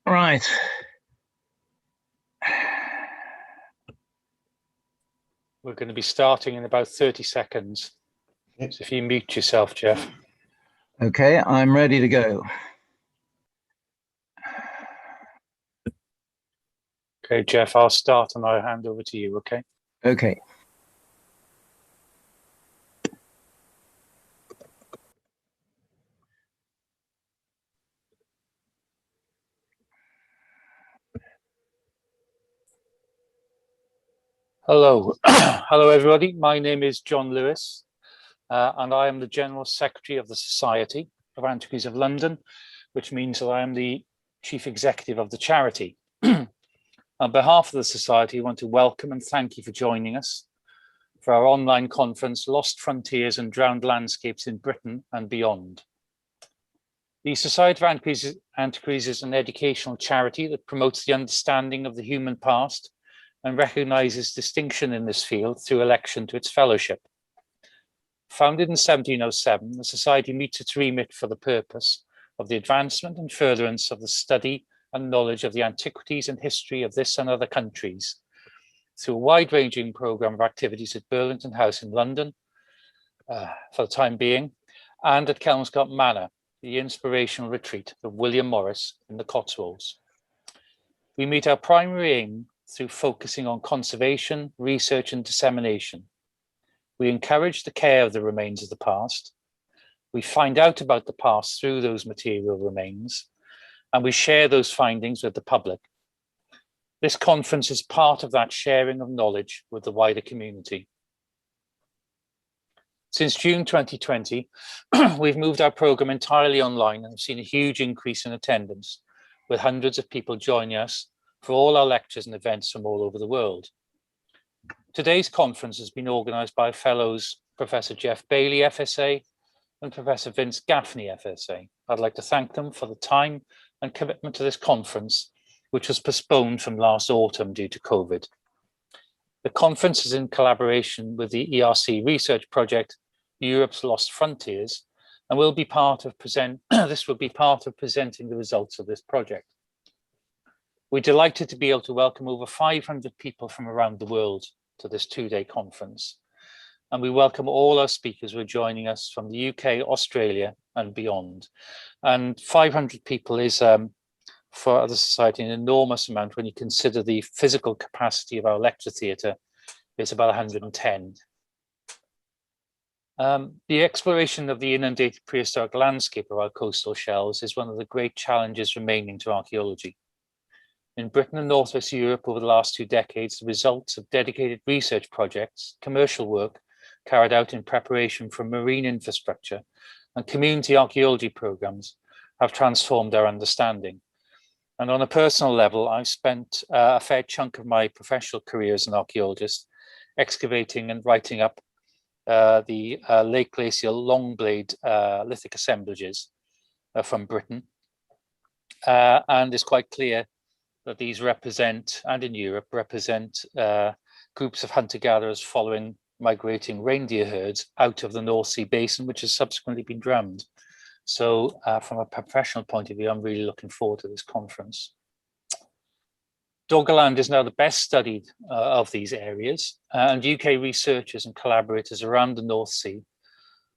Right. We're going to be starting in about 30 seconds. So if you mute yourself, Jeff. Okay, I'm ready to go. Okay, Jeff, I'll start and I'll hand over to you, okay? Okay. Hello. Hello, everybody. My name is John Lewis, and I am the General Secretary of the Society of Antiquaries of London, which means that I am the Chief Executive of the charity. On behalf of the Society, I want to welcome and thank you for joining us for our online conference, Lost Frontiers and Drowned Landscapes in Britain and Beyond. The Society of Antiquaries is an educational charity that promotes the understanding of the human past and recognises distinction in this field through election to its fellowship. Founded in 1707, the Society meets its remit for the purpose of the advancement and furtherance of the study and knowledge of the antiquities and history of this and other countries through a wide-ranging programme of activities at Burlington House in London, for the time being, and at Kelmscott Manor, the inspirational retreat of William Morris in the Cotswolds. We meet our primary aim through focusing on conservation, research and dissemination. We encourage the care of the remains of the past. We find out about the past through those material remains, and we share those findings with the public. This conference is part of that sharing of knowledge with the wider community. Since June 2020, we've moved our programme entirely online and have seen a huge increase in attendance, with hundreds of people joining us for all our lectures and events from all over the world. Today's conference has been organised by fellows Professor Jeff Bailey, FSA, and Professor Vince Gaffney, FSA. I'd like to thank them for the time and commitment to this conference, which was postponed from last autumn due to COVID. The conference is in collaboration with the ERC research project, Europe's Lost Frontiers, and will be part of presenting the results of this project. We're delighted to be able to welcome over 500 people from around the world to this two-day conference. And we welcome all our speakers who are joining us from the UK, Australia and beyond. And 500 people is, for the Society, an enormous amount when you consider the physical capacity of our lecture theatre is about 110. The exploration of the inundated prehistoric landscape of our coastal shelves is one of the great challenges remaining to archaeology. In Britain and Northwest Europe over the last 2 decades, the results of dedicated research projects, commercial work carried out in preparation for marine infrastructure and community archaeology programmes have transformed our understanding. And on a personal level, I've spent a fair chunk of my professional career as an archaeologist excavating and writing up the late glacial long-blade lithic assemblages from Britain. And it's quite clear that these represent, and in Europe, represent groups of hunter-gatherers following migrating reindeer herds out of the North Sea basin, which has subsequently been drowned. So from a professional point of view, I'm really looking forward to this conference. Doggerland is now the best studied of these areas, and UK researchers and collaborators around the North Sea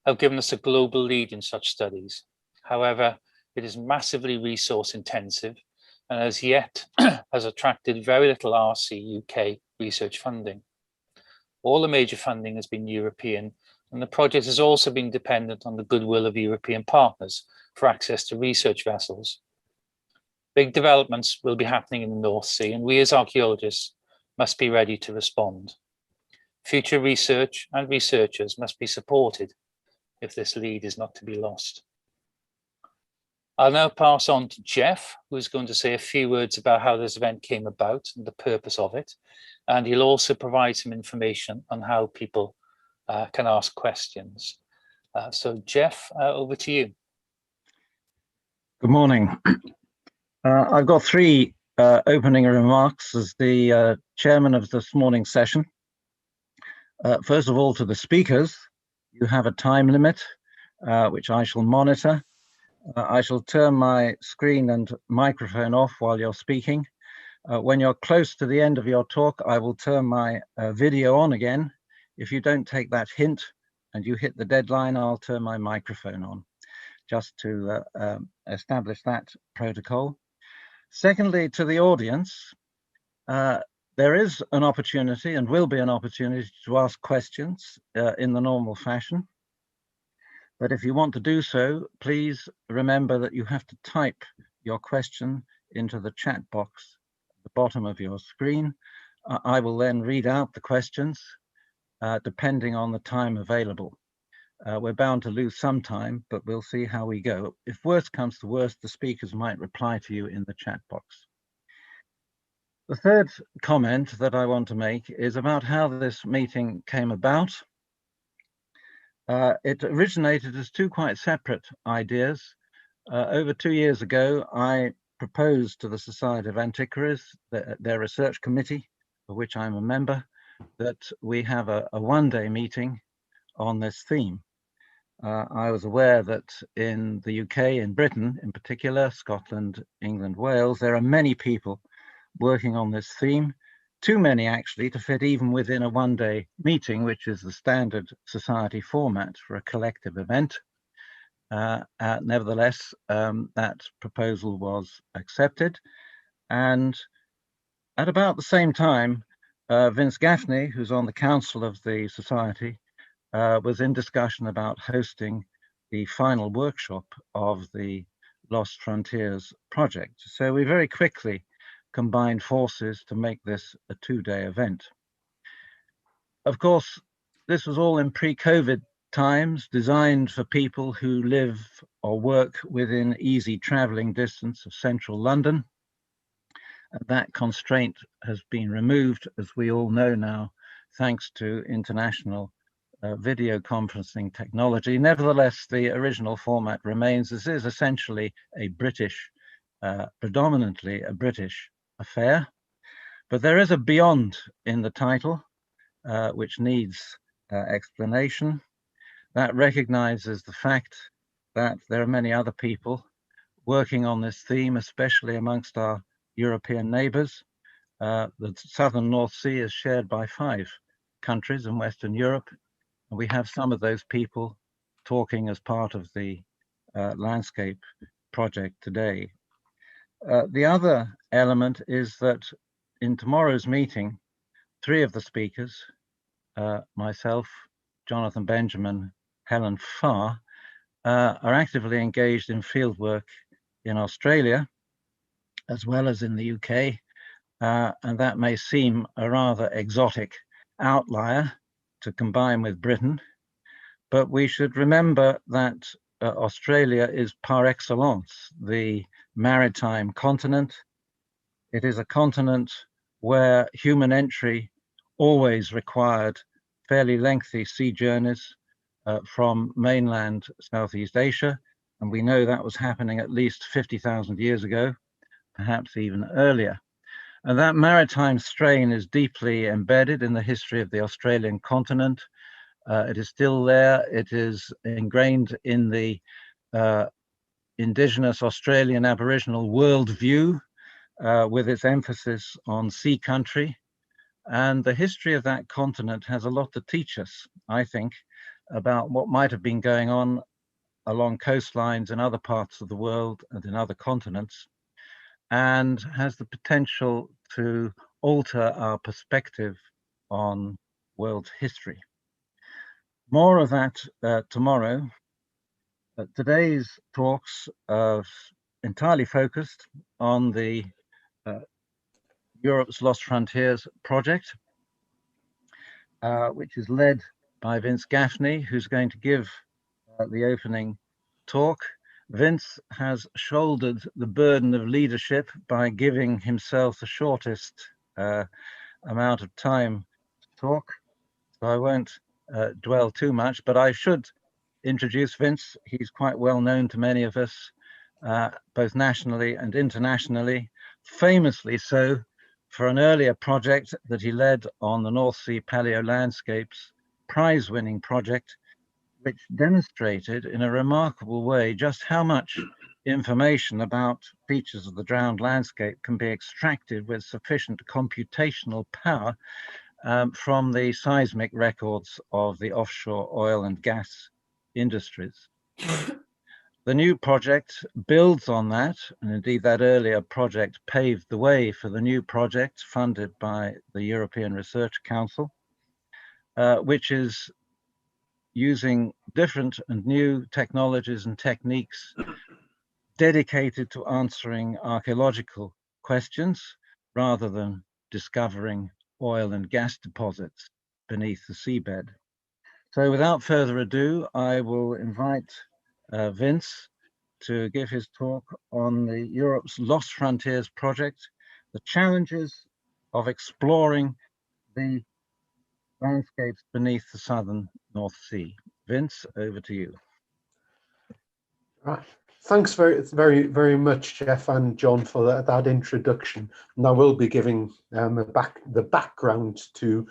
have given us a global lead in such studies. However, it is massively resource intensive and as yet has attracted very little RC UK research funding. All the major funding has been European, and the project has also been dependent on the goodwill of European partners for access to research vessels. Big developments will be happening in the North Sea, and we as archaeologists must be ready to respond. Future research and researchers must be supported if this lead is not to be lost. I'll now pass on to Jeff, who's going to say a few words about how this event came about and the purpose of it. And he'll also provide some information on how people can ask questions. So Jeff, over to you. Good morning. I've got 3 opening remarks as the chairman of this morning's session. First of all, to the speakers, you have a time limit, which I shall monitor. I shall turn my screen and microphone off while you're speaking. When you're close to the end of your talk, I will turn my video on again. If you don't take that hint and you hit the deadline, I'll turn my microphone on, just to establish that protocol. Secondly, to the audience, there is an opportunity and will be an opportunity to ask questions in the normal fashion. But if you want to do so, please remember that you have to type your question into the chat box at the bottom of your screen. I will then read out the questions depending on the time available. We're bound to lose some time, but we'll see how we go. If worst comes to worst, the speakers might reply to you in the chat box. The third comment that I want to make is about how this meeting came about. It originated as two quite separate ideas. Over 2 years ago, I proposed to the Society of Antiquaries, their research committee, of which I'm a member, that we have a one-day meeting on this theme. I was aware that in the UK, in Britain in particular, Scotland, England, Wales, there are many people working on this theme. Too many actually to fit even within a one-day meeting, which is the standard society format for a collective event. Nevertheless, that proposal was accepted. And at about the same time, Vince Gaffney, who's on the council of the society, was in discussion about hosting the final workshop of the Lost Frontiers project. So we very quickly combined forces to make this a two-day event. Of course, this was all in pre-COVID times, designed for people who live or work within easy traveling distance of central London. And that constraint has been removed, as we all know now, thanks to international video conferencing technology. Nevertheless, the original format remains. This is essentially a British, predominantly a British affair, but there is a beyond in the title, which needs explanation. That recognizes the fact that there are many other people working on this theme, especially amongst our European neighbors. The southern North Sea is shared by 5 countries in Western Europe, and we have some of those people talking as part of the landscape project today. The other element is that in tomorrow's meeting, 3 of the speakers, myself, Jonathan Benjamin, Helen Farr, are actively engaged in fieldwork in Australia, as well as in the UK, and that may seem a rather exotic outlier to combine with Britain, but we should remember that Australia is par excellence the maritime continent. It is a continent where human entry always required fairly lengthy sea journeys from mainland Southeast Asia, and we know that was happening at least 50,000 years ago, perhaps even earlier. And that maritime strain is deeply embedded in the history of the Australian continent. It is still there. It is ingrained in the indigenous Australian Aboriginal worldview, with its emphasis on sea country. And the history of that continent has a lot to teach us, I think, about what might have been going on along coastlines in other parts of the world and in other continents, and has the potential to alter our perspective on world history. More of that tomorrow. Today's talks are entirely focused on the Europe's Lost Frontiers project, which is led by Vince Gaffney, who's going to give the opening talk. Vince has shouldered the burden of leadership by giving himself the shortest amount of time to talk, so I won't dwell too much, but I should introduce Vince. He's quite well known to many of us, both nationally and internationally, famously so for an earlier project that he led on the North Sea Paleo Landscapes prize-winning project, which demonstrated in a remarkable way just how much information about features of the drowned landscape can be extracted with sufficient computational power from the seismic records of the offshore oil and gas industries. The new project builds on that, and indeed that earlier project paved the way for the new project funded by the European Research Council, which is using different and new technologies and techniques dedicated to answering archaeological questions rather than discovering oil and gas deposits beneath the seabed. So without further ado, I will invite Vince to give his talk on the Europe's Lost Frontiers project, the challenges of exploring the landscapes beneath the southern North Sea. Vince, over to you. Right. Thanks very much, Jeff and John, for that introduction. And I will be giving the background to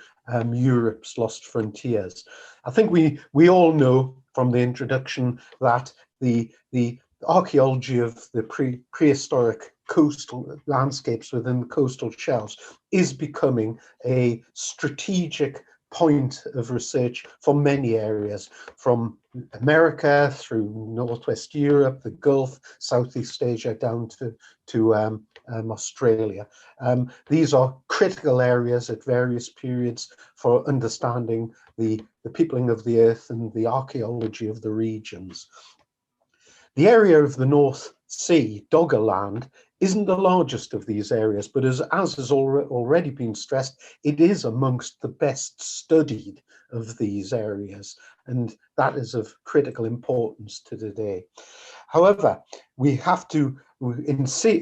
Europe's Lost Frontiers. I think we all know from the introduction that the archaeology of the prehistoric coastal landscapes within the coastal shelves is becoming a strategic point of research for many areas, from America through Northwest Europe, the Gulf, Southeast Asia, down to Australia. These are critical areas at various periods for understanding the peopling of the earth and the archaeology of the regions. The area of the North Sea, Doggerland, isn't the largest of these areas, but as has already been stressed, it is amongst the best studied of these areas, and that is of critical importance to today. However, we have to set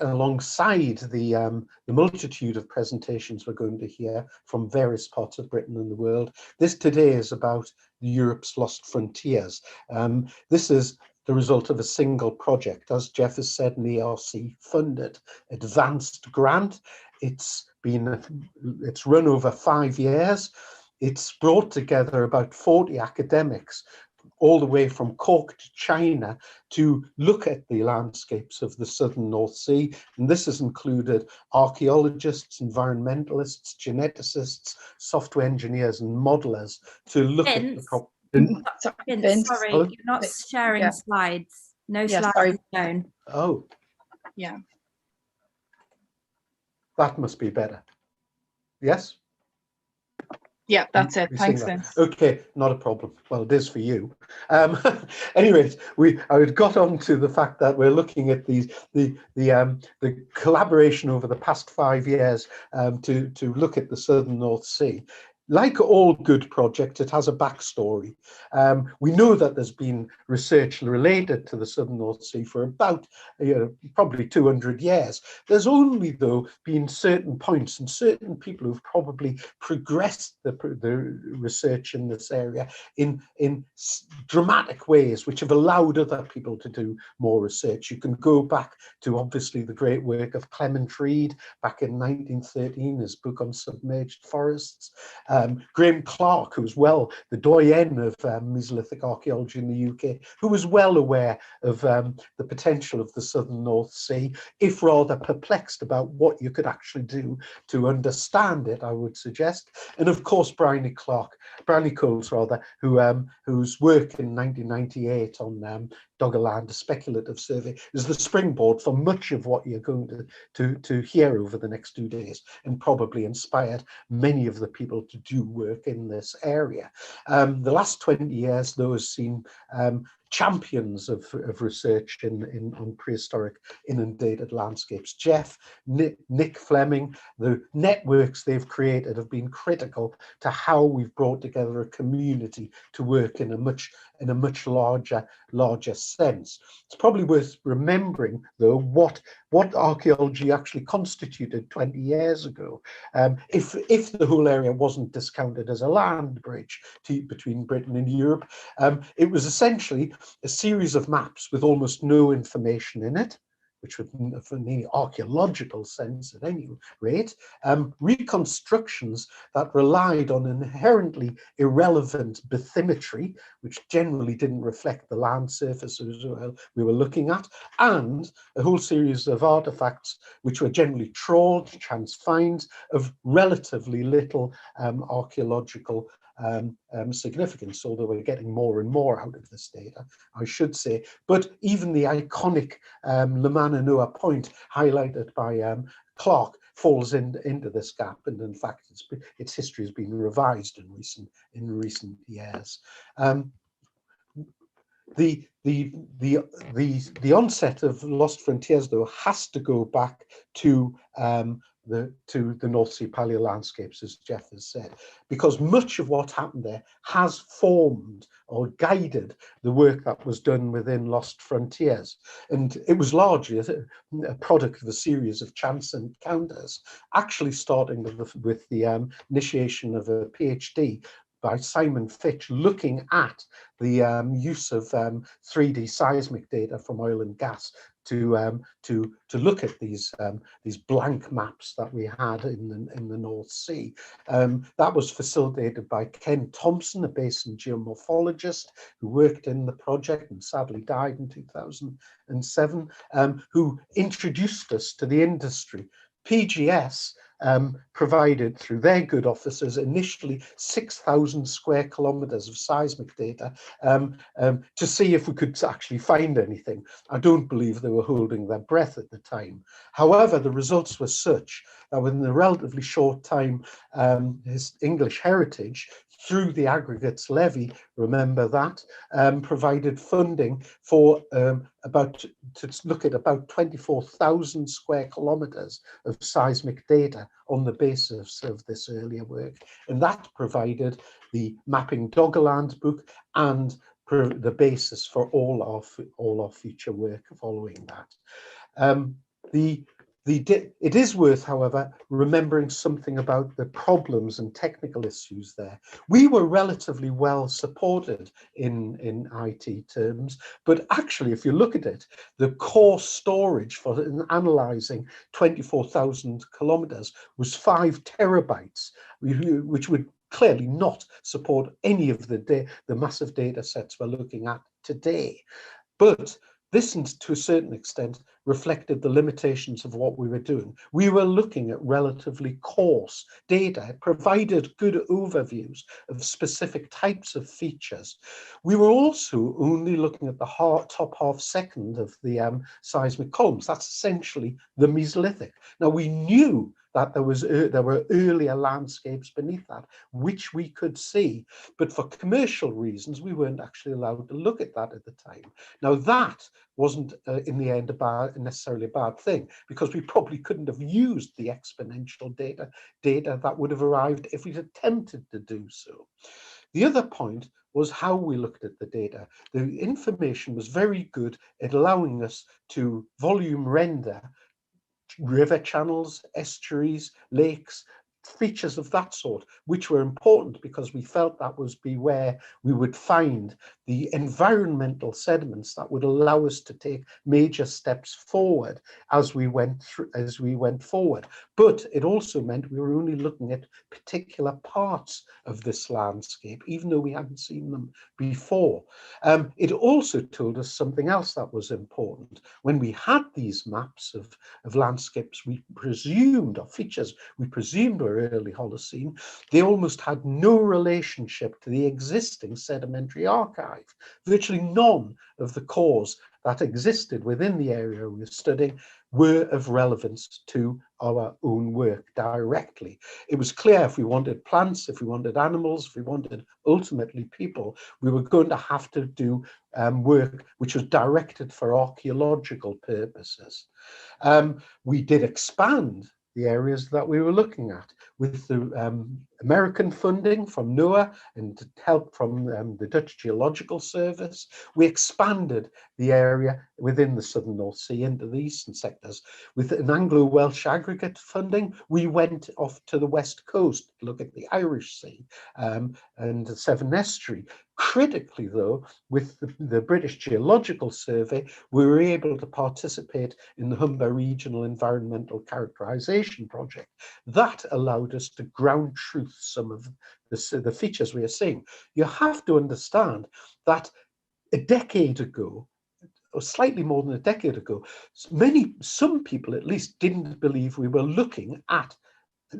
alongside the multitude of presentations we're going to hear from various parts of Britain and the world. This today is about Europe's Lost Frontiers. This is the result of a single project, as Jeff has said, an ERC funded advanced grant. It's run over 5 years. It's brought together about 40 academics all the way from Cork to China to look at the landscapes of the southern North Sea. And this has included archaeologists, environmentalists, geneticists, software engineers and modelers to look at the Vince, sorry, Hello? you're not sharing slides. No slides sorry. on the phone. Oh, Yeah. that must be better. Yes? Yeah, that's it. You're Thanks, seeing that? Vince. Okay, not a problem. Well, it is for you. Anyways, I had got on to the fact that we're looking at the collaboration over the past 5 years to look at the southern North Sea. Like all good projects, it has a backstory. We know that there's been research related to the southern North Sea for about probably 200 years. There's only, though, been certain points and certain people who've probably progressed the research in this area in dramatic ways, which have allowed other people to do more research. You can go back to, obviously, the great work of Clement Reid back in 1913, his book on submerged forests. Graham Clark, who was the doyen of Mesolithic archaeology in the UK, who was well aware of the potential of the southern North Sea, if rather perplexed about what you could actually do to understand it, I would suggest. And of course, Bryony Coles, whose work in 1998 on Doggerland, a speculative survey, is the springboard for much of what you're going to hear over the next 2 days, and probably inspired many of the people to do work in this area. The last 20 years, though, has seen champions of research on prehistoric inundated landscapes. Jeff, Nick Fleming, the networks they've created have been critical to how we've brought together a community to work in a much larger sense. It's probably worth remembering, though, what archaeology actually constituted 20 years ago. If the whole area wasn't discounted as a land bridge between Britain and Europe, it was essentially a series of maps with almost no information in it. which would, for the archaeological sense at any rate, reconstructions that relied on inherently irrelevant bathymetry, which generally didn't reflect the land surfaces we were looking at, and a whole series of artifacts which were generally trawled, chance finds of relatively little archaeological significance, although we're getting more and more out of this data, I should say. But even the iconic Lamananoa Point highlighted by Clark falls into this gap, and in fact its history has been revised in recent years. The onset of Lost Frontiers, though, has to go back to the North Sea paleolandscapes, as Jeff has said, because much of what happened there has formed or guided the work that was done within Lost Frontiers. And it was largely a product of a series of chance encounters, actually starting with the initiation of a PhD by Simon Fitch, looking at the use of 3D seismic data from oil and gas to look at these blank maps that we had in the North Sea. That was facilitated by Ken Thompson, a basin geomorphologist who worked in the project and sadly died in 2007, who introduced us to the industry. PGS provided through their good officers initially 6,000 square kilometers of seismic data to see if we could actually find anything. I don't believe they were holding their breath at the time. However, the results were such that within a relatively short time, his English Heritage, through the aggregates levy, remember that, provided funding for to look at about 24,000 square kilometers of seismic data on the basis of this earlier work. And that provided the Mapping Doggerland book and the basis for all our future work following that. It is worth, however, remembering something about the problems and technical issues there. We were relatively well supported in IT terms, but actually, if you look at it, the core storage for analysing 24,000 kilometres was 5 terabytes, which would clearly not support any of the massive data sets we're looking at today. But this, to a certain extent, reflected the limitations of what we were doing. We were looking at relatively coarse data. It provided good overviews of specific types of features. We were also only looking at the top half second of the seismic columns. That's essentially the Mesolithic. Now, we knew that there were earlier landscapes beneath that, which we could see. But for commercial reasons, we weren't actually allowed to look at that at the time. Now, that wasn't in the end necessarily a bad thing, because we probably couldn't have used the exponential data that would have arrived if we'd attempted to do so. The other point was how we looked at the data. The information was very good at allowing us to volume render river channels, estuaries, lakes, features of that sort, which were important because we felt that was where we would find the environmental sediments that would allow us to take major steps forward as we went forward. But it also meant we were only looking at particular parts of this landscape, even though we hadn't seen them before. It also told us something else that was important. When we had these maps of landscapes we presumed, or features we presumed were early Holocene, they almost had no relationship to the existing sedimentary archive. Virtually none of the cores that existed within the area we were studying were of relevance to our own work directly. It was clear if we wanted plants, if we wanted animals, if we wanted ultimately people, we were going to have to do work which was directed for archaeological purposes. We did expand the areas that we were looking at with the American funding from NOAA and help from the Dutch Geological Service, we expanded the area within the southern North Sea into the eastern sectors. With an Anglo-Welsh aggregate funding, we went off to the west coast to look at the Irish Sea and the Severn Estuary. Critically, though, with the British Geological Survey, we were able to participate in the Humber Regional Environmental Characterization Project. That allowed us to ground truth some of the features we are seeing. You have to understand that a decade ago, or slightly more than a decade ago, some people at least didn't believe we were looking at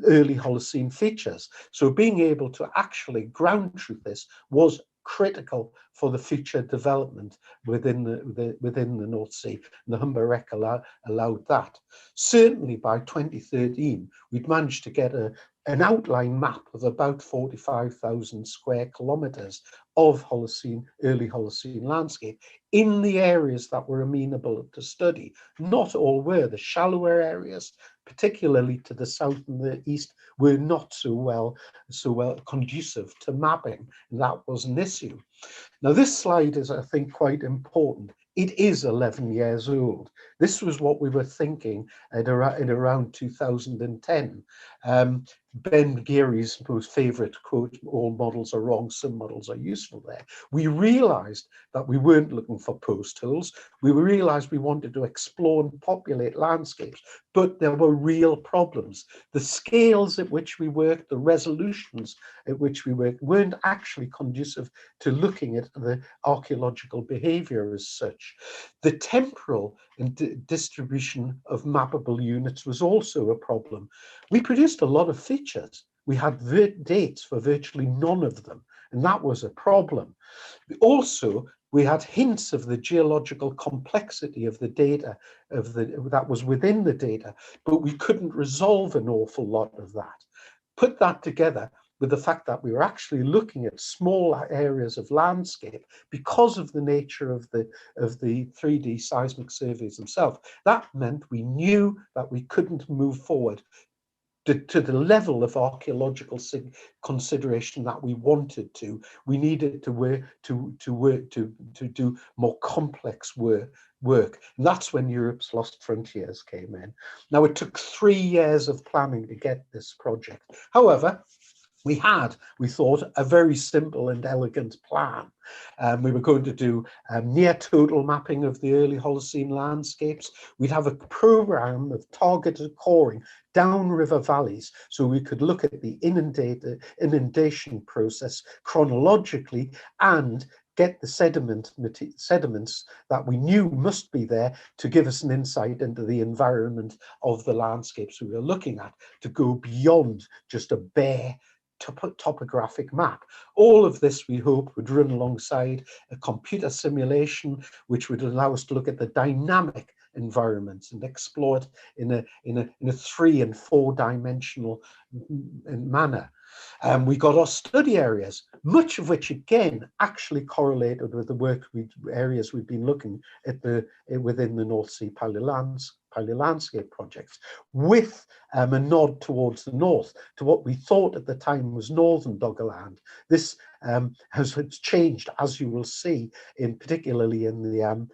early Holocene features. So being able to actually ground truth this was critical for the future development within the North Sea. And the Humber Rec allowed that. Certainly by 2013, we'd managed to get an outline map of about 45,000 square kilometers of early Holocene landscape in the areas that were amenable to study. Not all were. The shallower areas, particularly to the south and the east, were not so well conducive to mapping. That was an issue. Now, this slide is, I think, quite important. It is 11 years old. This was what we were thinking at around 2010. Ben Gearey's most favorite quote, "All models are wrong, some models are useful" there. We realized that we weren't looking for post holes. We realized we wanted to explore and populate landscapes, but there were real problems. The scales at which we worked, the resolutions at which we worked, weren't actually conducive to looking at the archaeological behavior as such. The temporal and distribution of mappable units was also a problem. We produced a lot of features. We had dates for virtually none of them, and that was a problem. Also, we had hints of the geological complexity of the data that was within the data, but we couldn't resolve an awful lot of that. Put that together with the fact that we were actually looking at small areas of landscape because of the nature of the 3D seismic surveys themselves. That meant we knew that we couldn't move forward to the level of archaeological consideration that we wanted to. We needed to do more complex work. And that's when Europe's Lost Frontiers came in. Now, it took 3 years of planning to get this project. However, we thought, a very simple and elegant plan. We were going to do near total mapping of the early Holocene landscapes. We'd have a program of targeted coring down river valleys, so we could look at the inundation process chronologically and get the sediments that we knew must be there to give us an insight into the environment of the landscapes we were looking at, to go beyond just a bare topographic map. All of this, we hope, would run alongside a computer simulation which would allow us to look at the dynamic environments and explore it in a 3 and 4 dimensional manner. We got our study areas, much of which again actually correlated with the areas we've been looking at within the North Sea Palaeolandscape projects, with a nod towards the north, to what we thought at the time was northern Doggerland. This has changed, as you will see, particularly in the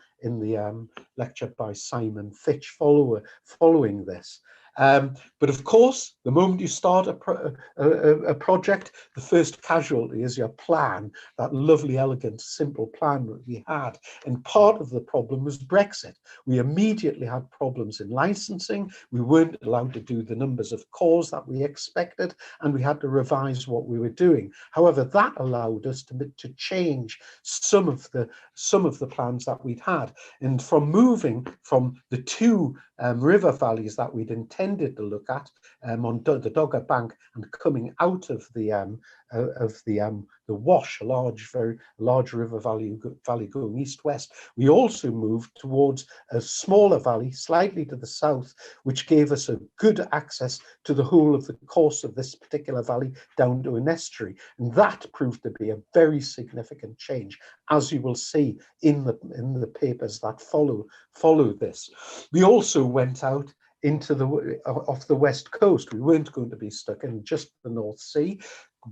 lecture by Simon Fitch following this. But of course, the moment you start a project, the first casualty is your plan, that lovely, elegant, simple plan that we had. And part of the problem was Brexit. We immediately had problems in licensing. We weren't allowed to do the numbers of cores that we expected, and we had to revise what we were doing. However, that allowed us to change some of the plans that we'd had. And from moving from the 2 river valleys that we'd intended to look at on the Dogger Bank and coming out of the Wash, a very large river valley going east-west, we also moved towards a smaller valley slightly to the south, which gave us a good access to the whole of the course of this particular valley down to an estuary. And that proved to be a very significant change, as you will see in the papers that follow this. We also went out into the off the west coast. We weren't going to be stuck in just the North Sea.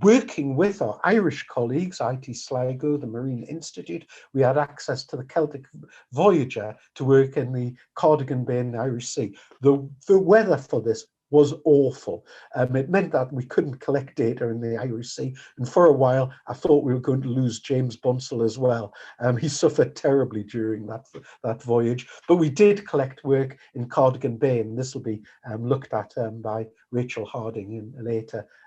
Working with our Irish colleagues, IT Sligo, the Marine Institute, we had access to the Celtic Voyager to work in the Cardigan Bay in the Irish Sea. The weather for this was awful. It meant that we couldn't collect data in the Irish Sea. And for a while, I thought we were going to lose James Bunsell as well. He suffered terribly during that voyage. But we did collect work in Cardigan Bay, and this will be looked at by Rachel Harding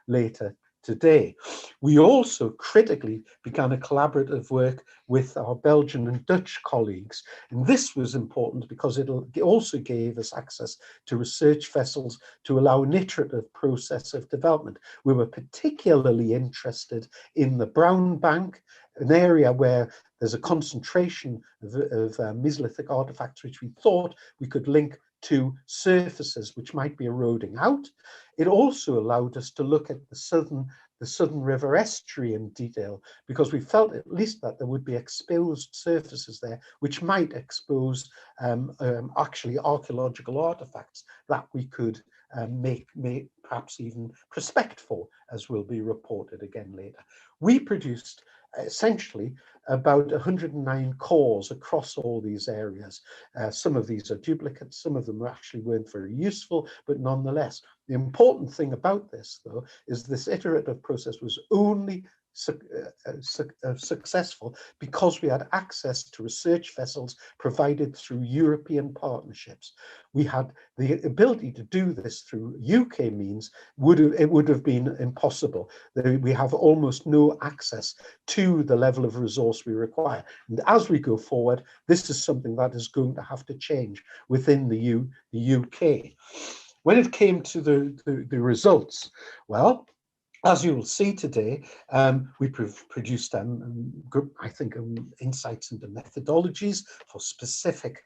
later today. We also critically began a collaborative work with our Belgian and Dutch colleagues. And this was important because it also gave us access to research vessels to allow an iterative process of development. We were particularly interested in the Brown Bank, an area where there's a concentration of Mesolithic artifacts, which we thought we could link to surfaces which might be eroding out. It also allowed us to look at the Southern River estuary in detail, because we felt at least that there would be exposed surfaces there which might expose actually archaeological artifacts that we could make perhaps even prospect for, as will be reported again later. We produced essentially about 109 cores across all these areas. Some of these are duplicates, some of them actually weren't very useful, but nonetheless. The important thing about this, though, is this iterative process was only successful because we had access to research vessels provided through European partnerships. We had the ability to do this through UK means. It would have been impossible. We have almost no access to the level of resource we require. And as we go forward, this is something that is going to have to change within the UK. When it came to the results, well, as you will see today, we produced, I think, insights into methodologies for specific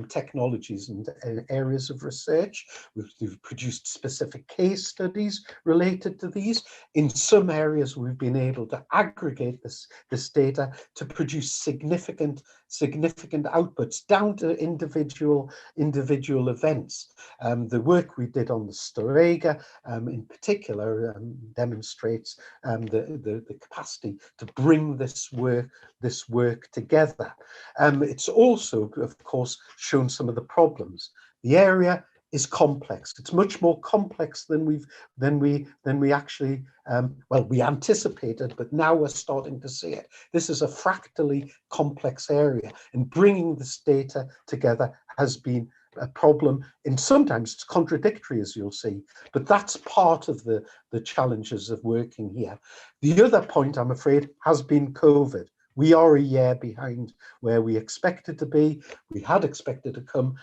technologies and areas of research. We've produced specific case studies related to these. In some areas, we've been able to aggregate this data to produce significant outputs down to individual events. The work we did on the Storega, in particular, demonstrates the capacity to bring this work together. It's also, of course, shown some of the problems. The area is complex. It's much more complex than we actually we anticipated, but now we're starting to see it. This is a fractally complex area, and bringing this data together has been a problem, and sometimes it's contradictory, as you'll see, but that's part of the challenges of working here. The other point, I'm afraid, has been COVID. We are a year behind where we expected to be. We had expected to come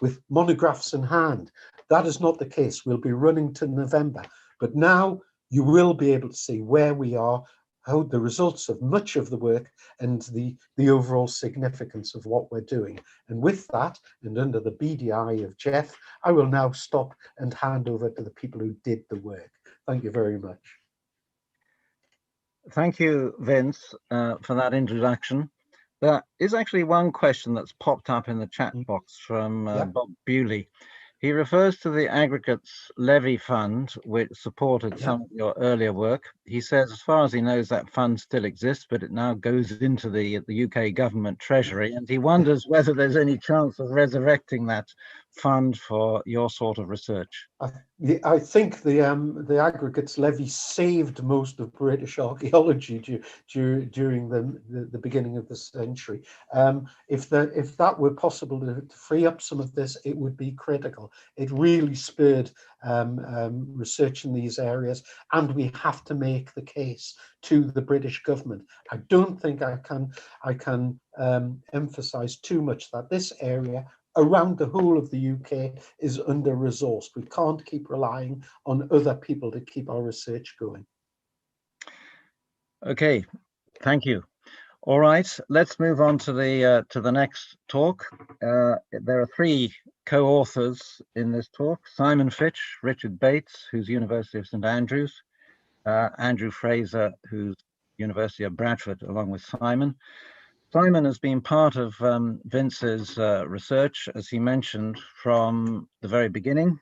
with monographs in hand. That is not the case. We'll be running to November, but now you will be able to see where we are, how the results of much of the work, and the overall significance of what we're doing. And with that, and under the BDI of Jeff, I will now stop and hand over to the people who did the work. Thank you very much. Thank you, Vince, for that introduction. There is actually one question that's popped up in the chat box from Bob Bewley. He refers to the Aggregates Levy Fund, which supported some of your earlier work. He says, as far as he knows, that fund still exists, but it now goes into the UK government treasury. And he wonders whether there's any chance of resurrecting that fund for your sort of research. I think the Aggregates Levy saved most of British archaeology during the beginning of the century. If that were possible to free up some of this, it would be critical. It really spurred research in these areas, and we have to make the case to the British government. I don't think I can emphasize too much that this area around the whole of the UK is under-resourced. We can't keep relying on other people to keep our research going. Okay, thank you. All right, let's move on to the next talk. There are three co-authors in this talk: Simon Fitch, Richard Bates, who's University of St Andrews, Andrew Fraser, who's University of Bradford, along with Simon. Simon has been part of Vince's research, as he mentioned, from the very beginning,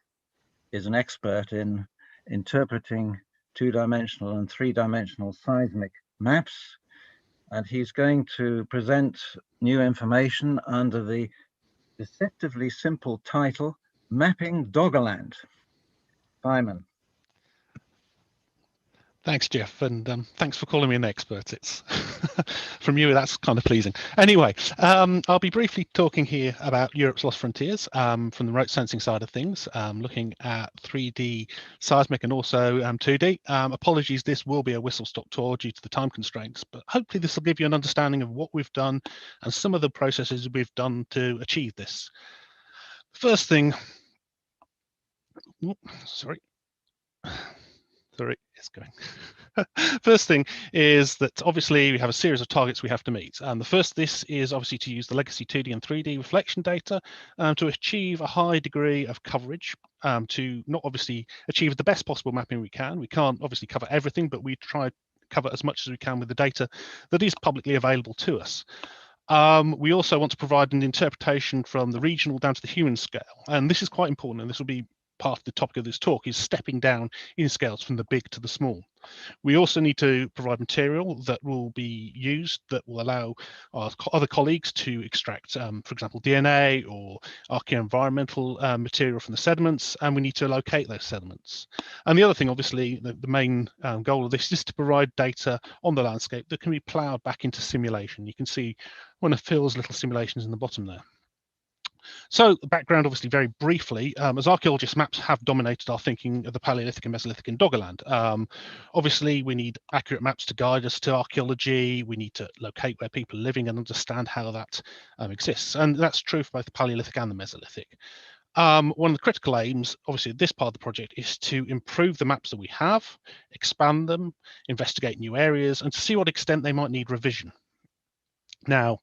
is an expert in interpreting two-dimensional and three-dimensional seismic maps, and he's going to present new information under the deceptively simple title, Mapping Doggerland. Simon. Thanks, Jeff, and thanks for calling me an expert. It's from you, that's kind of pleasing. Anyway, I'll be briefly talking here about Europe's lost frontiers from the remote sensing side of things, looking at 3D seismic and also 2D. Apologies, this will be a whistle-stop tour due to the time constraints, but hopefully this will give you an understanding of what we've done and some of the processes we've done to achieve this. First thing, sorry, it's going. First thing is that obviously we have a series of targets we have to meet. And the first, this is obviously to use the legacy 2D and 3D reflection data to achieve a high degree of coverage, to not obviously achieve the best possible mapping we can. We can't obviously cover everything, but we try to cover as much as we can with the data that is publicly available to us. We also want to provide an interpretation from the regional down to the human scale. And this is quite important, and this will be part of the topic of this talk, is stepping down in scales from the big to the small. We also need to provide material that will be used that will allow our other colleagues to extract, for example, DNA or archaeoenvironmental material from the sediments, and we need to locate those sediments. And the other thing, obviously, the main goal of this is to provide data on the landscape that can be ploughed back into simulation. You can see one of Phil's little simulations in the bottom there. So the background, obviously, very briefly, as archaeologists, maps have dominated our thinking of the Paleolithic and Mesolithic in Doggerland. Obviously, we need accurate maps to guide us to archaeology. We need to locate where people are living and understand how that exists. And that's true for both the Paleolithic and the Mesolithic. One of the critical aims, obviously, of this part of the project is to improve the maps that we have, expand them, investigate new areas, and to see what extent they might need revision. Now,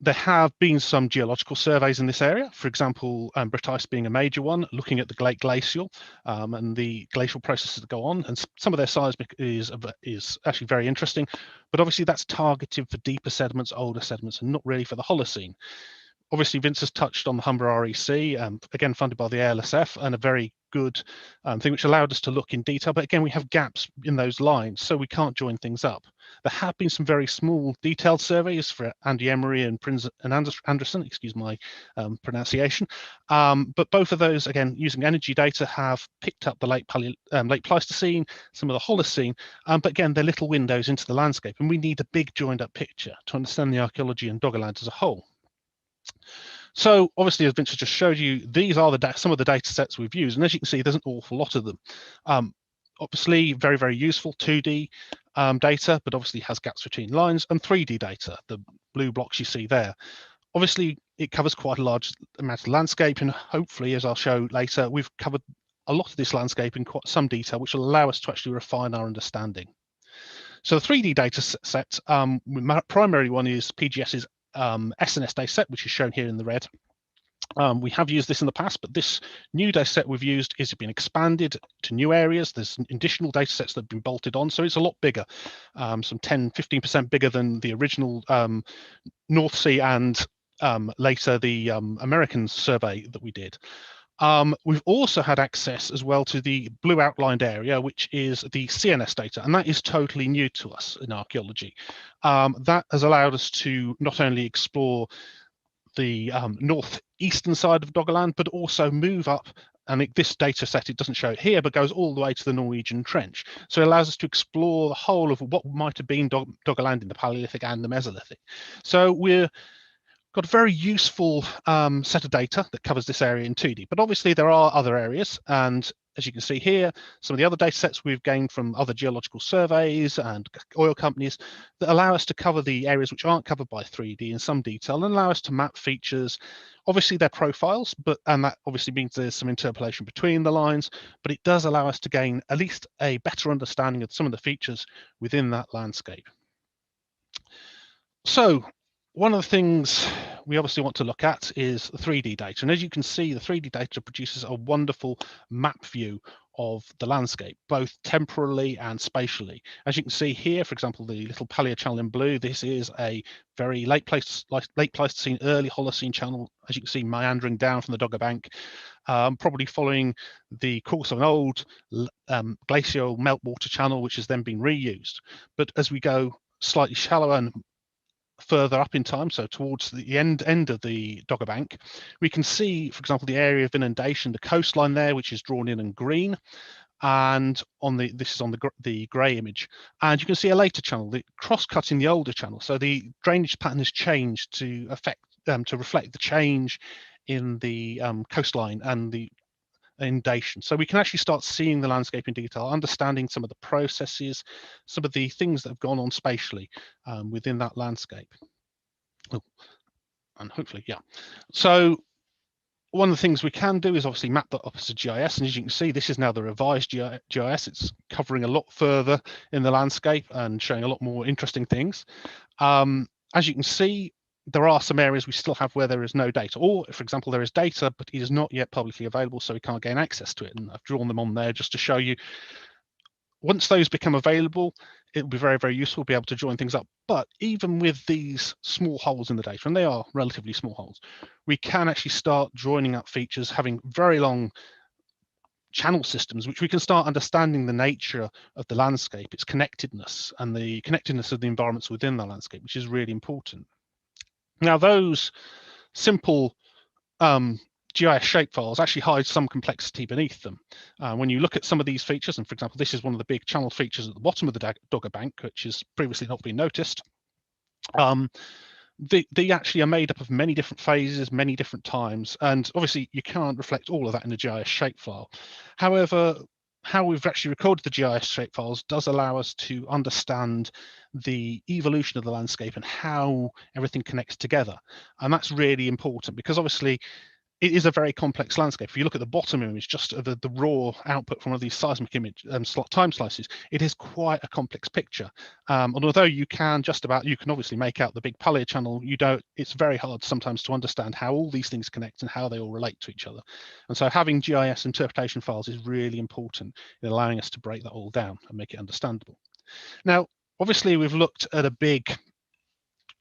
there have been some geological surveys in this area, for example, Britice being a major one, looking at the Great Glacial and the glacial processes that go on, and some of their seismic is actually very interesting, but obviously that's targeted for deeper sediments, older sediments, and not really for the Holocene. Obviously, Vince has touched on the Humber REC, again funded by the ALSF, and a very good thing which allowed us to look in detail. But again, we have gaps in those lines, so we can't join things up. There have been some very small detailed surveys for Andy Emery and Anderson, excuse my pronunciation. But both of those, again, using energy data, have picked up the late Pleistocene, some of the Holocene, but again, they're little windows into the landscape, and we need a big joined up picture to understand the archaeology in Doggerland as a whole. So obviously, as Vince just showed you, these are some of the data sets we've used. And as you can see, there's an awful lot of them. Obviously, very, very useful 2D data, but obviously has gaps between lines, and 3D data, the blue blocks you see there. Obviously, it covers quite a large amount of landscape, and hopefully, as I'll show later, we've covered a lot of this landscape in quite some detail, which will allow us to actually refine our understanding. So the 3D data set, primary one is PGS's SNS data set, which is shown here in the red. We have used this in the past, but this new data set we've used is been expanded to new areas. There's additional data sets that have been bolted on, so it's a lot bigger, some 10–15% bigger than the original North Sea and later the American survey that we did. We've also had access as well to the blue outlined area, which is the CNS data, and that is totally new to us in archaeology. That has allowed us to not only explore the northeastern side of Doggerland, but also move up, and this data set, it doesn't show it here, but goes all the way to the Norwegian Trench. So it allows us to explore the whole of what might have been Doggerland in the Paleolithic and the Mesolithic. So we've got a very useful set of data that covers this area in 2D, but obviously there are other areas, and as you can see here, some of the other data sets we've gained from other geological surveys and oil companies that allow us to cover the areas which aren't covered by 3D in some detail and allow us to map features. Obviously they're profiles, and that obviously means there's some interpolation between the lines, but it does allow us to gain at least a better understanding of some of the features within that landscape. So one of the things we obviously want to look at is the 3D data. And as you can see, the 3D data produces a wonderful map view of the landscape, both temporally and spatially. As you can see here, for example, the little Paleo channel in blue, this is a very late Pleistocene, early Holocene channel, as you can see, meandering down from the Dogger Bank, probably following the course of an old glacial meltwater channel, which has then been reused. But as we go slightly shallower and further up in time, so towards the end of the Dogger Bank, we can see, for example, the area of inundation, the coastline there, which is drawn in green, and this is on the grey image, and you can see a later channel, the cross-cutting the older channel. So the drainage pattern has changed to reflect the change in the coastline and the inundation. So we can actually start seeing the landscape in detail, understanding some of the processes, some of the things that have gone on spatially within that landscape. Oh, and hopefully, yeah. So one of the things we can do is obviously map that up as a GIS, and as you can see, this is now the revised GIS. It's covering a lot further in the landscape and showing a lot more interesting things. As you can see, there are some areas we still have where there is no data, or for example, there is data, but it is not yet publicly available, so we can't gain access to it. And I've drawn them on there just to show you, once those become available, it will be very, very useful to be able to join things up. But even with these small holes in the data, and they are relatively small holes, we can actually start joining up features, having very long channel systems, which we can start understanding the nature of the landscape, its connectedness, and the connectedness of the environments within the landscape, which is really important. Now, those simple GIS shapefiles actually hide some complexity beneath them. When you look at some of these features, and for example, this is one of the big channel features at the bottom of the Dogger Bank, which has previously not been noticed. They actually are made up of many different phases, many different times, and obviously you can't reflect all of that in a GIS shapefile. However, how we've actually recorded the GIS shapefiles does allow us to understand the evolution of the landscape and how everything connects together. And that's really important because obviously it is a very complex landscape. If you look at the bottom image, just the raw output from one of these seismic image time slices, it is quite a complex picture. And although you can obviously make out the big Paleo channel, it's very hard sometimes to understand how all these things connect and how they all relate to each other. And so having GIS interpretation files is really important in allowing us to break that all down and make it understandable. Now, obviously we've looked at a big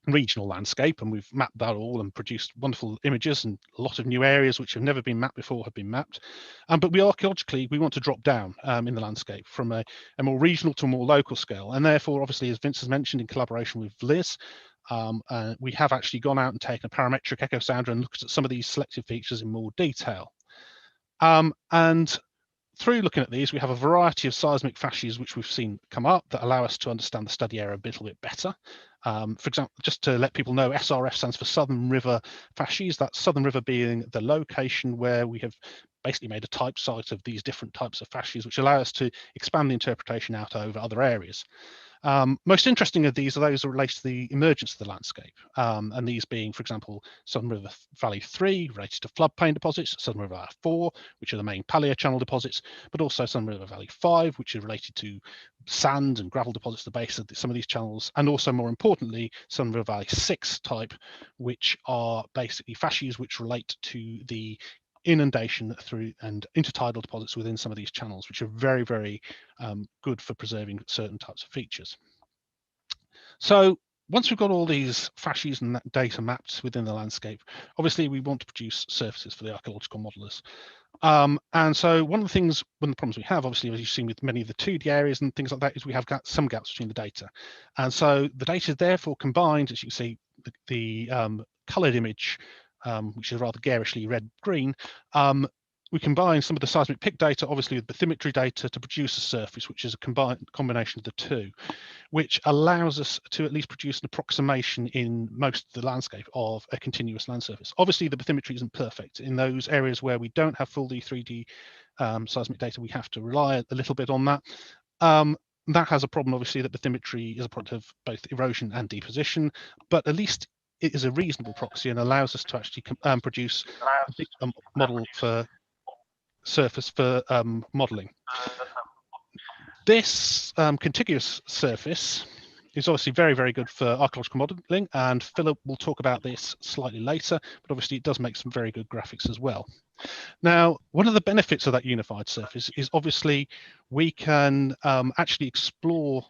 regional landscape and we've mapped that all and produced wonderful images, and a lot of new areas which have never been mapped before have been mapped. But we archaeologically want to drop down in the landscape from a more regional to a more local scale, and therefore obviously, as Vince has mentioned, in collaboration with Liz, we have actually gone out and taken a parametric echo sounder and looked at some of these selected features in more detail. And through looking at these, we have a variety of seismic fasces which we've seen come up that allow us to understand the study area a little bit better. For example, just to let people know, SRF stands for Southern River Fasces. That's Southern River being the location where we have basically made a type site of these different types of fasces, which allow us to expand the interpretation out over other areas. Most interesting of these are those that relate to the emergence of the landscape, and these being, for example, Southern River Valley 3 related to floodplain deposits, Southern River Valley 4, which are the main Paleo channel deposits, but also Southern River Valley 5, which is related to sand and gravel deposits at the base of some of these channels, and also more importantly, Southern River Valley 6 type, which are basically fasces which relate to the inundation through and intertidal deposits within some of these channels, which are very, very good for preserving certain types of features. So once we've got all these fasces and that data mapped within the landscape, obviously we want to produce surfaces for the archaeological modelers. And so one of the problems we have, obviously, as you've seen with many of the 2D areas and things like that, is we have got some gaps between the data. And so the data is therefore combined, as you can see, the coloured image, which is rather garishly red-green, we combine some of the seismic pic data, obviously, with bathymetry data to produce a surface, which is a combination of the two, which allows us to at least produce an approximation in most of the landscape of a continuous land surface. Obviously, the bathymetry isn't perfect. In those areas where we don't have full 3D seismic data, we have to rely a little bit on that. That has a problem, obviously, that bathymetry is a product of both erosion and deposition, but at least it is a reasonable proxy and allows us to actually produce a model for surface for modeling. This contiguous surface is obviously very, very good for archaeological modelling, and Philip will talk about this slightly later, but obviously it does make some very good graphics as well. Now, one of the benefits of that unified surface is obviously we can actually explore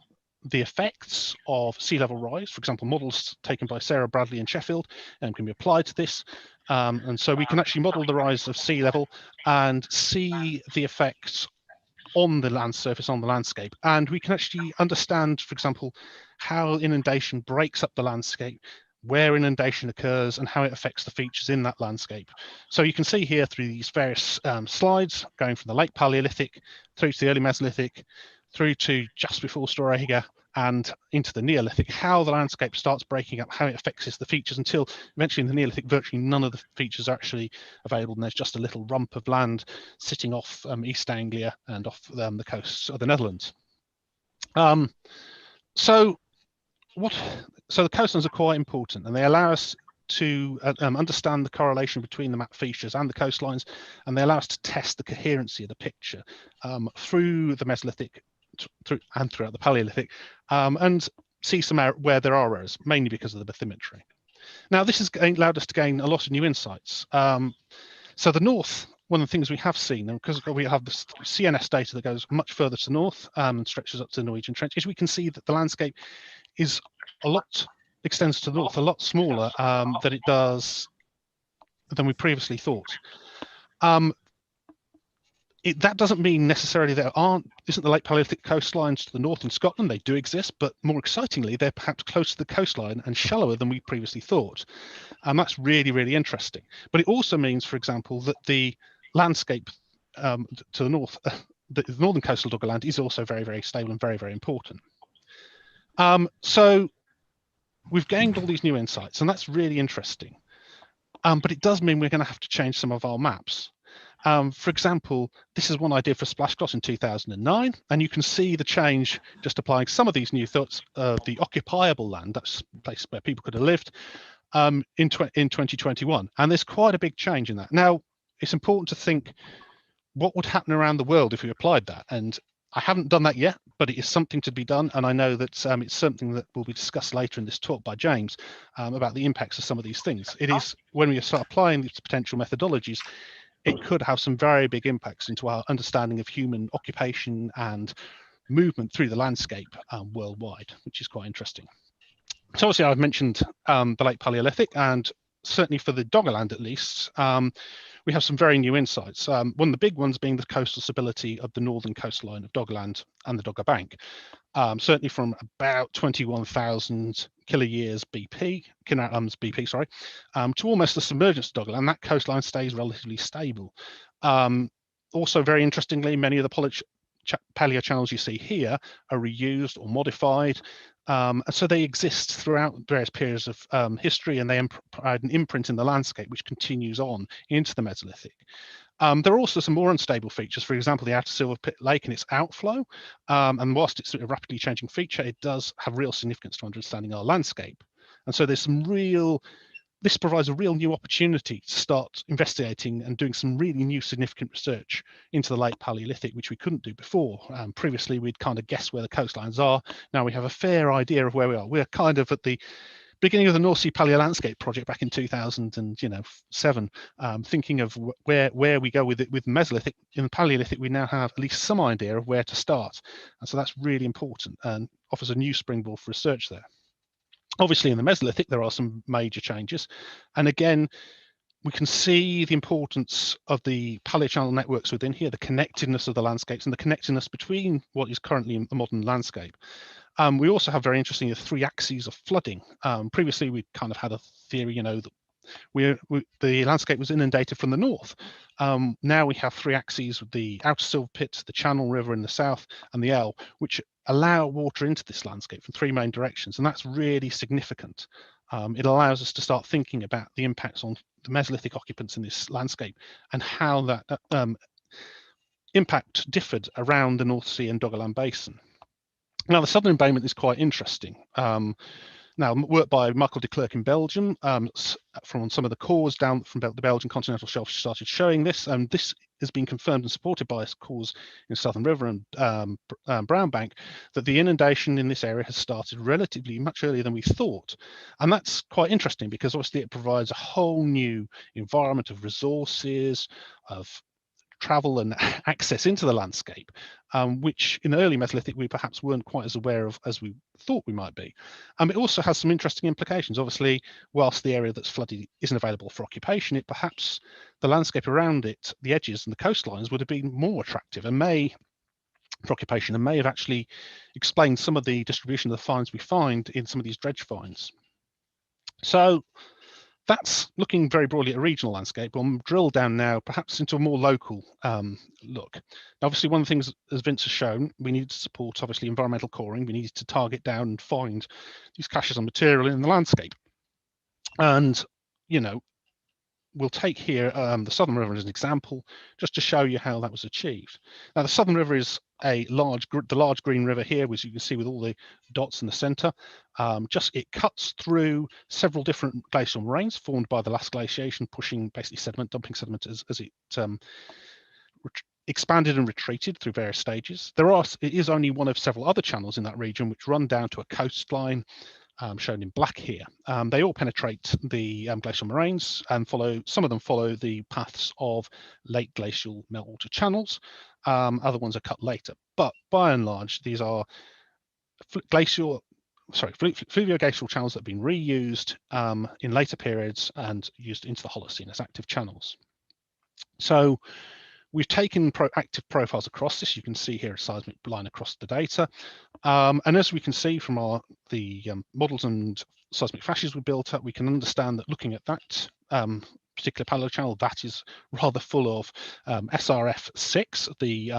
the effects of sea level rise. For example, models taken by Sarah Bradley in Sheffield can be applied to this. And so we can actually model the rise of sea level and see the effects on the land surface, on the landscape. And we can actually understand, for example, how inundation breaks up the landscape, where inundation occurs, and how it affects the features in that landscape. So you can see here through these various slides, going from the late Paleolithic through to the early Mesolithic, through to just before Storegga and into the Neolithic, how the landscape starts breaking up, how it affects the features, until eventually in the Neolithic, virtually none of the features are actually available, and there's just a little rump of land sitting off East Anglia and off the coasts of the Netherlands. So the coastlines are quite important, and they allow us to understand the correlation between the map features and the coastlines, and they allow us to test the coherency of the picture through the Mesolithic and throughout the Paleolithic, and see some where there are errors, mainly because of the bathymetry. Now, this has allowed us to gain a lot of new insights. So the north, one of the things we have seen, and because we have the CNS data that goes much further to the north and stretches up to the Norwegian Trench, is we can see that the landscape is extends to the north a lot smaller than it does than we previously thought. That doesn't mean necessarily there isn't the late Paleolithic coastlines to the north in Scotland. They do exist, but more excitingly, they're perhaps close to the coastline and shallower than we previously thought. And that's really, really interesting. But it also means, for example, that the landscape to the north, the northern coastal Doggerland, is also very, very stable and very, very important. So we've gained all these new insights, and that's really interesting. But it does mean we're going to have to change some of our maps. For example, this is one I did for Splashcross in 2009, and you can see the change just applying some of these new thoughts of the occupiable land, that's a place where people could have lived, in 2021. And there's quite a big change in that. Now, it's important to think what would happen around the world if we applied that. And I haven't done that yet, but it is something to be done. And I know that it's something that will be discussed later in this talk by James about the impacts of some of these things. It is when we start applying these potential methodologies, it could have some very big impacts into our understanding of human occupation and movement through the landscape worldwide, which is quite interesting. So obviously I've mentioned the late Paleolithic, and certainly for the Doggerland at least, we have some very new insights. One of the big ones being the coastal stability of the northern coastline of Doggerland and the Dogger Bank. Certainly from about 21,000 kiloyears BP, BP, sorry, to almost the submergence of Doggerland, that coastline stays relatively stable. Also, very interestingly, many of the paleo channels you see here are reused or modified. And so they exist throughout various periods of history, and they provide an imprint in the landscape which continues on into the Mesolithic. There are also some more unstable features, for example, the outer Silver Pit Lake and its outflow. And whilst it's a rapidly changing feature, it does have real significance to understanding our landscape. And so there's this provides a real new opportunity to start investigating and doing some really new significant research into the late Paleolithic, which we couldn't do before. Previously, we'd kind of guess where the coastlines are. Now we have a fair idea of where we are. We're kind of at the beginning of the North Sea Paleolandscape project back in 2007, thinking of where we go with it with Mesolithic. In the Paleolithic, we now have at least some idea of where to start. And so that's really important and offers a new springboard for research there. Obviously, in the Mesolithic, there are some major changes. And again, we can see the importance of the paleochannel networks within here, the connectedness of the landscapes and the connectedness between what is currently in the modern landscape. We also have very interesting the three axes of flooding. Previously, we kind of had a theory, that the landscape was inundated from the north. Now we have three axes with the outer Silver Pit, the Channel River in the south, and the Elle, which allow water into this landscape from three main directions, and that's really significant. It allows us to start thinking about the impacts on the Mesolithic occupants in this landscape and how that impact differed around the North Sea and Doggerland Basin. Now, the southern embayment is quite interesting. Now, work by Michael de Klerk in Belgium from some of the cores down from the Belgian continental shelf started showing this, and this has been confirmed and supported by cores in Southern River and Brown Bank, that the inundation in this area has started relatively much earlier than we thought. And that's quite interesting because obviously it provides a whole new environment of resources, of travel and access into the landscape, which in the early Mesolithic we perhaps weren't quite as aware of as we thought we might be. It also has some interesting implications. Obviously, whilst the area that's flooded isn't available for occupation, it perhaps the landscape around it, the edges and the coastlines would have been more attractive and may for occupation and may have actually explained some of the distribution of the finds we find in some of these dredge finds. So that's looking very broadly at a regional landscape. We'll drill down now, perhaps into a more local look. Now, obviously, one of the things, as Vince has shown, we need to support, obviously, environmental coring. We need to target down and find these caches of material in the landscape. And, you know, we'll take here the Southern River as an example, just to show you how that was achieved. Now, the Southern River is the large green river here, which you can see with all the dots in the center. It cuts through several different glacial moraines formed by the last glaciation, pushing basically sediment, dumping sediment as it expanded and retreated through various stages. It is only one of several other channels in that region which run down to a coastline, shown in black here. They all penetrate the glacial moraines and some of them follow the paths of late glacial meltwater channels. Other ones are cut later, but by and large, these are fluvioglacial channels that have been reused in later periods and used into the Holocene as active channels. So we've taken active profiles across this. You can see here a seismic line across the data. And as we can see from the models and seismic flashes we built up, we can understand that looking at that particular paleo channel, that is rather full of SRF6, the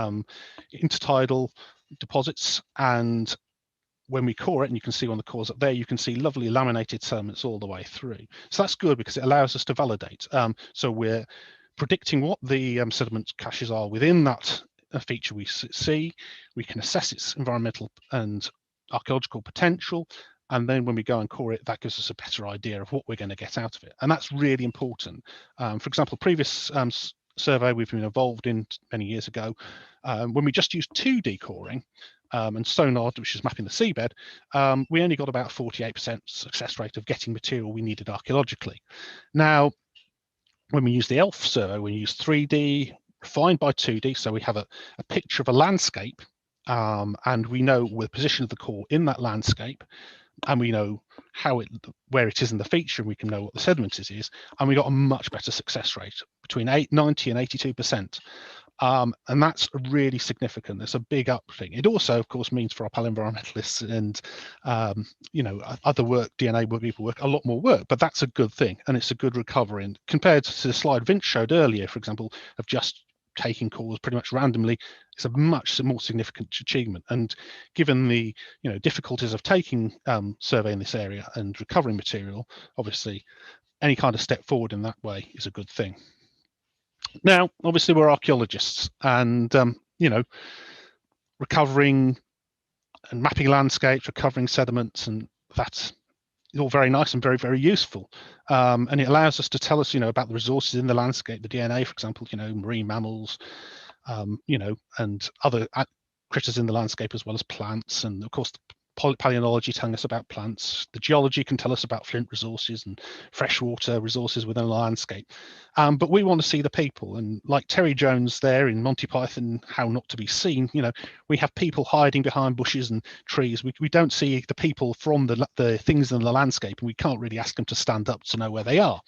intertidal deposits. And when we core it, and you can see on the cores up there, you can see lovely laminated sediments all the way through. So that's good because it allows us to validate. So we're predicting what the sediment caches are within that feature we see. We can assess its environmental and archaeological potential, and then when we go and core it, that gives us a better idea of what we're going to get out of it, and that's really important. For example, previous survey we've been involved in many years ago, when we just used 2D coring and sonar, which is mapping the seabed, we only got about 48% success rate of getting material we needed archaeologically. Now, when we use the ELF survey, we use 3D refined by 2D, so we have a picture of a landscape, and we know the position of the core in that landscape, and we know where it is in the feature, and we can know what the sediment is, and we got a much better success rate, between 90 and 82%. And that's really significant. It's a big up thing. It also, of course, means for our paleoenvironmentalists and other work, DNA people work, a lot more work, but that's a good thing, and it's a good recovery. And compared to the slide Vince showed earlier, for example, of just taking cores pretty much randomly, it's a much more significant achievement. And given the difficulties of taking survey in this area and recovering material, obviously any kind of step forward in that way is a good thing. Now, obviously, we're archaeologists, and recovering and mapping landscapes, recovering sediments, and that's all very nice and very, very useful. And it allows us to tell us, about the resources in the landscape, the DNA, for example, marine mammals, and other critters in the landscape, as well as plants, and of course, paleontology telling us about plants. The geology can tell us about flint resources and freshwater resources within a landscape. But we want to see the people, and like Terry Jones there in Monty Python, How Not to Be Seen, we have people hiding behind bushes and trees. We don't see the people from the things in the landscape, and we can't really ask them to stand up to know where they are.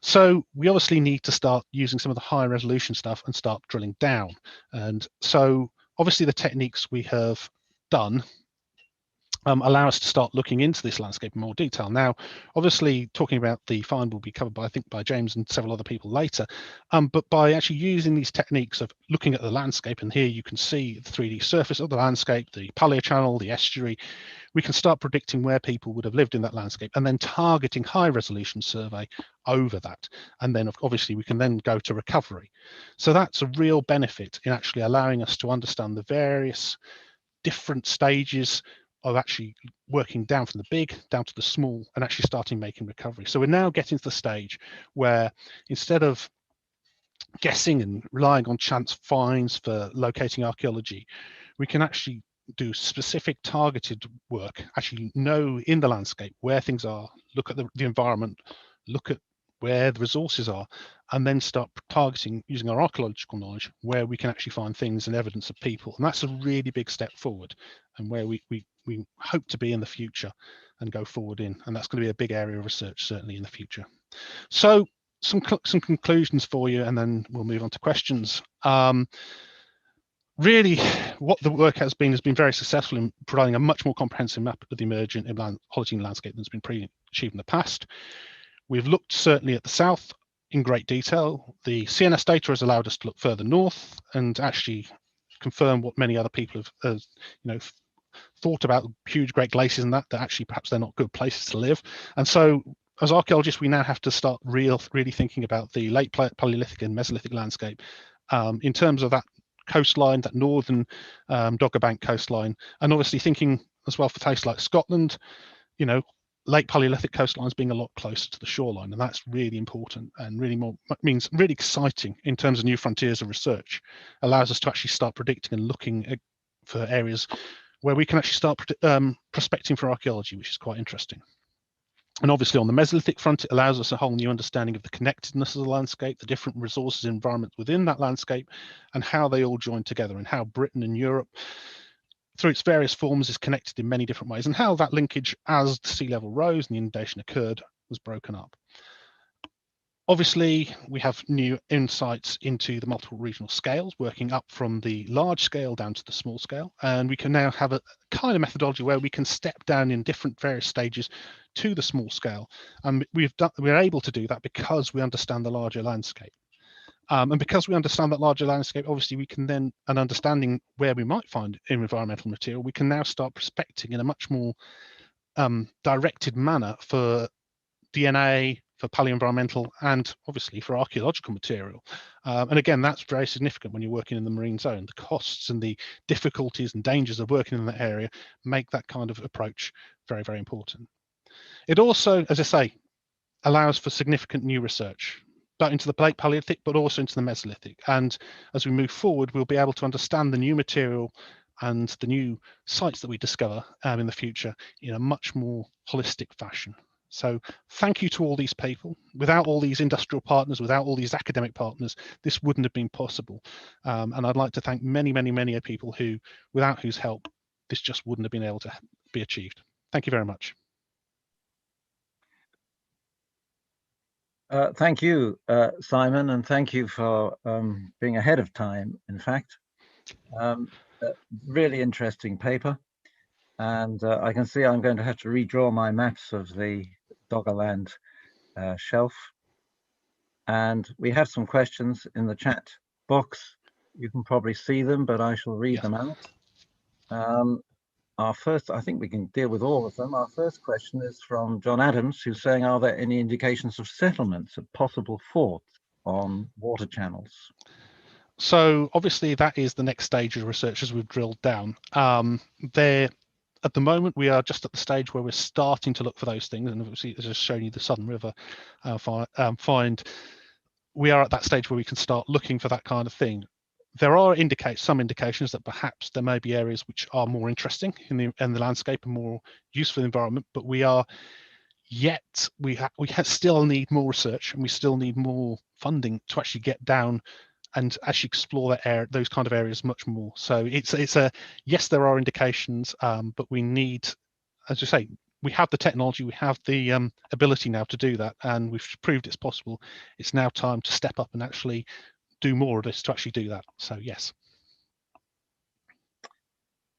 So we obviously need to start using some of the higher resolution stuff and start drilling down. And so obviously the techniques we have done allow us to start looking into this landscape in more detail. Now, obviously, talking about the find will be covered by, I think, by James and several other people later. But by actually using these techniques of looking at the landscape, and here you can see the 3D surface of the landscape, the paleo channel, the estuary, we can start predicting where people would have lived in that landscape, and then targeting high resolution survey over that. And then obviously we can then go to recovery. So that's a real benefit in actually allowing us to understand the various different stages of actually working down from the big down to the small and actually starting making recovery. So we're now getting to the stage where instead of guessing and relying on chance finds for locating archaeology, we can actually do specific targeted work, actually know in the landscape where things are, look at the environment, look at where the resources are, and then start targeting using our archaeological knowledge where we can actually find things and evidence of people. And that's a really big step forward, and where we hope to be in the future and go forward in. And that's going to be a big area of research, certainly in the future. So some conclusions for you, and then we'll move on to questions. Really, what the work has been very successful in providing a much more comprehensive map of the emergent Holocene landscape than has been achieved in the past. We've looked certainly at the south in great detail. The CNS data has allowed us to look further north and actually confirm what many other people have thought about huge great glaciers and that actually perhaps they're not good places to live. And so as archaeologists, we now have to start really thinking about the late Paleolithic and Mesolithic landscape in terms of that coastline, that northern Dogger Bank coastline, and obviously thinking as well for places like Scotland, late Paleolithic coastlines being a lot closer to the shoreline, and that's really important and means really exciting in terms of new frontiers of research. Allows us to actually start predicting and looking for areas where we can actually start prospecting for archaeology, which is quite interesting. And obviously on the Mesolithic front, it allows us a whole new understanding of the connectedness of the landscape, the different resources and environments within that landscape, and how they all join together, and how Britain and Europe, through its various forms, is connected in many different ways, and how that linkage, as the sea level rose and the inundation occurred, was broken up. Obviously, we have new insights into the multiple regional scales, working up from the large scale down to the small scale. And we can now have a kind of methodology where we can step down in different various stages to the small scale. And we're able to do that because we understand the larger landscape. And because we understand that larger landscape, obviously we can then, and understanding where we might find environmental material, we can now start prospecting in a much more directed manner for DNA, for paleoenvironmental, and obviously for archaeological material. And again, that's very significant when you're working in the marine zone. The costs and the difficulties and dangers of working in that area make that kind of approach very, very important. It also, as I say, allows for significant new research, but into the late Paleolithic, but also into the Mesolithic. And as we move forward, we'll be able to understand the new material and the new sites that we discover in the future in a much more holistic fashion. So thank you to all these people. Without all these industrial partners, without all these academic partners, this wouldn't have been possible. And I'd like to thank many, many, many people who, without whose help, this just wouldn't have been able to be achieved. Thank you very much. Thank you, Simon, and thank you for being ahead of time, in fact. Really interesting paper. And I can see I'm going to have to redraw my maps of the Doggerland shelf. And we have some questions in the chat box. You can probably see them, but I shall read them out. Our first, I think we can deal with all of them. Our first question is from John Adams, who's saying, are there any indications of settlements of possible forts on water channels? So obviously that is the next stage of research as we've drilled down. At the moment, we are just at the stage where we're starting to look for those things, and obviously, as I've shown you the Southern River find, we are at that stage where we can start looking for that kind of thing. There are some indications that perhaps there may be areas which are more interesting in the landscape and more useful in the environment, but we still need more research, and we still need more funding to actually get down and actually explore those kind of areas much more. So it's yes, there are indications, but we need, as you say, we have the technology, we have the ability now to do that, and we've proved it's possible. It's now time to step up and actually do more of this to actually do that. So yes.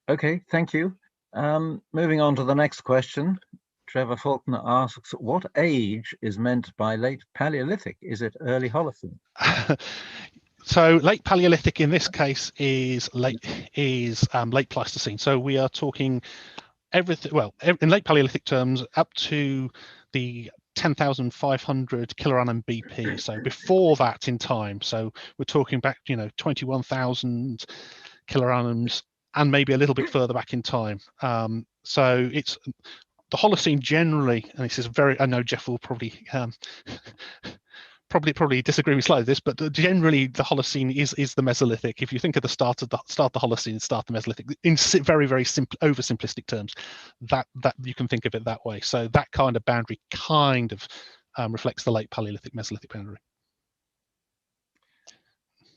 Okay, thank you. Moving on to the next question. Trevor Faulkner asks, what age is meant by late Paleolithic? Is it early Holocene? So late Paleolithic in this case is late Pleistocene. So we are talking everything, well, in late Paleolithic terms, up to the 10,500 kiloannum BP. So before that in time. So we're talking back, 21,000 kiloannums and maybe a little bit further back in time. So it's the Holocene generally, and this is very, I know Jeff will probably probably disagree with slightly with this, but generally the Holocene is the Mesolithic. If you think of the start of the Holocene, start the Mesolithic in very simple, oversimplistic terms, that you can think of it that way. So that kind of boundary kind of reflects the late Paleolithic Mesolithic boundary.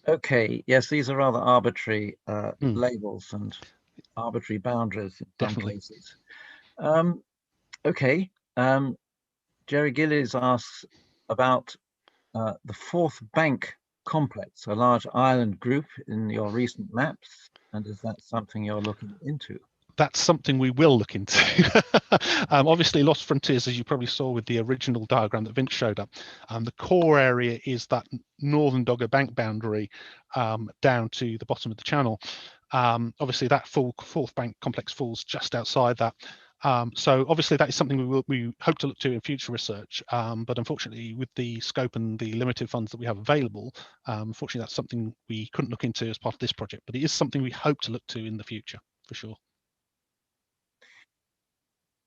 Okay, yes, these are rather arbitrary labels and arbitrary boundaries in some cases. Okay, Jerry Gillies asks about the Fourth Bank complex, a large island group in your recent maps, and is that something you're looking into? That's something we will look into. Obviously, Lost Frontiers, as you probably saw with the original diagram that Vince showed up, the core area is that northern Dogger Bank boundary down to the bottom of the channel. Obviously, that Fourth Bank complex falls just outside that. So obviously that is something we hope to look to in future research, but unfortunately with the scope and the limited funds that we have available, unfortunately that's something we couldn't look into as part of this project, but it is something we hope to look to in the future for sure.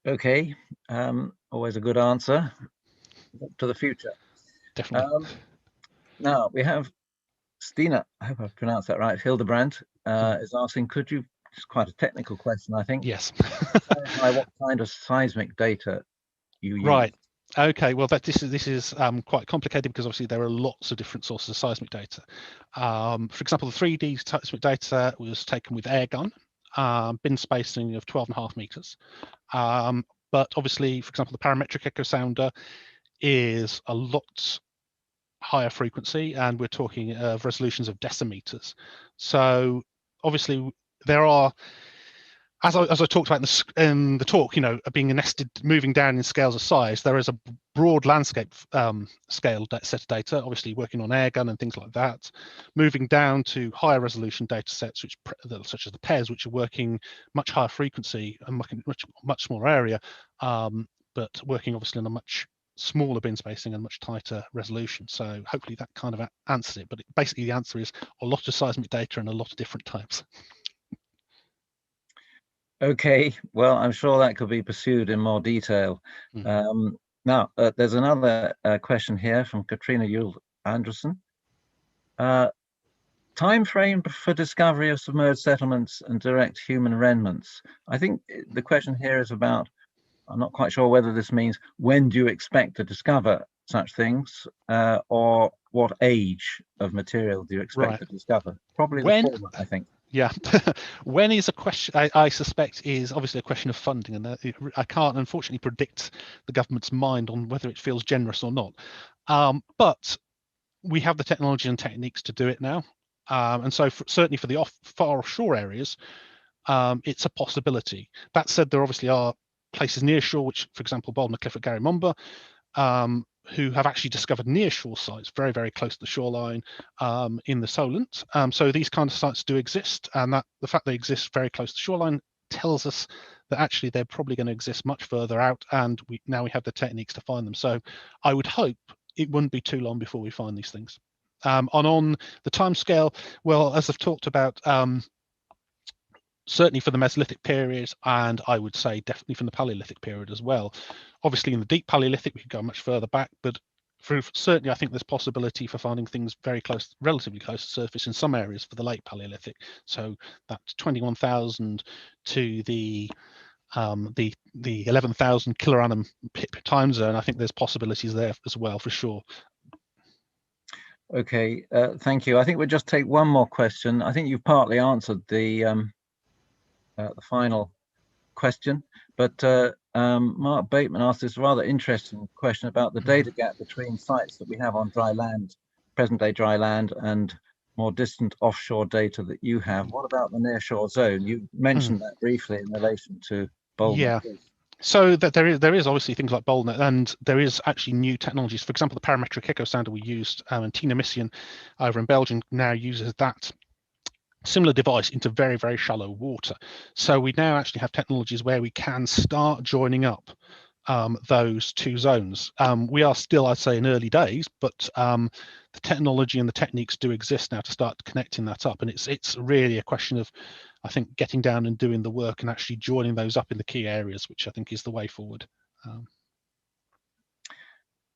Okay, always a good answer. Look to the future. Definitely. Now we have Stina, I hope I've pronounced that right, Hildebrand is asking, could you, it's quite a technical question, I think. Yes. Clarify what kind of seismic data you use. Right. Okay. Well, this is quite complicated because obviously there are lots of different sources of seismic data. For example, the 3D seismic data was taken with air gun, bin spacing of 12.5 meters. But obviously, for example, the parametric echo sounder is a lot higher frequency, and we're talking of resolutions of decimeters. So obviously there are, as I talked about in the talk, you know, being nested, moving down in scales of size, there is a broad landscape scale set of data, obviously working on air gun and things like that, moving down to higher resolution data sets, such as the PES, which are working much higher frequency and much smaller area, but working obviously on a much smaller bin spacing and much tighter resolution. So hopefully that kind of answers it, but basically the answer is a lot of seismic data and a lot of different types. Okay, well, I'm sure that could be pursued in more detail. Now, there's another question here from Katrina Yule Anderson. Time frame for discovery of submerged settlements and direct human remnants. I think the question here is about, I'm not quite sure whether this means when do you expect to discover such things, or what age of material do you expect to discover? Probably the former, I think. Yeah, when is a question, I suspect, is obviously a question of funding, and I can't unfortunately predict the government's mind on whether it feels generous or not. But we have the technology and techniques to do it now. And so certainly for the far offshore areas, it's a possibility. That said, there obviously are places near shore, which, for example, Baldner Cliff at Gary Mumba, who have actually discovered near shore sites very, very close to the shoreline in the Solent. So these kind of sites do exist, and that the fact they exist very close to the shoreline tells us that actually they're probably going to exist much further out, and now we have the techniques to find them. So I would hope it wouldn't be too long before we find these things. On the time scale, well, as I've talked about, certainly for the Mesolithic period, and I would say definitely from the Paleolithic period as well. Obviously in the deep Paleolithic we could go much further back, but certainly I think there's possibility for finding things very close, relatively close to surface in some areas for the late Paleolithic. So that's 21,000 to the 11,000 kilo-annum time zone. I think there's possibilities there as well for sure. Okay, thank you. I think we'll just take one more question. I think you've partly answered the final question, but Mark Bateman asked this rather interesting question about the data gap between sites that we have on dry land, present-day dry land, and more distant offshore data that you have. What about the nearshore zone? You mentioned that briefly in relation to Baldner. Yeah. So that there is obviously things like Baldner, and there is actually new technologies. For example, the parametric echo sounder we used, and Tina Missian over in Belgium now uses that similar device into very, very shallow water. So we now actually have technologies where we can start joining up those two zones. We are still, I'd say, in early days, but the technology and the techniques do exist now to start connecting that up. And it's really a question of I think getting down and doing the work and actually joining those up in the key areas, which I think is the way forward.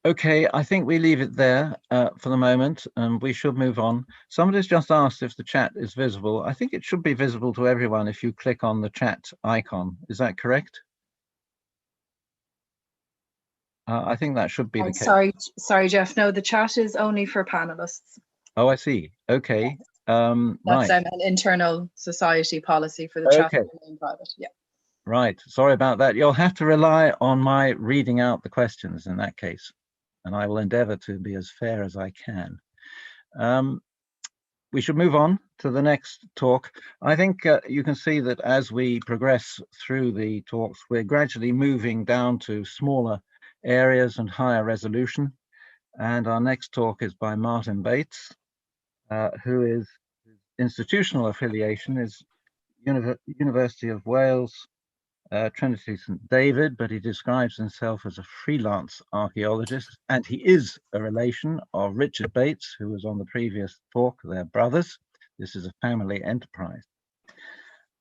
Okay, I think we leave it there for the moment, and we should move on. Somebody's just asked if the chat is visible. I think it should be visible to everyone if you click on the chat icon. Is that correct? I think that should be the case. Sorry, Jeff. No, the chat is only for panelists. Oh, I see. Okay. That's Right. an internal society policy for the chat to remain private. Yeah. Right. Sorry about that. You'll have to rely on my reading out the questions in that case, and I will endeavour to be as fair as I can. We should move on to the next talk. I think you can see that as we progress through the talks, we're gradually moving down to smaller areas and higher resolution. And our next talk is by Martin Bates, who is institutional affiliation is University of Wales, Trinity St David, but he describes himself as a freelance archaeologist, and he is a relation of Richard Bates, who was on the previous talk. They're brothers. This is a family enterprise.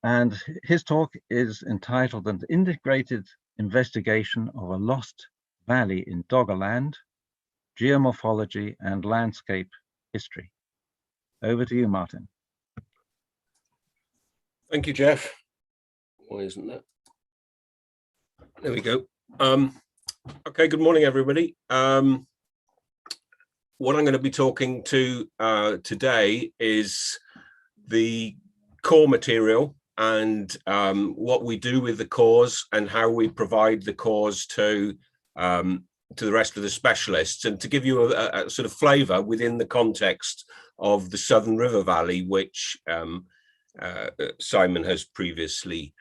And his talk is entitled An Integrated Investigation of a Lost Valley in Doggerland, Geomorphology and Landscape History. Over to you, Martin. Thank you, Jeff. Why isn't that? There we go. Okay, good morning, everybody. What I'm going to be talking to today is the core material and what we do with the cores and how we provide the cores to the rest of the specialists, and to give you a sort of flavour within the context of the Southern River Valley, which Simon has previously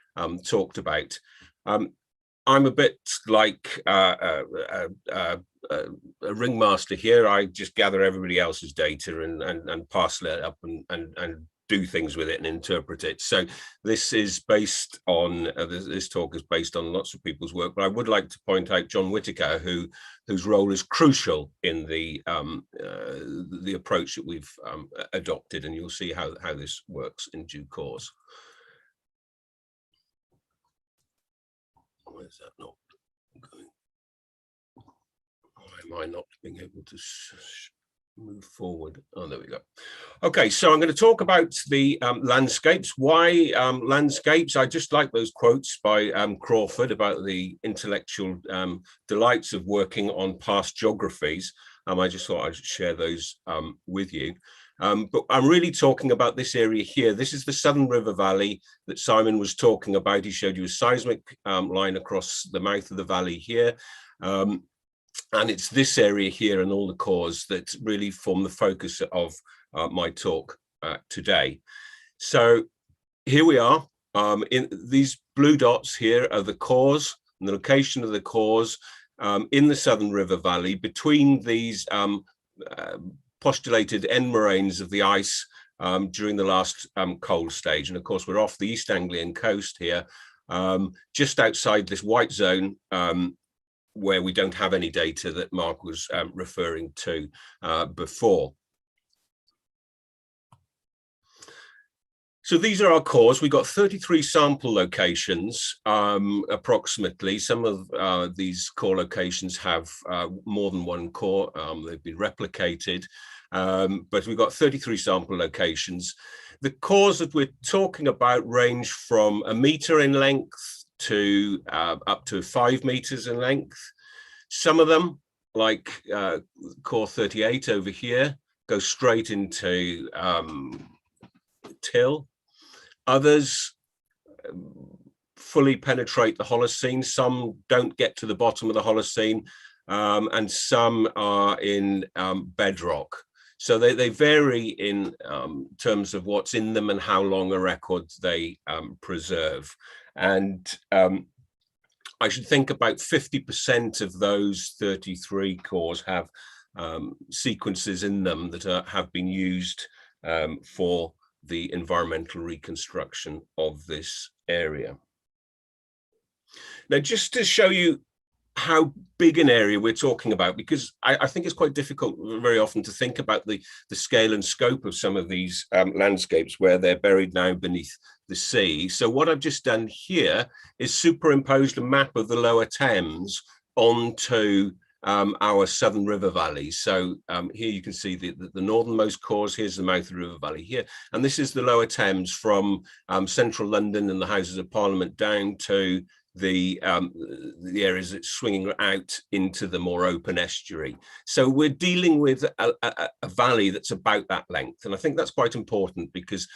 talked about. I'm a bit like a ringmaster here. I just gather everybody else's data and parcel it up and do things with it and interpret it. So this is based on this talk is based on lots of people's work, but I would like to point out John Whitaker, whose role is crucial in the approach that we've adopted, and you'll see how this works in due course. Why is that not going? Why am I not being able to move forward? Oh, there we go. Okay, so I'm going to talk about the landscapes. Why landscapes? I just like those quotes by Crawford about the intellectual delights of working on past geographies. I just thought I'd share those with you. But I'm really talking about this area here. This is the Southern River Valley that Simon was talking about. He showed you a seismic line across the mouth of the valley here. And it's this area here and all the cores that really form the focus of my talk today. So here we are. In these blue dots here are the cores and the location of the cores in the Southern River Valley between these postulated end moraines of the ice during the last cold stage. And of course, we're off the East Anglian coast here, just outside this white zone, where we don't have any data that Mark was referring to before. So these are our cores. We've got 33 sample locations, approximately. Some of these core locations have more than one core. They've been replicated, but we've got 33 sample locations. The cores that we're talking about range from 1 meter in length to up to 5 meters in length. Some of them, like core 38 over here, go straight into till. Others fully penetrate the Holocene. Some don't get to the bottom of the Holocene, and some are in bedrock. So they vary in terms of what's in them and how long a record they preserve. And I should think about 50% of those 33 cores have sequences in them that have been used for the environmental reconstruction of this area. Now, just to show you how big an area we're talking about, because I think it's quite difficult very often to think about the scale and scope of some of these landscapes where they're buried now beneath the sea. So what I've just done here is superimposed a map of the lower Thames onto our southern river valleys. So here you can see the northernmost cores. Here's the mouth of the river valley here, and this is the lower Thames from central London and the Houses of Parliament down to the areas that's swinging out into the more open estuary. So we're dealing with a valley that's about that length, and I think that's quite important, because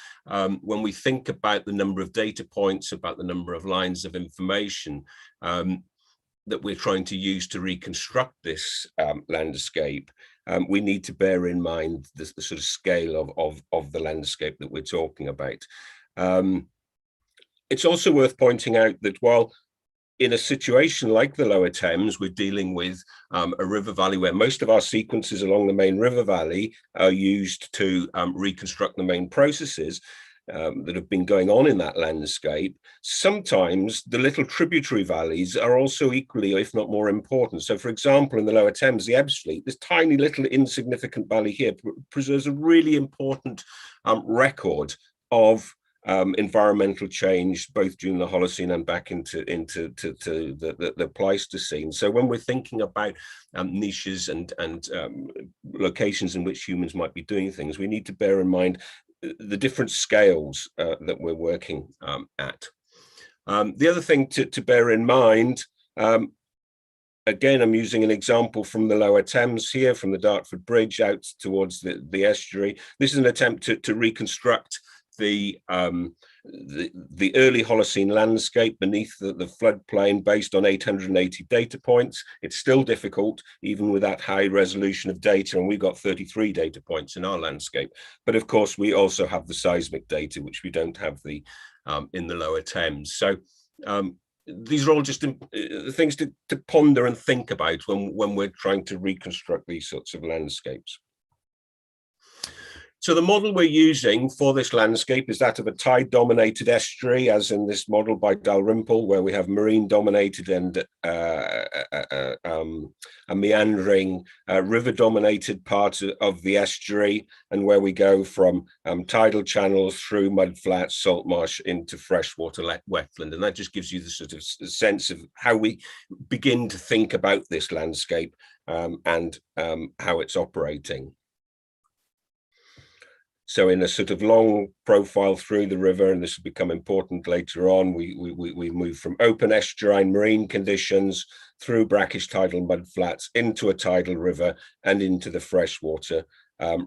when we think about the number of data points, about the number of lines of information that we're trying to use to reconstruct this landscape, we need to bear in mind the sort of scale of the landscape that we're talking about. It's also worth pointing out that while in a situation like the lower Thames, we're dealing with a river valley where most of our sequences along the main river valley are used to reconstruct the main processes that have been going on in that landscape. Sometimes the little tributary valleys are also equally, if not more important. So for example, in the lower Thames, the Ebbsfleet, this tiny little insignificant valley here preserves a really important record of environmental change, both during the Holocene and back into the Pleistocene. So when we're thinking about niches and locations in which humans might be doing things, we need to bear in mind the different scales that we're working at. The other thing to bear in mind, again, I'm using an example from the lower Thames here, from the Dartford Bridge out towards the estuary. This is an attempt to reconstruct the early Holocene landscape beneath the floodplain based on 880 data points. It's still difficult, even with that high resolution of data, and we've got 33 data points in our landscape. But of course, we also have the seismic data, which we don't have in the lower Thames. So these are all just things to ponder and think about when we're trying to reconstruct these sorts of landscapes. So the model we're using for this landscape is that of a tide-dominated estuary, as in this model by Dalrymple, where we have marine-dominated and a meandering river-dominated part of the estuary, and where we go from tidal channels through mudflats, salt marsh into freshwater wetland. And that just gives you the sort of sense of how we begin to think about this landscape and how it's operating. So in a sort of long profile through the river, and this will become important later on, we move from open estuarine marine conditions through brackish tidal mudflats into a tidal river and into the freshwater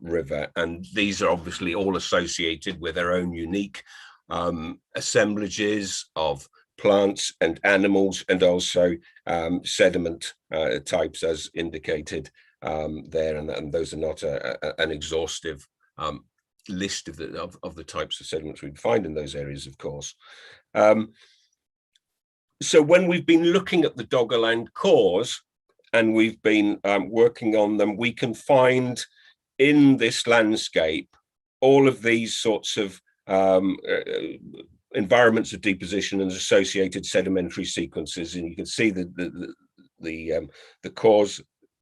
river. And these are obviously all associated with their own unique assemblages of plants and animals, and also sediment types as indicated there. And those are not an exhaustive list of the types of sediments we'd find in those areas, of course. So when we've been looking at the Doggerland cores and we've been working on them, we can find in this landscape all of these sorts of environments of deposition and associated sedimentary sequences. And you can see the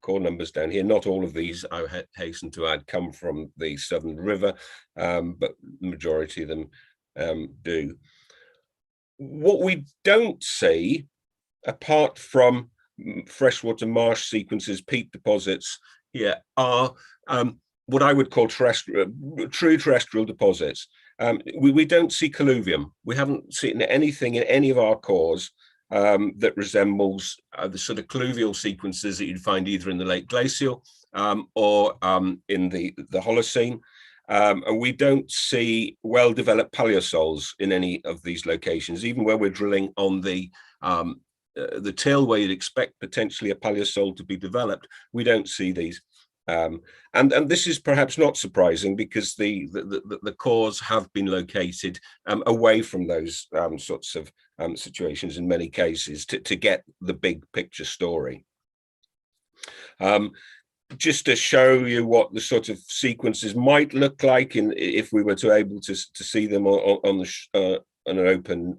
core numbers down here. Not all of these, I hasten to add, come from the Southern River, but the majority of them do. What we don't see, apart from freshwater marsh sequences, peat deposits here, are what I would call true terrestrial deposits. We don't see colluvium. We haven't seen anything in any of our cores that resembles the sort of colluvial sequences that you'd find either in the late glacial or in the Holocene. And we don't see well-developed paleosols in any of these locations, even where we're drilling on the till where you'd expect potentially a paleosol to be developed. We don't see these. And this is perhaps not surprising, because the cores have been located away from those sorts of situations in many cases to get the big picture story. Just to show you what the sort of sequences might look like if we were to able to see them on an open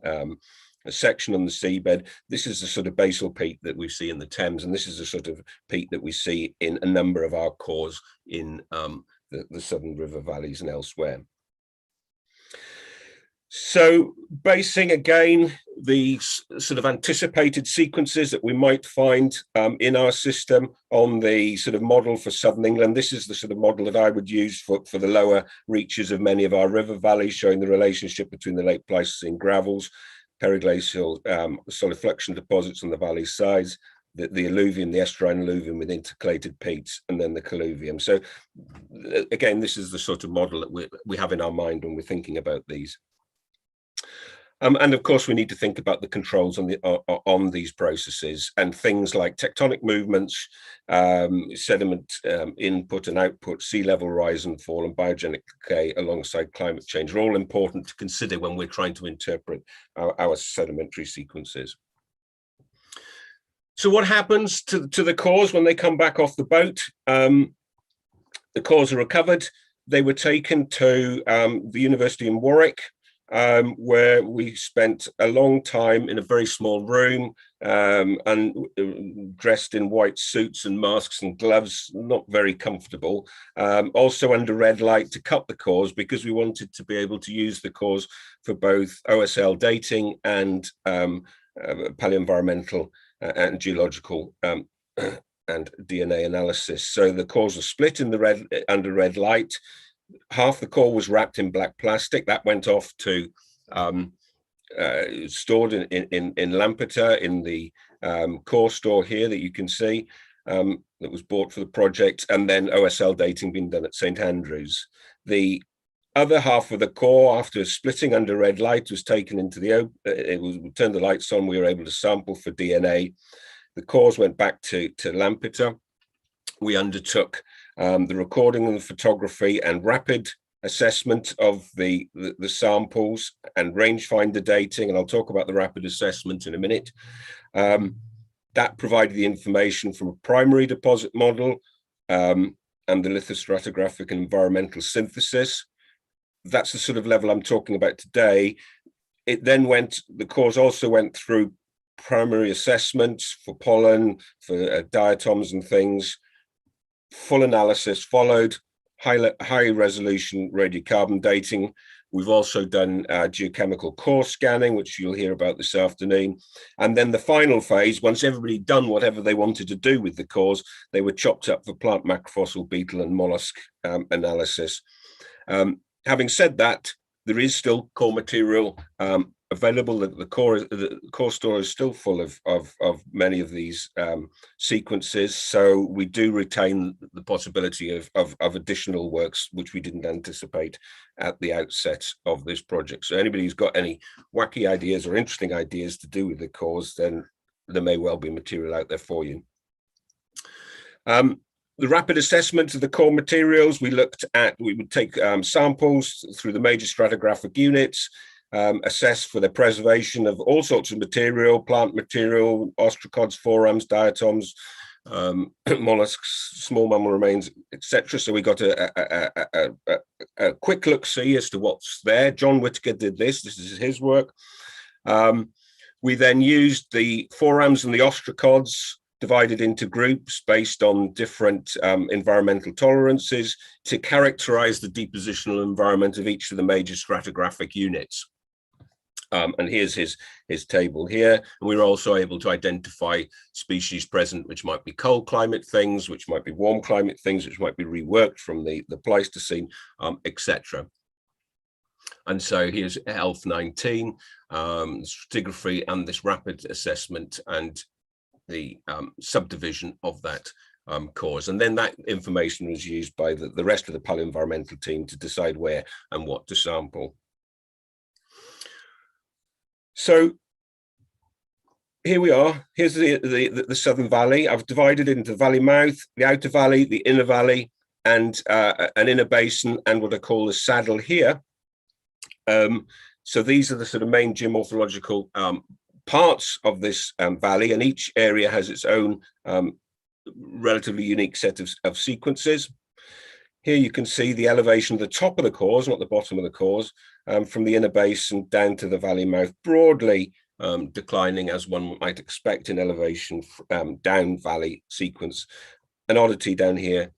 a section on the seabed. This is the sort of basal peat that we see in the Thames, and this is the sort of peat that we see in a number of our cores in the southern river valleys and elsewhere. So basing again the sort of anticipated sequences that we might find in our system on the sort of model for southern England. This is the sort of model that I would use for the lower reaches of many of our river valleys, showing the relationship between the late Pleistocene gravels, periglacial solid fluxion deposits on the valley sides, the alluvium, the estuarine alluvium with intercalated peats, and then the colluvium. So again, this is the sort of model that we have in our mind when we're thinking about these. And of course, we need to think about the controls on these processes, and things like tectonic movements, sediment input and output, sea level rise and fall, and biogenic decay alongside climate change are all important to consider when we're trying to interpret our sedimentary sequences. So what happens to the cores when they come back off the boat? The cores are recovered. They were taken to the University in Warwick, where we spent a long time in a very small room and dressed in white suits and masks and gloves, not very comfortable. Also under red light to cut the cores, because we wanted to be able to use the cores for both OSL dating and palaeoenvironmental and geological and DNA analysis. So the cores are split in the under red light. Half the core was wrapped in black plastic. That went off to stored in Lampeter in the core store here that you can see, that was bought for the project, and then OSL dating being done at St Andrews. The other half of the core, after splitting under red light, was taken into we turned the lights on, we were able to sample for DNA. The cores went back to Lampeter. We undertook the recording and the photography and rapid assessment of the samples and rangefinder dating, and I'll talk about the rapid assessment in a minute. That provided the information from a primary deposit model and the lithostratigraphic and environmental synthesis. That's the sort of level I'm talking about today. It then the cores also went through primary assessments for pollen, for diatoms and things. Full analysis followed, high resolution radiocarbon dating. We've also done geochemical core scanning, which you'll hear about this afternoon. And then the final phase, once everybody done whatever they wanted to do with the cores, they were chopped up for plant macrofossil, beetle and mollusk analysis. Having said that, there is still core material available. The core store is still full of many of these sequences, so we do retain the possibility of additional works which we didn't anticipate at the outset of this project. So anybody who's got any wacky ideas or interesting ideas to do with the cores, then there may well be material out there for you. The rapid assessment of the core materials, we would take samples through the major stratigraphic units, assess for the preservation of all sorts of material, plant material, ostracods, forams, diatoms, mollusks, small mammal remains, etc. So we got a quick look-see as to what's there. John Whittaker did this. This is his work. We then used the forams and the ostracods, divided into groups based on different environmental tolerances, to characterize the depositional environment of each of the major stratigraphic units. And here's his table here. And we were also able to identify species present, which might be cold climate things, which might be warm climate things, which might be reworked from the Pleistocene, etc. And so here's ELF 19, stratigraphy and this rapid assessment and the subdivision of that cores. And then that information was used by the rest of the Palaeoenvironmental team to decide where and what to sample. So here we are. Here's the Southern Valley. I've divided into the valley mouth, the outer valley, the inner valley, and an inner basin, and what I call the saddle here. So these are the sort of main geomorphological parts of this valley, and each area has its own relatively unique set of sequences. Here you can see the elevation of the top of the cores, not the bottom of the cores, from the inner basin down to the valley mouth, broadly declining as one might expect in elevation down valley sequence. An oddity down here,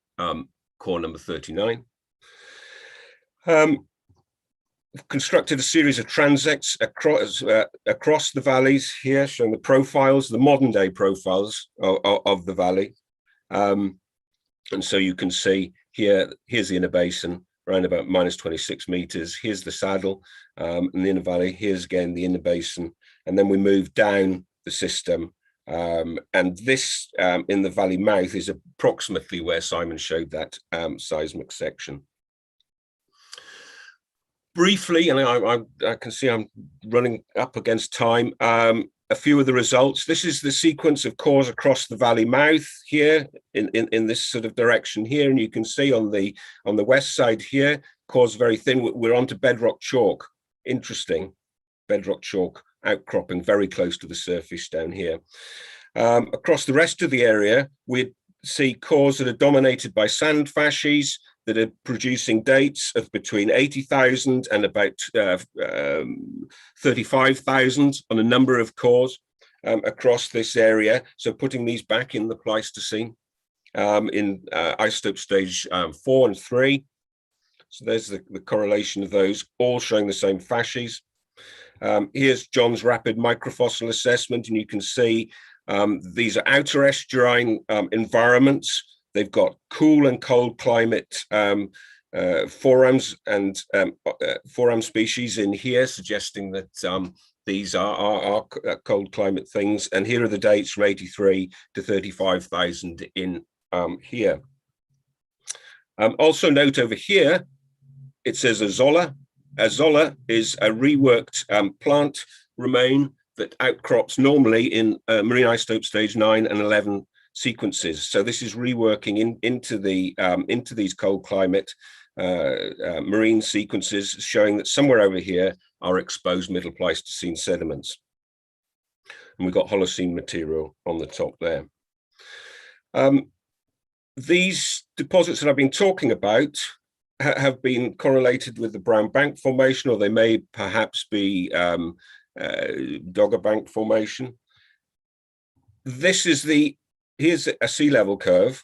core number 39. Constructed a series of transects across the valleys here, showing the profiles, the modern day profiles of the valley. And so you can see here, here's the inner basin, around about -26 meters. Here's the saddle in the inner valley. Here's again the inner basin. And then we move down the system. And this in the valley mouth is approximately where Simon showed that seismic section. Briefly, and I can see I'm running up against time, a few of the results. This is the sequence of cores across the valley mouth here in this sort of direction here. And you can see on the west side here, cores very thin. We're onto bedrock chalk. Interesting. Bedrock chalk outcropping very close to the surface down here. Across the rest of the area, we see cores that are dominated by sand facies that are producing dates of between 80,000 and about 35,000 on a number of cores across this area. So putting these back in the Pleistocene in isotope stage 4 and 3. So there's the correlation of those, all showing the same facies. Here's John's rapid microfossil assessment, and you can see these are outer estuarine environments. They've got cool and cold climate forams and foram species in here, suggesting that these are cold climate things. And here are the dates from 83 to 35,000 in here. Also note over here, it says Azolla. Azolla is a reworked plant remain that outcrops normally in marine isotope stage 9 and 11 sequences. So this is reworking into these cold climate marine sequences, showing that somewhere over here are exposed Middle Pleistocene sediments. And we've got Holocene material on the top there. These deposits that I've been talking about have been correlated with the Brown Bank Formation, or they may perhaps be Dogger Bank Formation. Here's a sea level curve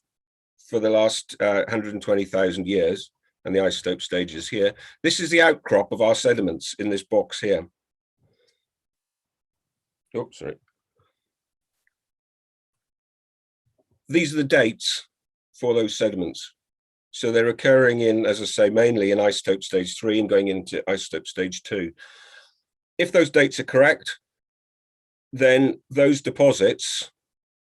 for the last 120,000 years, and the isotope stages here. This is the outcrop of our sediments in this box here. Oh, sorry. These are the dates for those sediments. So they're occurring in, as I say, mainly in isotope stage 3 and going into isotope stage 2. If those dates are correct, then those deposits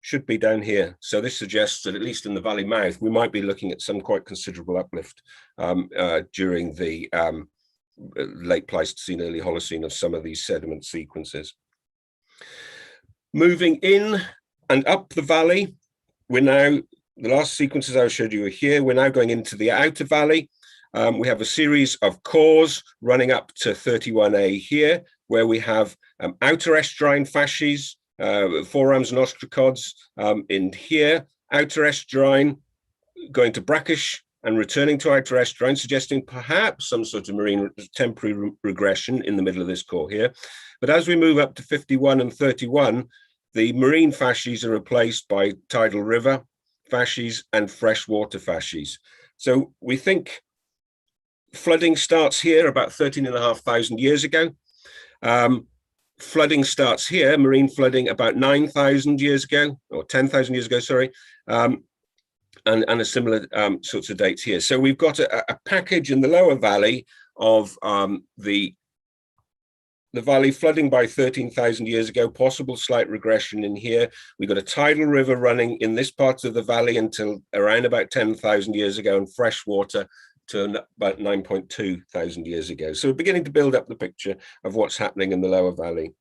should be down here. So this suggests that at least in the valley mouth, we might be looking at some quite considerable uplift during the late Pleistocene, early Holocene of some of these sediment sequences. Moving in and up the valley, we're now, the last sequences I showed you are here. We're now going into the outer valley. We have a series of cores running up to 31A here, where we have outer estuarine facies, forams and ostracods in here, outer estuarine going to brackish and returning to outer estuarine, suggesting perhaps some sort of marine temporary regression in the middle of this core here. But as we move up to 51 and 31, the marine facies are replaced by tidal river facies and freshwater facies. So we think flooding starts here about 13,500 years ago. Flooding starts here, marine flooding about 9,000 years ago, or 10,000 years ago, sorry, and a similar sorts of dates here. So we've got a package in the lower valley of the valley flooding by 13,000 years ago, possible slight regression in here. We've got a tidal river running in this part of the valley until around about 10,000 years ago, and freshwater to about 9.2 thousand years ago. So we're beginning to build up the picture of what's happening in the lower valley.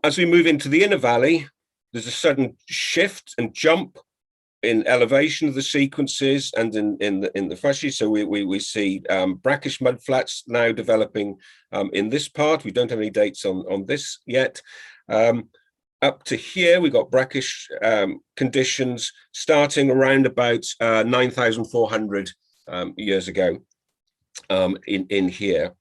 As we move into the inner valley, there's a sudden shift and jump in elevation of the sequences and in the facies. So we see brackish mudflats now developing in this part. We don't have any dates on this yet. Up to here, we got brackish conditions starting around about 9,400 years ago in here.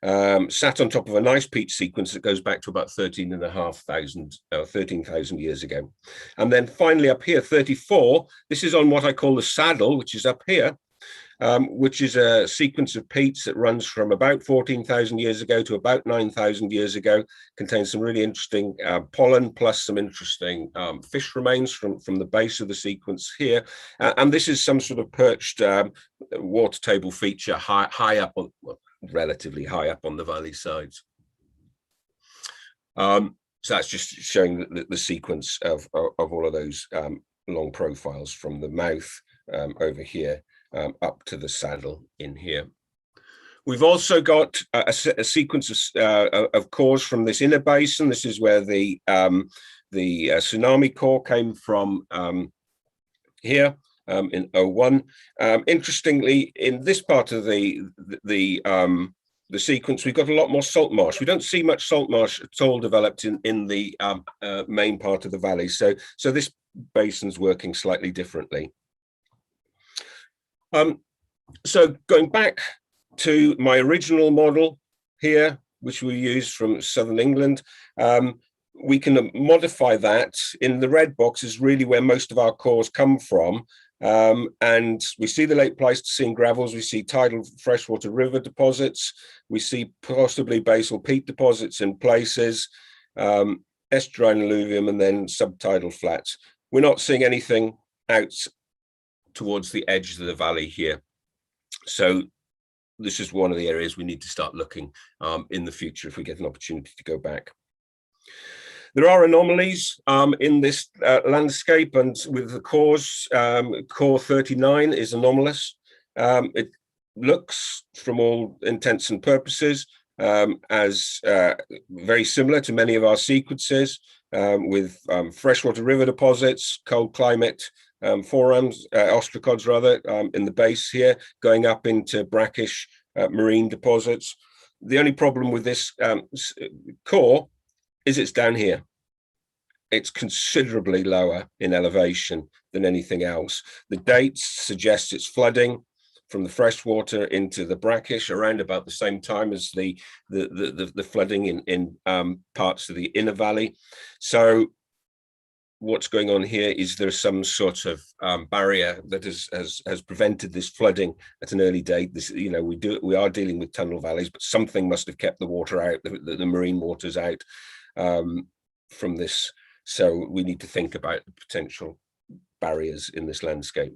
sat on top of a nice peat sequence that goes back to about 13,000 years ago. And then finally up here, 34, this is on what I call the saddle, which is up here, which is a sequence of peats that runs from about 14,000 years ago to about 9,000 years ago, contains some really interesting pollen plus some interesting fish remains from the base of the sequence here. And this is some sort of perched water table feature high up on, well, relatively high up on the valley sides. So that's just showing the sequence of all of those long profiles from the mouth over here up to the saddle in here. We've also got a sequence of cores from this inner basin. This is where the tsunami core came from here in 01. Interestingly, in this part of the sequence, we've got a lot more salt marsh. We don't see much salt marsh at all developed in the main part of the valley. So this basin's working slightly differently. So going back to my original model here, which we used from southern England, we can modify that. In the red box is really where most of our cores come from. And we see the late Pleistocene gravels, we see tidal freshwater river deposits, we see possibly basal peat deposits in places, estuarine alluvium, and then subtidal flats. We're not seeing anything out towards the edge of the valley here. So this is one of the areas we need to start looking in the future if we get an opportunity to go back. There are anomalies in this landscape, and with the cores, core 39 is anomalous. It looks, from all intents and purposes, as very similar to many of our sequences, with freshwater river deposits, cold climate, forams, ostracods rather, in the base here, going up into brackish marine deposits. The only problem with this core is it's down here. It's considerably lower in elevation than anything else. The dates suggest it's flooding from the freshwater into the brackish around about the same time as the flooding in parts of the inner valley. So what's going on here is there's some sort of barrier that has prevented this flooding at an early date. This, you know, we are dealing with tunnel valleys, but something must have kept the water out, the marine waters out from this. So we need to think about the potential barriers in this landscape.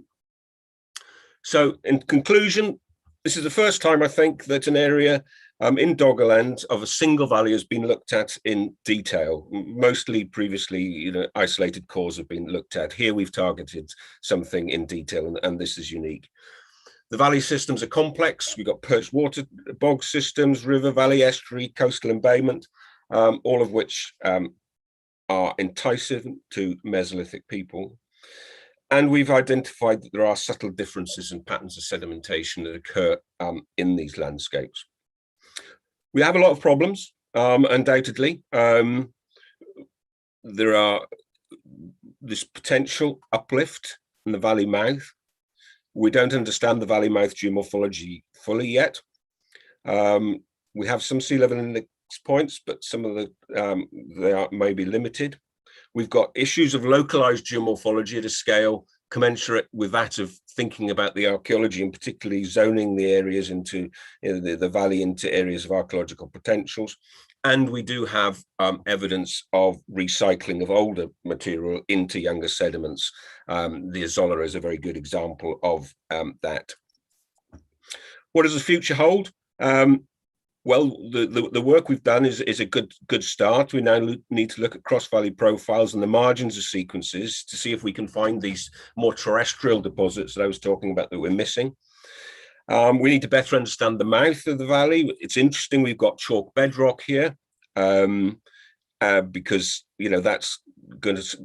So in conclusion, this is the first time I think that an area in Doggerland of a single valley has been looked at in detail. Mostly previously, you know, isolated cores have been looked at. Here we've targeted something in detail, and this is unique. The valley systems are complex. We've got perched water bog systems, river, valley, estuary, coastal embayment, all of which are enticing to Mesolithic people. And we've identified that there are subtle differences in patterns of sedimentation that occur in these landscapes. We have a lot of problems, undoubtedly. There are this potential uplift in the valley mouth. We don't understand the valley mouth geomorphology fully yet. We have some sea level index points, but some of they are maybe limited. We've got issues of localized geomorphology at a scale commensurate with that of thinking about the archaeology, and particularly zoning the areas into, you know, the valley into areas of archaeological potentials. And we do have evidence of recycling of older material into younger sediments. The Azolla is a very good example of that. What does the future hold? Well, the work we've done is a good start. We now need to look at cross-valley profiles and the margins of sequences to see if we can find these more terrestrial deposits that I was talking about that we're missing. We need to better understand the mouth of the valley. It's interesting, we've got chalk bedrock here, because, you know, that's going to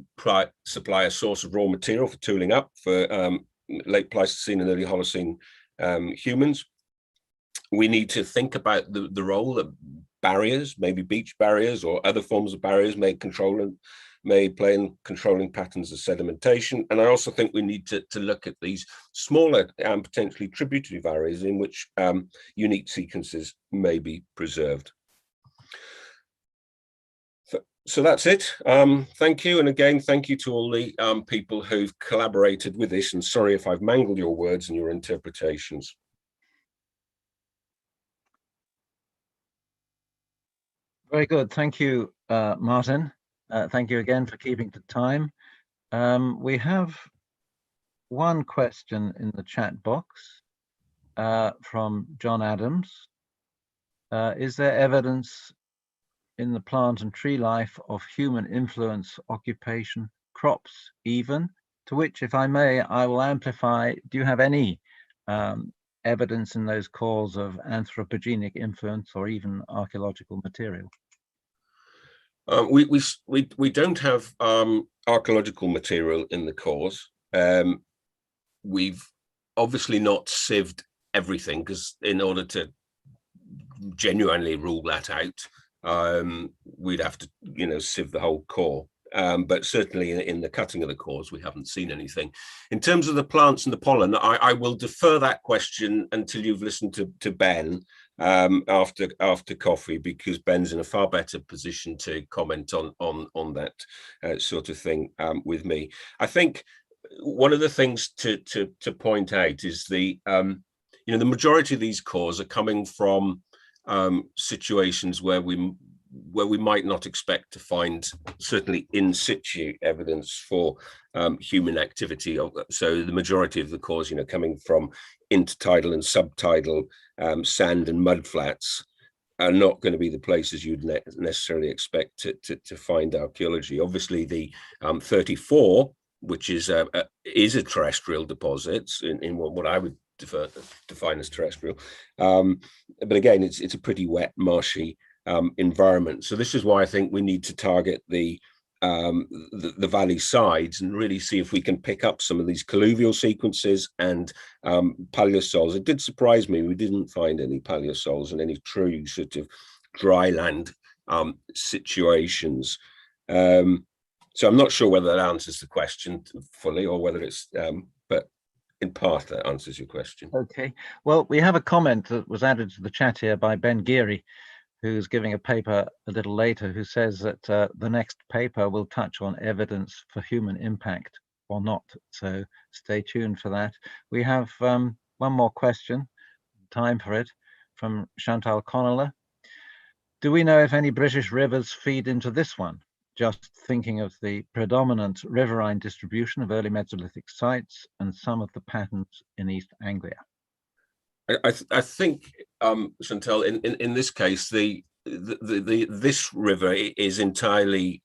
supply a source of raw material for tooling up for late Pleistocene and early Holocene humans. We need to think about the role that barriers, maybe beach barriers or other forms of barriers, may control may play in controlling patterns of sedimentation. And I also think we need to look at these smaller and potentially tributary valleys in which unique sequences may be preserved. So that's it. Thank you. And again, thank you to all the people who've collaborated with this. And sorry if I've mangled your words and your interpretations. Very good. Thank you, Martin. Thank you again for keeping to time. We have one question in the chat box from John Adams. Is there evidence in the plant and tree life of human influence, occupation, crops even? To which, if I may, I will amplify, do you have any evidence in those cores of anthropogenic influence or even archaeological material? We don't have archaeological material in the cores. We've obviously not sieved everything, because in order to genuinely rule that out, we'd have to, sieve the whole core. But certainly in the cutting of the cores, we haven't seen anything. In terms of the plants and the pollen, I will defer that question until you've listened to Ben after coffee, because Ben's in a far better position to comment on that sort of thing with me. I think one of the things to point out is the majority of these cores are coming from situations where we might not expect to find certainly in situ evidence for human activity. So the majority of the cores, coming from intertidal and subtidal sand and mud flats, are not going to be the places you'd necessarily expect to find archaeology. Obviously, the 34, which is a terrestrial deposit in what I would define as terrestrial, but again, it's a pretty wet, marshy environment. So this is why I think we need to target the valley sides and really see if we can pick up some of these colluvial sequences and paleosols. It did surprise me we didn't find any paleosols and any true sort of dry land situations. So I'm not sure whether that answers the question fully or whether it's but in part that answers your question. Okay, well, we have a comment that was added to the chat here by Ben Gearey, who's giving a paper a little later, who says that the next paper will touch on evidence for human impact or not. So stay tuned for that. We have one more question, time for it, from Chantal Connolly. Do we know if any British rivers feed into this one? Just thinking of the predominant riverine distribution of early Mesolithic sites and some of the patterns in East Anglia. I think, Chantal, in this case, this river is entirely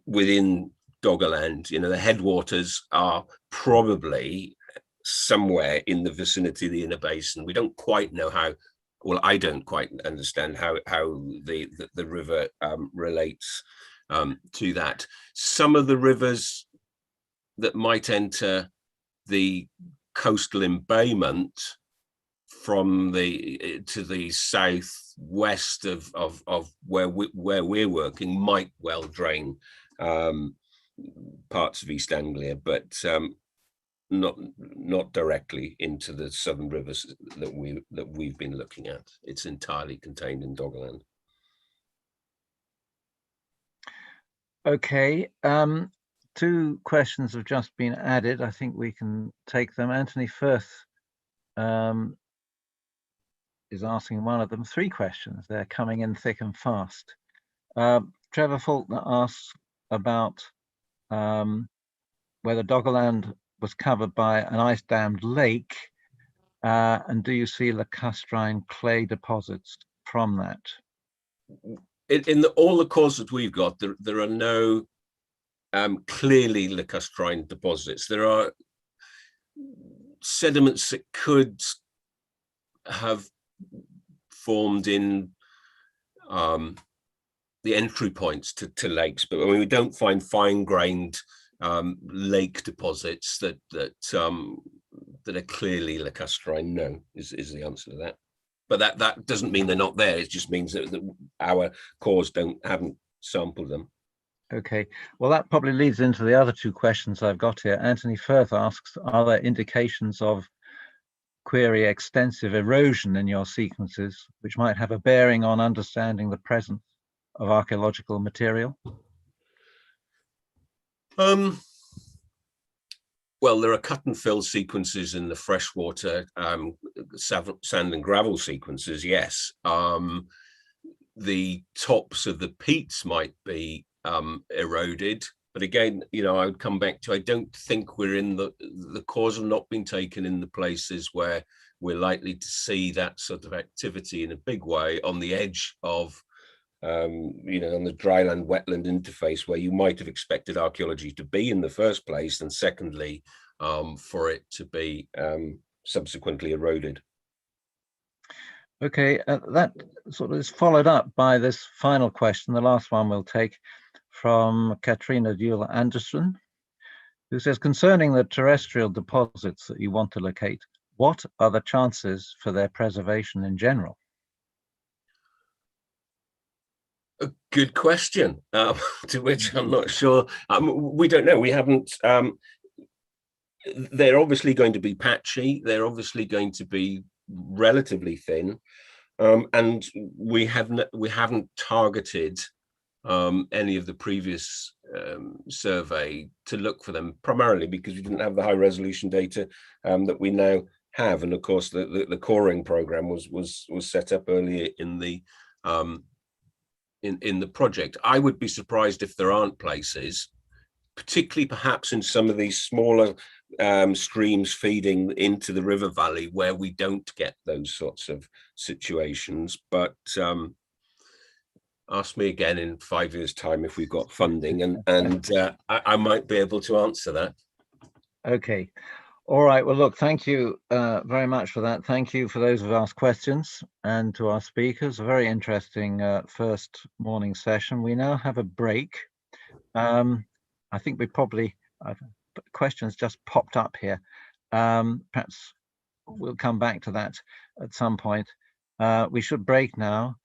within Doggerland. The headwaters are probably somewhere in the vicinity of the inner basin. We don't quite know how. Well, I don't quite understand how the river relates to that. Some of the rivers that might enter the coastal embayment from to the southwest of where we're working might well drain parts of East Anglia, but not directly into the southern rivers that we've been looking at. It's entirely contained in Doggerland. Okay, two questions have just been added. I think we can take them. Anthony Firth is asking one of them. Three questions. They're coming in thick and fast. Trevor Faulkner asks about whether Doggerland was covered by an ice-dammed lake, and do you see lacustrine clay deposits from that? In all the cores that we've got, there are no clearly lacustrine deposits. There are sediments that could have formed in the entry points to lakes, but we don't find fine-grained lake deposits that are clearly lacustrine. No, is the answer to that. But that doesn't mean they're not there. It just means that our cores haven't sampled them. Okay, well, that probably leads into the other two questions I've got here. Anthony Firth asks, are there indications of query extensive erosion in your sequences, which might have a bearing on understanding the presence of archaeological material? Well, there are cut and fill sequences in the freshwater sand and gravel sequences, yes. The tops of the peats might be eroded, but again, you know, I would come back to, I don't think we're in the cores have not been taken in the places where we're likely to see that sort of activity in a big way on the edge of you know, on the dryland wetland interface where you might have expected archaeology to be in the first place, and secondly, for it to be subsequently eroded. Okay, that sort of is followed up by this final question, the last one we'll take, from Katrina Dule Anderson, who says, concerning the terrestrial deposits that you want to locate, what are the chances for their preservation in general? A good question, to which I'm not sure. We don't know. We haven't. They're obviously going to be patchy. They're obviously going to be relatively thin, and we haven't targeted any of the previous survey to look for them, primarily because we didn't have the high resolution data that we now have. And of course, the coring program was set up earlier in the in the project. I would be surprised if there aren't places, particularly perhaps in some of these smaller streams feeding into the river valley, where we don't get those sorts of situations. But ask me again in 5 years' time if we've got funding, and I might be able to answer that. Okay. All right. Well, look, thank you very much for that. Thank you for those who've asked questions, and to our speakers. A very interesting first morning session. We now have a break. I think we probably, questions just popped up here. Perhaps we'll come back to that at some point. We should break now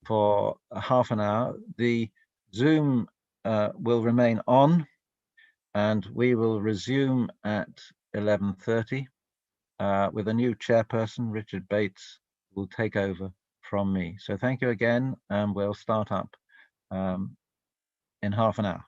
for half an hour. The Zoom will remain on, and we will resume at 11:30 with a new chairperson. Richard Bates will take over from me. So thank you again, and we'll start up in half an hour.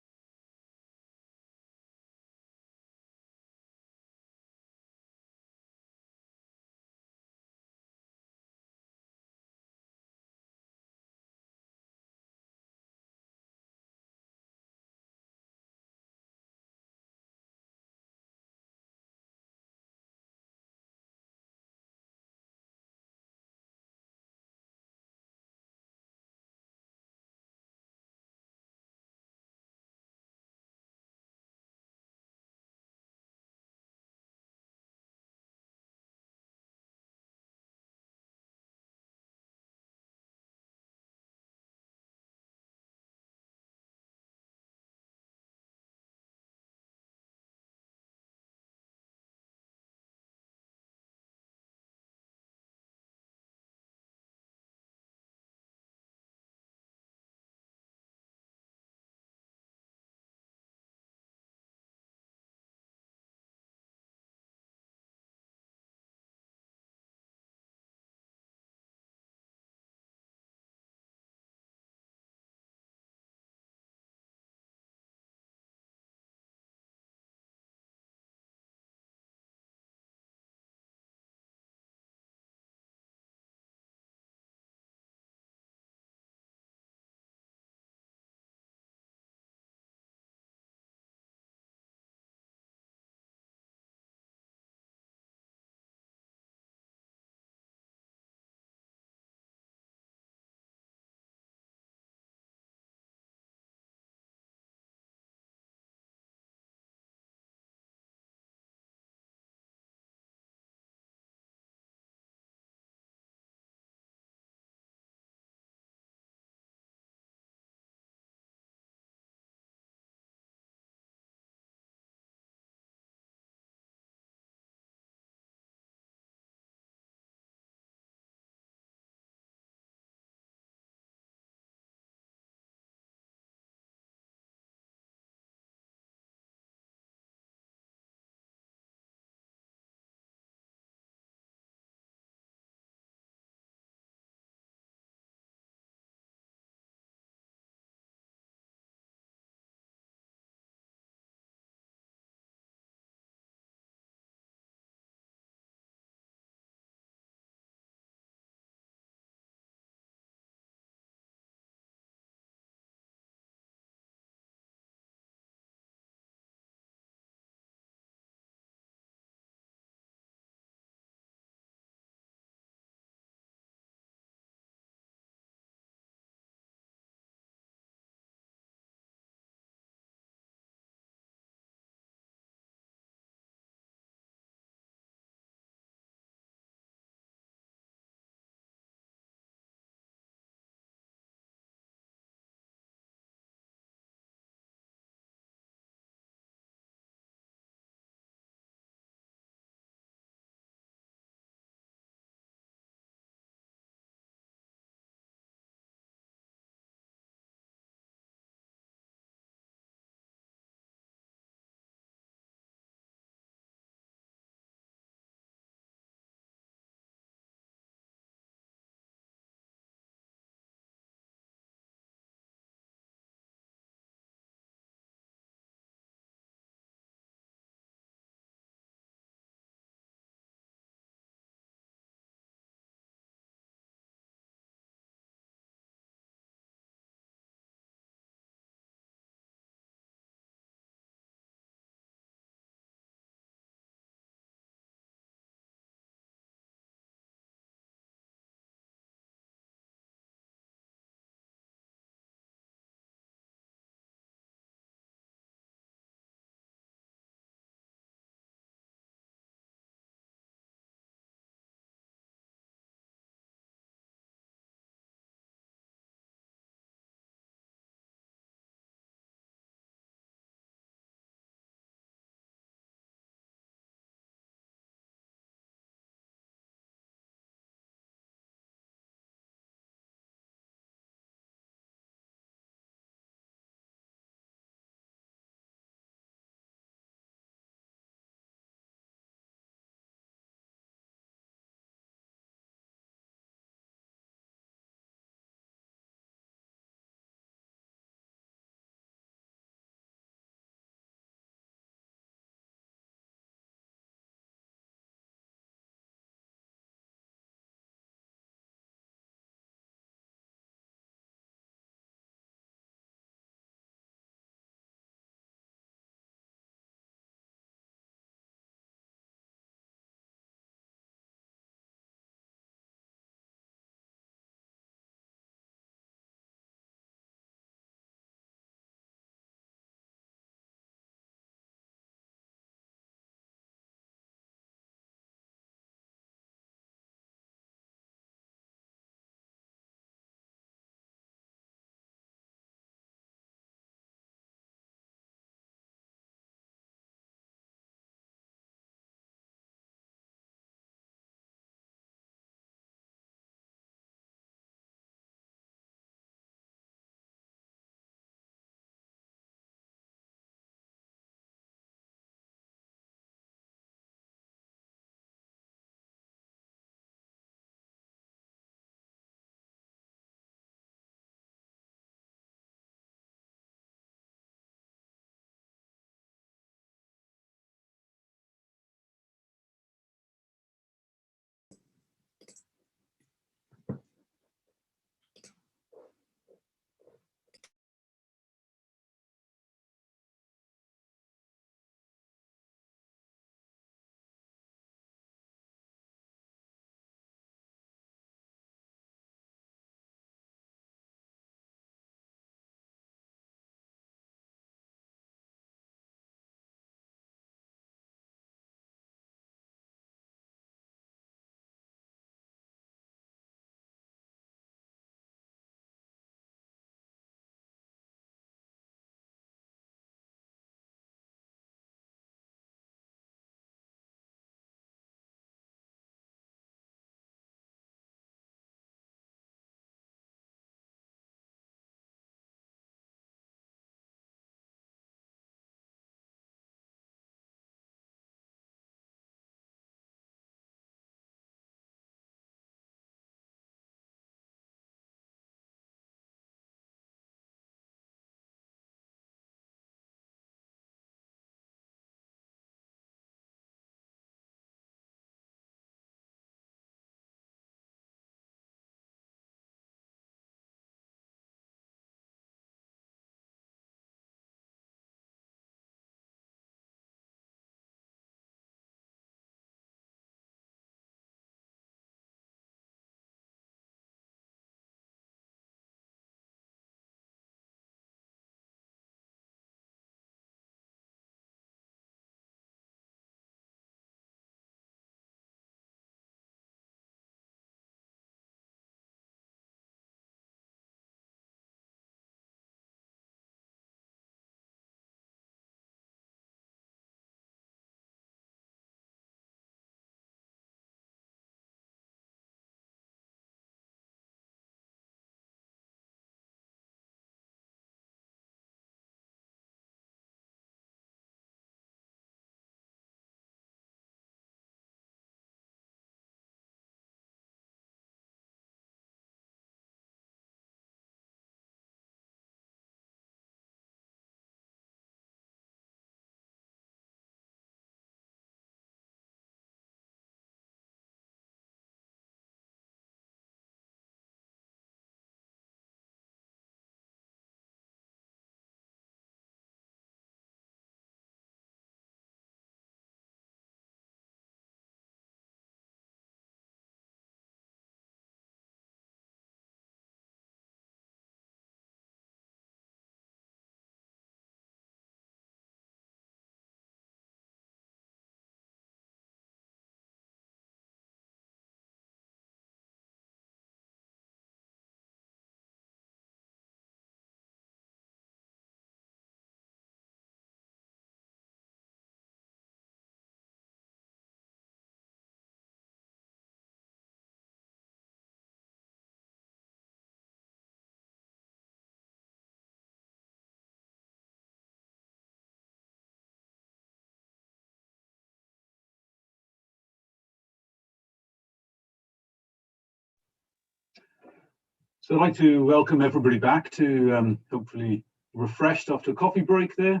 So I'd like to welcome everybody back to hopefully refreshed after a coffee break there.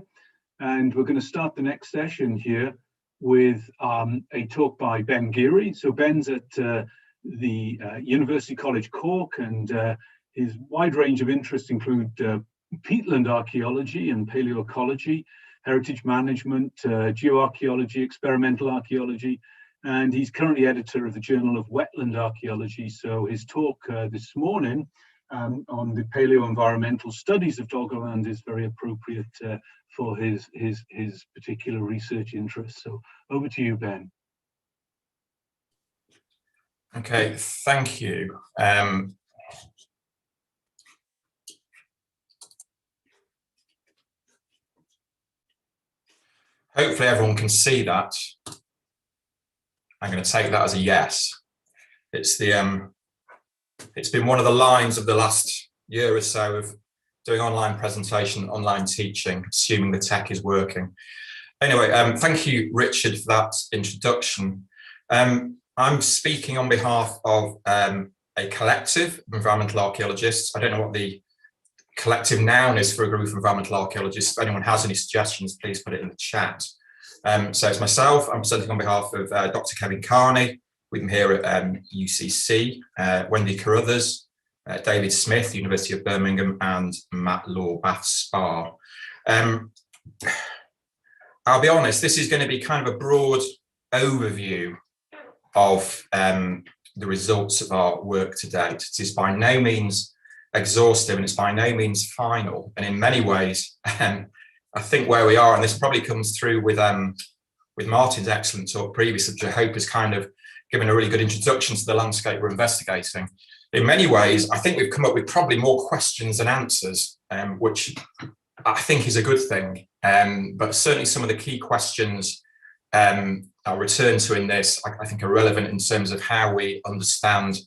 And we're going to start the next session here with a talk by Ben Gearey. So Ben's at the University College Cork, and his wide range of interests include peatland archaeology and paleoecology, heritage management, geoarchaeology, experimental archaeology, and he's currently editor of the Journal of Wetland Archaeology. So his talk this morning on the paleoenvironmental studies of Doggerland is very appropriate for his particular research interests. So over to you, Ben. Okay, thank you. Hopefully everyone can see that. I'm going to take that as a yes. It's the it's been one of the lines of the last year or so of doing online presentation, online teaching, assuming the tech is working. Anyway, thank you, Richard, for that introduction. I'm speaking on behalf of a collective of environmental archaeologists. I don't know what the collective noun is for a group of environmental archaeologists. If anyone has any suggestions, please put it in the chat. So it's myself. I'm presenting on behalf of Dr. Kevin Carney, with him here at UCC, Wendy Carruthers, David Smith, University of Birmingham, and Matt Law, Bath Spa. I'll be honest, this is going to be kind of a broad overview of the results of our work to date. It is by no means exhaustive, and it's by no means final. And in many ways, I think where we are, and this probably comes through with Martin's excellent talk previously, which I hope has kind of given a really good introduction to the landscape we're investigating. In many ways, I think we've come up with probably more questions than answers, which I think is a good thing. But certainly some of the key questions I'll return to in this, I think are relevant in terms of how we understand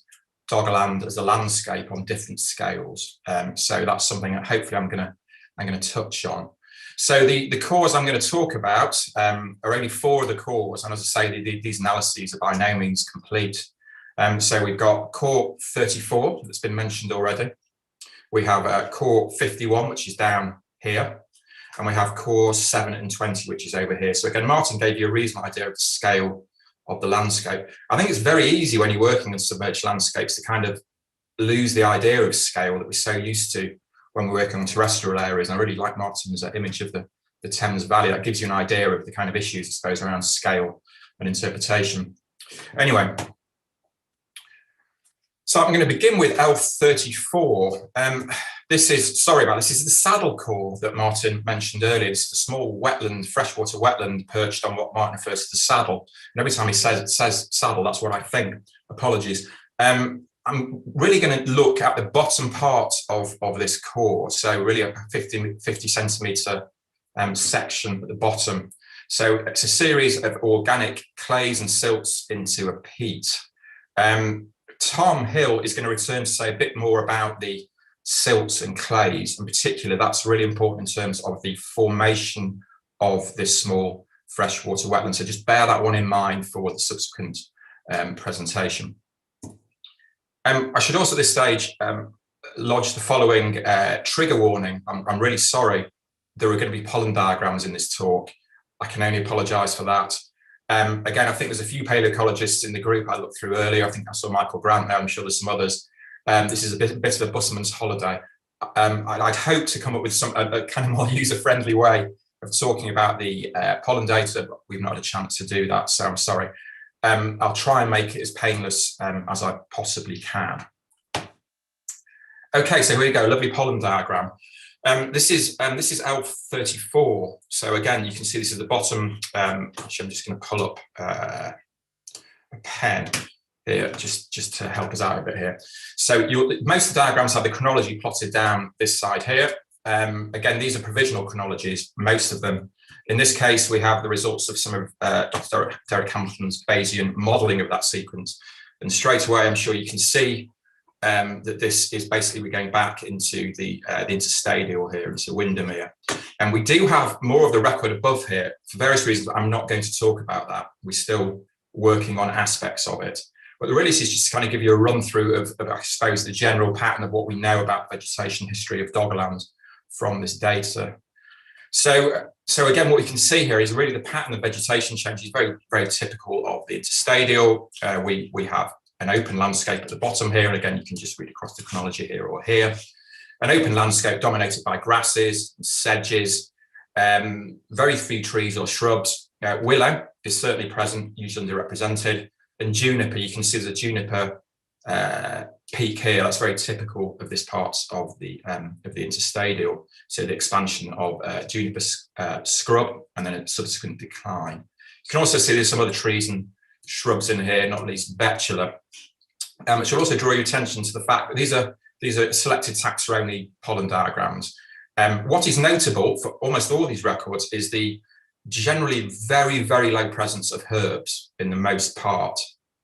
Doggerland as a landscape on different scales. So that's something that hopefully I'm going to touch on. So the cores I'm going to talk about are only 4 of the cores, and as I say, these analyses are by no means complete. So we've got core 34 that's been mentioned already. We have core 51, which is down here, and we have cores 7 and 20, which is over here. So again, Martin gave you a reasonable idea of the scale of the landscape. I think it's very easy when you're working in submerged landscapes to kind of lose the idea of scale that we're so used to when we're working on terrestrial areas. And I really like Martin's image of the Thames Valley. That gives you an idea of the kind of issues, I suppose, around scale and interpretation. Anyway, so I'm going to begin with L34. This is, sorry about this, this is the saddle core that Martin mentioned earlier. It's a small wetland, freshwater wetland perched on what Martin refers to as the saddle. And every time he says saddle, that's what I think. Apologies. I'm really going to look at the bottom part of this core. So really a 50 centimetre section at the bottom. So it's a series of organic clays and silts into a peat. Tom Hill is going to return to say a bit more about the silts and clays. In particular, that's really important in terms of the formation of this small freshwater wetland. So just bear that one in mind for the subsequent presentation. I should also at this stage lodge the following trigger warning. I'm really sorry there are going to be pollen diagrams in this talk. I can only apologise for that. Again, I think there's a few paleoecologists in the group I looked through earlier. I think I saw Michael Grant there. I'm sure there's some others. This is a bit of a busman's holiday. I'd hope to come up with a kind of more user-friendly way of talking about the pollen data, but we've not had a chance to do that, so I'm sorry. I'll try and make it as painless as I possibly can. Okay, so here we go, lovely pollen diagram. This is L34. So again, you can see this is the bottom. Actually, I'm just going to pull up a pen here, just to help us out a bit here. So most of the diagrams have the chronology plotted down this side here. Again, these are provisional chronologies, most of them. In this case, we have the results of some of Dr. Derek Hamilton's Bayesian modelling of that sequence. And straight away, I'm sure you can see that this is basically we're going back into the interstadial here, into Windermere. And we do have more of the record above here. For various reasons, I'm not going to talk about that. We're still working on aspects of it. But really this is just to kind of give you a run through of I suppose, the general pattern of what we know about vegetation history of Doggerland from this data. So again, what we can see here is really the pattern of vegetation change is very, very typical of the interstadial. We have an open landscape at the bottom here, and again, you can just read across the chronology here or here. An open landscape dominated by grasses, sedges, very few trees or shrubs. Willow is certainly present, usually underrepresented, and juniper. You can see there's a juniper peak here. That's very typical of this part of the interstadial. So the expansion of juniper scrub and then a subsequent decline. You can also see there's some other trees and shrubs in here, not least betula. Which will also draw your attention to the fact that these are selected taxa-only pollen diagrams. What is notable for almost all these records is the generally very, very low presence of herbs in the most part.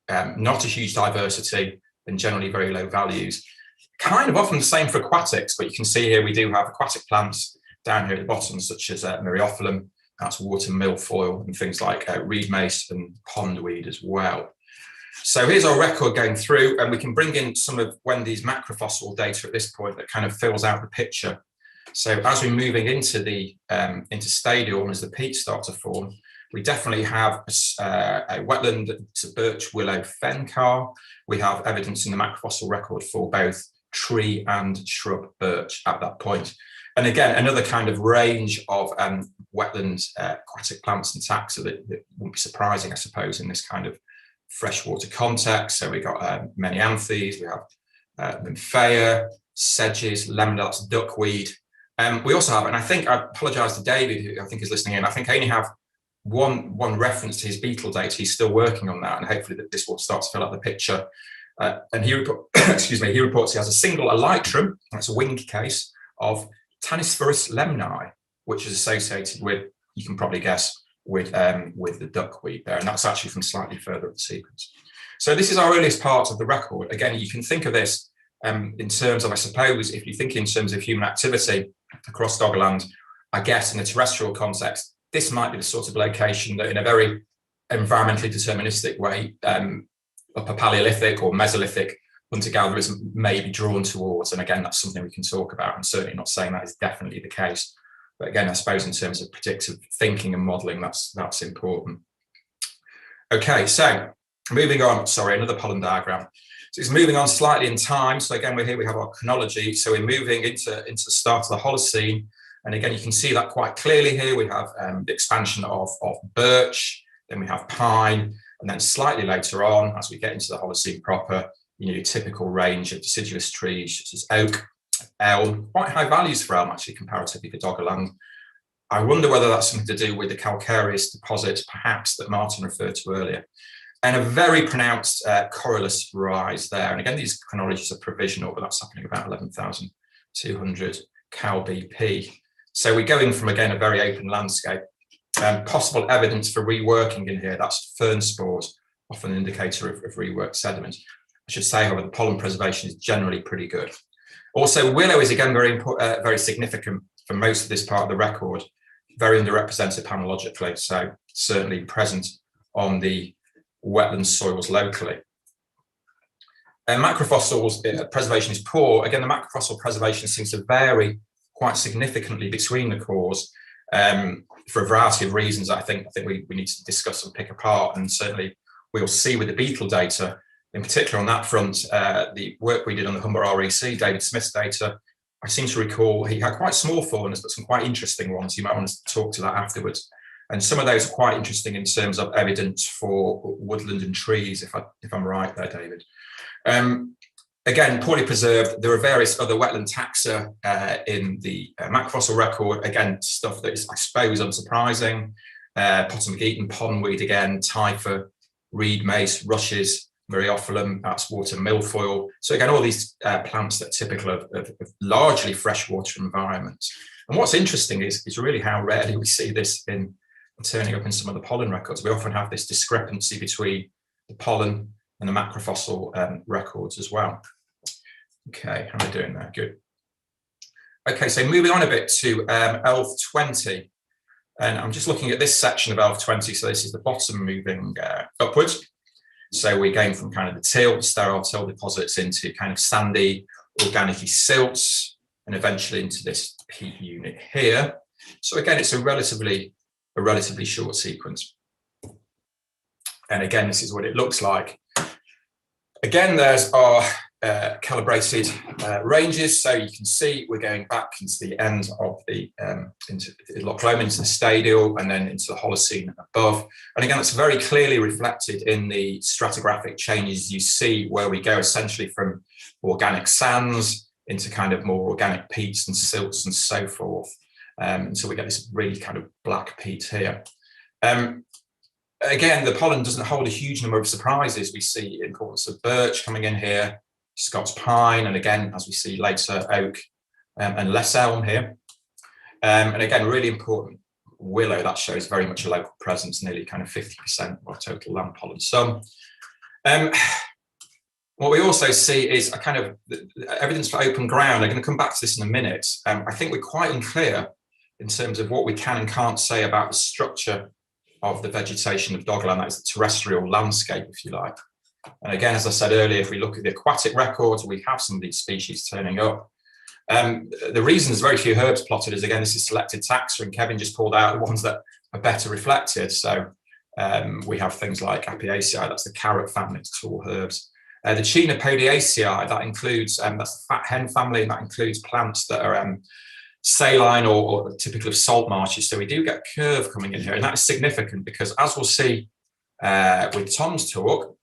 Not a huge diversity and generally very low values. Kind of often the same for aquatics, but you can see here we do have aquatic plants down here at the bottom, such as myriophyllum, that's water milfoil, and things like reed mace and pondweed as well. So here's our record going through, and we can bring in some of Wendy's macrofossil data at this point that kind of fills out the picture. So as we're moving into the interstadial and as the peats start to form, we definitely have a wetland, it's a birch, willow, fen carr. We have evidence in the macrofossil record for both tree and shrub birch at that point. And again, another kind of range of wetland aquatic plants and taxa that wouldn't be surprising, I suppose, in this kind of freshwater context. So we've got many anthes, we have nymphaea, sedges, lemon, that's duckweed. We also have, and I think, I apologise to David, who I think is listening in, I think I only have one reference to his beetle data. He's still working on that, and hopefully that this will start to fill out the picture. And he reports he has a single elytrum, that's a wing case, of Tannisphoros lemni, which is associated with, you can probably guess, with the duckweed there, and that's actually from slightly further up the sequence. So this is our earliest part of the record. Again, you can think of this in terms of, I suppose, if you think in terms of human activity across Doggerland, I guess in a terrestrial context, this might be the sort of location that in a very environmentally deterministic way, upper Paleolithic or Mesolithic hunter-gatherers may be drawn towards. And again, that's something we can talk about. I'm certainly not saying that is definitely the case. But again, I suppose in terms of predictive thinking and modelling, that's important. Okay, so moving on, sorry, another pollen diagram. So it's moving on slightly in time. So again, we have our chronology. So we're moving into the start of the Holocene. And again, you can see that quite clearly here. We have the expansion of birch, then we have pine, and then slightly later on, as we get into the Holocene proper, your typical range of deciduous trees, such as oak, elm, quite high values for elm, actually, comparatively for Doggerland. I wonder whether that's something to do with the calcareous deposits, perhaps, that Martin referred to earlier. And a very pronounced corylus rise there. And again, these chronologies are provisional, but that's happening about 11,200 cal BP. So we're going from, again, a very open landscape. Possible evidence for reworking in here, that's fern spores, often an indicator of reworked sediment. I should say, however, the pollen preservation is generally pretty good. Also, willow is, again, very significant for most of this part of the record, very underrepresented panologically, so certainly present on the wetland soils locally. Macrofossils preservation is poor. Again, the macrofossil preservation seems to vary quite significantly between the cores for a variety of reasons. I think we need to discuss and pick apart, and certainly we'll see with the beetle data, in particular on that front, the work we did on the Humber REC, David Smith's data, I seem to recall he had quite small faunas, but some quite interesting ones. You might want to talk to that afterwards. And some of those are quite interesting in terms of evidence for woodland and trees, if I'm right there, David. Again, poorly preserved. There are various other wetland taxa in the macrofossil record. Again, stuff that is, I suppose, unsurprising. Potamogeton, pondweed again, typha, reed mace, rushes, myriophyllum, that's water milfoil. So again, all these plants that are typical of largely freshwater environments. And what's interesting is really how rarely we see this in turning up in some of the pollen records. We often have this discrepancy between the pollen and the macrofossil records as well. Okay, how am I doing there? Good. Okay, so moving on a bit to ELF 20. And I'm just looking at this section of ELF 20. So this is the bottom moving upwards. So we're going from kind of the till, sterile till deposits into kind of sandy, organic silts, and eventually into this peat unit here. So again, it's a relatively short sequence. And again, this is what it looks like. Again, there's our calibrated ranges. So you can see we're going back into the end of the into the Loch Lomond, into the Stadial, and then into the Holocene above. And again, it's very clearly reflected in the stratigraphic changes you see, where we go essentially from organic sands into kind of more organic peats and silts and so forth. So we get this really kind of black peat here. Again, the pollen doesn't hold a huge number of surprises. We see importance of birch coming in here, Scots pine, and again, as we see later, oak and less elm here. And again, really important, willow, that shows very much a local presence, nearly kind of 50% of total land pollen sum. What we also see is a kind of evidence for open ground. I'm going to come back to this in a minute. I think we're quite unclear in terms of what we can and can't say about the structure of the vegetation of Doggerland, that is the terrestrial landscape, if you like. And again, as I said earlier, if we look at the aquatic records, we have some of these species turning up. The reason there's very few herbs plotted is, again, this is selected taxa, and Kevin just pulled out the ones that are better reflected. So we have things like Apiaceae, that's the carrot family, tall herbs. The Chenopodiaceae, that includes, that's the fat hen family, and that includes plants that are saline or typical of salt marshes. So we do get a curve coming in here, and that's significant because, as we'll see with Tom's talk,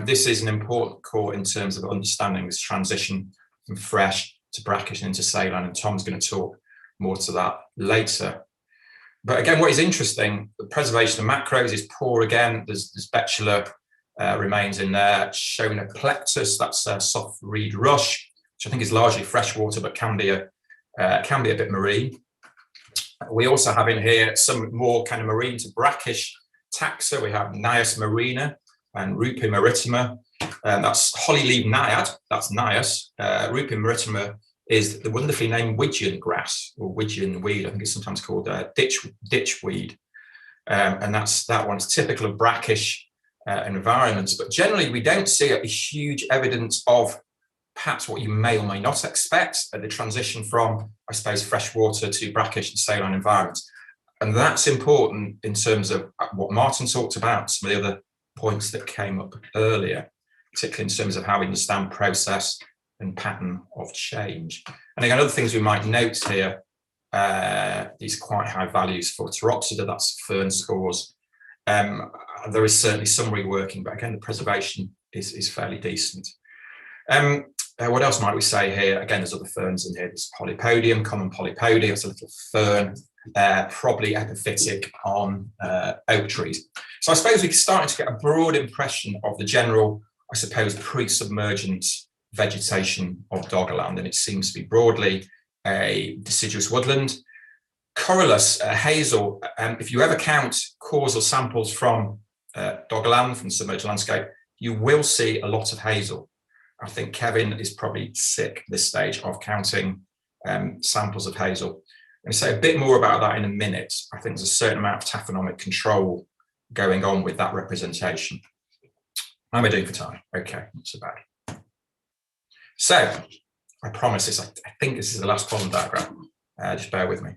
this is an important core in terms of understanding this transition from fresh to brackish and into saline, and Tom's going to talk more to that later. But again, what is interesting, the preservation of macros is poor again. There's betula remains in there, showing a plectus, that's a soft reed rush, which I think is largely freshwater, but can be a bit marine. We also have in here some more kind of marine to brackish taxa. We have Nias marina and Rupin maritima. That's hollyleaf naiad, that's Nias. Rupin maritima is the wonderfully named Widgeon grass, or Widgeon weed. I think it's sometimes called ditch weed. And that one's typical of brackish environments. But generally, we don't see a huge evidence of perhaps what you may or may not expect at the transition from, I suppose, freshwater to brackish and saline environments. And that's important in terms of what Martin talked about, some of the other points that came up earlier, particularly in terms of how we understand process and pattern of change. And again, other things we might note here, these quite high values for Pteropsida, that's fern scores. There is certainly some reworking, but again, the preservation is fairly decent. What else might we say here? Again, there's other ferns in here. There's Polypodium, common Polypodium. It's a little fern, probably epiphytic on oak trees. So I suppose we're starting to get a broad impression of the general, I suppose, pre-submergent vegetation of Doggerland, and it seems to be broadly a deciduous woodland. Corylus, hazel, if you ever count causal samples from Doggerland, from the submerged landscape, you will see a lot of hazel. I think Kevin is probably sick at this stage of counting samples of hazel. I'm going to say a bit more about that in a minute. I think there's a certain amount of taphonomic control going on with that representation. How am I doing for time? Okay, not so bad. So, I promise this, I think this is the last column diagram. Just bear with me.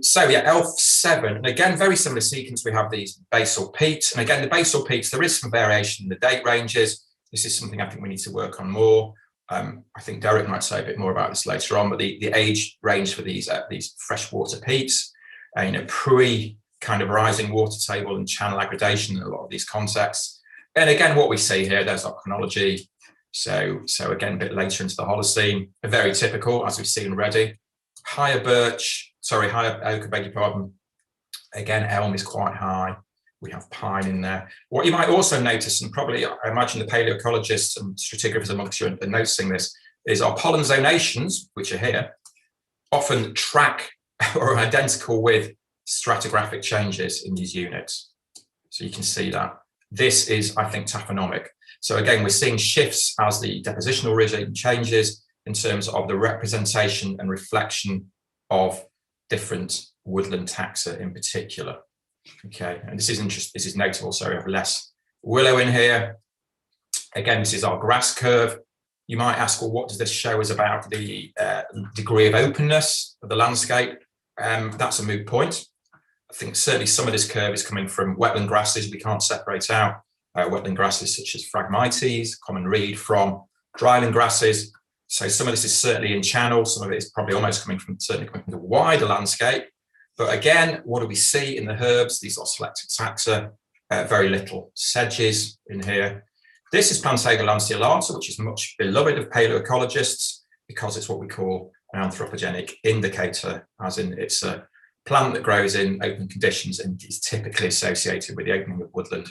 So yeah, ELF7, and again, very similar sequence. We have these basal peats, and again, the basal peats, there is some variation in the date ranges. This is something I think we need to work on more. I think Derek might say a bit more about this later on, but the age range for these freshwater peats, pre kind of rising water table and channel aggradation in a lot of these contexts. And again, what we see here, there's our chronology. So again, a bit later into the Holocene, very typical, as we've seen already. Higher oak, I beg your pardon. Again, elm is quite high. We have pine in there. What you might also notice, and probably I imagine the paleoecologists and stratigraphers amongst you are noticing this, is our pollen zonations, which are here, often track or are identical with stratigraphic changes in these units. So you can see that. This is, I think, taphonomic. So again, we're seeing shifts as the depositional regime changes in terms of the representation and reflection of different woodland taxa in particular. Okay, and this is interesting. This is notable. So we have less willow in here. Again, this is our grass curve. You might ask, well, what does this show us about the degree of openness of the landscape? That's a moot point. I think certainly some of this curve is coming from wetland grasses. We can't separate out wetland grasses such as Phragmites, common reed, from dryland grasses. So some of this is certainly in channel. Some of it is probably almost certainly coming from the wider landscape. But again, what do we see in the herbs? These are selected taxa, very little sedges in here. This is Palaeoenvironments lanceolata, which is much beloved of paleoecologists because it's what we call an anthropogenic indicator, as in it's a plant that grows in open conditions and is typically associated with the opening of woodland,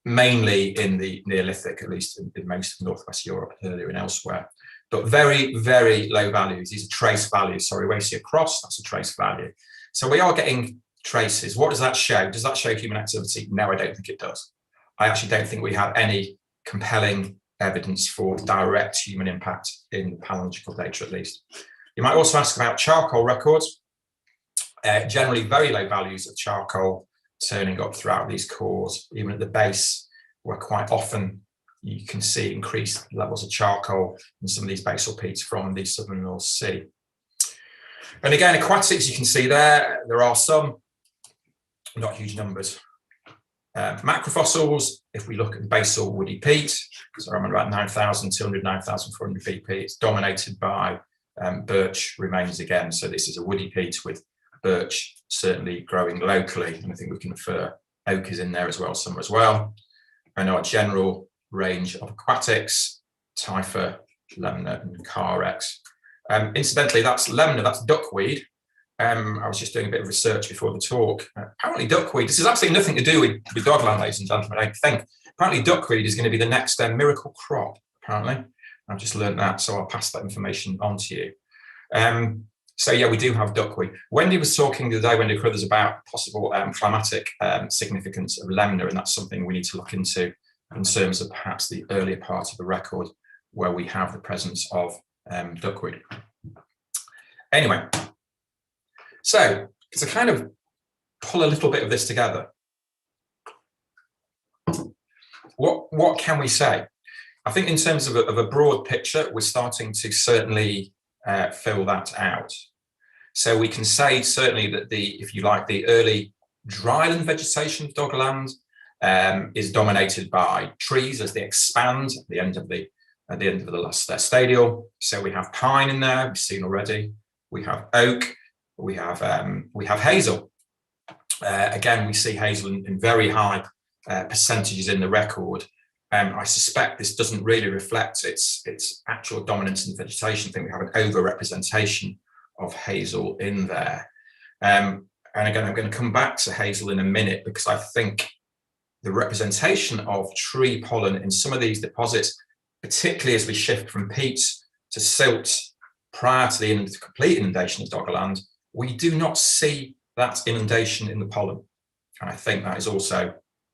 mainly in the Neolithic, at least in most of Northwest Europe, earlier and elsewhere. But very, very low values. These are trace values. Sorry, where you see a cross, that's a trace value. So we are getting traces. What does that show? Does that show human activity? No, I don't think it does. I actually don't think we have any compelling evidence for direct human impact in the paleontological data, at least. You might also ask about charcoal records. Generally very low values of charcoal turning up throughout these cores, even at the base, where quite often you can see increased levels of charcoal in some of these basal peats from the southern North Sea. And again, aquatics, you can see there are some, not huge numbers. Macrofossils, if we look at the basal woody peat, so I'm about 9,200, 9,400 BP, it's dominated by birch remains again. So this is a woody peat with birch certainly growing locally, and I think we can infer oak is in there as well, some as well. And our general range of aquatics, Typha, Lemna, and Carex. Incidentally, that's Lemna, that's duckweed. I was just doing a bit of research before the talk. Apparently duckweed, this has absolutely nothing to do with Doggerland, ladies and gentlemen, I think. Apparently duckweed is going to be the next miracle crop, apparently. I've just learned that, so I'll pass that information on to you. So yeah, we do have duckweed. Wendy was talking the other day, Wendy Crothers, about possible climatic significance of Lemna, and that's something we need to look into in terms of perhaps the earlier part of the record where we have the presence of duckweed. Anyway, so to kind of pull a little bit of this together, what can we say? I think in terms of a broad picture, we're starting to certainly fill that out. So we can say certainly that if you like, the early dryland vegetation of Doggerland is dominated by trees as they expand at the end of the last stadial. So we have pine in there, we've seen already. We have oak, we have hazel. Again, we see hazel in very high percentages in the record. I suspect this doesn't really reflect its actual dominance in the vegetation. I think we have an over-representation of hazel in there. And again, I'm going to come back to hazel in a minute because I think the representation of tree pollen in some of these deposits, particularly as we shift from peats to silt prior to the complete inundation of Doggerland, we do not see that inundation in the pollen. And I think that is also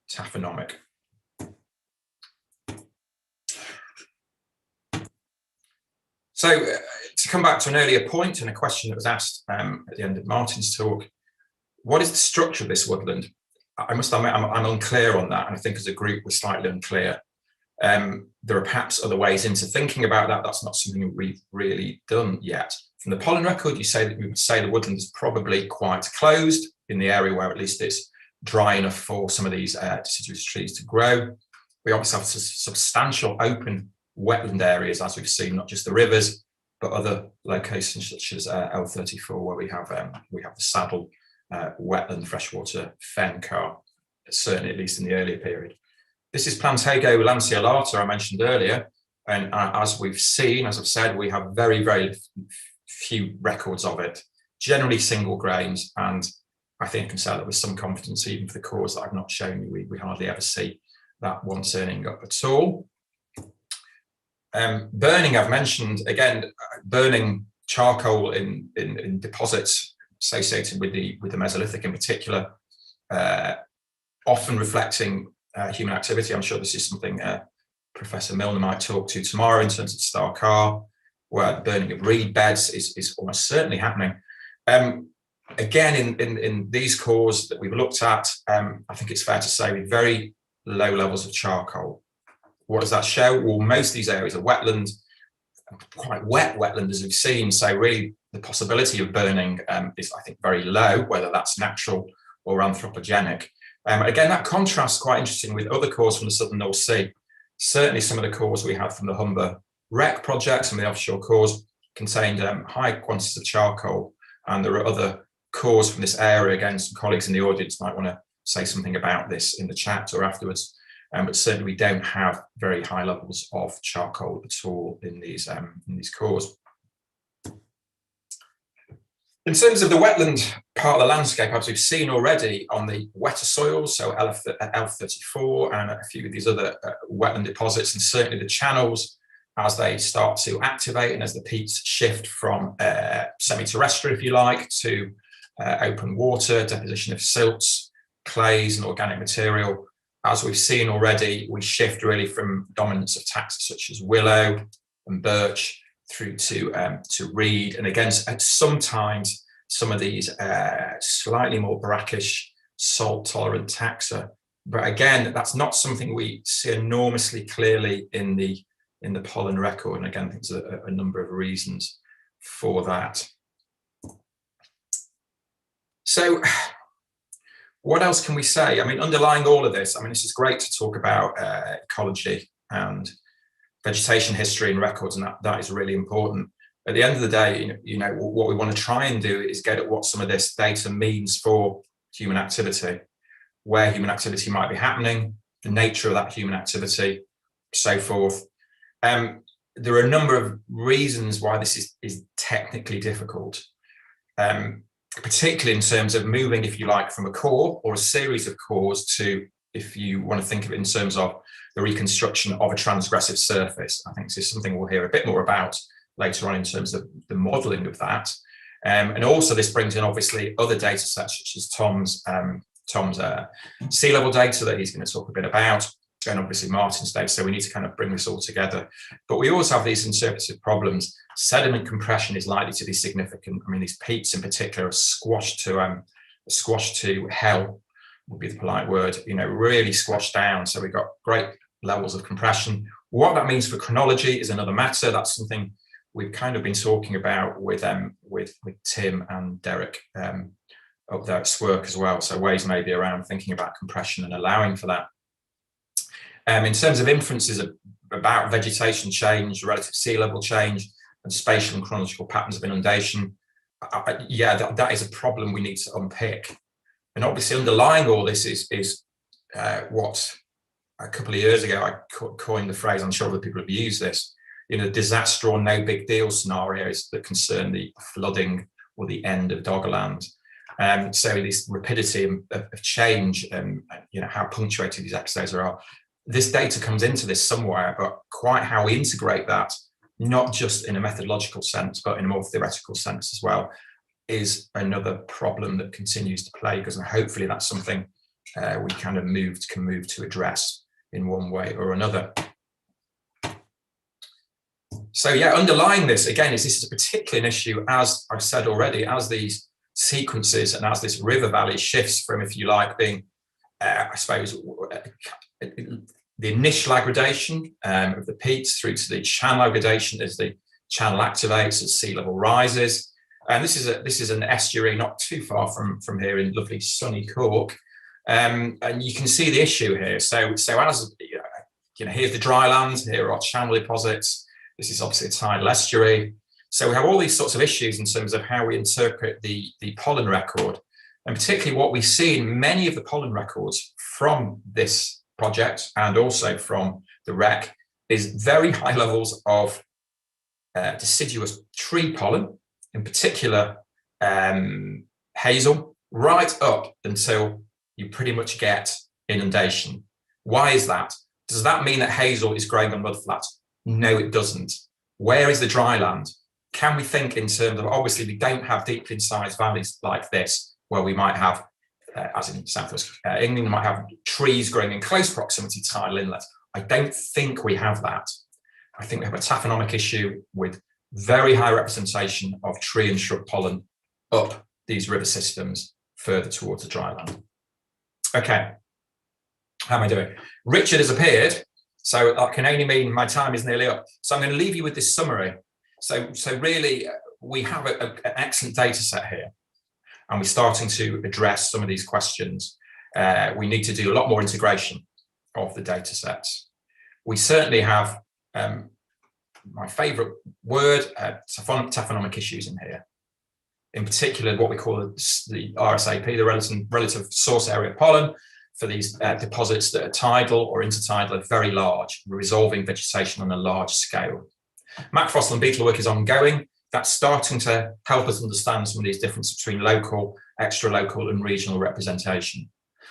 taphonomic. So to come back to an earlier point and a question that was asked at the end of Martin's talk, what is the structure of this woodland? I must admit, I'm unclear on that. And I think as a group, we're slightly unclear. There are perhaps other ways into thinking about that. That's not something we've really done yet. From the pollen record, we would say the woodland is probably quite closed in the area where at least it's dry enough for some of these deciduous trees to grow. We obviously have substantial open wetland areas, as we've seen, not just the rivers, but other locations such as L34, where we have the saddle wetland freshwater fen car, certainly at least in the earlier period. This is Palaeoenvironmental lanceolata I mentioned earlier, and as we've seen, as I've said, we have very, very few records of it, generally single grains, and I think I can say that with some confidence, even for the cores that I've not shown you, we hardly ever see that one turning up at all. Burning, I've mentioned, again, burning charcoal in deposits associated with the Mesolithic in particular, often reflecting human activity. I'm sure this is something Professor Milner might talk to tomorrow in terms of Star Car, where the burning of reed beds is almost certainly happening. Again, in these cores that we've looked at, I think it's fair to say with very low levels of charcoal. What does that show? Well, most of these areas are wetland, quite wet wetland, as we've seen. So really the possibility of burning is, I think, very low, whether that's natural or anthropogenic. Again, that contrasts quite interesting with other cores from the southern North Sea. Certainly some of the cores we had from the Humber Wreck project, some of the offshore cores contained high quantities of charcoal, and there are other cores from this area. Again, some colleagues in the audience might want to say something about this in the chat or afterwards, but certainly we don't have very high levels of charcoal at all in these cores. In terms of the wetland part of the landscape, as we've seen already on the wetter soils, so L34 and a few of these other wetland deposits, and certainly the channels as they start to activate and as the peats shift from semi-terrestrial, if you like, to open water, deposition of silts, clays and organic material. As we've seen already, we shift really from dominance of taxa such as willow and birch through to reed. And again, sometimes some of these slightly more brackish, salt-tolerant taxa. But again, that's not something we see enormously clearly in the pollen record. And again, I think there's a number of reasons for that. So what else can we say? I mean, underlying all of this, I mean, this is great to talk about ecology and vegetation history and records, and that is really important. At the end of the day, you know, what we want to try and do is get at what some of this data means for human activity, where human activity might be happening, the nature of that human activity, so forth. There are a number of reasons why this is technically difficult, particularly in terms of moving, if you like, from a core or a series of cores to, if you want to think of it in terms of the reconstruction of a transgressive surface. I think this is something we'll hear a bit more about later on in terms of the modelling of that. And also this brings in obviously other data sets such as Tom's sea level data that he's going to talk a bit about, and obviously Martin's data. So we need to kind of bring this all together. But we also have these interpretive problems. Sediment compression is likely to be significant. I mean, these peats in particular are squashed to hell, would be the polite word, you know, really squashed down. So we've got great levels of compression. What that means for chronology is another matter. That's something we've kind of been talking about with Tim and Derek up there at SWERC as well. So ways maybe around thinking about compression and allowing for that. In terms of inferences about vegetation change, relative sea level change, and spatial and chronological patterns of inundation, yeah, that is a problem we need to unpick. And obviously underlying all this is what a couple of years ago I coined the phrase, I'm sure other people have used this, you know, disaster or no big deal scenarios that concern the flooding or the end of Doggerland. So this rapidity of change and, you know, how punctuated these episodes are. This data comes into this somewhere, but quite how we integrate that, not just in a methodological sense, but in a more theoretical sense as well, is another problem that continues to plague us. And hopefully that's something we kind of can move to address in one way or another. So yeah, underlying this, again, is this is particularly an issue, as I've said already, as these sequences and as this river valley shifts from, if you like, being, I suppose, the initial aggradation of the peats through to the channel aggradation as the channel activates, as sea level rises. And this is an estuary not too far from here in lovely sunny Cork. And you can see the issue here. So as you know, here's the dry land, here are our channel deposits. This is obviously a tidal estuary. So we have all these sorts of issues in terms of how we interpret the pollen record, and particularly what we see in many of the pollen records from this project and also from the REC is very high levels of deciduous tree pollen, in particular hazel, right up until you pretty much get inundation. Why is that? Does that mean that hazel is growing on mudflat? No, it doesn't. Where is the dry land? Can we think in terms of, obviously we don't have deeply incised valleys like this, where we might have, as in Southwest England, we might have trees growing in close proximity to tidal inlets. I don't think we have that. I think we have a taphonomic issue with very high representation of tree and shrub pollen up these river systems further towards the dry land. Okay, how am I doing? Richard has appeared, so that can only mean my time is nearly up. So I'm going to leave you with this summary. So really, we have an excellent data set here, and we're starting to address some of these questions. We need to do a lot more integration of the data sets. We certainly have my favourite word, taphonomic issues in here. In particular, what we call the RSAP, the relative source area of pollen, for these deposits that are tidal or intertidal are very large, resolving vegetation on a large scale. Macrofossil and beetle work is ongoing. That's starting to help us understand some of these differences between local, extra-local and regional representation.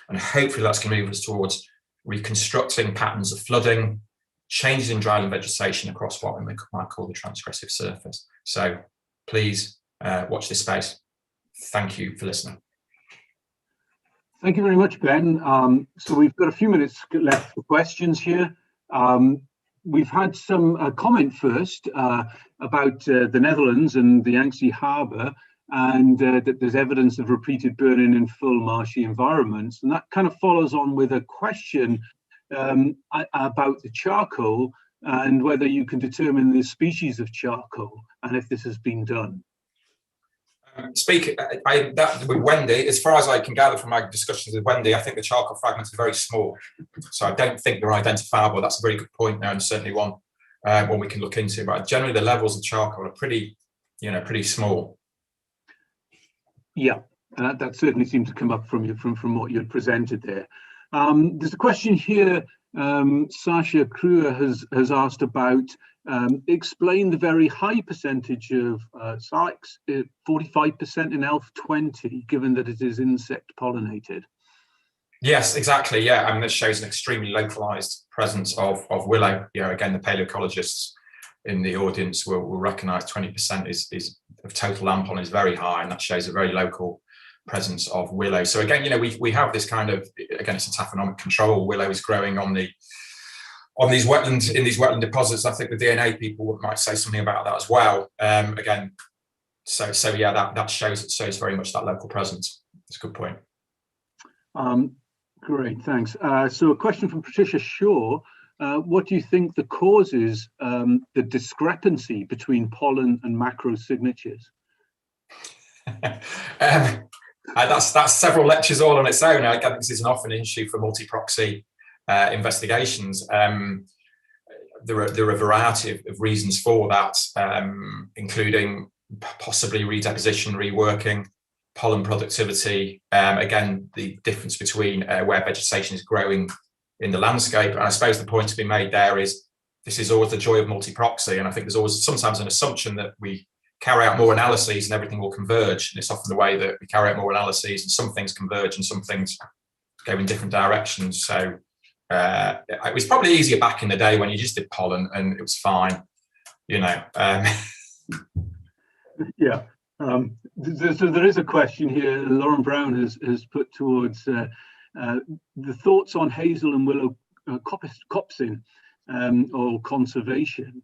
And hopefully that's going to move us towards reconstructing patterns of flooding, changes in dryland vegetation across what we might call the transgressive surface. So please watch this space. Thank you for listening. Thank you very much, Ben. So we've got a few minutes left for questions here. We've had some comment first about the Netherlands and the Yangtze Harbour, and that there's evidence of repeated burning in full marshy environments. And that kind of follows on with a question about the charcoal and whether you can determine the species of charcoal and if this has been done. With Wendy, as far as I can gather from my discussions with Wendy, I think the charcoal fragments are very small, so I don't think they're identifiable. That's a very good point there, and certainly one we can look into. But generally, the levels of charcoal are pretty small. Yeah, that certainly seemed to come up from what you had presented there. There's a question here. Sasha Kruer has asked about explain the very high percentage of sites, 45% in ELF 20, given that it is insect pollinated. Yes, exactly. Yeah, I mean, this shows an extremely localized presence of willow. Again, the paleoecologists in the audience will recognise 20% is of total land pollen is very high, and that shows a very local presence of willow. So again, we have this kind of, again, it's a taphonomic control. Willow is growing on these wetland deposits. I think the DNA people might say something about that as well. Again, so yeah, that shows very much that local presence. It's a good point. Great, thanks. So a question from Patricia Shaw. What do you think the causes the discrepancy between pollen and macro signatures? That's several lectures all on its own. I think this is often an issue for multi-proxy investigations. There are a variety of reasons for that, including possibly redeposition, reworking, pollen productivity. Again, the difference between where vegetation is growing in the landscape. And I suppose the point to be made there is this is always the joy of multi-proxy. And I think there's always sometimes an assumption that we carry out more analyses and everything will converge. And it's often the way that we carry out more analyses and some things converge and some things go in different directions. So it was probably easier back in the day when you just did pollen and it was fine, Yeah. So there is a question here Lauren Brown has put towards the thoughts on hazel and willow copsing or conservation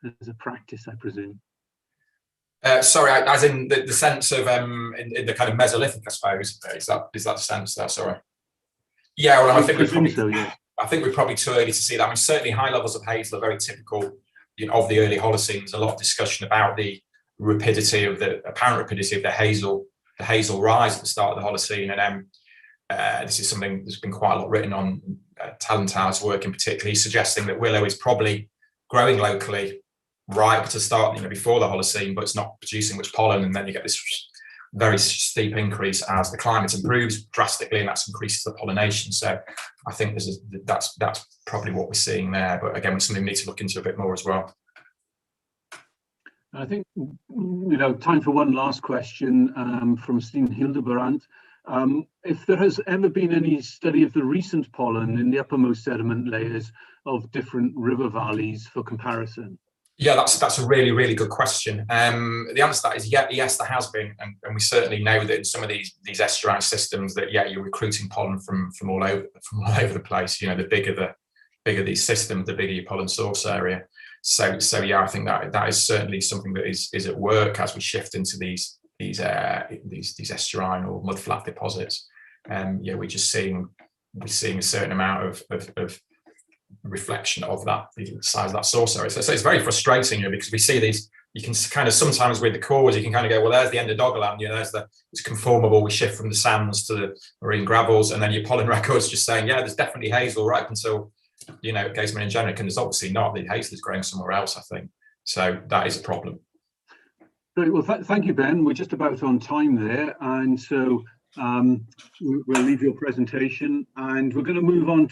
as a practice, I presume. Sorry, as in the sense of in the kind of Mesolithic, I suppose. Is that the sense there? Sorry. Yeah, well, I think we're probably too early to see that. I mean, certainly high levels of hazel are very typical of the early Holocene. A lot of discussion about the apparent rapidity of the hazel rise at the start of the Holocene, and this is something there's been quite a lot written on. Talentau's work in particular, he's suggesting that willow is probably growing locally right to start, before the Holocene, but it's not producing much pollen, and then you get this very steep increase as the climate improves drastically, and that's increases the pollination. So I think that's probably what we're seeing there. But again, it's something we need to look into a bit more as well. I think time for one last question from Steen Hildebrand. If there has ever been any study of the recent pollen in the uppermost sediment layers of different river valleys for comparison? Yeah, that's a really, really good question. The answer to that is yes, there has been, and we certainly know that in some of these estuarine systems that you're recruiting pollen from all over the place. The bigger these systems, the bigger your pollen source area. So yeah, I think that is certainly something that is at work as we shift into these these estuarine or mudflat deposits. Yeah, we're seeing a certain amount of reflection of that, the size of that source area. So it's very frustrating, because we see these. You can kind of sometimes with the cores, you can kind of go, well, there's the end of Doggerland, it's conformable. We shift from the sands to the marine gravels, and then your pollen records just saying, yeah, there's definitely hazel right up until, it goes Ingenic, and there's obviously not. The hazel is growing somewhere else, I think. So that is a problem. Great. Well, thank you, Ben. We're just about on time there, and so we'll leave your presentation, and we're going to move on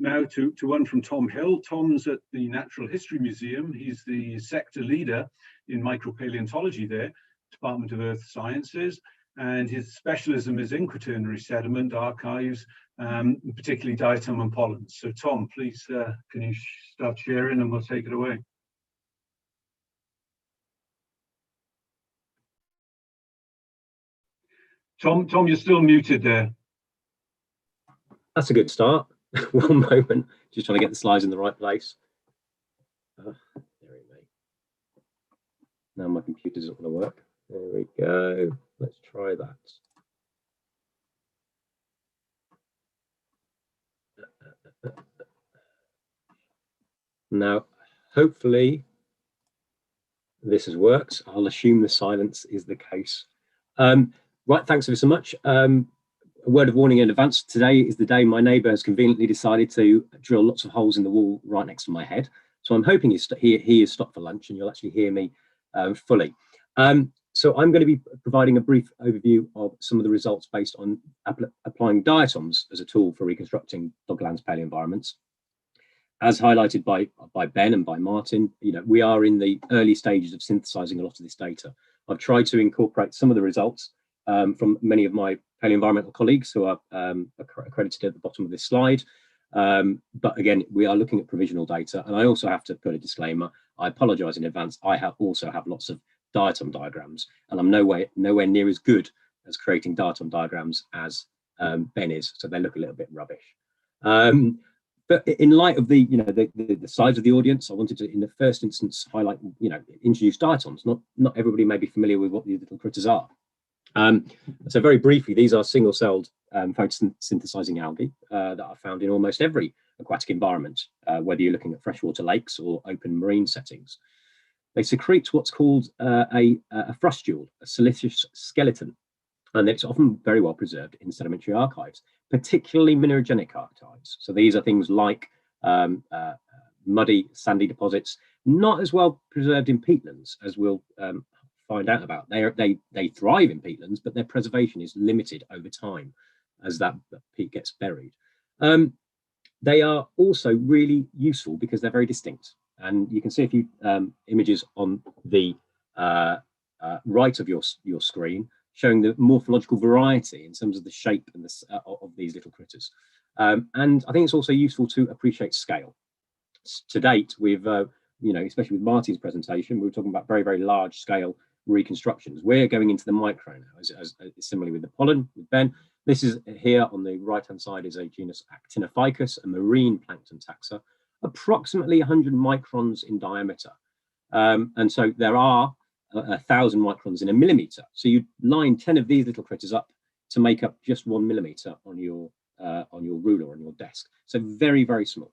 now to one from Tom Hill. Tom's at the Natural History Museum. He's the sector leader in micropaleontology there, Department of Earth Sciences, and his specialism is in quaternary sediment archives, particularly diatom and pollens. So Tom, please, can you start sharing and we'll take it away. Tom, you're still muted there. That's a good start. One moment, just trying to get the slides in the right place. There we go. Now my computer doesn't want to work. There we go. Let's try that. Now, hopefully this has worked. I'll assume the silence is the case. Right, thanks ever so much. A word of warning in advance, today is the day my neighbour has conveniently decided to drill lots of holes in the wall right next to my head. So I'm hoping he is stopped for lunch and you'll actually hear me fully. So I'm going to be providing a brief overview of some of the results based on applying diatoms as a tool for reconstructing Doggerland's paleoenvironments. As highlighted by Ben and by Martin, we are in the early stages of synthesizing a lot of this data. I've tried to incorporate some of the results from many of my paleoenvironmental colleagues who are accredited at the bottom of this slide. But again, we are looking at provisional data, and I also have to put a disclaimer. I apologize in advance. I also have lots of diatom diagrams, and I'm nowhere near as good as creating diatom diagrams as Ben is, so they look a little bit rubbish. But in light of the size of the audience, I wanted to, in the first instance, highlight, introduce diatoms. Not everybody may be familiar with what these little critters are. So very briefly, these are single-celled photosynthesizing algae that are found in almost every aquatic environment, whether you're looking at freshwater lakes or open marine settings. They secrete what's called a frustule, a siliceous skeleton, and it's often very well preserved in sedimentary archives, particularly mineralogic archives. So these are things like muddy, sandy deposits, not as well preserved in peatlands, as we'll find out about. They thrive in peatlands, but their preservation is limited over time as that peat gets buried. They are also really useful because they're very distinct. And you can see a few images on the right of your screen showing the morphological variety in terms of the shape and of these little critters. And I think it's also useful to appreciate scale. To date, we've, especially with Martin's presentation, we were talking about very, very large scale reconstructions. We're going into the micro now, as similarly with the pollen, with Ben. This is here on the right-hand side is a genus Actinophycus, a marine plankton taxa, approximately 100 microns in diameter. And so there are 1,000 microns in a millimeter. So you line 10 of these little critters up to make up just 1 millimeter on your ruler on your desk. So very, very small.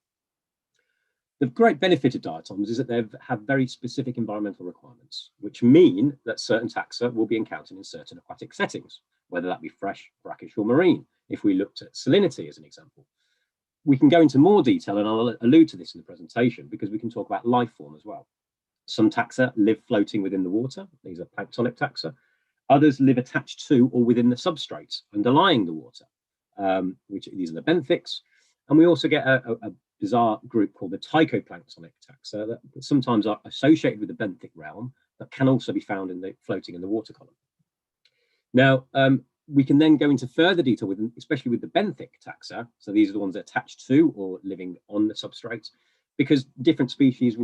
The great benefit of diatoms is that they have very specific environmental requirements, which mean that certain taxa will be encountered in certain aquatic settings, whether that be fresh, brackish, or marine. If we looked at salinity as an example, we can go into more detail, and I'll allude to this in the presentation because we can talk about life form as well. Some taxa live floating within the water. These are planktonic taxa. Others live attached to or within the substrate underlying the water, which these are the benthics. And we also get a bizarre group called the tychoplanktonic taxa that sometimes are associated with the benthic realm, but can also be found floating in the water column. Now, we can then go into further detail with, especially with the benthic taxa. So these are the ones that are attached to or living on the substrate, because different species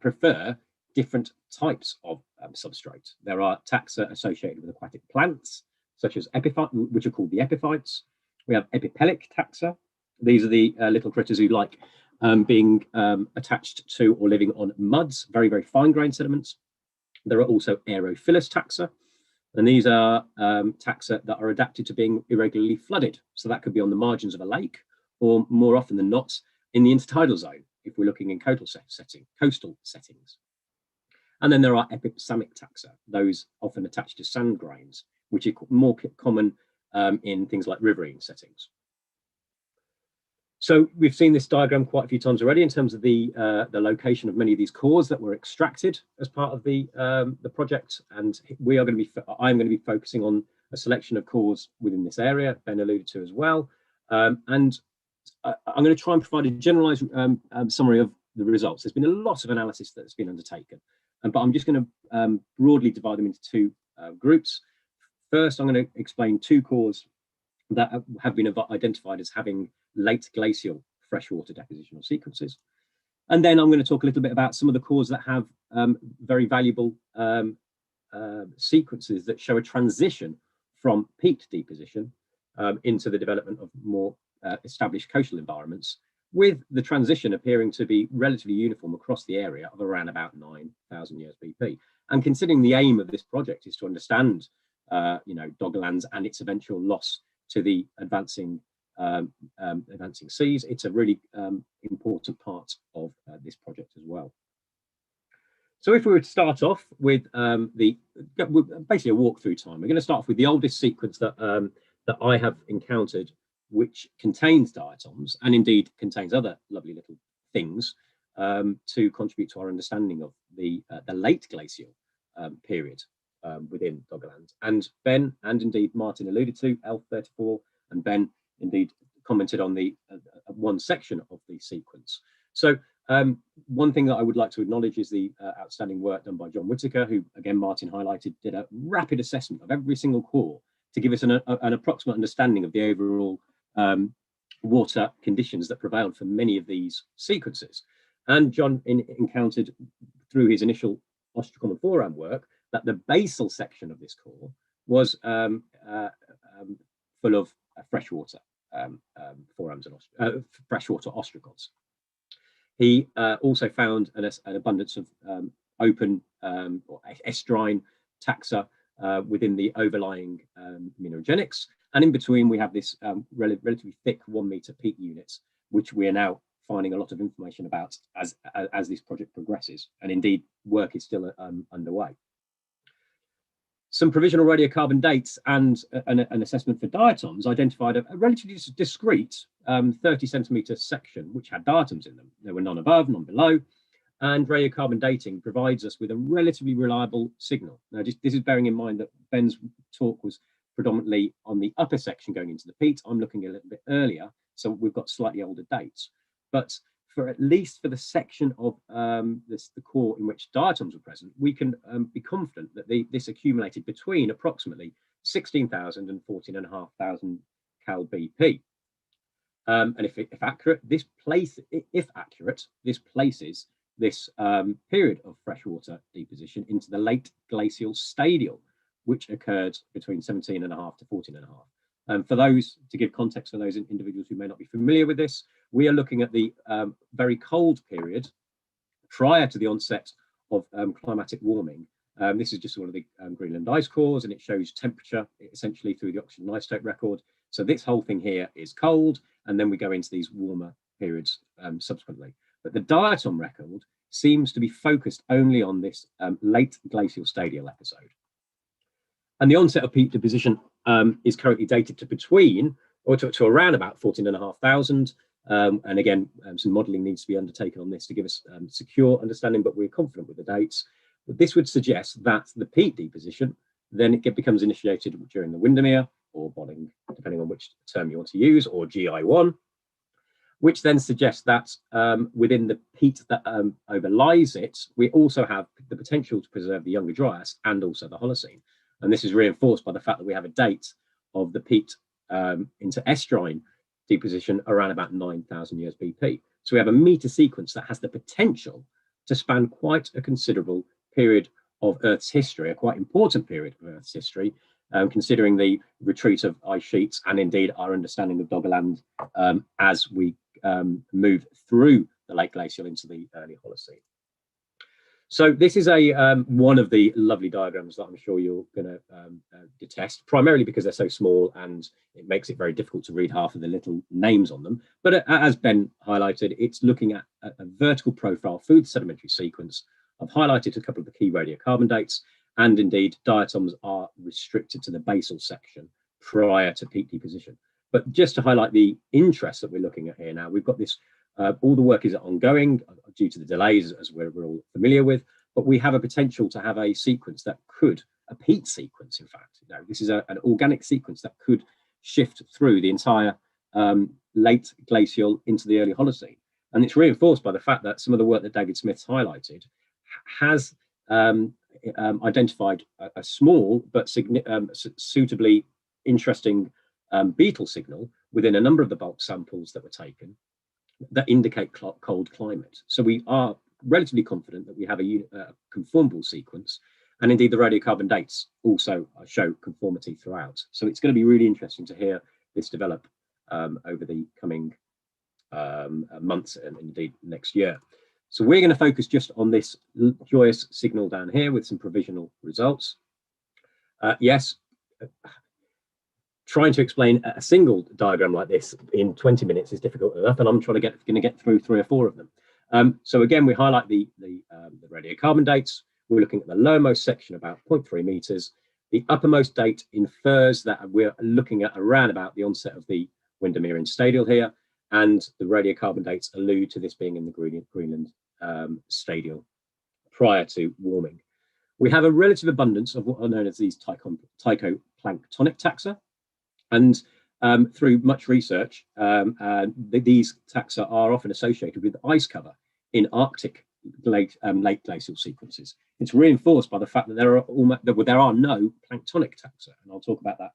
prefer different types of substrate. There are taxa associated with aquatic plants, such as epiphytes, which are called the epiphytes. We have epipellic taxa. These are the little critters who like being attached to or living on muds, very, very fine-grained sediments. There are also aerophilous taxa. And these are taxa that are adapted to being irregularly flooded. So that could be on the margins of a lake, or more often than not, in the intertidal zone, if we're looking in coastal settings. And then there are epistamic taxa, those often attached to sand grains, which are more common in things like riverine settings. So we've seen this diagram quite a few times already in terms of the location of many of these cores that were extracted as part of the project, and I'm going to be focusing on a selection of cores within this area. Ben alluded to as well, and I'm going to try and provide a generalized summary of the results. There's been a lot of analysis that's been undertaken, but I'm just going to broadly divide them into two groups. First, I'm going to explain two cores that have been identified as having late glacial freshwater depositional sequences. And then I'm going to talk a little bit about some of the cores that have very valuable sequences that show a transition from peat deposition into the development of more established coastal environments, with the transition appearing to be relatively uniform across the area of around about 9,000 years BP. And considering the aim of this project is to understand Doggerland and its eventual loss to the advancing seas, it's a really important part of this project as well. So if we were to start off with basically a walkthrough time, we're going to start off with the oldest sequence that that I have encountered, which contains diatoms and indeed contains other lovely little things to contribute to our understanding of the late glacial period within Doggerland. And Ben and indeed Martin alluded to L34, and Ben indeed commented on the one section of the sequence. So one thing that I would like to acknowledge is the outstanding work done by John Whittaker, who again Martin highlighted, did a rapid assessment of every single core to give us an approximate understanding of the overall water conditions that prevailed for many of these sequences. And John encountered through his initial ostracommon foram work that the basal section of this core was full of freshwater forams and freshwater ostracods. He also found an abundance of open or estrine taxa within the overlying minerogenics, and in between we have this relatively thick 1 meter peat units, which we are now finding a lot of information about as this project progresses, and indeed work is still underway. Some provisional radiocarbon dates and an assessment for diatoms identified a relatively discrete 30 centimetre section which had diatoms in them. There were none above, none below, and radiocarbon dating provides us with a relatively reliable signal. Now, this is bearing in mind that Ben's talk was predominantly on the upper section going into the peat. I'm looking a little bit earlier, so we've got slightly older dates. But for at least for the section of the core in which diatoms were present, we can be confident that this accumulated between approximately 16,000 and 14,500 cal BP. And if accurate, this places this period of freshwater deposition into the late glacial stadial, which occurred between 17.5 to 14.5. For those, to give context for those individuals who may not be familiar with this, we are looking at the very cold period prior to the onset of climatic warming. This is just one of the Greenland ice cores, and it shows temperature essentially through the oxygen isotope record. So this whole thing here is cold, and then we go into these warmer periods subsequently. But the diatom record seems to be focused only on this late glacial stadial episode. And the onset of peat deposition is currently dated to between, or to around about 14,500. And again, some modelling needs to be undertaken on this to give us secure understanding, but we're confident with the dates. But this would suggest that the peat deposition, then it becomes initiated during the Windermere or Bolling, depending on which term you want to use, or GI1, which then suggests that within the peat that overlies it, we also have the potential to preserve the Younger Dryas and also the Holocene. And this is reinforced by the fact that we have a date of the peat into estrine deposition around about 9,000 years BP. So we have a meter sequence that has the potential to span quite a considerable period of Earth's history, a quite important period of Earth's history, considering the retreat of ice sheets and indeed our understanding of Doggerland as we move through the late glacial into the early Holocene. So this is a one of the lovely diagrams that I'm sure you're going to detest, primarily because they're so small and it makes it very difficult to read half of the little names on them. But as Ben highlighted, it's looking at a vertical profile food sedimentary sequence. I've highlighted a couple of the key radiocarbon dates, and indeed diatoms are restricted to the basal section prior to peak deposition. But just to highlight the interest that we're looking at here now, we've got this, all the work is ongoing due to the delays, as we're all familiar with, but we have a potential to have a sequence that could, a peat sequence, in fact. You know, this is an organic sequence that could shift through the entire late glacial into the early Holocene. And it's reinforced by the fact that some of the work that David Smith's highlighted has identified a small but suitably interesting beetle signal within a number of the bulk samples that were taken that indicate cold climate. So we are relatively confident that we have a conformable sequence, and indeed the radiocarbon dates also show conformity throughout. So it's going to be really interesting to hear this develop over the coming months and indeed next year. So we're going to focus just on this joyous signal down here with some provisional results. Yes, trying to explain a single diagram like this in 20 minutes is difficult enough, and I'm going to get through 3 or 4 of them. So again, we highlight the radiocarbon dates. We're looking at the lowermost section, about 0.3 meters. The uppermost date infers that we're looking at around about the onset of the Windermere stadial here, and the radiocarbon dates allude to this being in the Greenland stadial prior to warming. We have a relative abundance of what are known as these tychoplanktonic taxa, and through much research, these taxa are often associated with ice cover in Arctic late glacial sequences. It's reinforced by the fact that there are no planktonic taxa, and I'll talk about that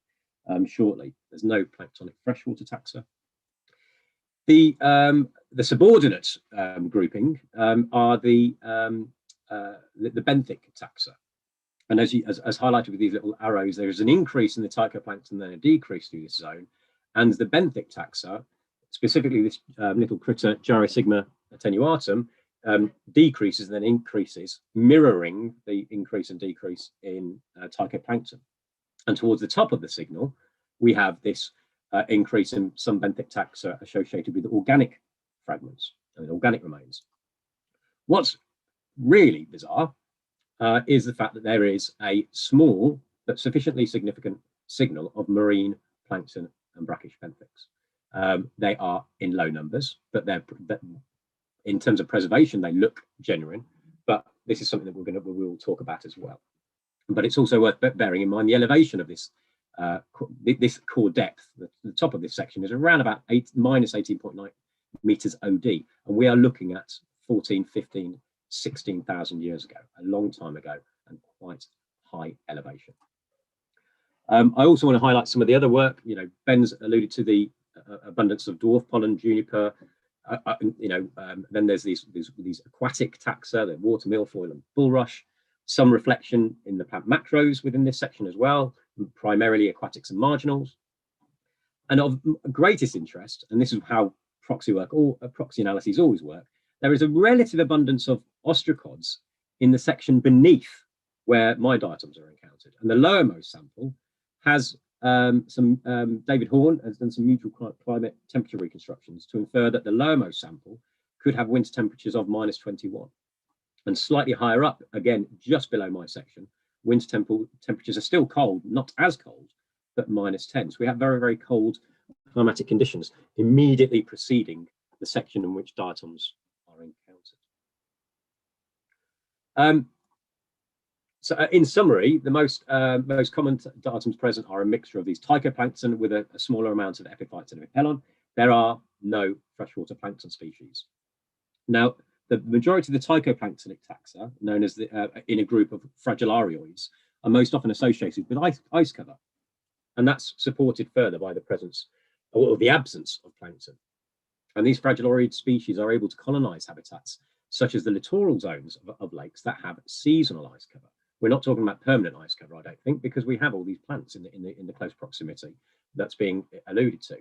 shortly. There's no planktonic freshwater taxa. The subordinate grouping are the benthic taxa. And as highlighted with these little arrows, there is an increase in the tychoplankton and then a decrease through this zone. And the benthic taxa, specifically this little critter Gyrosigma attenuatum, decreases and then increases, mirroring the increase and decrease in tychoplankton. And towards the top of the signal, we have this increase in some benthic taxa associated with organic fragments and organic remains. What's really bizarre is the fact that there is a small but sufficiently significant signal of marine plankton and brackish benthics. They are in low numbers, but in terms of preservation, they look genuine. But this is something that we will talk about as well. But it's also worth bearing in mind the elevation of this core depth. The top of this section is around about minus 18.9 meters OD, and we are looking at 14, 15, 16,000 years ago, a long time ago, and quite high elevation. I also want to highlight some of the other work. You know, Ben's alluded to the abundance of dwarf pollen, juniper. Then there's these aquatic taxa, the water milfoil and bulrush. Some reflection in the plant macros within this section as well, primarily aquatics and marginals. And of greatest interest, and this is how proxy work or proxy analyses always work, there is a relative abundance of ostracods in the section beneath where my diatoms are encountered. And the lowermost sample has David Horn has done some mutual climate temperature reconstructions to infer that the lowermost sample could have winter temperatures of minus 21. And slightly higher up, again, just below my section, winter temperatures are still cold, not as cold, but minus 10. So we have very, very cold climatic conditions immediately preceding the section in which diatoms are encountered. So in summary, the most common diatoms present are a mixture of these tychoplankton with a smaller amount of epiphytes and epipelon. There are no freshwater plankton species. Now, the majority of the tychoplanktonic taxa, known as in a group of fragillarioids, are most often associated with ice cover. And that's supported further by the presence or the absence of plankton. And these fragillarioid species are able to colonize habitats such as the littoral zones of lakes that have seasonal ice cover. We're not talking about permanent ice cover, I don't think, because we have all these plants in the close proximity that's being alluded to.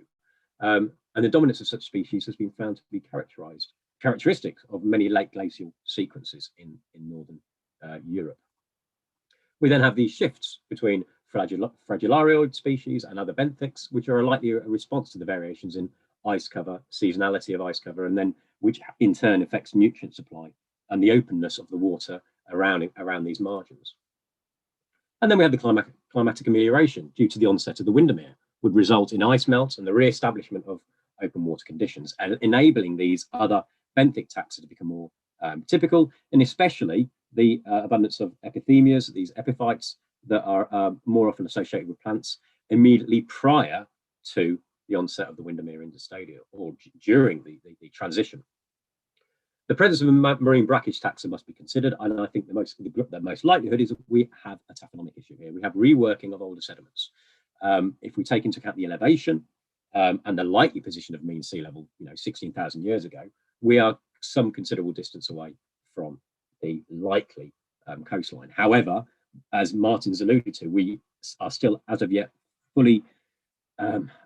And the dominance of such species has been found to be characterized characteristics of many late glacial sequences in northern Europe. We then have these shifts between fragilarioid species and other benthics, which are likely a response to the variations in ice cover, seasonality of ice cover, and then which in turn affects nutrient supply and the openness of the water around these margins. And then we have the climatic amelioration due to the onset of the Windermere would result in ice melt and the re-establishment of open water conditions, and enabling these other benthic taxa to become more typical, and especially the abundance of epithemias, these epiphytes that are more often associated with plants immediately prior to the onset of the Windermere interstadial or during the transition. The presence of marine brackish taxa must be considered, and I think the most likelihood is that we have a taphonomic issue here. We have reworking of older sediments. If we take into account the elevation and the likely position of mean sea level, 16,000 years ago, we are some considerable distance away from the likely coastline. However, as Martin's alluded to, we are still, as of yet, fully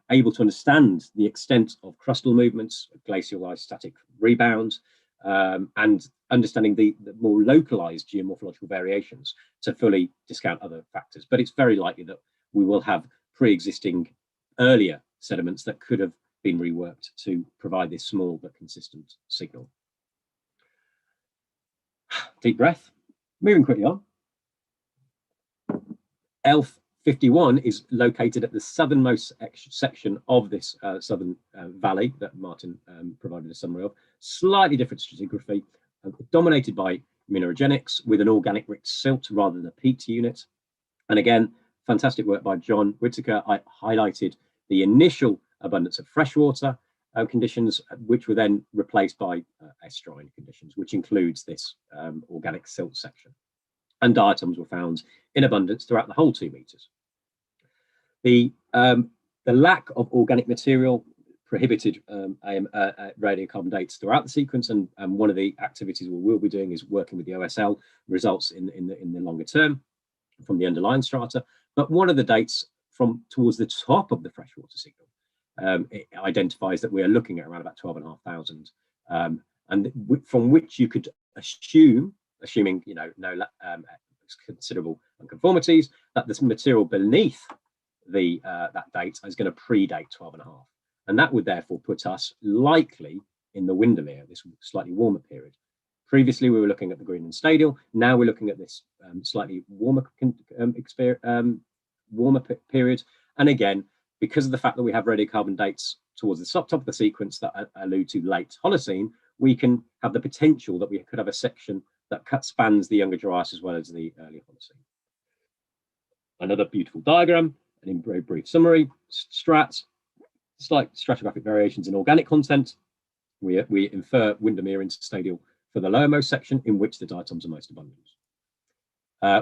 able to understand the extent of crustal movements, glacial ice static rebound, and understanding the more localized geomorphological variations to fully discount other factors. But it's very likely that we will have pre-existing earlier sediments that could have been reworked to provide this small but consistent signal. Deep breath. Moving quickly on. ELF 51 is located at the southernmost section of this southern valley that Martin provided a summary of. Slightly different stratigraphy, dominated by minerogenics with an organic rich silt rather than a peat unit. And again, fantastic work by John Whittaker. I highlighted the initial abundance of freshwater conditions, which were then replaced by estuarine conditions, which includes this organic silt section. And diatoms were found in abundance throughout the whole 2 meters. The lack of organic material prohibited radiocarbon dates throughout the sequence, and one of the activities we will be doing is working with the OSL results in the longer term from the underlying strata. But one of the dates from towards the top of the freshwater signal, it identifies that we are looking at around about 12,500, and from which you could assume, assuming no considerable unconformities, that this material beneath that date is going to predate 12.5, and that would therefore put us likely in the Windermere, this slightly warmer period. Previously, we were looking at the Greenland Stadial. Now we're looking at this slightly warmer period. And again, because of the fact that we have radiocarbon dates towards the top of the sequence that allude to late Holocene, we can have the potential that we could have a section that spans the Younger Dryas as well as the early Holocene. Another beautiful diagram, and in very brief summary, slight stratigraphic variations in organic content. We infer Windermere interstadial for the lowermost section in which the diatoms are most abundant.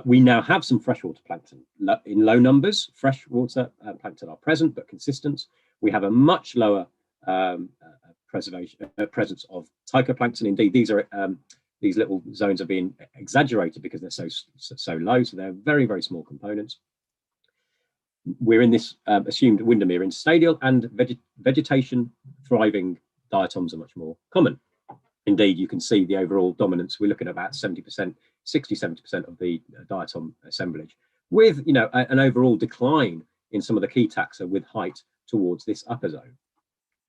We now have some freshwater plankton. In low numbers, freshwater plankton are present but consistent. We have a much lower presence of tychoplankton. Indeed, these little zones are being exaggerated because they're so low, so they're very, very small components. We're in this assumed Windermere interstadial, and vegetation thriving diatoms are much more common. Indeed, you can see the overall dominance. We're looking at about 70%, 60-70% of the diatom assemblage, with an overall decline in some of the key taxa with height towards this upper zone.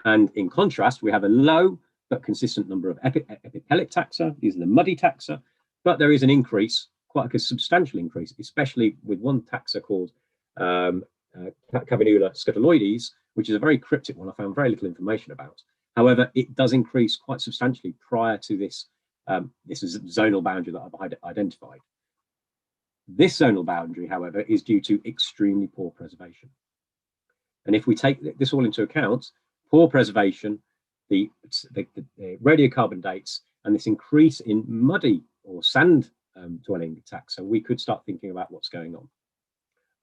And in contrast, we have a low but consistent number of epipellic taxa. These are the muddy taxa, but there is an increase, quite a substantial increase, especially with one taxa called Cavenula scuteloides, which is a very cryptic one I found very little information about. However, it does increase quite substantially prior to this, this is zonal boundary that I've identified. This zonal boundary, however, is due to extremely poor preservation. And if we take this all into account, poor preservation, the radiocarbon dates, and this increase in muddy or sand dwelling taxa, we could start thinking about what's going on.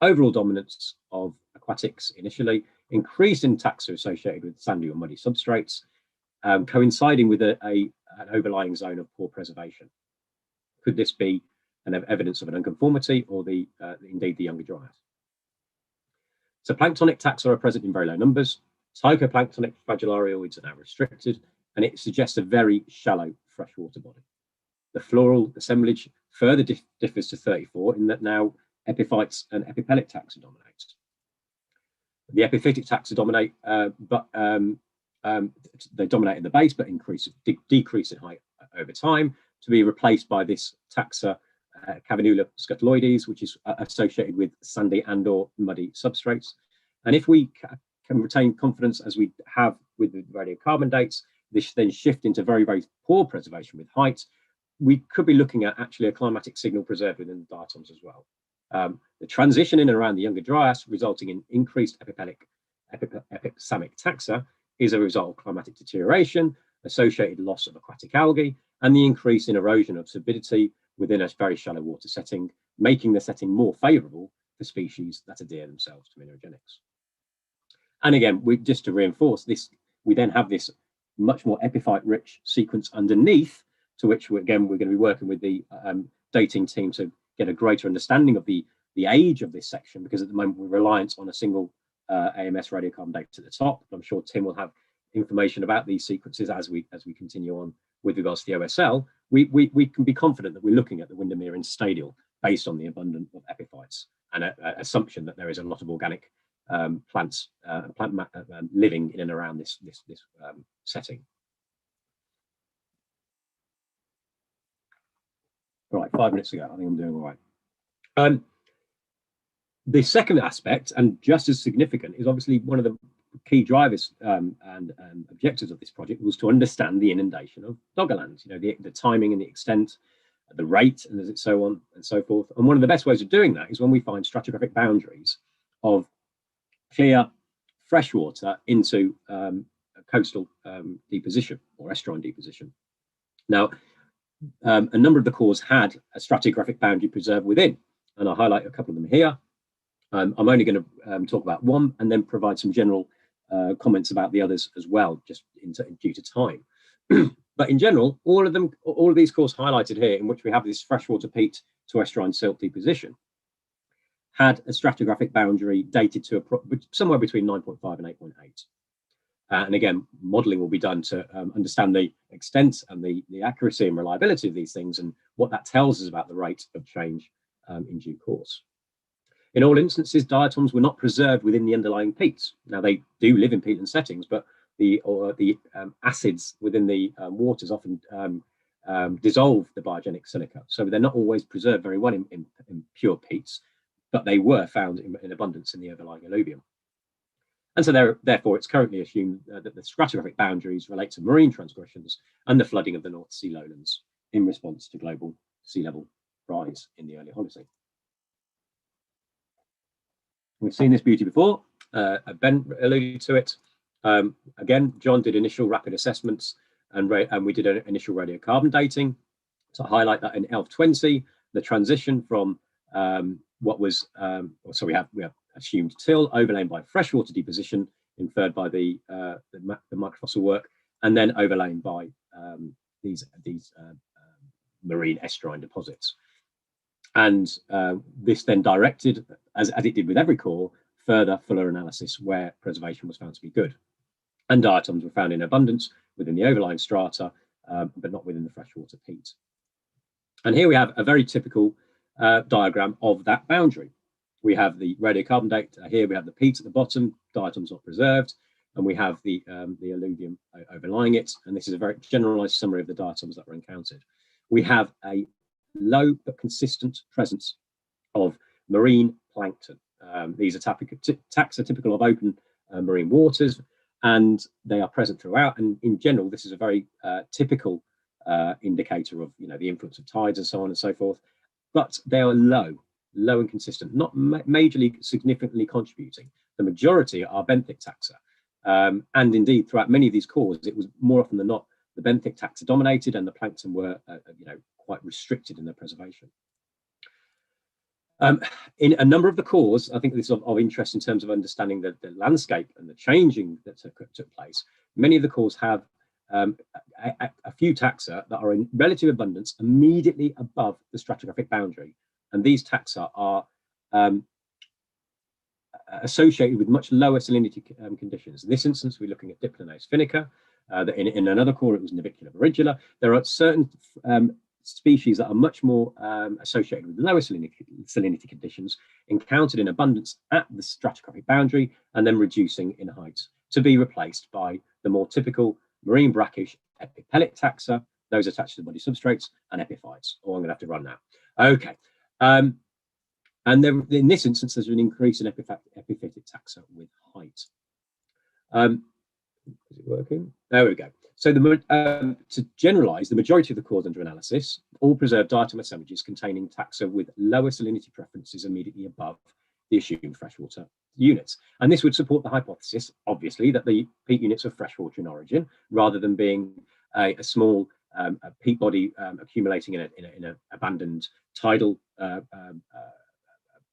Overall dominance of aquatics initially, increase in taxa associated with sandy or muddy substrates, coinciding with an overlying zone of poor preservation. Could this be an evidence of an unconformity, or indeed the Younger Dryas? So planktonic taxa are present in very low numbers. Tychoplanktonic fragilarioids are now restricted, and it suggests a very shallow freshwater body. The floral assemblage further differs to 34 in that now epiphytes and epipellic taxa dominate. The epiphytic taxa dominate, they dominate at the base, but decrease in height over time, to be replaced by this taxa Cavenula scutelloides, which is associated with sandy and/or muddy substrates. And if we can retain confidence, as we have with the radiocarbon dates, this then shift into very, very poor preservation with height, we could be looking at actually a climatic signal preserved within the diatoms as well. The transition in and around the Younger Dryas, resulting in increased epipsamic taxa, is a result of climatic deterioration, associated loss of aquatic algae, and the increase in erosion of turbidity within a very shallow water setting, making the setting more favourable for species that adhere themselves to minerogenics. And again, just to reinforce this, we then have this much more epiphyte-rich sequence underneath, to which we're going to be working with the dating team to get a greater understanding of the age of this section, because at the moment we're reliant on a single AMS radiocarbon date at the top. I'm sure Tim will have information about these sequences as we continue on with regards to the OSL. We can be confident that we're looking at the Windermere Stadial based on the abundance of epiphytes and an assumption that there is a lot of organic plants living in and around this setting. Right, 5 minutes ago, I think I'm doing all right. The second aspect, and just as significant, is obviously one of the key drivers and objectives of this project was to understand the inundation of Doggerland, the timing and the extent, the rate, and so on and so forth. And one of the best ways of doing that is when we find stratigraphic boundaries of clear freshwater into coastal deposition or estuarine deposition. Now, a number of the cores had a stratigraphic boundary preserved within, and I'll highlight a couple of them here. I'm only going to talk about one and then provide some general comments about the others as well, just due to time. But in general, all of these cores highlighted here, in which we have this freshwater peat to estuarine silt deposition, had a stratigraphic boundary dated to somewhere between 9.5 and 8.8. And again, modelling will be done to understand the extent and the accuracy and reliability of these things, and what that tells us about the rate of change in due course. In all instances, diatoms were not preserved within the underlying peats. Now, they do live in peatland settings, but the acids within the waters often dissolve the biogenic silica. So they're not always preserved very well in pure peats, but they were found in abundance in the overlying alluvium. And so therefore, it's currently assumed that the stratigraphic boundaries relate to marine transgressions and the flooding of the North Sea lowlands in response to global sea level rise in the early Holocene. We've seen this beauty before. Ben alluded to it. Again, John did initial rapid assessments, and we did an initial radiocarbon dating to highlight that in ELF20, the transition from what was, so we have assumed till overlain by freshwater deposition, inferred by the microfossil work, and then overlain by these marine estuarine deposits. And this then directed, as it did with every core, further fuller analysis where preservation was found to be good. And diatoms were found in abundance within the overlying strata, but not within the freshwater peat. And here we have a very typical diagram of that boundary. We have the radiocarbon date here, we have the peat at the bottom, diatoms not preserved, and we have the alluvium overlying it. And this is a very generalized summary of the diatoms that were encountered. We have a low but consistent presence of marine plankton. These are taxa typical of open marine waters, and they are present throughout. And in general, this is a very typical indicator of the influence of tides and so on and so forth. But they are low and consistent, not majorly significantly contributing. The majority are benthic taxa, and indeed throughout many of these cores, it was more often than not the benthic taxa dominated, and the plankton were quite restricted in their preservation. In a number of the cores, I think this is of interest in terms of understanding the landscape and the changing that took place. Many of the cores have a few taxa that are in relative abundance immediately above the stratigraphic boundary, and these taxa are associated with much lower salinity conditions. In this instance, we're looking at Diplonaeus finica, In another core, it was Navicular Virigula. There are certain species that are much more associated with lower salinity conditions, encountered in abundance at the stratigraphic boundary, and then reducing in height, to be replaced by the more typical marine brackish epipellic taxa, those attached to the body substrates, and epiphytes. Oh, I'm going to have to run now. Okay. And then in this instance, there's an increase in epiphytic taxa with height. Is it working? There we go. So to generalize, the majority of the cores under analysis all preserve diatom assemblages containing taxa with lower salinity preferences immediately above the assumed freshwater units. And this would support the hypothesis, obviously, that the peat units are freshwater in origin, rather than being a small peat body accumulating in an abandoned tidal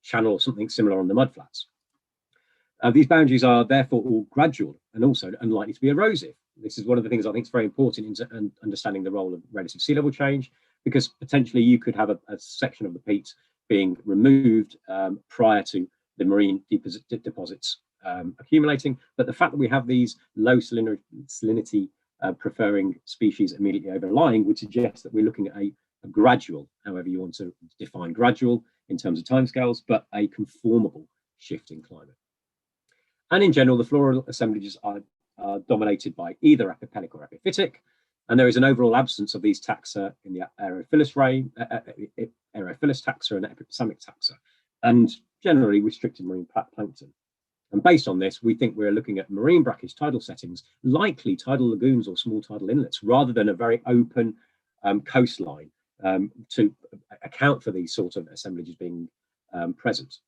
channel or something similar on the mudflats. These boundaries are therefore all gradual and also unlikely to be erosive. This is one of the things I think is very important in understanding the role of relative sea level change, because potentially you could have a section of the peat being removed prior to the marine deposits accumulating. But the fact that we have these low salinity preferring species immediately overlying would suggest that we're looking at a gradual, however you want to define gradual in terms of timescales, but a conformable shift in climate. And in general, the floral assemblages are dominated by either epipellic or epiphytic, and there is an overall absence of these taxa in the aerophilus taxa and epistamic taxa, and generally restricted marine plankton. And based on this, we think we're looking at marine brackish tidal settings, likely tidal lagoons or small tidal inlets, rather than a very open coastline to account for these sort of assemblages being present.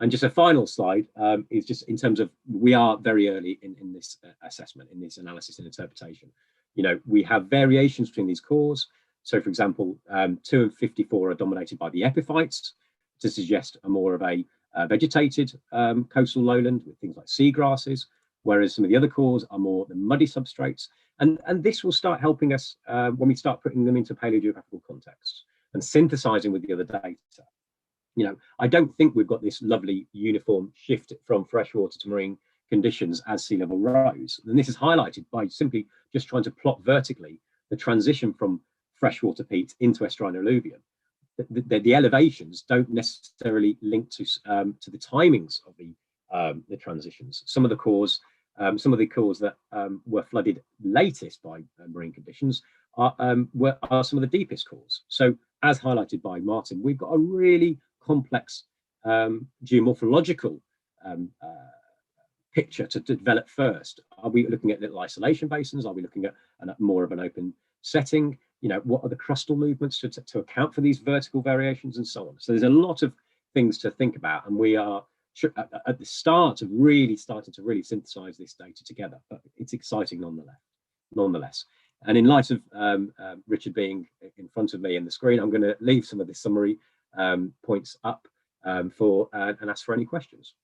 And just a final slide is just in terms of, we are very early in this assessment, in this analysis and interpretation. You know, we have variations between these cores. So for example, 2 and 54 are dominated by the epiphytes to suggest a more of a vegetated coastal lowland with things like seagrasses, whereas some of the other cores are more the muddy substrates. And this will start helping us when we start putting them into paleogeographical contexts and synthesizing with the other data. You know, I don't think we've got this lovely uniform shift from freshwater to marine conditions as sea level rose. And this is highlighted by simply just trying to plot vertically the transition from freshwater peat into estuarine alluvium. The elevations don't necessarily link to the timings of the transitions. Some of the cores that were flooded latest by marine conditions are some of the deepest cores. So as highlighted by Martin, we've got a really complex geomorphological picture to develop first. Are we looking at little isolation basins? Are we looking at more of an open setting? You know, what are the crustal movements to account for these vertical variations and so on? So there's a lot of things to think about, and we are at the start of really starting to really synthesize this data together, but it's exciting nonetheless. And in light of Richard being in front of me in the screen, I'm going to leave some of the summary points up and ask for any questions.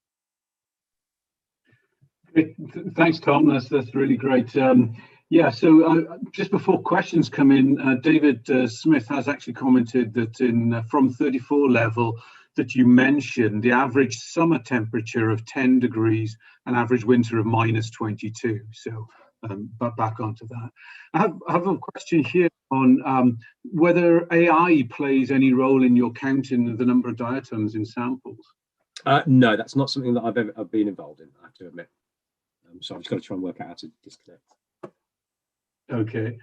Thanks, Tom. That's really great. Yeah, so just before questions come in, David Smith has actually commented that from 34 level that you mentioned, the average summer temperature of 10 degrees and average winter of -22. So but back onto that. I have a question here on whether AI plays any role in your counting the number of diatoms in samples. No, that's not something that I've been involved in, I have to admit. So I've just got to try and work out how to disconnect. Okay.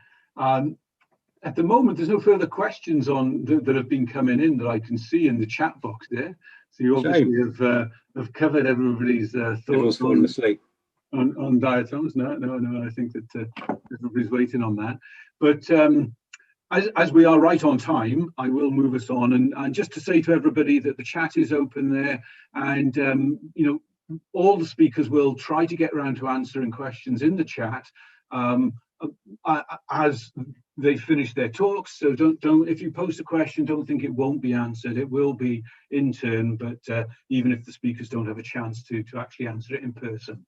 At the moment, there's no further questions on that have been coming in that I can see in the chat box there. So you obviously have covered everybody's thoughts on diatoms. No, I think that everybody's waiting on that. But as we are right on time, I will move us on. And just to say to everybody that the chat is open there, and you know, all the speakers will try to get around to answering questions in the chat as they finish their talks. So don't if you post a question, don't think it won't be answered. It will be in turn, but even if the speakers don't have a chance to actually answer it in person.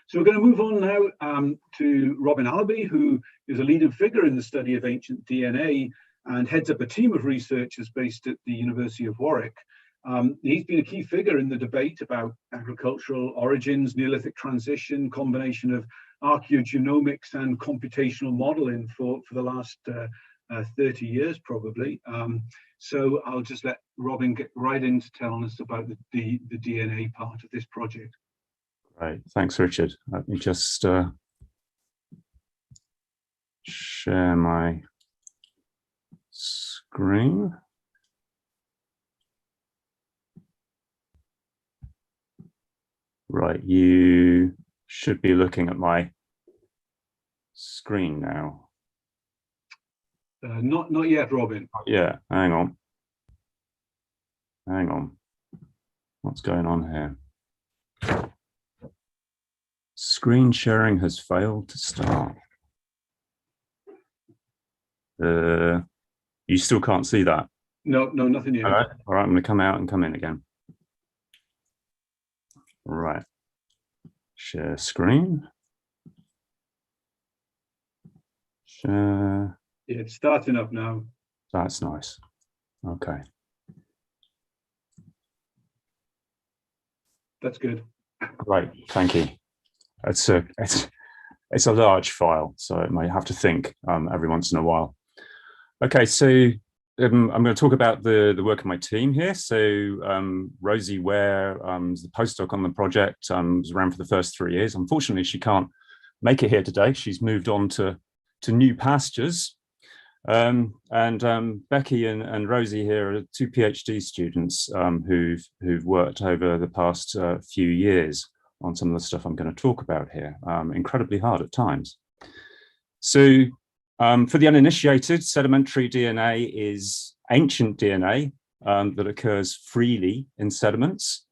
So we're going to move on now to Robin Allaby, who is a leading figure in the study of ancient DNA and heads up a team of researchers based at the University of Warwick. He's been a key figure in the debate about agricultural origins, Neolithic transition, combination of archaeogenomics and computational modeling for the last 30 years probably. So I'll just let Robin get right into telling us about the DNA part of this project. Right, thanks, Richard. Let me just share my screen. Right, you should be looking at my screen now. Not yet, Robin. Yeah, hang on. Hang on. What's going on here? Screen sharing has failed to start. You still can't see that? No, nothing yet. All right, I'm going to come out and come in again. Right. Share screen. Share. Yeah, it's starting up now. That's nice. Okay. That's good. Right, thank you. It's a large file, so it may have to think every once in a while. Okay, so I'm going to talk about the work of my team here. So Rosie Ware is the postdoc on the project, was around for the first 3 years. Unfortunately, she can't make it here today. She's moved on to new pastures. And Becky and Rosie here are two PhD students who've worked over the past few years on some of the stuff I'm going to talk about here, incredibly hard at times. So for the uninitiated, sedimentary DNA is ancient DNA that occurs freely in sediments,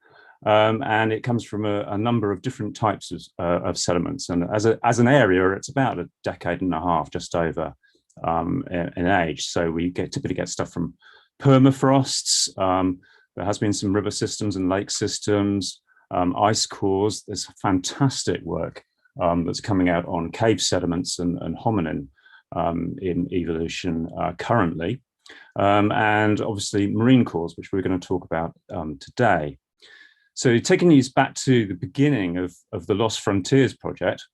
and it comes from a number of different types of sediments. And as an area, it's about a decade and a half, just over, in age. So we typically get stuff from permafrosts. There has been some river systems and lake systems, ice cores. There's fantastic work that's coming out on cave sediments and hominin in evolution currently, and obviously marine cores, which we're going to talk about today. So taking these back to the beginning of the Lost Frontiers project,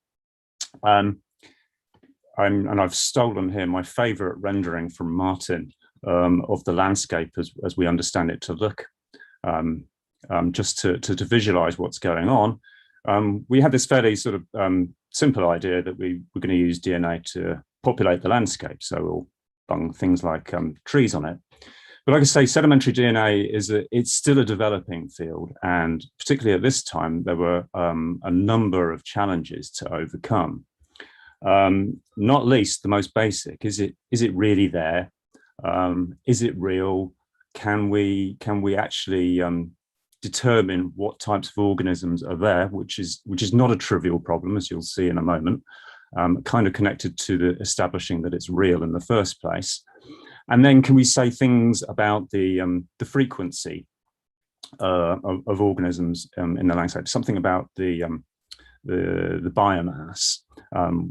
and I've stolen here my favorite rendering from Martin of the landscape as we understand it to look, just to visualize what's going on. We had this fairly sort of simple idea that we were going to use DNA to populate the landscape. So we'll bung things like trees on it. But like I say, sedimentary DNA it's still a developing field. And particularly at this time, there were a number of challenges to overcome. Not least the most basic, is it really there? Is it real? Can we actually determine what types of organisms are there, which is not a trivial problem, as you'll see in a moment, kind of connected to the establishing that it's real in the first place. And then can we say things about the frequency of organisms in the landscape, something about the biomass,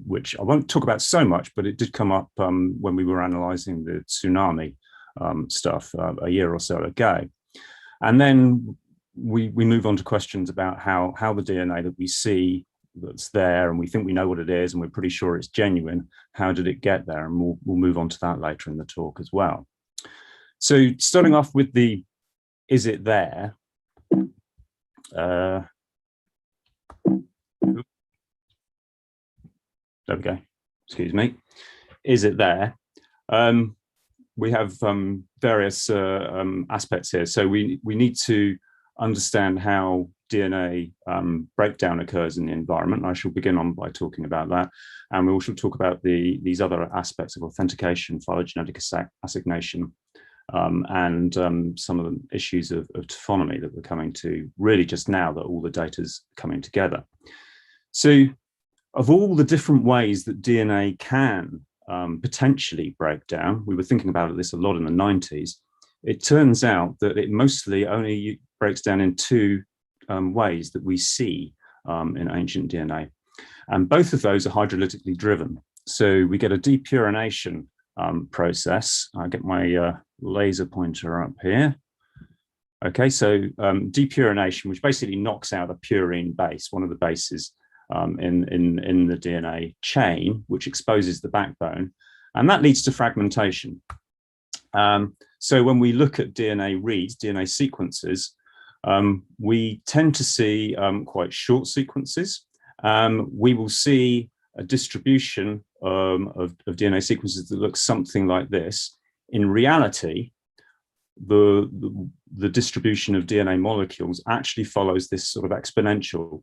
which I won't talk about so much, but it did come up when we were analysing the tsunami stuff a year or so ago. And then we move on to questions about how the DNA that we see that's there, and we think we know what it is, and we're pretty sure it's genuine, how did it get there? And we'll move on to that later in the talk as well. So starting off with the, is it there? There we go, excuse me. Is it there? We have various aspects here. So we need to understand how DNA breakdown occurs in the environment. I shall begin on by talking about that. And we also talk about these other aspects of authentication, phylogenetic assignation, and some of the issues of taphonomy that we're coming to really just now that all the data is coming together. So of all the different ways that DNA can potentially break down, we were thinking about this a lot in the 90s, it turns out that it mostly only breaks down in two ways that we see in ancient DNA. And both of those are hydrolytically driven. So we get a depurination process. I'll get my laser pointer up here. Okay, so depurination, which basically knocks out a purine base, one of the bases in the DNA chain, which exposes the backbone, and that leads to fragmentation. So when we look at DNA reads, DNA sequences, we tend to see quite short sequences. We will see a distribution of DNA sequences that looks something like this. In reality, the distribution of DNA molecules actually follows this sort of exponential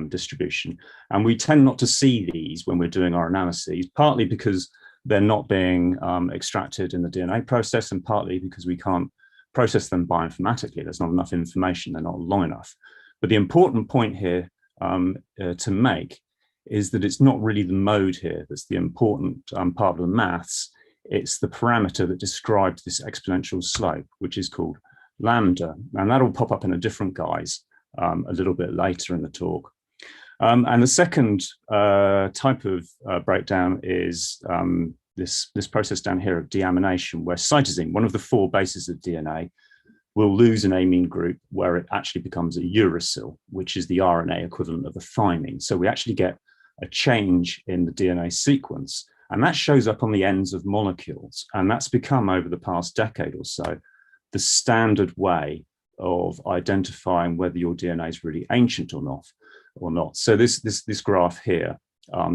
distribution. And we tend not to see these when we're doing our analyses, partly because they're not being extracted in the DNA process, and partly because we can't process them bioinformatically. There's not enough information, they're not long enough. But the important point here to make is that it's not really the mode here that's the important part of the maths. It's the parameter that describes this exponential slope, which is called lambda. And that'll pop up in a different guise a little bit later in the talk. And the second type of breakdown is this process down here of deamination, where cytosine, one of the 4 bases of DNA, will lose an amine group where it actually becomes a uracil, which is the RNA equivalent of a thymine. So we actually get a change in the DNA sequence, and that shows up on the ends of molecules. And that's become, over the past decade or so, the standard way of identifying whether your DNA is really ancient or not. So this graph here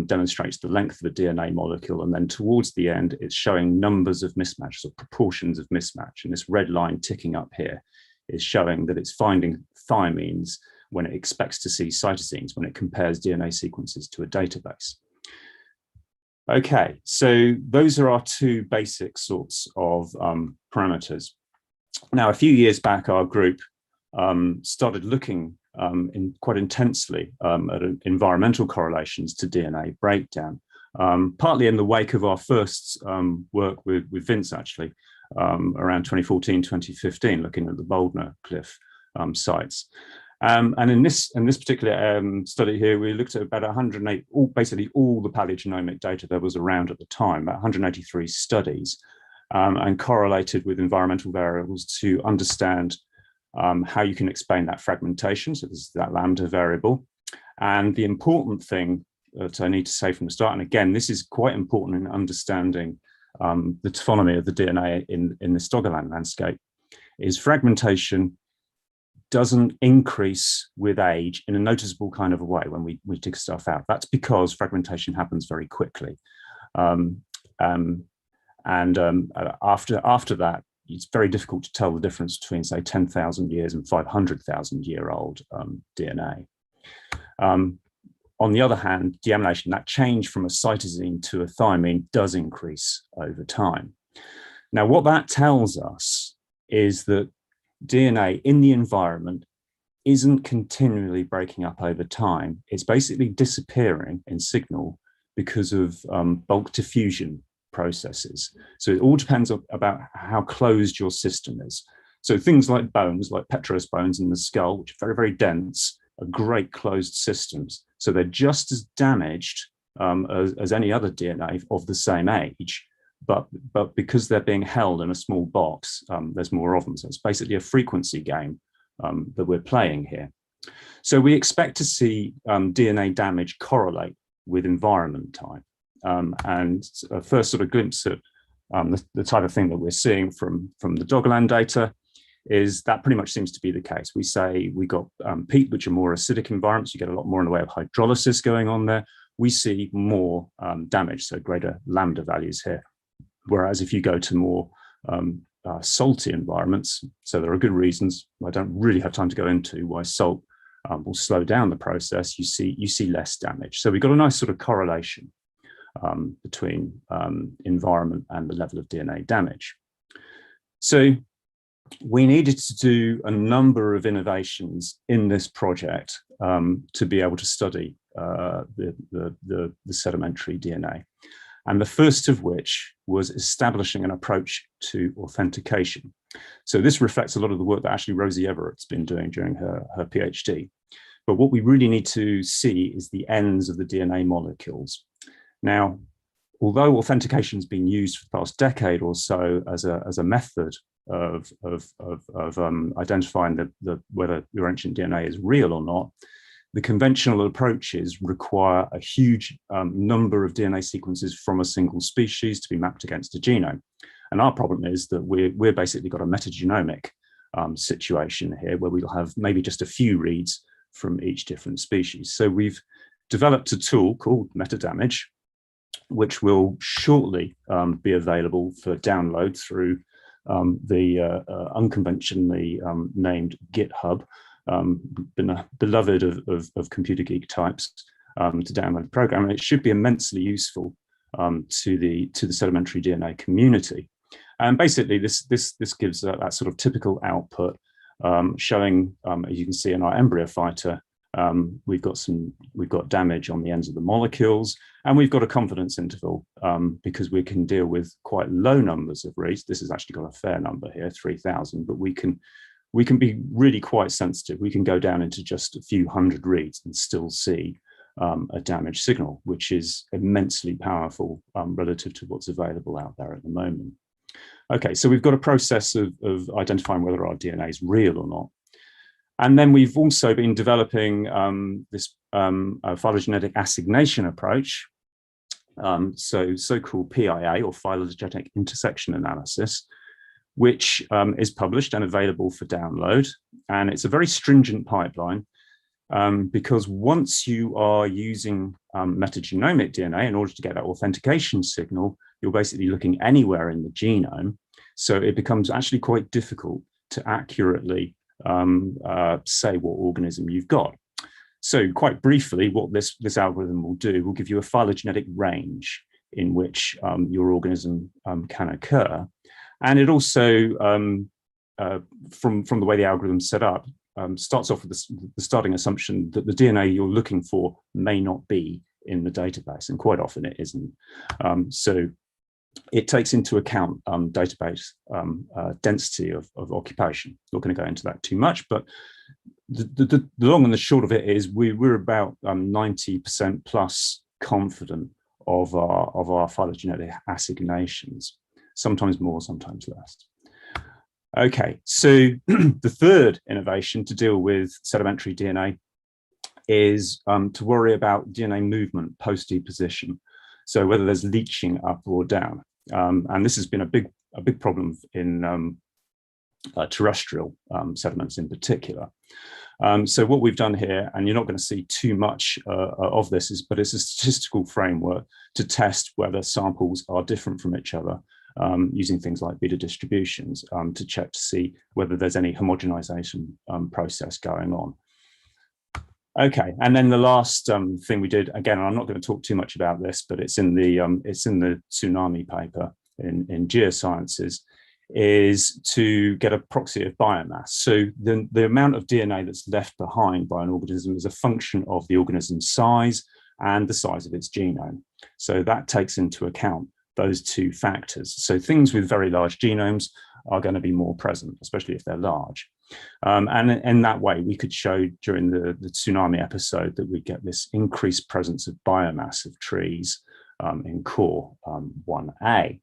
demonstrates the length of a DNA molecule, and then towards the end, it's showing numbers of mismatches or proportions of mismatch. And this red line ticking up here is showing that it's finding thymines when it expects to see cytosines, when it compares DNA sequences to a database. Okay, so those are our 2 basic sorts of parameters. Now, a few years back, our group started looking quite intensely at environmental correlations to DNA breakdown, partly in the wake of our first work with Vince, actually, around 2014, 2015, looking at the Boulder Cliff sites. And in this particular study here, we looked at about 108, basically all the paleogenomic data there was around at the time, about 183 studies, and correlated with environmental variables to understand how you can explain that fragmentation. So this is that lambda variable. And the important thing that I need to say from the start, and again, this is quite important in understanding the taphonomy of the DNA in this Doggerland landscape, is fragmentation doesn't increase with age in a noticeable kind of a way when we dig stuff out. That's because fragmentation happens very quickly. After that, it's very difficult to tell the difference between, say, 10,000 years and 500,000 year old DNA. On the other hand, deamination, that change from a cytosine to a thymine, does increase over time. Now, what that tells us is that DNA in the environment isn't continually breaking up over time. It's basically disappearing in signal because of bulk diffusion processes. So it all depends about how closed your system is. So things like bones, like petrous bones in the skull, which are very, very dense, are great closed systems. So they're just as damaged as any other DNA of the same age. But because they're being held in a small box, there's more of them. So it's basically a frequency game that we're playing here. So we expect to see DNA damage correlate with environment time. And a first sort of glimpse at the type of thing that we're seeing from the Doggerland data is that pretty much seems to be the case. We say we got peat, which are more acidic environments. You get a lot more in the way of hydrolysis going on there. We see more damage, so greater lambda values here. Whereas if you go to more salty environments, so there are good reasons, I don't really have time to go into why salt will slow down the process, you see less damage. So we've got a nice sort of correlation between environment and the level of DNA damage. So we needed to do a number of innovations in this project to be able to study the sedimentary DNA. And the first of which was establishing an approach to authentication. So this reflects a lot of the work that actually Rosie Everett's been doing during her PhD. But what we really need to see is the ends of the DNA molecules. Now, although authentication has been used for the past decade or so as a method of identifying whether your ancient DNA is real or not, the conventional approaches require a huge number of DNA sequences from a single species to be mapped against a genome. And our problem is that we're basically got a metagenomic situation here where we'll have maybe just a few reads from each different species. So we've developed a tool called MetaDamage, which will shortly be available for download through the unconventionally named GitHub, beloved of computer geek types, to download the program. And it should be immensely useful to the sedimentary DNA community. And basically, this gives that sort of typical output, showing, as you can see in our embryo fighter, we've got damage on the ends of the molecules, and we've got a confidence interval because we can deal with quite low numbers of reads. This has actually got a fair number here, 3,000, but we can be really quite sensitive. We can go down into just a few hundred reads and still see a damage signal, which is immensely powerful relative to what's available out there at the moment. Okay, so we've got a process of identifying whether our DNA is real or not. And then we've also been developing this phylogenetic assignation approach, so-called PIA, or phylogenetic intersection analysis, which is published and available for download. And it's a very stringent pipeline because once you are using metagenomic DNA in order to get that authentication signal, you're basically looking anywhere in the genome. So it becomes actually quite difficult to accurately say what organism you've got. So quite briefly, what this algorithm will do will give you a phylogenetic range in which your organism can occur. And it also, from the way the algorithm's set up, starts off with the starting assumption that the DNA you're looking for may not be in the database, and quite often it isn't. So it takes into account database density of occupation. Not going to go into that too much, but the long and the short of it is we're about 90% plus confident of our phylogenetic assignations, sometimes more, sometimes less. Okay, so the third innovation to deal with sedimentary DNA is to worry about DNA movement post-deposition. So whether there's leaching up or down. And this has been a big problem in terrestrial sediments in particular. So what we've done here, and you're not going to see too much of this, but it's a statistical framework to test whether samples are different from each other using things like beta distributions to check to see whether there's any homogenization process going on. Okay, and then the last thing we did, again, I'm not going to talk too much about this, but it's in the tsunami paper in Geosciences, is to get a proxy of biomass. So the amount of DNA that's left behind by an organism is a function of the organism's size and the size of its genome. So that takes into account those two factors. So things with very large genomes are going to be more present, especially if they're large. And in that way, we could show during the tsunami episode that we get this increased presence of biomass of trees in core 1A.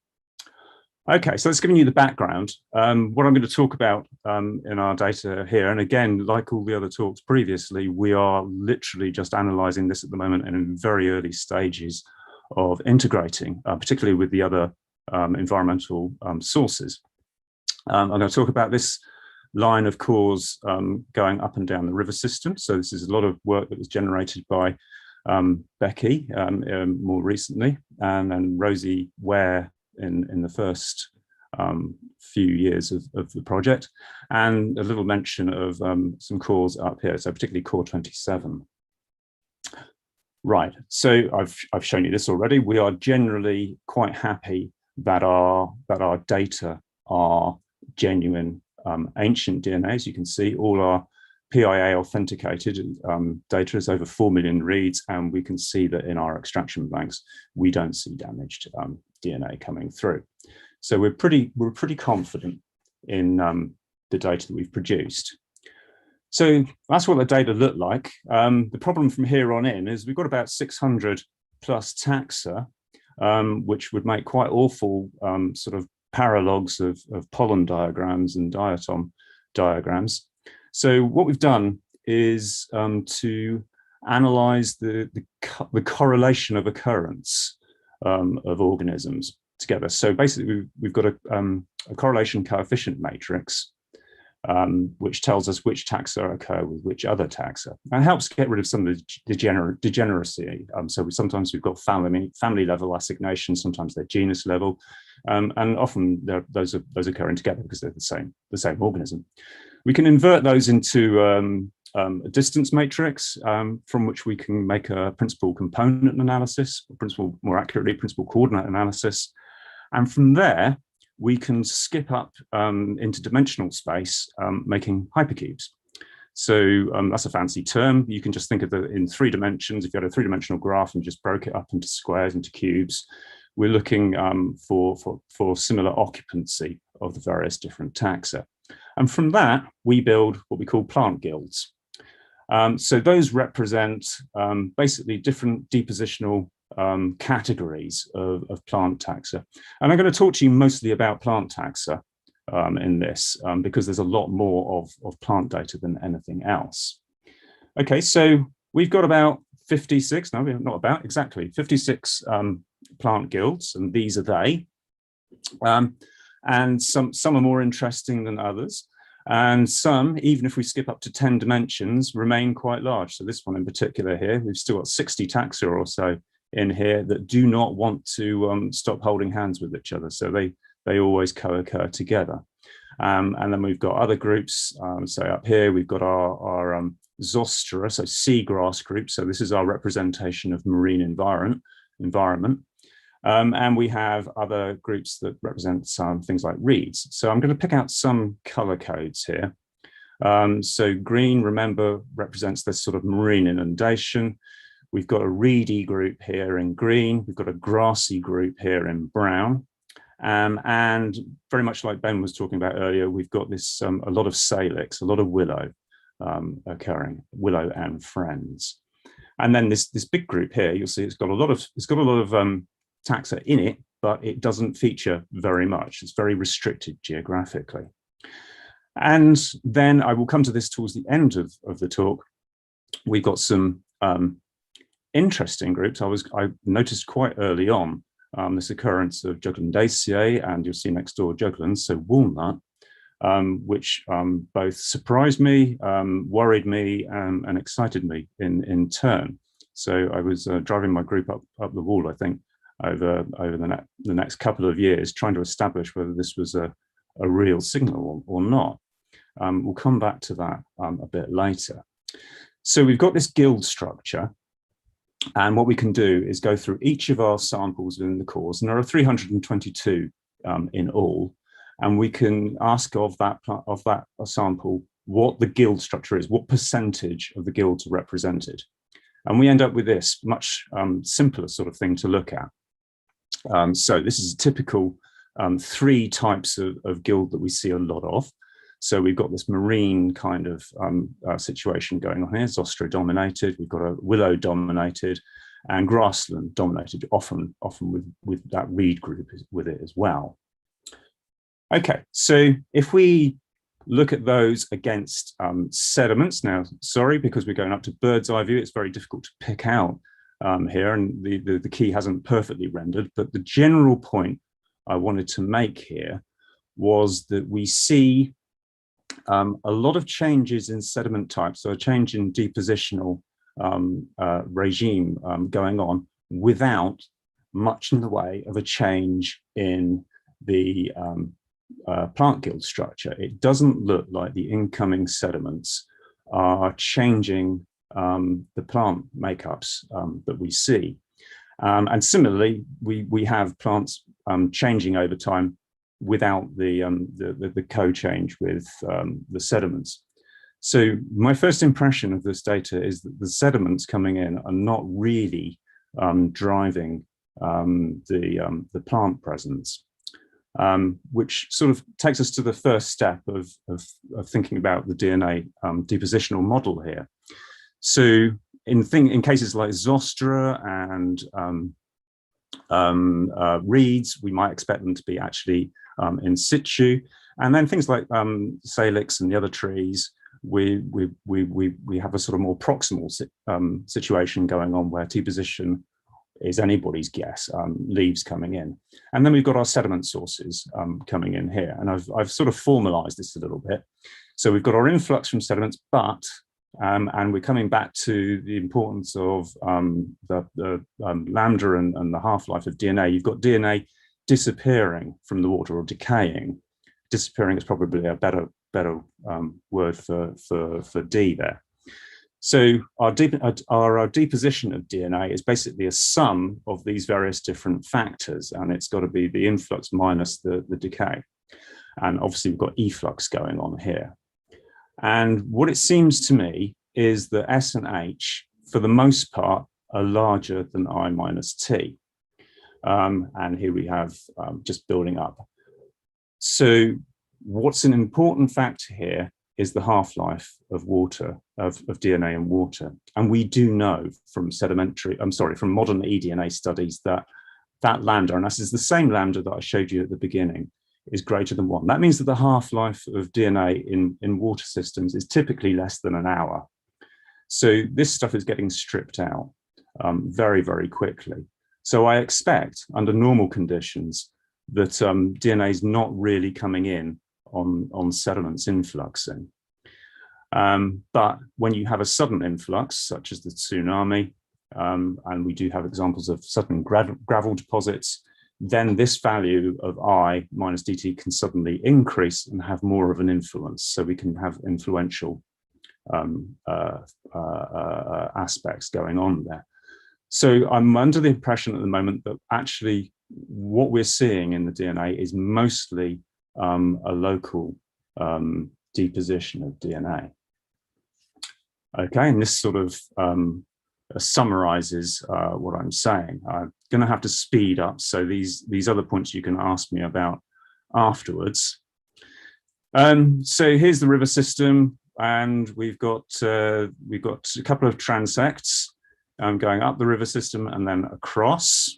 Okay, so that's giving you the background. What I'm going to talk about in our data here, and again, like all the other talks previously, we are literally just analysing this at the moment and in very early stages of integrating, particularly with the other environmental sources. I'm going to talk about this line of cores going up and down the river system. So this is a lot of work that was generated by Becky more recently, and then Rosie Ware in the first few years of the project, and a little mention of some cores up here, so particularly core 27. Right, so I've shown you this already. We are generally quite happy that our data are genuine ancient DNA. As you can see, all our PIA authenticated data is over 4 million reads, and we can see that in our extraction banks we don't see damaged DNA coming through. So we're pretty confident in the data that we've produced. So that's what the data look like. The problem from here on in is we've got about 600 plus taxa, which would make quite awful sort of paralogs of pollen diagrams and diatom diagrams. So what we've done is to analyze the correlation of occurrence of organisms together. So basically, we've got a correlation coefficient matrix, which tells us which taxa occur with which other taxa, and helps get rid of some of the degeneracy. So sometimes we've got family level assignation, sometimes they're genus level, and often those occurring together because they're the same organism. We can invert those into a distance matrix from which we can make a principal component analysis, more accurately, principal coordinate analysis, and from there we can skip up into dimensional space, making hypercubes. So that's a fancy term. You can just think of it in 3 dimensions. If you had a 3-dimensional graph and just broke it up into squares, into cubes, we're looking for similar occupancy of the various different taxa. And from that, we build what we call plant guilds. So those represent basically different depositional categories of plant taxa. And I'm going to talk to you mostly about plant taxa in this, because there's a lot more of plant data than anything else. Okay, so we've got about 56, no, not about, exactly 56 plant guilds, and these are they. And some are more interesting than others. And some, even if we skip up to 10 dimensions, remain quite large. So this one in particular here, we've still got 60 taxa or so in here that do not want to stop holding hands with each other. So they always co-occur together. And then we've got other groups. So up here, we've got our Zostra, so seagrass group. So this is our representation of marine environment. And we have other groups that represent some things like reeds. So I'm going to pick out some color codes here. So green, remember, represents this sort of marine inundation. We've got a reedy group here in green. We've got a grassy group here in brown. And very much like Ben was talking about earlier, we've got this a lot of salix, a lot of willow occurring, willow and friends. And then this big group here, you'll see it's got a lot of taxa in it, but it doesn't feature very much. It's very restricted geographically. And then I will come to this towards the end of the talk. We've got some interesting groups. I noticed quite early on this occurrence of Jugglandaceae, and you'll see next door Juglans, so walnut, which both surprised me, worried me, and excited me in turn. So I was driving my group up the wall, I think, over the next couple of years, trying to establish whether this was a real signal or not. We'll come back to that a bit later. So we've got this guild structure, and what we can do is go through each of our samples within the course, and there are 322 in all, and we can ask of that sample what the guild structure is, what percentage of the guilds are represented. And we end up with this much simpler sort of thing to look at. So this is a typical 3 types of guild that we see a lot of. So we've got this marine kind of situation going on here, Zostra dominated, we've got a willow dominated, and grassland dominated, often with that reed group with it as well. Okay, so if we look at those against sediments, now, sorry, because we're going up to bird's eye view, it's very difficult to pick out here, and the key hasn't perfectly rendered, but the general point I wanted to make here was that we see a lot of changes in sediment types, so a change in depositional regime going on without much in the way of a change in the plant guild structure. It doesn't look like the incoming sediments are changing the plant makeups that we see. And similarly, we have plants changing over time without the co-change with the sediments. So my first impression of this data is that the sediments coming in are not really driving the plant presence, which sort of takes us to the first step of thinking about the DNA depositional model here. So in cases like Zostra and reeds, we might expect them to be actually in situ, and then things like salix and the other trees we have a sort of more proximal situation going on where T-position is anybody's guess, leaves coming in. And then we've got our sediment sources coming in here. And I've sort of formalized this a little bit. So we've got our influx from sediments, but, and we're coming back to the importance of the lambda and the half-life of DNA. You've got DNA disappearing from the water, or decaying. Disappearing is probably a better word for D there. So our deposition of DNA is basically a sum of these various different factors, and it's got to be the influx minus the decay. And obviously we've got efflux going on here. And what it seems to me is that S and H, for the most part, are larger than I minus T. And here we have just building up. So what's an important factor here is the half-life of water, of DNA in water. And we do know from from modern eDNA studies that lambda, and this is the same lambda that I showed you at the beginning, is greater than 1. That means that the half-life of DNA in water systems is typically less than an hour. So this stuff is getting stripped out very, very quickly. So I expect, under normal conditions, that DNA is not really coming in on sediments influxing. But when you have a sudden influx, such as the tsunami, and we do have examples of sudden gravel deposits, then this value of I minus dt can suddenly increase and have more of an influence. So we can have influential aspects going on there. So I'm under the impression at the moment that actually what we're seeing in the DNA is mostly a local deposition of DNA. Okay, and this sort of summarizes what I'm saying. I'm going to have to speed up, so these other points you can ask me about afterwards. So here's the river system, and we've got a couple of transects going up the river system and then across,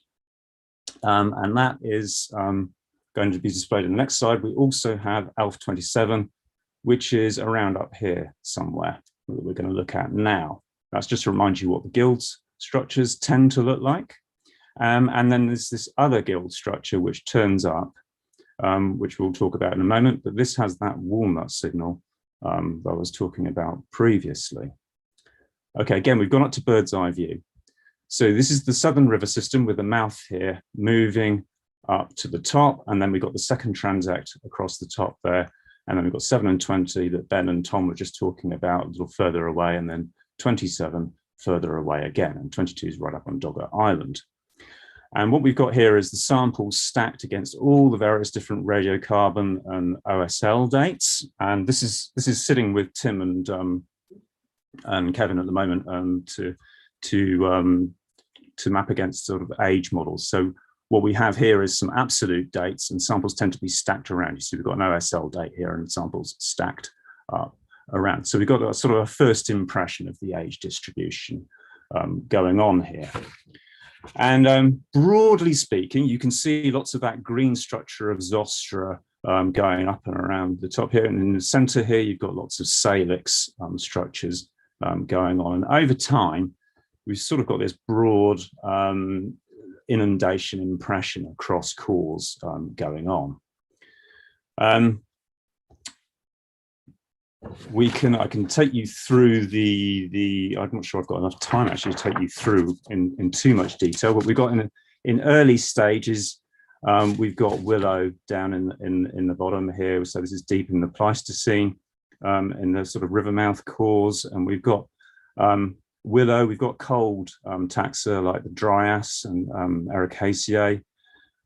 and that is going to be displayed in the next slide. We also have Alpha 27, which is around up here somewhere that we're going to look at now. That's just to remind you what the guild structures tend to look like. And then there's this other guild structure which turns up, which we'll talk about in a moment, but this has that walnut signal that I was talking about previously. Okay, again, we've gone up to bird's eye view. So this is the southern river system with the mouth here moving up to the top, and then we've got the second transect across the top there, and then we've got 7 and 20 that Ben and Tom were just talking about a little further away, and then 27 further away again, and 22 is right up on Dogger Island. And what we've got here is the samples stacked against all the various different radiocarbon and OSL dates, and this is sitting with Tim and Kevin at the moment to map against sort of age models. So what we have here is some absolute dates, and samples tend to be stacked around. You see we've got an OSL date here and samples stacked up around. So we've got a sort of a first impression of the age distribution going on here. And broadly speaking, you can see lots of that green structure of Zostra going up and around the top here. And in the center here, you've got lots of Salix structures going on. And over time, we've sort of got this broad inundation impression across cores going on. I can take you through I'm not sure I've got enough time actually to take you through in too much detail, but we've got in early stages, we've got willow down in the bottom here. So this is deep in the Pleistocene, in the sort of river mouth cores, and we've got willow, we've got cold taxa like the Dryas and Ericaceae.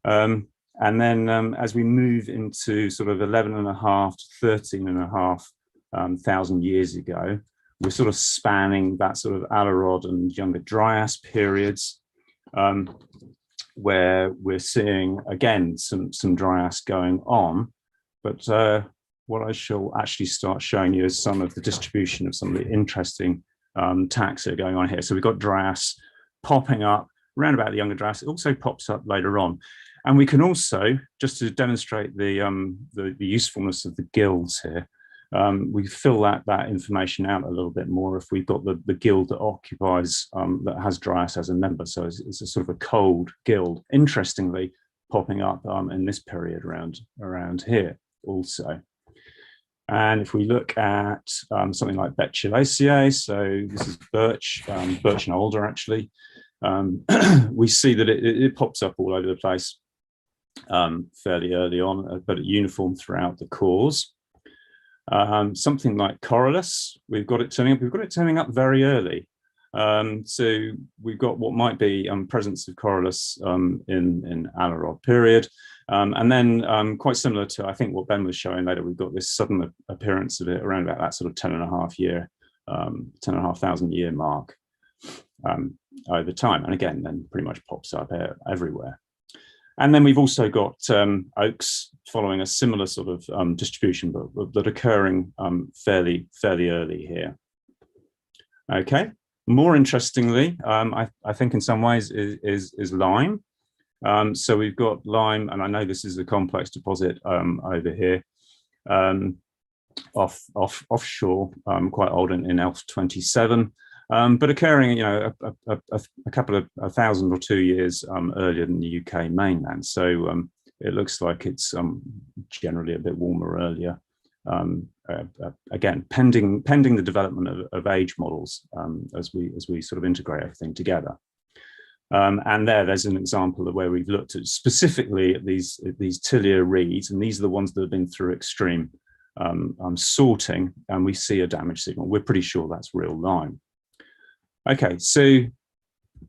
And then as we move into sort of 11.5 to 13.5 thousand years ago, we're sort of spanning that sort of Alarod and younger Dryas periods, where we're seeing again some Dryas going on. But what I shall actually start showing you is some of the distribution of some of the interesting taxa going on here. So we've got Dryas popping up around about the younger Dryas. It also pops up later on. And we can also, just to demonstrate the usefulness of the guilds here, we fill that information out a little bit more if we've got the guild that occupies, that has Dryas as a member. So it's a sort of a cold guild, interestingly popping up in this period around here also. And if we look at something like Betulaceae, so this is birch, birch and alder actually, we see that it pops up all over the place fairly early on, but uniform throughout the cores. Something like Corylus, we've got it turning up very early. So we've got what might be presence of Corylus in Alarod period. And then quite similar to, I think, what Ben was showing later, we've got this sudden appearance of it around about that sort of 10,500 year mark over time. And again, then pretty much pops up everywhere. And then we've also got oaks following a similar sort of distribution, but that occurring fairly early here. Okay, more interestingly, I think in some ways is lime. So we've got lime, and I know this is a complex deposit over here, offshore, quite old in Elf 27, but occurring, you know, a couple of 1,000 or 2 years earlier than the UK mainland. So it looks like it's generally a bit warmer earlier. Again, pending the development of age models as we sort of integrate everything together. And there's an example of where we've looked at specifically at these Tilia reeds, and these are the ones that have been through extreme sorting, and we see a damage signal. We're pretty sure that's real lime. Okay, so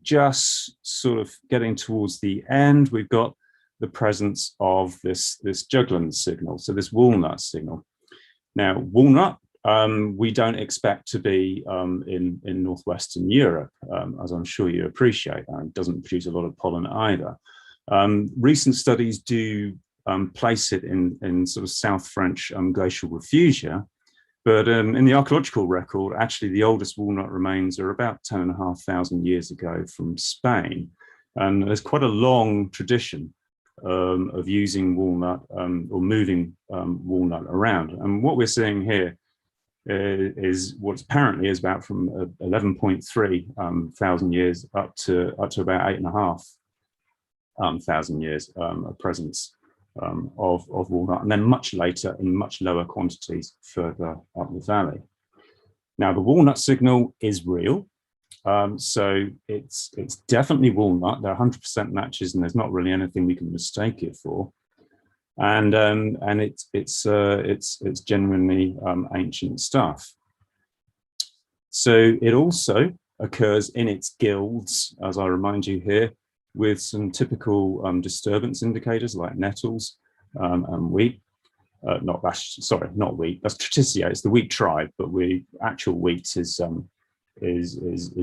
just sort of getting towards the end, we've got the presence of this juggling signal, so this walnut signal. Now, walnut, we don't expect to be in northwestern Europe, as I'm sure you appreciate. It doesn't produce a lot of pollen either. Recent studies do place it in sort of South French glacial refugia, but in the archaeological record, actually the oldest walnut remains are about 10,500 years ago from Spain. And there's quite a long tradition of using walnut or moving walnut around. And what we're seeing here is what apparently is about from 11.3 thousand years up to about 8.5 thousand years of presence of walnut, and then much later in much lower quantities further up the valley. Now the walnut signal is real, so it's definitely walnut. They're 100% matches, and there's not really anything we can mistake it for. And it's genuinely ancient stuff. So it also occurs in its guilds, as I remind you here, with some typical disturbance indicators like nettles and wheat. Not wheat. That's Triticia. It's the wheat tribe, but actual wheat is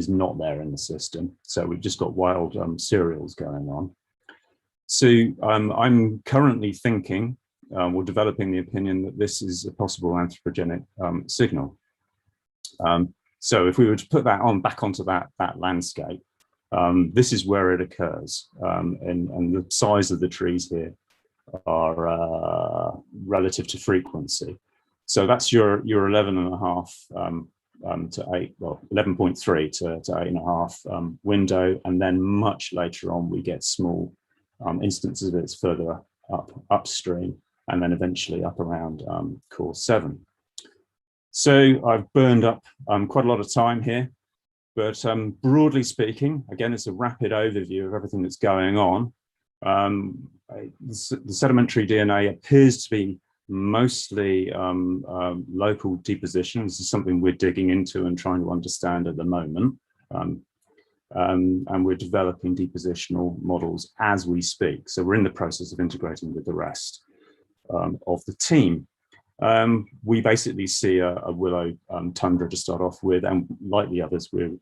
not there in the system. So we've just got wild cereals going on. So I'm currently thinking, or developing the opinion that this is a possible anthropogenic signal. So if we were to put that back onto that landscape, this is where it occurs, and the size of the trees here are relative to frequency. So that's your 11.5 to 8, well, 11.3 to 8.5 window, and then much later on we get small instances of it's further upstream, and then eventually up around core 7. So I've burned up quite a lot of time here, but broadly speaking, again, it's a rapid overview of everything that's going on. The sedimentary DNA appears to be mostly local deposition. This is something we're digging into and trying to understand at the moment. And we're developing depositional models as we speak. So we're in the process of integrating with the rest of the team. We basically see a willow tundra to start off with, and like the others, we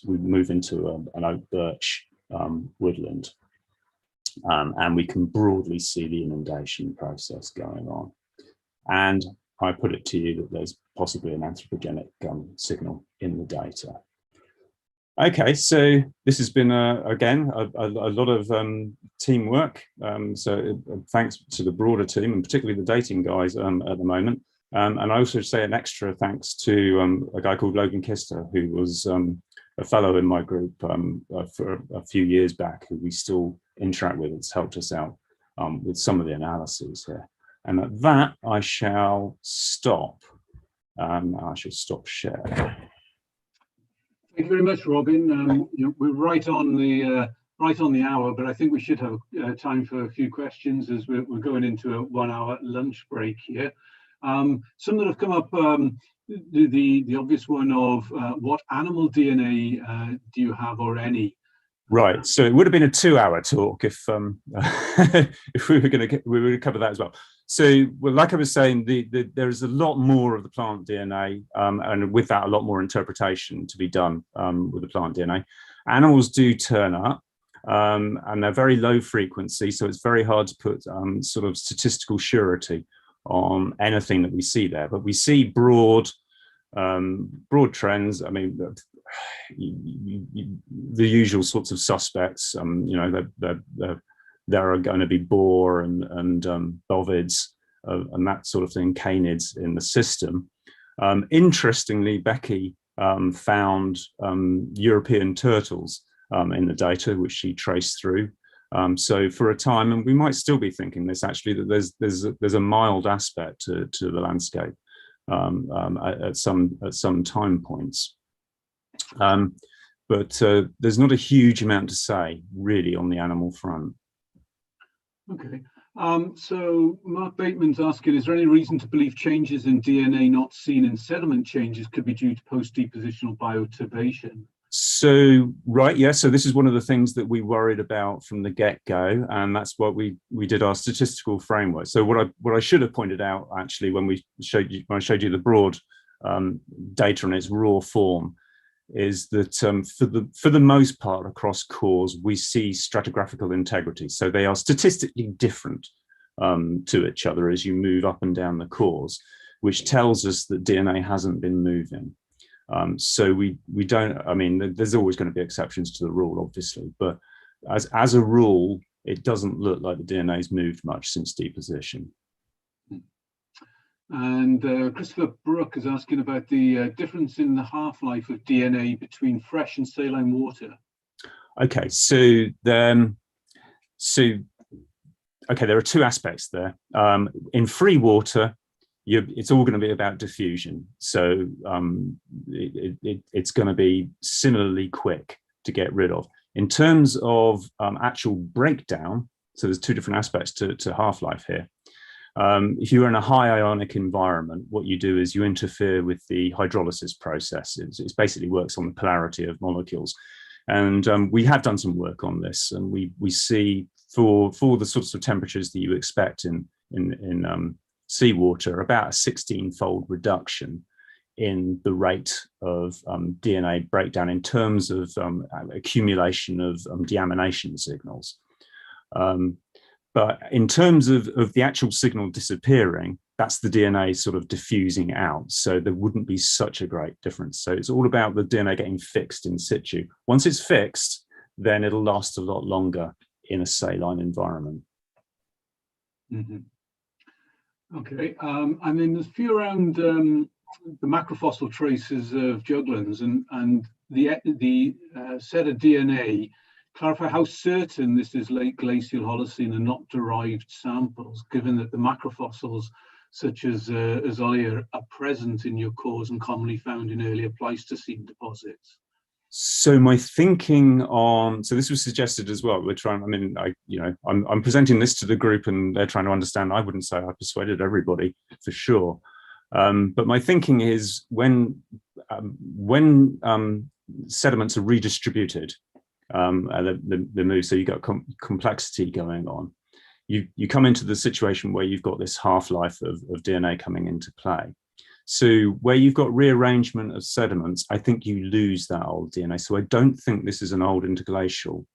move into an oak birch woodland. And we can broadly see the inundation process going on. And I put it to you that there's possibly an anthropogenic signal in the data. Okay, so this has been, again, a lot of teamwork. So thanks to the broader team, and particularly the dating guys at the moment. And I also say an extra thanks to a guy called Logan Kister, who was a fellow in my group for a few years back, who we still interact with. It's helped us out with some of the analyses here. And at that, I shall stop. I shall stop share. Thank you very much, Robin. We're right on the hour, but I think we should have time for a few questions as we're going into a 1 hour lunch break here. Some that have come up, the obvious one of what animal DNA do you have, or any? Right. So it would have been a 2 hour talk if if we were going to cover that as well. So, well, like I was saying, there is a lot more of the plant DNA, and with that, a lot more interpretation to be done with the plant DNA. Animals do turn up, and they're very low frequency, so it's very hard to put sort of statistical surety on anything that we see there. But we see broad trends. I mean, the usual sorts of suspects. There are going to be boar and bovids and that sort of thing, canids in the system. Interestingly, Becky found European turtles in the data, which she traced through. So for a time, and we might still be thinking this actually, that there's a mild aspect to the landscape at some time points. But there's not a huge amount to say really on the animal front. Okay, so Mark Bateman's asking, is there any reason to believe changes in DNA not seen in sediment changes could be due to post-depositional bioturbation? So, right, yeah, so this is one of the things that we worried about from the get-go, and that's what we did our statistical framework. So what I should have pointed out actually when I showed you the broad data in its raw form, is that for the most part across cores, we see stratigraphical integrity. So they are statistically different to each other as you move up and down the cores, which tells us that DNA hasn't been moving. So we don't, I mean, there's always going to be exceptions to the rule, obviously, but as a rule, it doesn't look like the DNA's moved much since deposition. And Christopher Brook is asking about the difference in the half-life of DNA between fresh and saline water. Okay, so there are two aspects there. In free water, it's all going to be about diffusion. So it's going to be similarly quick to get rid of. In terms of actual breakdown, so there's two different aspects to half-life here. If you're in a high ionic environment, what you do is you interfere with the hydrolysis process. It basically works on the polarity of molecules. And we have done some work on this, and we see for the sorts of temperatures that you expect in seawater, about a 16-fold reduction in the rate of DNA breakdown in terms of accumulation of deamination signals. But in terms of the actual signal disappearing, that's the DNA sort of diffusing out. So there wouldn't be such a great difference. So it's all about the DNA getting fixed in situ. Once it's fixed, then it'll last a lot longer in a saline environment. Mm-hmm. Okay, and then there's a few around the macrofossil traces of juglans and the SedaDNA. Clarify how certain this is late glacial Holocene and not derived samples, given that the macrofossils such as Azolia are present in your cores and commonly found in earlier Pleistocene deposits. So my thinking on, so this was suggested as well. We're trying, I mean, I'm presenting this to the group and they're trying to understand. I wouldn't say I persuaded everybody for sure. But my thinking is when sediments are redistributed, they move, so you've got complexity going on. You come into the situation where you've got this half-life of DNA coming into play. So where you've got rearrangement of sediments, I think you lose that old DNA. So I don't think this is an old interglacial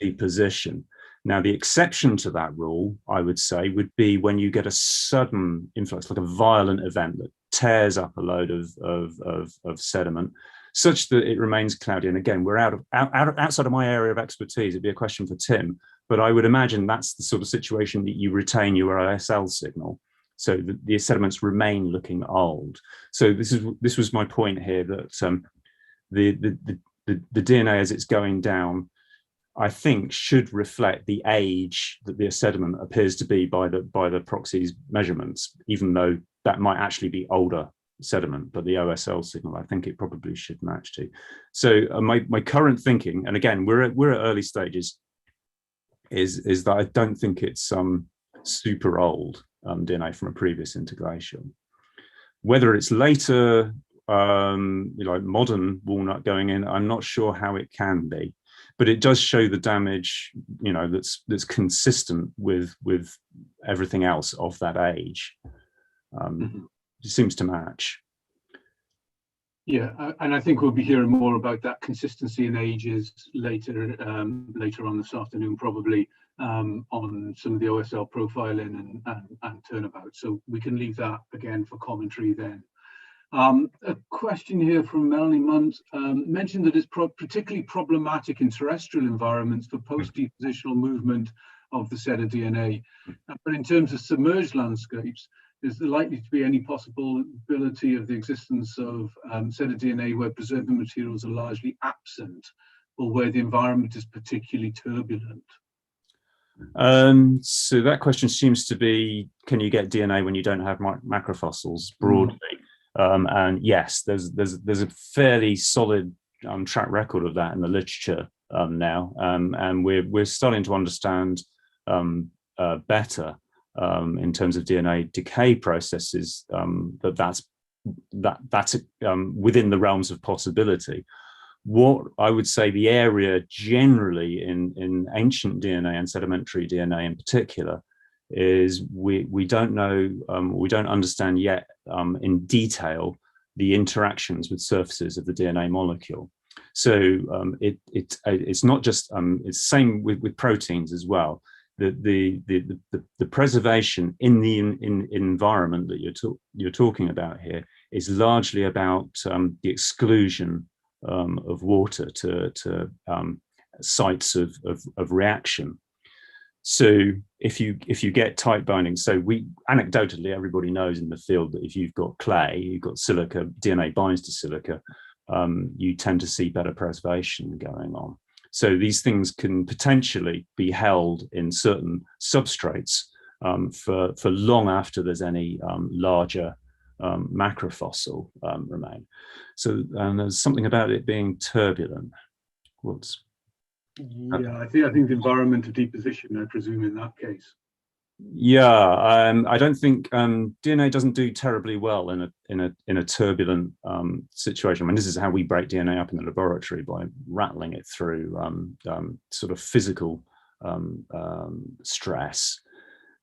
deposition. Now, the exception to that rule, I would say, would be when you get a sudden influx, like a violent event that tears up a load of sediment, such that it remains cloudy. And again, we're outside of my area of expertise. It'd be a question for Tim, but I would imagine that's the sort of situation that you retain your SL signal. So the sediments remain looking old. So this was my point here, that the DNA as it's going down, I think, should reflect the age that the sediment appears to be by the proxy's measurements, even though that might actually be older sediment, but the OSL signal, I think it probably should match to. So my current thinking, and again, we're at early stages, is that I don't think it's super old DNA from a previous interglacial. Whether it's later, like modern walnut going in, I'm not sure how it can be, but it does show the damage, that's consistent with everything else of that age. It seems to match. Yeah, and I think we'll be hearing more about that consistency in ages later on this afternoon, probably on some of the OSL profiling and turnabout. So we can leave that again for commentary then. A question here from Melanie Munt mentioned that it's particularly problematic in terrestrial environments for post-depositional movement of the SedaDNA. But in terms of submerged landscapes, is there likely to be any possibility of the existence of SedaDNA where preserving materials are largely absent, or where the environment is particularly turbulent? So that question seems to be, can you get DNA when you don't have macrofossils broadly? And yes, there's a fairly solid track record of that in the literature now, and we're starting to understand better in terms of DNA decay processes, that's within the realms of possibility. What I would say the area generally in ancient DNA and sedimentary DNA in particular is we don't know, we don't understand yet in detail the interactions with surfaces of the DNA molecule. So it's not just it's same with proteins as well. The preservation in the environment that you're talking about here is largely about the exclusion of water to sites of reaction. So if you get tight binding, so anecdotally everybody knows in the field that if you've got clay, you've got silica, DNA binds to silica, you tend to see better preservation going on. So these things can potentially be held in certain substrates for long after there's any larger macrofossil remain. So there's something about it being turbulent. Whoops. Yeah, I think the environment of deposition, I presume, in that case. Yeah, I don't think DNA doesn't do terribly well in a turbulent situation. I mean, this is how we break DNA up in the laboratory, by rattling it through sort of physical stress.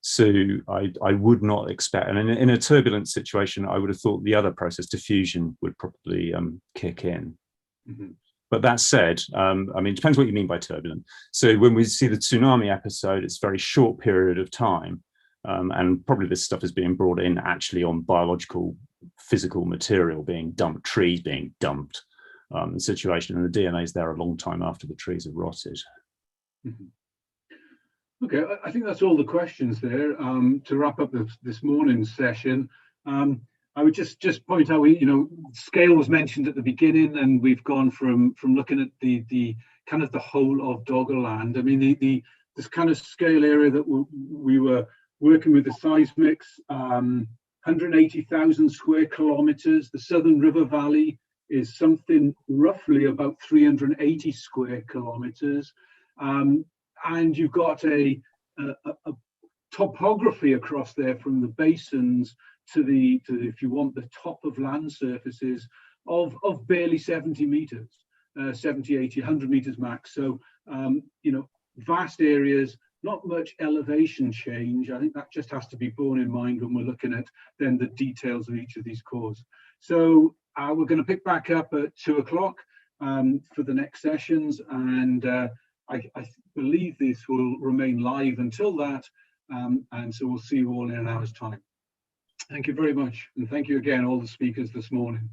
So I would not expect, and in a turbulent situation, I would have thought the other process, diffusion, would probably kick in. Mm-hmm. But that said, I mean, it depends what you mean by turbulent. So when we see the tsunami episode, it's a very short period of time. And probably this stuff is being brought in actually on biological, physical material being dumped, trees being dumped, the situation. And the DNA is there a long time after the trees have rotted. Mm-hmm. Okay, I think that's all the questions there. To wrap up this morning's session, I would just point out, scale was mentioned at the beginning, and we've gone from looking at the kind of the whole of Doggerland. I mean, this kind of scale area that we were working with, the seismics, 180,000 square kilometers. The Southern River Valley is something roughly about 380 square kilometers, and you've got a topography across there from the basins to if you want, the top of land surfaces of barely 70 meters, 70, 80, 100 meters max. So, vast areas, not much elevation change. I think that just has to be borne in mind when we're looking at then the details of each of these cores. So we're going to pick back up at 2 o'clock for the next sessions. And I believe this will remain live until that. And so we'll see you all in an hour's time. Thank you very much. And thank you again, all the speakers this morning.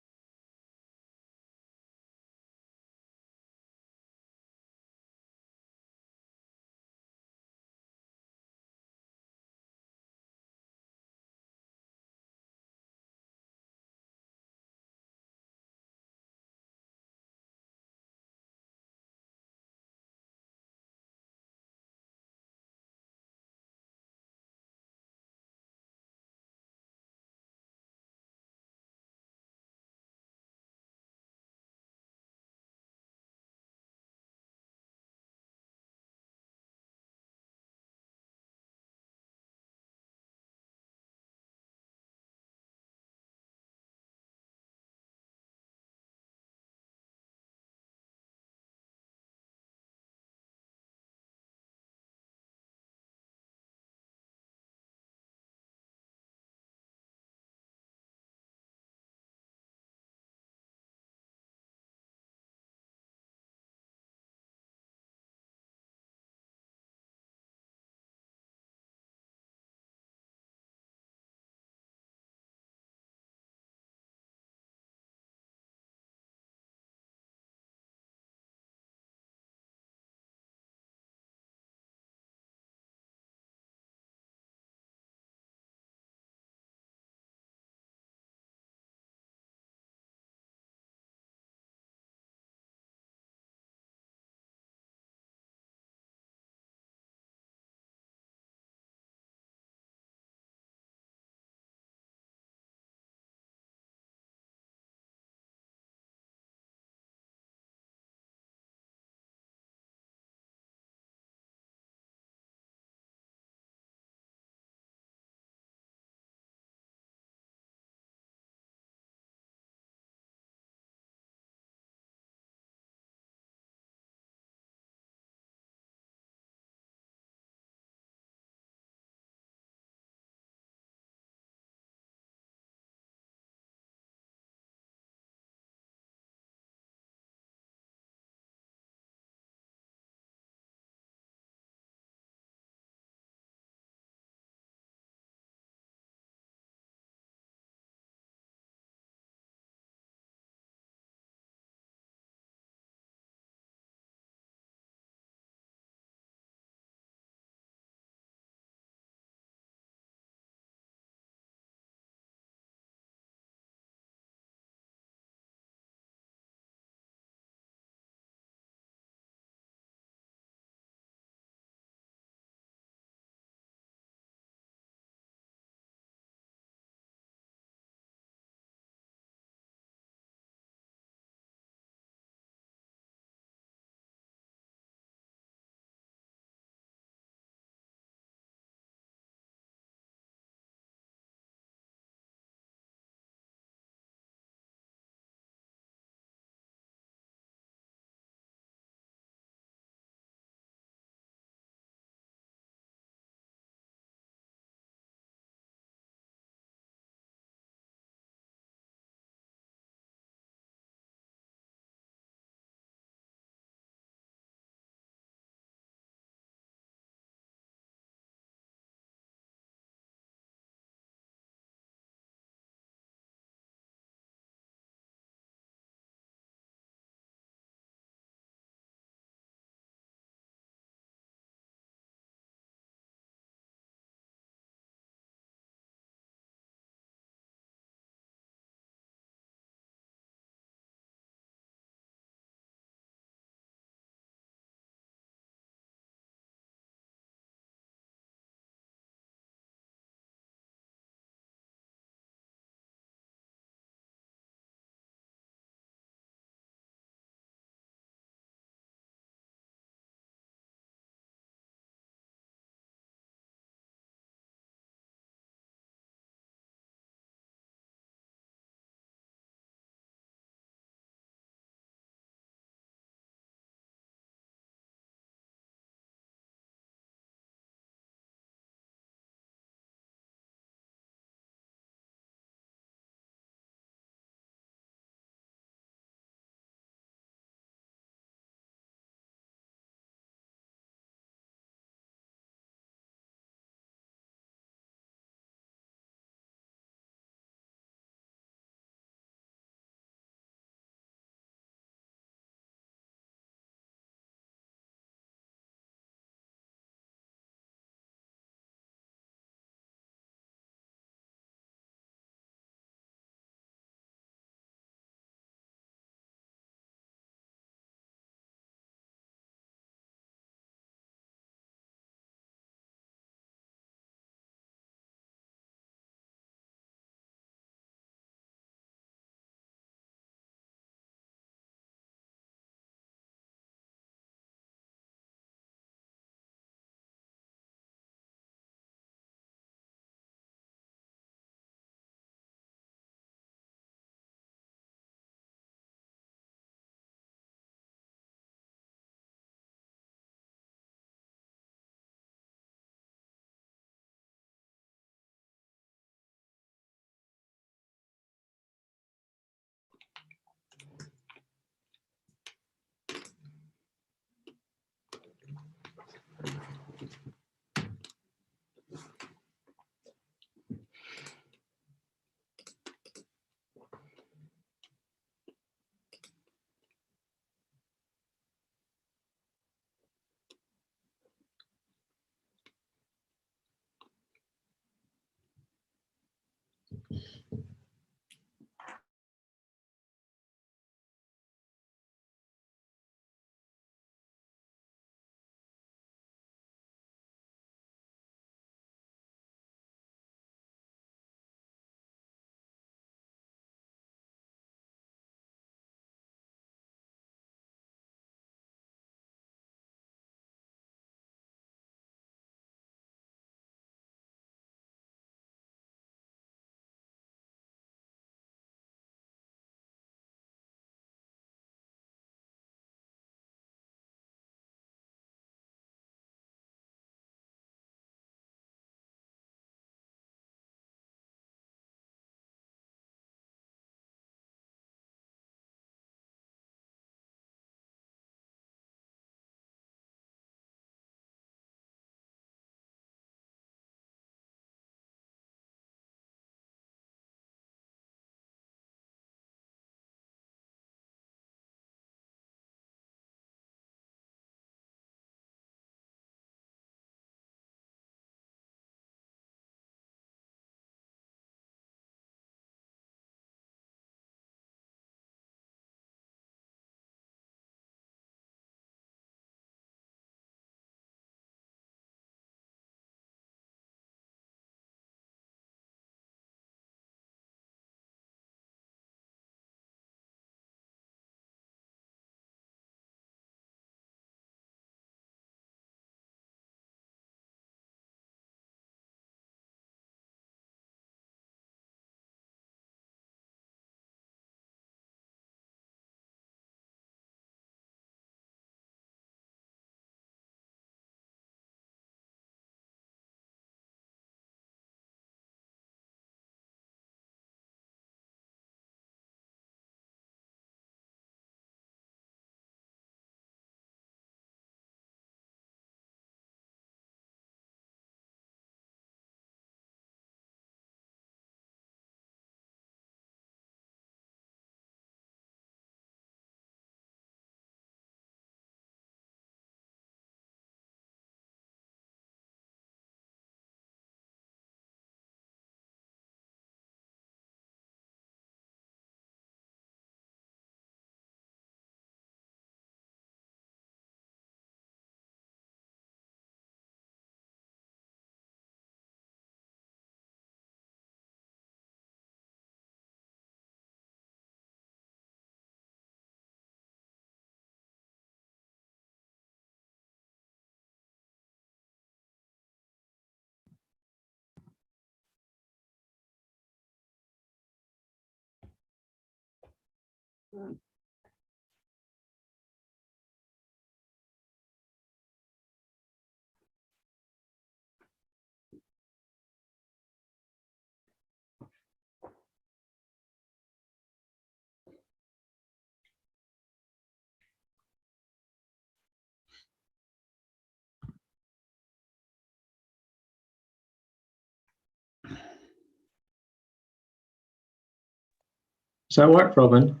Does that work, Robin?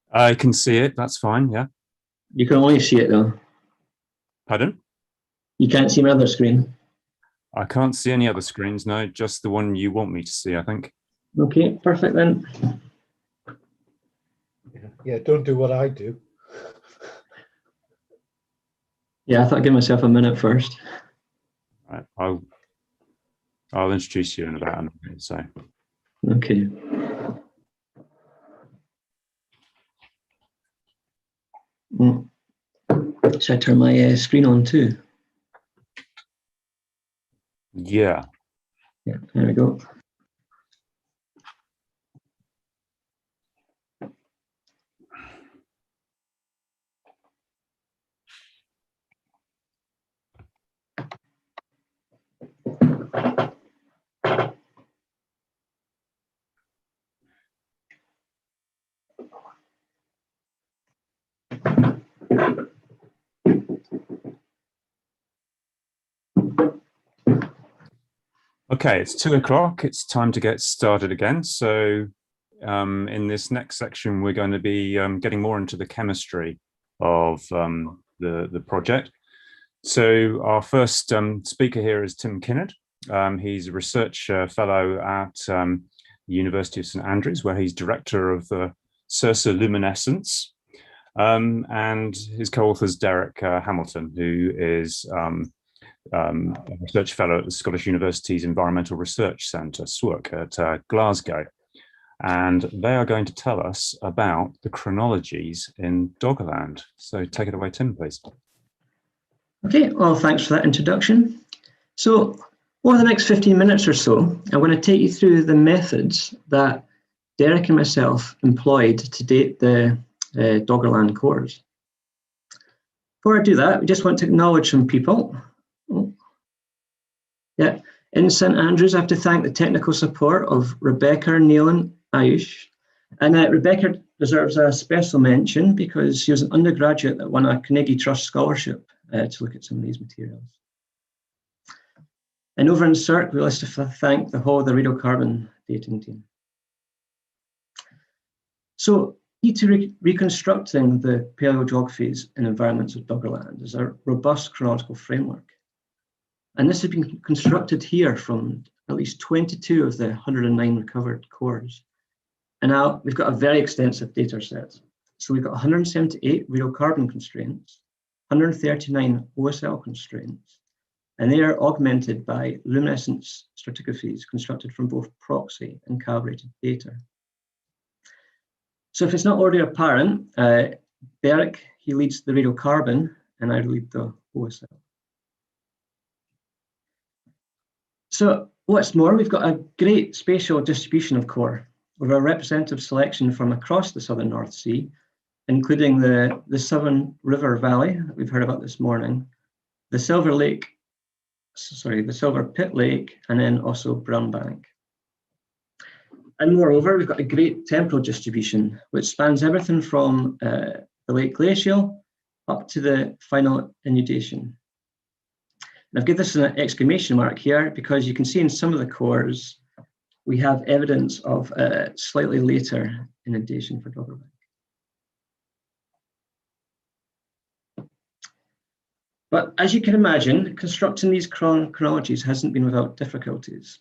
I can see it. That's fine. Yeah. You can only see it though. Pardon? You can't see my other screen. I can't see any other screens. No, just the one you want me to see, I think. Okay, perfect then. Yeah, don't do what I do. Yeah, I thought I'd give myself a minute first. Right, I'll introduce you in about a minute. So. Okay. Should I turn my screen on too? Yeah. Yeah, there we go. Okay, it's 2 o'clock. It's time to get started again. So in this next section, we're going to be getting more into the chemistry of the project. So our first speaker here is Tim Kinnaird. He's a research fellow at University of St Andrews, where he's director of the Cursor Luminescence. And his co-author's Derek Hamilton, who is a research fellow at the Scottish University's Environmental Research Centre, SWOC, at Glasgow. And they are going to tell us about the chronologies in Doggerland. So take it away, Tim, please. Okay, well, thanks for that introduction. So over the next 15 minutes or so, I'm going to take you through the methods that Derek and myself employed to date the Doggerland cores. Before I do that, we just want to acknowledge some people. Yeah, in St Andrews, I have to thank the technical support of Rebecca, Neil and Ayush. And Rebecca deserves a special mention because she was an undergraduate that won a Carnegie Trust scholarship to look at some of these materials. And over in CERC, we like to thank the whole of the radiocarbon dating team. So, key to reconstructing the paleogeographies and environments of Doggerland is a robust chronological framework. And this has been constructed here from at least 22 of the 109 recovered cores. And now we've got a very extensive data set. So we've got 178 radiocarbon constraints, 139 OSL constraints, and they are augmented by luminescence stratigraphies constructed from both proxy and calibrated data. So if it's not already apparent, Derek, he leads the radiocarbon and I lead the OSL. So what's more, we've got a great spatial distribution of core with a representative selection from across the southern North Sea, including the Southern River Valley that we've heard about this morning, the Silver Pit Lake, and then also Brownbank. And moreover, we've got a great temporal distribution, which spans everything from the late glacial up to the final inundation. And I've given this an exclamation mark here because you can see in some of the cores, we have evidence of a slightly later inundation for Doggerland. But as you can imagine, constructing these chronologies hasn't been without difficulties.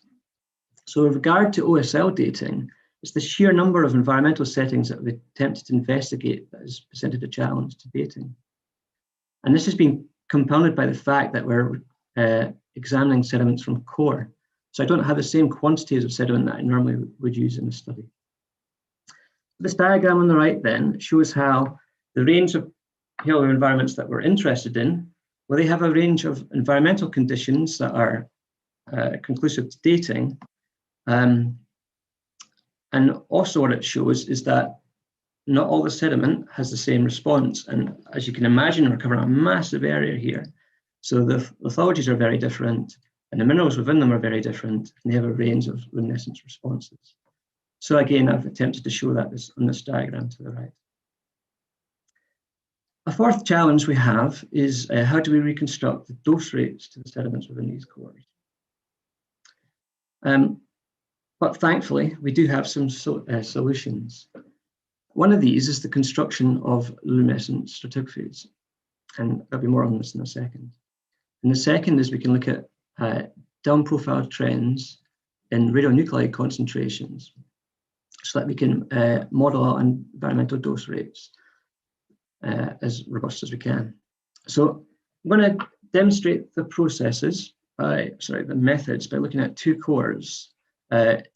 So with regard to OSL dating, it's the sheer number of environmental settings that we've attempted to investigate that has presented a challenge to dating. And this has been compounded by the fact that we're examining sediments from core. So I don't have the same quantities of sediment that I normally would use in a study. This diagram on the right then shows how the range of paleoenvironments that we're interested in, well, they have a range of environmental conditions that are conclusive to dating. And also what it shows is that not all the sediment has the same response. And as you can imagine, we're covering a massive area here. So the lithologies are very different and the minerals within them are very different and they have a range of luminescence responses. So again, I've attempted to show that on this diagram to the right. A fourth challenge we have is how do we reconstruct the dose rates to the sediments within these cores? But thankfully, we do have some solutions. One of these is the construction of luminescent stratigraphies, and there'll be more on this in a second. And the second is we can look at down profile trends in radionuclide concentrations so that we can model out environmental dose rates as robust as we can. So I'm going to demonstrate the processes, the methods by looking at two cores.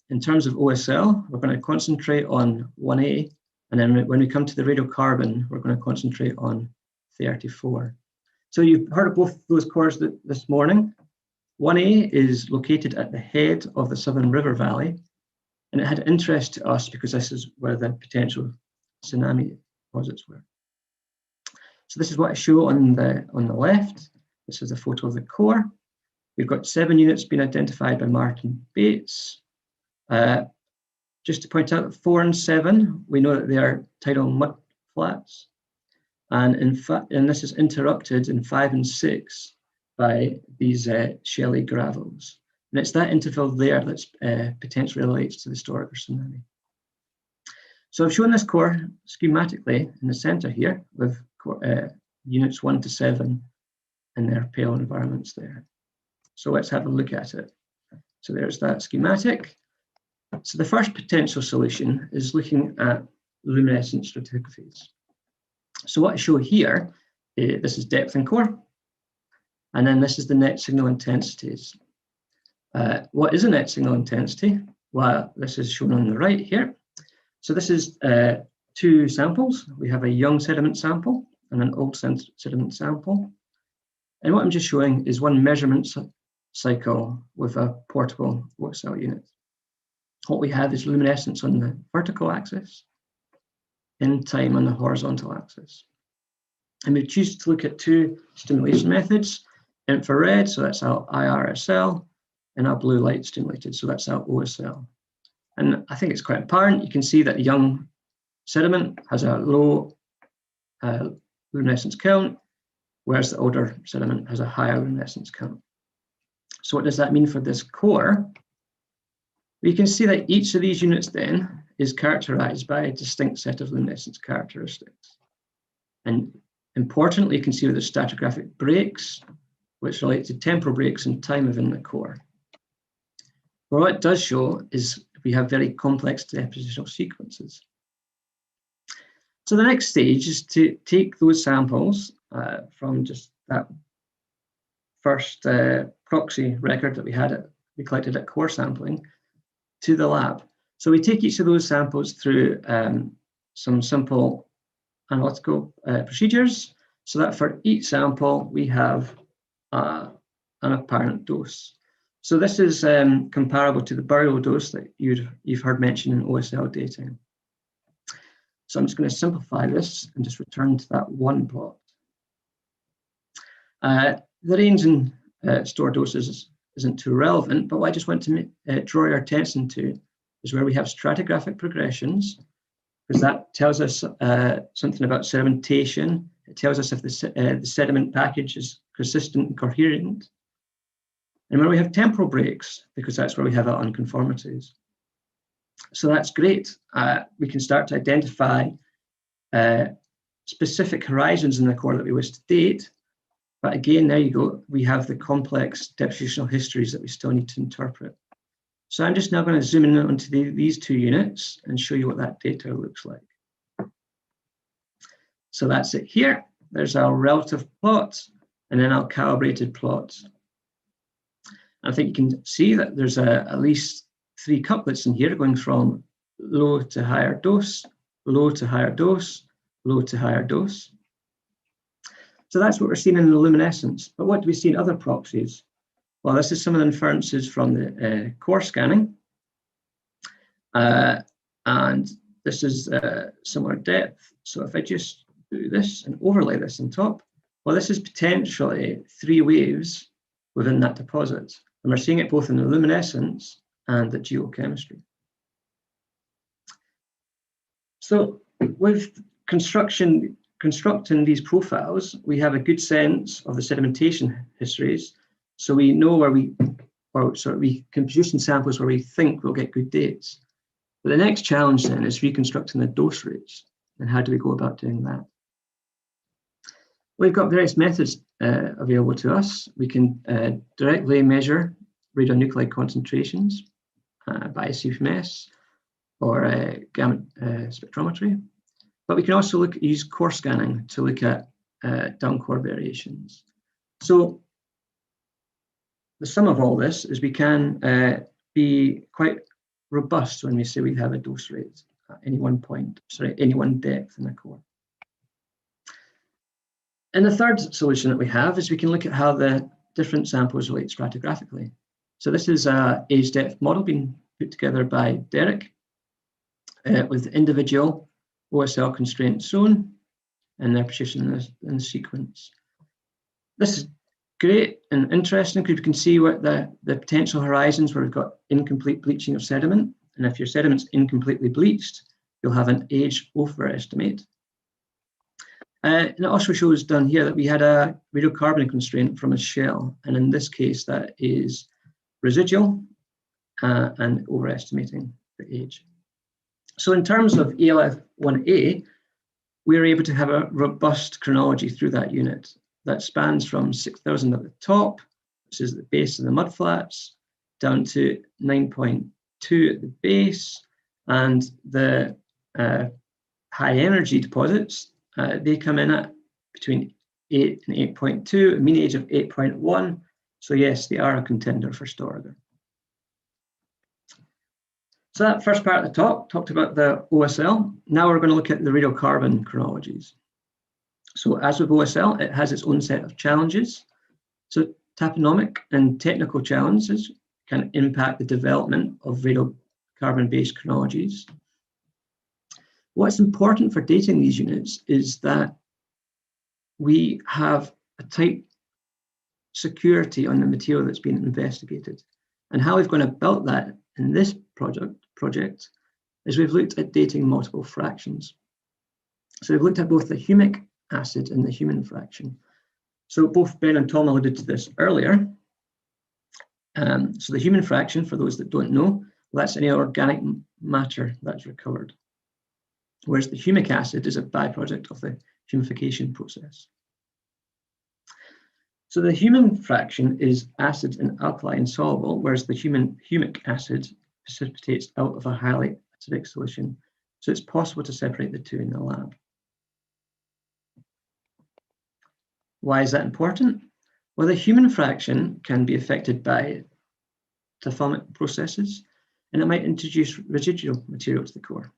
In terms of OSL, we're going to concentrate on 1A, and then when we come to the radiocarbon, we're going to concentrate on 34. So you've heard of both those cores this morning. 1A is located at the head of the Southern River Valley, and it had interest to us because this is where the potential tsunami deposits were. So this is what I show on the left. This is a photo of the core. We've got 7 units being identified by Martin Bates. Just to point out, 4 and 7, we know that they are tidal mud flats. And in fact, and this is interrupted in 5 and 6 by these shelly gravels. And it's that interval there that potentially relates to the historic or tsunami. So I've shown this core schematically in the center here with units 1 to 7 and their paleoenvironments there. So let's have a look at it. So there's that schematic. So the first potential solution is looking at luminescent stratigraphies. So what I show here, this is depth and core, and then this is the net signal intensities. What is a net signal intensity? Well, this is shown on the right here. So this is two samples. We have a young sediment sample and an old sediment sample. And what I'm just showing is one measurement cycle with a portable OSL unit. What we have is luminescence on the vertical axis, in time on the horizontal axis. And we choose to look at two stimulation methods, infrared, so that's our IRSL, and our blue light stimulated, so that's our OSL. And I think it's quite apparent. You can see that the young sediment has a low luminescence count, whereas the older sediment has a higher luminescence count. So what does that mean for this core? We can see that each of these units then is characterized by a distinct set of luminescence characteristics. And importantly, you can see with the stratigraphic breaks, which relate to temporal breaks in time within the core. Well, what it does show is we have very complex depositional sequences. So the next stage is to take those samples from just that first proxy record that we collected at core sampling to the lab. So we take each of those samples through some simple analytical procedures, so that for each sample we have an apparent dose. So this is comparable to the burial dose that you've heard mentioned in OSL dating. So I'm just going to simplify this and just return to that one plot. The range in store doses isn't too relevant, but what I just want to draw your attention to is where we have stratigraphic progressions, because that tells us something about sedimentation. It tells us if the sediment package is consistent and coherent. And where we have temporal breaks, because that's where we have our unconformities. So that's great. We can start to identify specific horizons in the core that we wish to date. But again, there you go. We have the complex depositional histories that we still need to interpret. So I'm just now going to zoom in onto these two units and show you what that data looks like. So that's it here. There's our relative plot and then our calibrated plot. I think you can see that there's at least 3 couplets in here going from low to higher dose, low to higher dose, low to higher dose. So that's what we're seeing in the luminescence. But what do we see in other proxies? Well, this is some of the inferences from the core scanning. And this is similar depth. So if I just do this and overlay this on top, well, this is potentially 3 waves within that deposit. And we're seeing it both in the luminescence and the geochemistry. So with constructing these profiles, we have a good sense of the sedimentation histories. So we know where we can produce some samples where we think we'll get good dates. But the next challenge then is reconstructing the dose rates. And how do we go about doing that? We've got various methods available to us. We can directly measure radionuclide concentrations by CFMS or gamma spectrometry. But we can also use core scanning to look at down core variations. So the sum of all this is we can be quite robust when we say we have a dose rate at any one point, any one depth in the core. And the third solution that we have is we can look at how the different samples relate stratigraphically. So this is an age depth model being put together by Derek with individual OSL constraints shown and their position in the sequence. This is great and interesting because we can see what the potential horizons where we've got incomplete bleaching of sediment. And if your sediment's incompletely bleached, you'll have an age overestimate. And it also shows down here that we had a radiocarbon constraint from a shell. And in this case, that is residual and overestimating the age. So in terms of ELF1A, we're able to have a robust chronology through that unit that spans from 6,000 at the top, which is the base of the mudflats, down to 9.2 2 at the base, and the high energy deposits, they come in at between 8 and 8.2, a mean age of 8.1. So yes, they are a contender for Storger. So that first part at the top talked about the OSL. Now we're going to look at the radiocarbon chronologies. So as with OSL, it has its own set of challenges. So taxonomic and technical challenges can impact the development of radiocarbon-based chronologies. What's important for dating these units is that we have a tight security on the material that's been investigated. And how we've gone about that in this project is we've looked at dating multiple fractions. So we've looked at both the humic acid and the human fraction. So both Ben and Tom alluded to this earlier. So the human fraction, for those that don't know, that's any organic matter that's recovered, whereas the humic acid is a byproduct of the humification process. So the human fraction is acid and alkali insoluble, whereas the humic acid precipitates out of a highly acidic solution. So it's possible to separate the two in the lab. Why is that important? Well, the human fraction can be affected by taphomic processes, and it might introduce residual material to the core.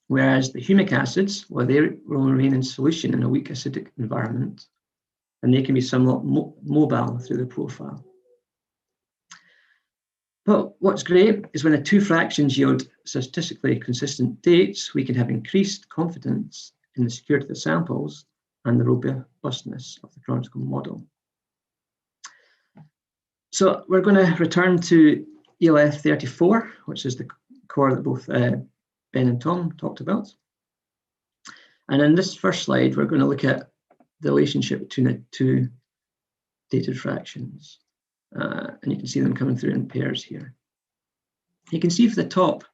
Whereas the humic acids, well, they will remain in solution in a weak acidic environment, and they can be somewhat mobile through the profile. But what's great is when the two fractions yield statistically consistent dates, we can have increased confidence in the security of the samples and the robustness of the chronological model. So we're going to return to ELF 34, which is the core that both Ben and Tom talked about. And in this first slide, we're going to look at the relationship between the two dated fractions. And you can see them coming through in pairs here. You can see for the top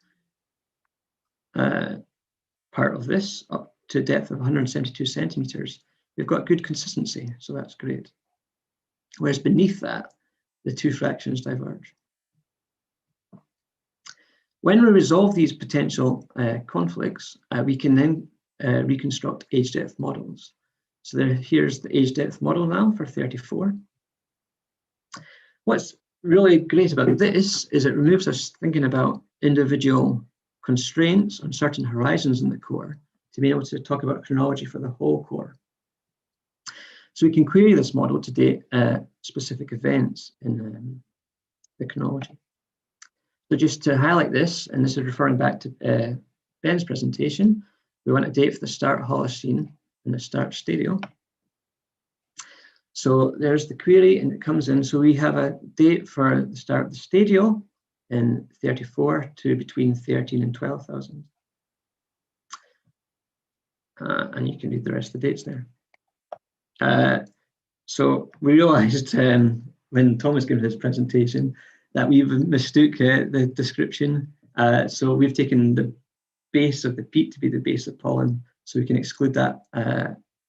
part of this, up to a depth of 172 centimeters, we've got good consistency, so that's great. Whereas beneath that, the two fractions diverge. When we resolve these potential conflicts, we can then reconstruct age depth models. So here's the age depth model now for 34. What's really great about this is it removes us thinking about individual constraints on certain horizons in the core to be able to talk about chronology for the whole core. So we can query this model to date specific events in the chronology. So just to highlight this, and this is referring back to Ben's presentation, we want a date for the start Holocene and the start Stadial. So there's the query, and it comes in. So we have a date for the start of the Stadial in 34 to between 13 and 12,000. And you can read the rest of the dates there. So we realized when Tom was giving his presentation that we've mistook the description. So we've taken the base of the peat to be the base of pollen, so we can exclude that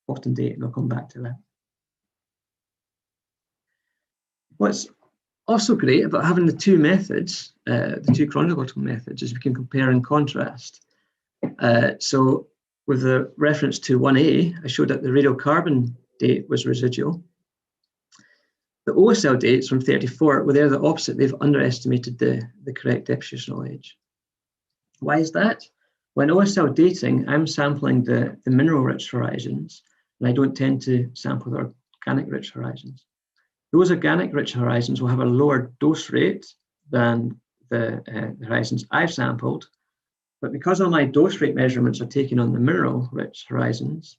autumn date, and I'll come back to that. What's also great about having the two methods, the two chronological methods, is we can compare and contrast. So with the reference to 1A, I showed that the radiocarbon date was residual. The OSL dates from 34, well, they're the opposite. They've underestimated the correct depositional age. Why is that? When OSL dating, I'm sampling the mineral-rich horizons, and I don't tend to sample the organic-rich horizons. Those organic-rich horizons will have a lower dose rate than the horizons I've sampled, but because all my dose rate measurements are taken on the mineral-rich horizons,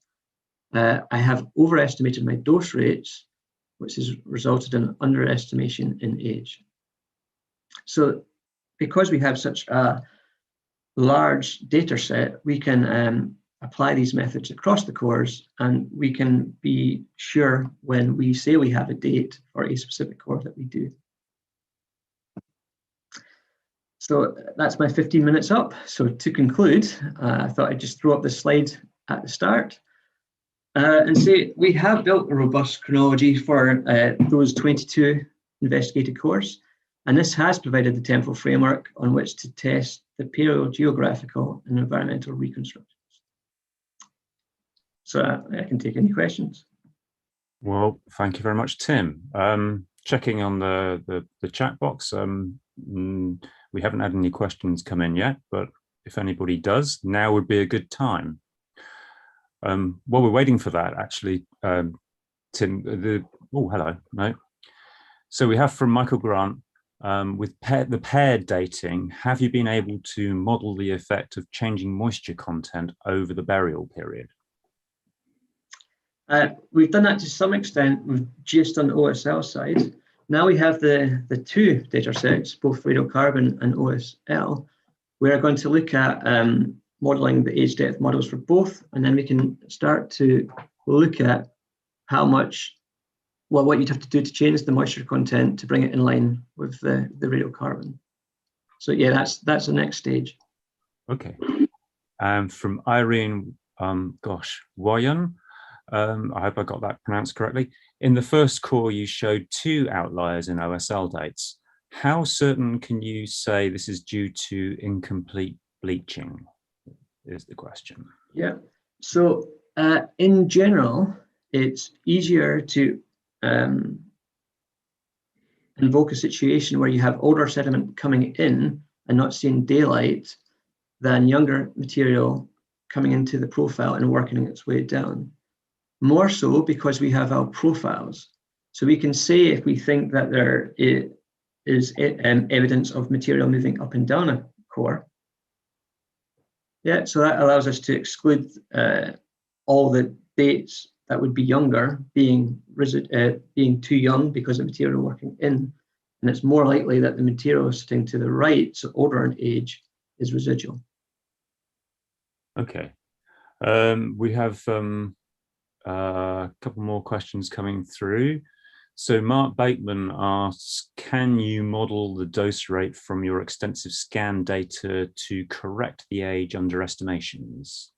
I have overestimated my dose rates, which has resulted in underestimation in age. So because we have such a large data set, we can apply these methods across the cores, and we can be sure when we say we have a date for a specific core that we do. So that's my 15 minutes up. So to conclude, I thought I'd just throw up this slide at the start and say we have built a robust chronology for those 22 investigated cores. And this has provided the temporal framework on which to test the paleogeographical and environmental reconstructions. So I can take any questions. Well, thank you very much, Tim. Checking on the chat box, we haven't had any questions come in yet, but if anybody does, now would be a good time. While we're waiting for that, actually, Tim, oh, hello, no. So we have from Michael Grant, with the paired dating, have you been able to model the effect of changing moisture content over the burial period? We've done that to some extent. We've just on the OSL side. Now we have the two data sets, both radiocarbon and OSL. We're going to look at modeling the age depth models for both, and then we can start to look at how much, well, what you'd have to do to change the moisture content to bring it in line with the radiocarbon. So yeah, that's the next stage. Okay. From Irene, Wayan, I hope I got that pronounced correctly. In the first core, you showed 2 outliers in OSL dates. How certain can you say this is due to incomplete bleaching, is the question. Yeah, so in general, it's easier to invoke a situation where you have older sediment coming in and not seeing daylight than younger material coming into the profile and working its way down. More so because we have our profiles. So we can say if we think that there is evidence of material moving up and down a core. Yeah, so that allows us to exclude all the dates that would be younger being too young because of material working in. And it's more likely that the material sitting to the right, so older in age, is residual. Okay. We have a couple more questions coming through. So Mark Bateman asks, can you model the dose rate from your extensive scan data to correct the age underestimations?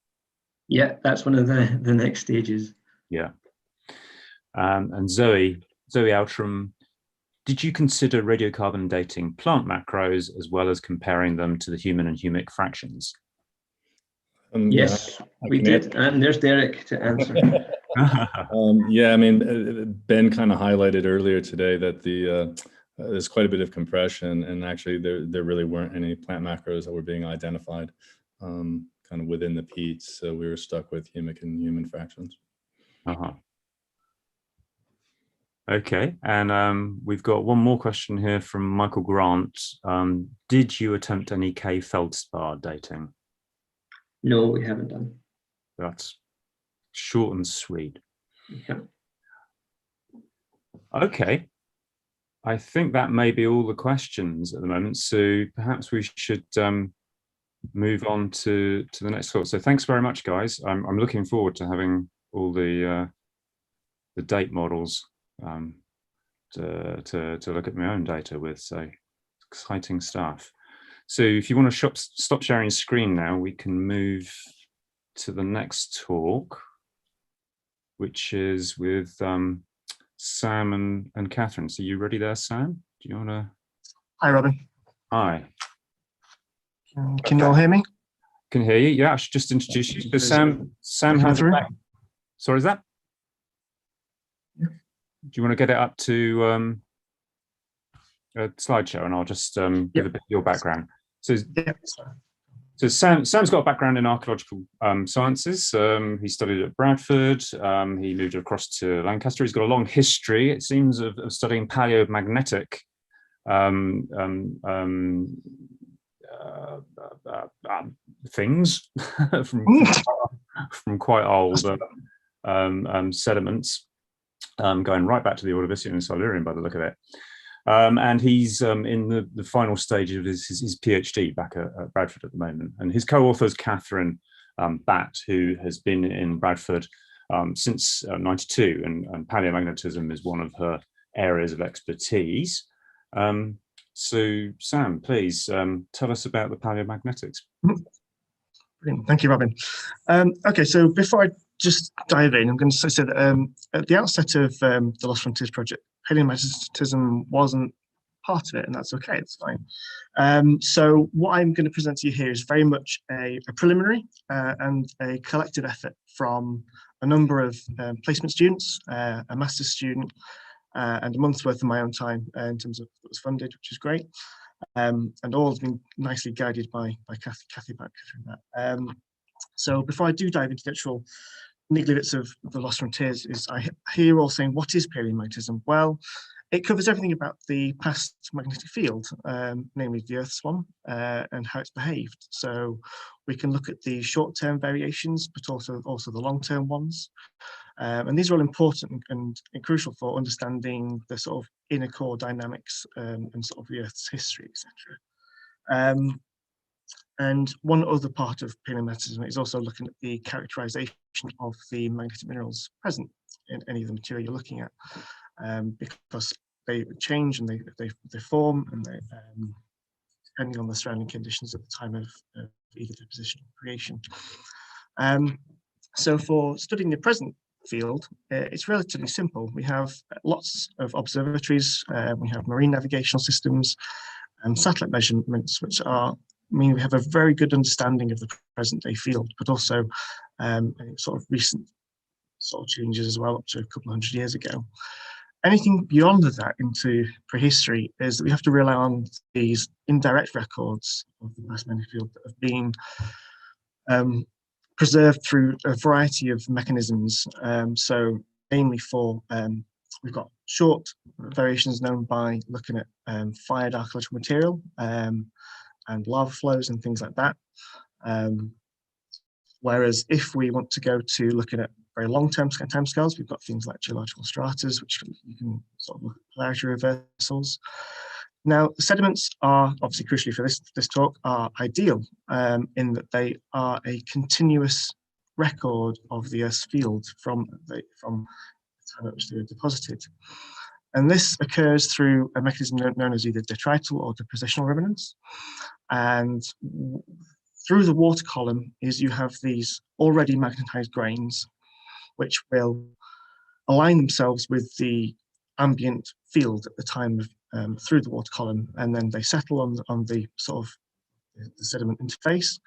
Yeah, that's one of the next stages. Yeah. And Zoe Outram, did you consider radiocarbon dating plant macros as well as comparing them to the human and humic fractions? Yes, we did. And there's Derek to answer. Yeah, I mean, Ben kind of highlighted earlier today that there's quite a bit of compression, and actually there really weren't any plant macros that were being identified kind of within the peats. So we were stuck with humic and human fractions. Okay, and we've got one more question here from Michael Grant. Did you attempt any K feldspar dating? No, we haven't done. That's short and sweet. Yeah. Okay, I think that may be all the questions at the moment. So perhaps we should move on to the next talk. So thanks very much, guys. I'm looking forward to having all the date models to look at my own data with. So exciting stuff. So if you want to stop sharing your screen now, we can move to the next talk, which is with Sam and Catherine. So you ready there, Sam? Do you want to? Hi, Robin. Hi. Can you all hear me? Can hear you. Yeah, I should just introduce you. So Sam has. Sorry, is that? Yeah. Do you want to get it up to a slideshow, and I'll just give a bit of your background. So Sam's got a background in archaeological sciences. He studied at Bradford. He moved across to Lancaster. He's got a long history, it seems, of studying paleomagnetic things from quite old sediments, going right back to the Ordovician and Silurian by the look of it. And he's in the final stage of his PhD back at Bradford at the moment. And his co-author is Catherine Batt, who has been in Bradford since '92, and paleomagnetism is one of her areas of expertise. So Sam, please tell us about the paleomagnetics. Brilliant. Thank you, Robin. Okay, so before I just dive in, I'm going to say that at the outset of the Lost Frontiers project, paleomagnetism wasn't part of it, and that's okay, it's fine. So what I'm going to present to you here is very much a preliminary and a collective effort from a number of placement students, a master's student, and a month's worth of my own time in terms of what was funded, which is great. And all has been nicely guided by Kathy back through that. So before I do dive into the actual niggly bits of the Lost Frontiers, I hear you all saying, what is paleomagnetism? Well, it covers everything about the past magnetic field, namely the Earth's one, and how it's behaved. So we can look at the short-term variations, but also the long-term ones. And these are all important and crucial for understanding the sort of inner core dynamics and sort of the Earth's history, etc. And one other part of paleomagnetism is also looking at the characterization of the magnetic minerals present in any of the material you're looking at, because they change and they form, and they, depending on the surrounding conditions at the time of either deposition or creation. So for studying the present field, it's relatively simple. We have lots of observatories, we have marine navigational systems and satellite measurements, which mean we have a very good understanding of the present day field, but also sort of recent sort of changes as well, up to a couple of hundred years ago. Anything beyond that into prehistory is that we have to rely on these indirect records of the past magnetic field that have been preserved through a variety of mechanisms. So mainly for, we've got short variations known by looking at fired archaeological material and lava flows and things like that. Whereas if we want to go to looking at very long-term timescales, we've got things like geological stratas, which you can sort of look at polarity reversals. Now, the sediments are obviously crucially for this talk are ideal in that they are a continuous record of the Earth's field from the time at which they were deposited. And this occurs through a mechanism known as either detrital or depositional remnants. And through the water column is you have these already magnetized grains, which will align themselves with the ambient field at the time of through the water column, and then they settle on the sort of the sediment interface,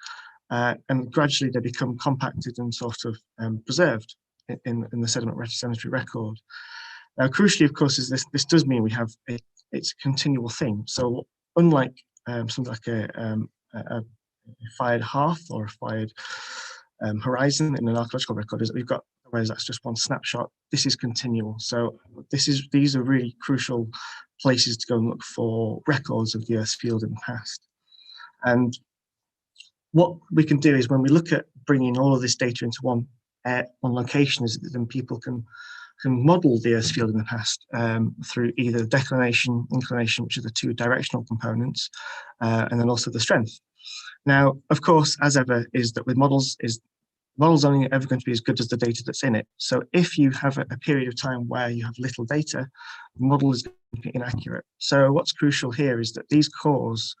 and gradually they become compacted and sort of preserved in the sediment sedimentary record. Now, crucially, of course, is this does mean we have it's a continual thing. So unlike something like a fired hearth or a fired horizon in an archaeological record, is that we've got, whereas that's just one snapshot, this is continual. So these are really crucial places to go and look for records of the Earth's field in the past. And what we can do is when we look at bringing all of this data into one location, is that then people can model the Earth's field in the past through either declination, inclination, which are the two directional components, and then also the strength. Now, of course, as ever, is that with models only ever going to be as good as the data that's in it. So if you have a period of time where you have little data, the model is going to be inaccurate. So what's crucial here is that these cores,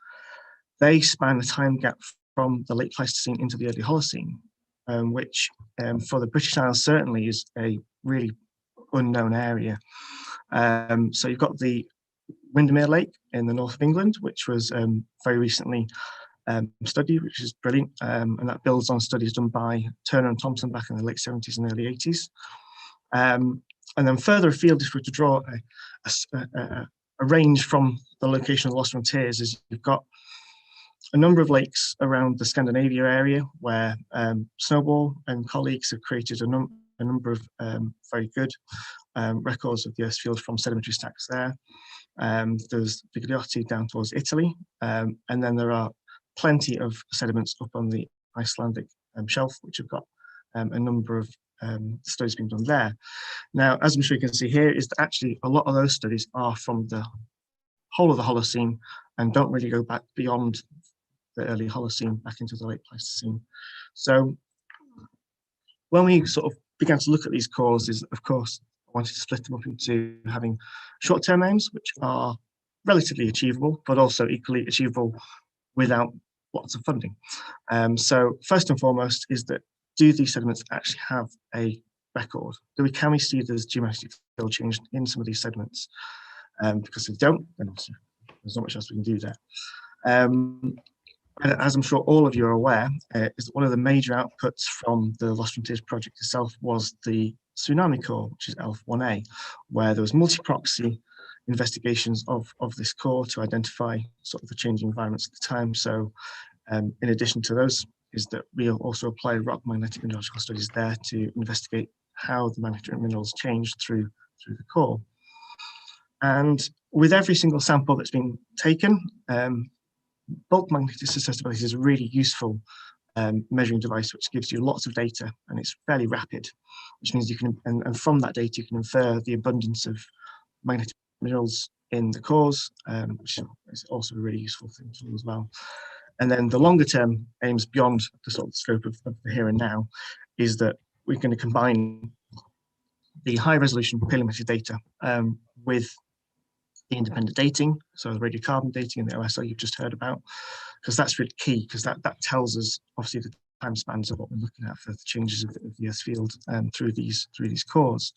they span a time gap from the late Pleistocene into the early Holocene, which for the British Isles certainly is a really unknown area. So you've got the Windermere Lake in the north of England, which was very recently studied, which is brilliant, and that builds on studies done by Turner and Thompson back in the late 70s and early 80s. And then further afield, if we were to draw a range from the location of the Lost Frontiers, is you've got a number of lakes around the Scandinavia area where Snowball and colleagues have created a number of very good records of the Earth's field from sedimentary stacks there. There's Vigliotti down towards Italy, and then there are plenty of sediments up on the Icelandic shelf, which have got a number of studies being done there. Now, as I'm sure you can see here, is that actually a lot of those studies are from the whole of the Holocene and don't really go back beyond the early Holocene back into the late Pleistocene. So when we sort of began to look at these cores, is of course I wanted to split them up into having short-term aims, which are relatively achievable, but also equally achievable without lots of funding. So first and foremost is that, do these sediments actually have a record? Can we see there's geomagnetic field change in some of these sediments? Because if they don't, then also there's not much else we can do there. As I'm sure all of you are aware, is that one of the major outputs from the Lost Frontiers project itself was the tsunami core, which is ELF 1A, where there was multi-proxy investigations of this core to identify sort of the changing environments at the time. So in addition to those, is that we also applied rock magnetic mineralogical studies there to investigate how the magnetic minerals changed through the core. And with every single sample that's been taken, bulk magnetic susceptibility is a really useful measuring device which gives you lots of data, and it's fairly rapid, which means you can, and from that data you can infer the abundance of magnetic minerals in the cores, which is also a really useful thing to do as well. And then the longer term aims beyond the sort of scope of the here and now is that we're going to combine the high resolution paleometric data with the independent dating, so the radiocarbon dating and the OSO you've just heard about, because that's really key, because that tells us obviously the time spans of what we're looking at for the changes of the Earth's field through these cores.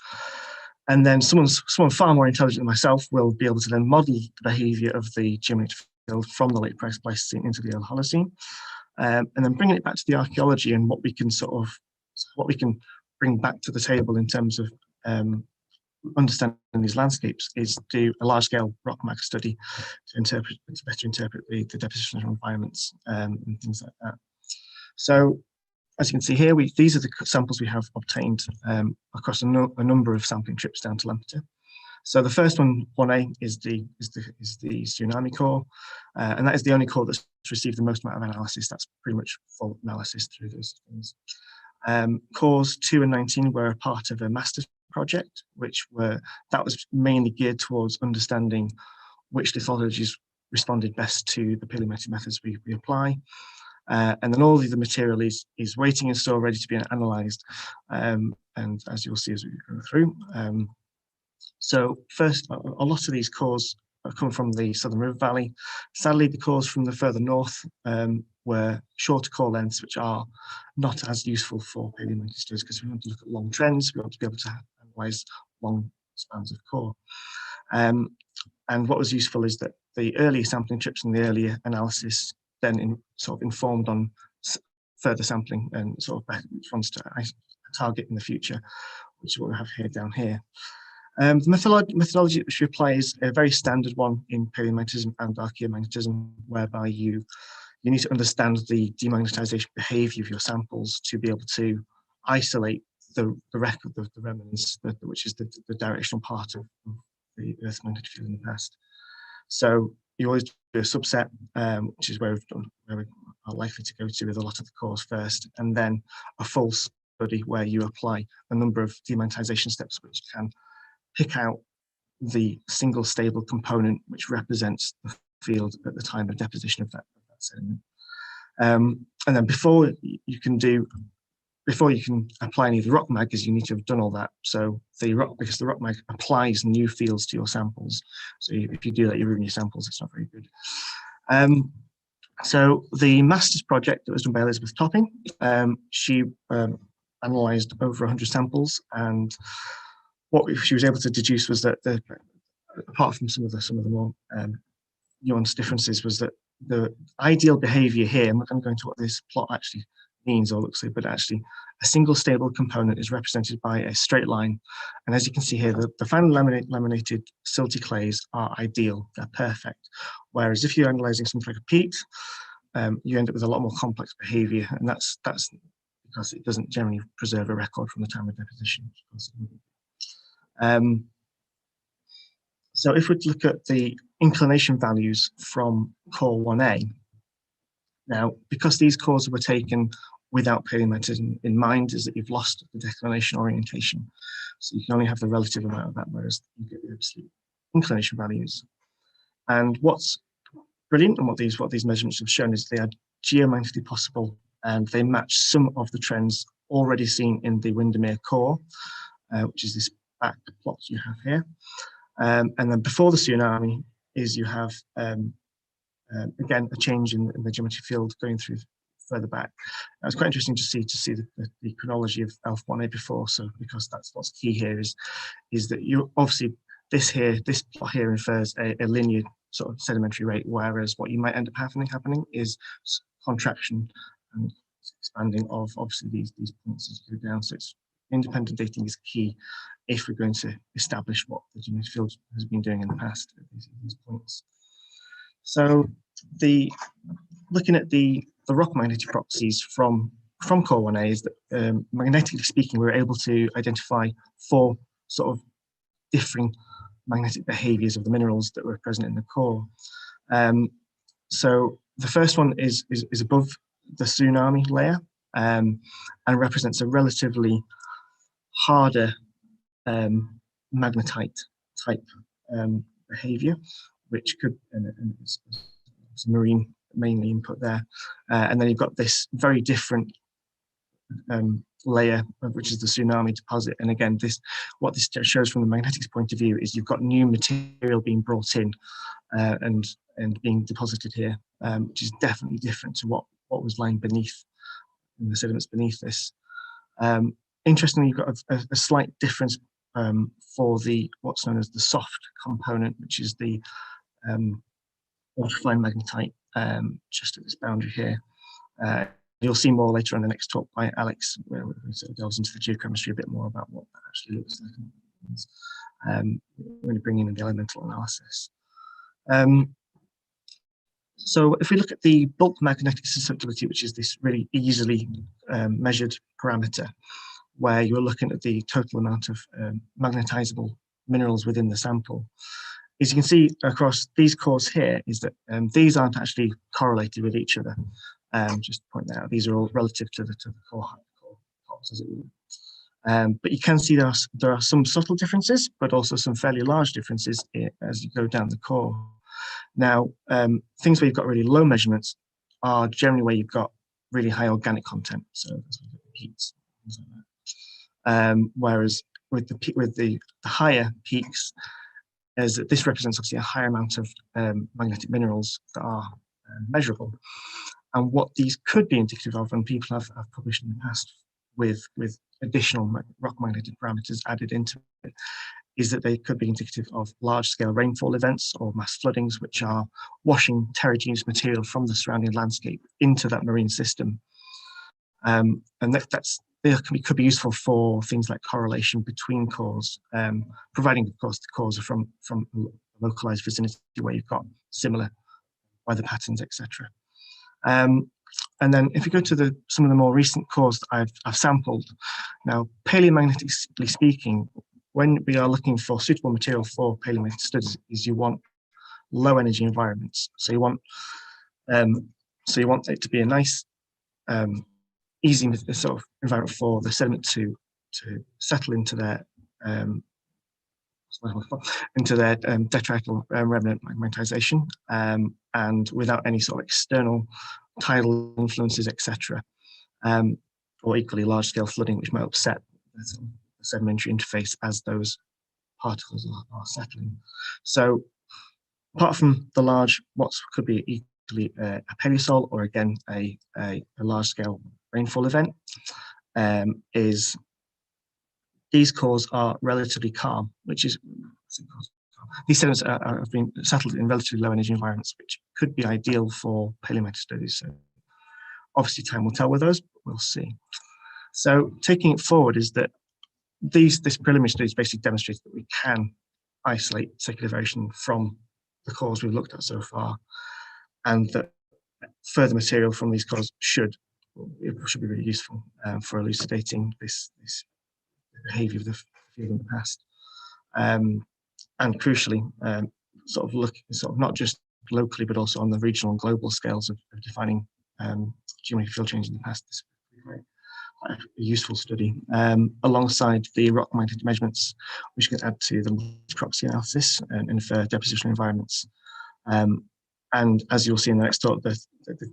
And then someone far more intelligent than myself will be able to then model the behaviour of the geomagnetic field from the late Pleistocene into the early Holocene, and then bringing it back to the archaeology and what we can bring back to the table in terms of understanding these landscapes is do a large-scale rock mag study to better interpret the depositional environments and things like that. So, as you can see here, these are the samples we have obtained across a number of sampling trips down to Lampeter. So the first one, 1A, is the tsunami core, and that is the only core that's received the most amount of analysis. That's pretty much full analysis through those things. Cores 2 and 19 were a part of a master's project, that was mainly geared towards understanding which lithologies responded best to the paleometric methods we apply. And then all of the material is waiting in store, ready to be analysed. And as you'll see as we go through. So first, a lot of these cores come from the Southern River Valley. Sadly, the cores from the further north were shorter core lengths, which are not as useful for paleometric studies, because we want to look at long trends, we want to be able to analyse long spans of core. And what was useful is that the earlier sampling trips and the earlier analysis then sort of informed on further sampling and sort of which ones to target in the future, which is what we have here down here. The methodology which we apply is a very standard one in paleomagnetism and archaeomagnetism, whereby you need to understand the demagnetization behavior of your samples to be able to isolate the record of the remnants, which is the directional part of the Earth's magnetic field in the past. So you always do a subset, which is where we are likely to go to with a lot of the cores first, and then a full study where you apply a number of demagnetization steps which can pick out the single stable component which represents the field at the time of deposition of that sediment. And then before you can apply any of the rock mag, you need to have done all that. So because the rock mag applies new fields to your samples. So if you do that, you ruin your samples. It's not very good. So the master's project that was done by Elizabeth Topping, she analysed over 100 samples, and what she was able to deduce was that apart from some of the more nuanced differences, was that the ideal behaviour here, I'm not going to go into what this plot actually means or looks like, but actually a single stable component is represented by a straight line. And as you can see here, the finely laminated silty clays are ideal, they're perfect. Whereas if you're analysing something like a peat, you end up with a lot more complex behaviour, and that's because it doesn't generally preserve a record from the time of deposition. So if we look at the inclination values from core 1A, now because these cores were taken without paleomagnetism in mind, is that you've lost the declination orientation. So you can only have the relative amount of that, whereas you get the absolute inclination values. And what's brilliant and what these measurements have shown is they are geomagnetically possible, and they match some of the trends already seen in the Windermere core, which is this back plot you have here. And then before the tsunami is you have, again, a change in the geometric field going through further back. It was quite interesting to see the chronology of ELF 1A before, so because that's what's key here is that you obviously this plot here infers a linear sort of sedimentary rate, whereas what you might end up happening is contraction and expanding of obviously these points as you go down. So it's independent dating is key if we're going to establish what the geomagnetic field has been doing in the past at these points. So looking at the rock magnetic properties from Core 1A is that magnetically speaking, we were able to identify 4 sort of differing magnetic behaviors of the minerals that were present in the core. So the first one is above the tsunami layer and represents a relatively harder magnetite type behavior, which could, and it's marine mainly input there. And then you've got this very different layer, which is the tsunami deposit. And again, what this shows from the magnetics point of view is you've got new material being brought in and being deposited here, which is definitely different to what was lying beneath in the sediments beneath this. Interestingly, you've got a slight difference for what's known as the soft component, which is the ultrafine magnetite just at this boundary here. You'll see more later on in the next talk by Alex, where we sort of delves into the geochemistry a bit more about what that actually looks like. When you bring in the elemental analysis. So if we look at the bulk magnetic susceptibility, which is this really easily measured parameter, where you're looking at the total amount of magnetizable minerals within the sample, as you can see across these cores here, is that these aren't actually correlated with each other. Just to point that out, these are all relative to the core cores, as it were. But you can see there are some subtle differences, but also some fairly large differences as you go down the core. Now, things where you've got really low measurements are generally where you've got really high organic content, so that's what peaks, things like that. Whereas with the higher peaks, is that this represents obviously a higher amount of magnetic minerals that are measurable. And what these could be indicative of, and people have published in the past with additional rock magnetic parameters added into it, is that they could be indicative of large-scale rainfall events or mass floodings, which are washing heterogeneous material from the surrounding landscape into that marine system. And they could be useful for things like correlation between cores, providing, of course, the cores are from a localized vicinity where you've got similar weather patterns, etc. And then if you go to some of the more recent cores that I've sampled, now paleomagnetically speaking, when we are looking for suitable material for paleomagnetic studies, is you want low energy environments. So you want it to be a nice, easy sort of environment for the sediment to settle into their detrital remnant magnetization, and without any sort of external tidal influences, etc. Or equally large-scale flooding, which might upset the sedimentary interface as those particles are settling. So apart from the large, what could be equally a paleosol, or again a large-scale rainfall event, is these cores are relatively calm, which is these sediments have been settled in relatively low energy environments, which could be ideal for paleomagnetic studies. So obviously time will tell with those, but we'll see. So taking it forward is that this preliminary studies basically demonstrates that we can isolate secular variation from the cores we've looked at so far, and that further material from these cores should be really useful for elucidating this behaviour of the field in the past, and crucially, sort of not just locally but also on the regional and global scales of defining geomagnetic field change in the past. This is quite a useful study, alongside the rock magnetic measurements, which can add to the proxy analysis and infer depositional environments. And as you'll see in the next talk, the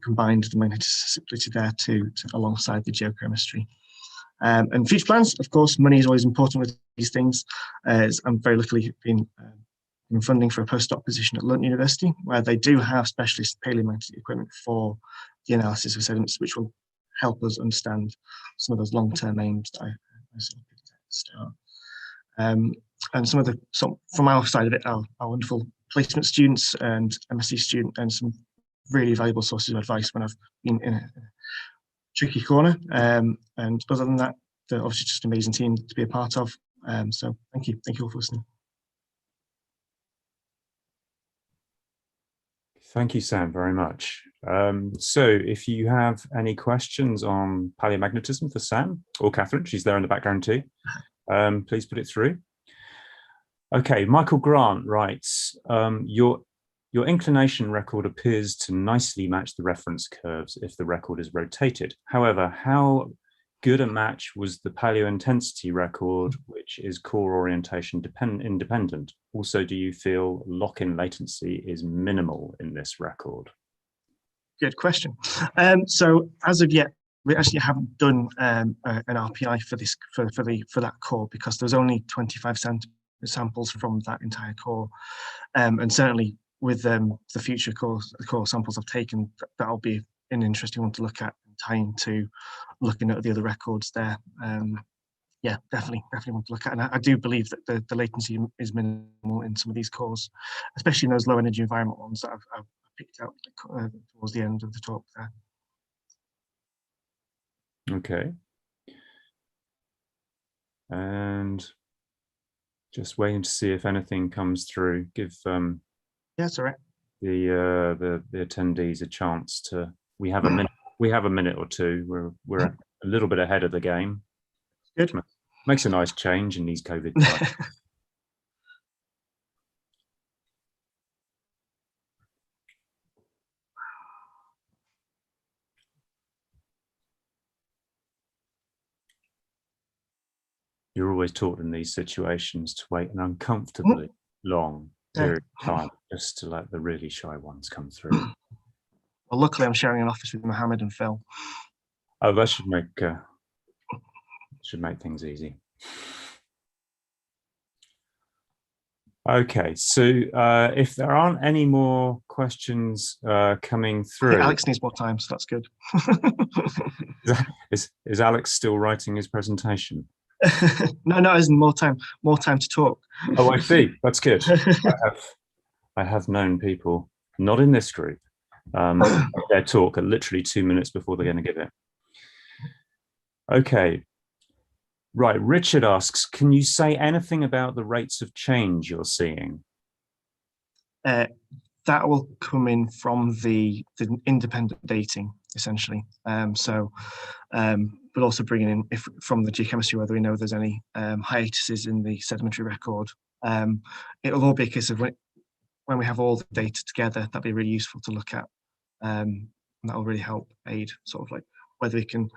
combined the magnetic susceptibility there to alongside the geochemistry. And future plans, of course, money is always important with these things. As I'm very luckily been funding for a postdoc position at London University, where they do have specialist paleomagnetic equipment for the analysis of sediments, which will help us understand some of those long-term aims that I sort of picked at the start. And from our side of it, our wonderful placement students and MSc student, and some really valuable sources of advice when I've been in a tricky corner. And other than that, they're obviously just an amazing team to be a part of. So thank you all for listening. Thank you, Sam, very much. So if you have any questions on paleomagnetism for Sam or Catherine, she's there in the background too, please put it through. Okay, Michael Grant writes, your inclination record appears to nicely match the reference curves if the record is rotated. However, how good a match was the paleointensity record, which is core orientation independent? Also, do you feel lock-in latency is minimal in this record? Good question. So as of yet, we actually haven't done an RPI for this for that core, because there's only 25 samples from that entire core, and certainly with the future core samples I've taken, that'll be an interesting one to look at and tie into looking at the other records there. Yeah, definitely want to look at. And I do believe that the latency is minimal in some of these cores, especially in those low energy environment ones that I've picked out towards the end of the talk there. Okay. And just waiting to see if anything comes through. Give yeah, that's all right. The attendees a chance to. We have a minute. We have a minute or two. We're a little bit ahead of the game. Good. Makes a nice change in these COVID times. You're always taught in these situations to wait an uncomfortably long period of time just to let the really shy ones come through. Well, luckily I'm sharing an office with Mohammed and Phil. Oh, that should make things easy. Okay, so if there aren't any more questions coming through, Alex needs more time, so that's good. Is Alex still writing his presentation? No, isn't more time to talk. Oh, I see. That's good. I have known people, not in this group, their talk are literally 2 minutes before they're going to give it. Okay. Right. Richard asks, can you say anything about the rates of change you're seeing? That will come in from the independent dating, essentially. But also bringing in from the geochemistry, whether we know there's any hiatuses in the sedimentary record. It'll all be a case of when we have all the data together, that'd be really useful to look at. And that will really help aid sort of like whether we can,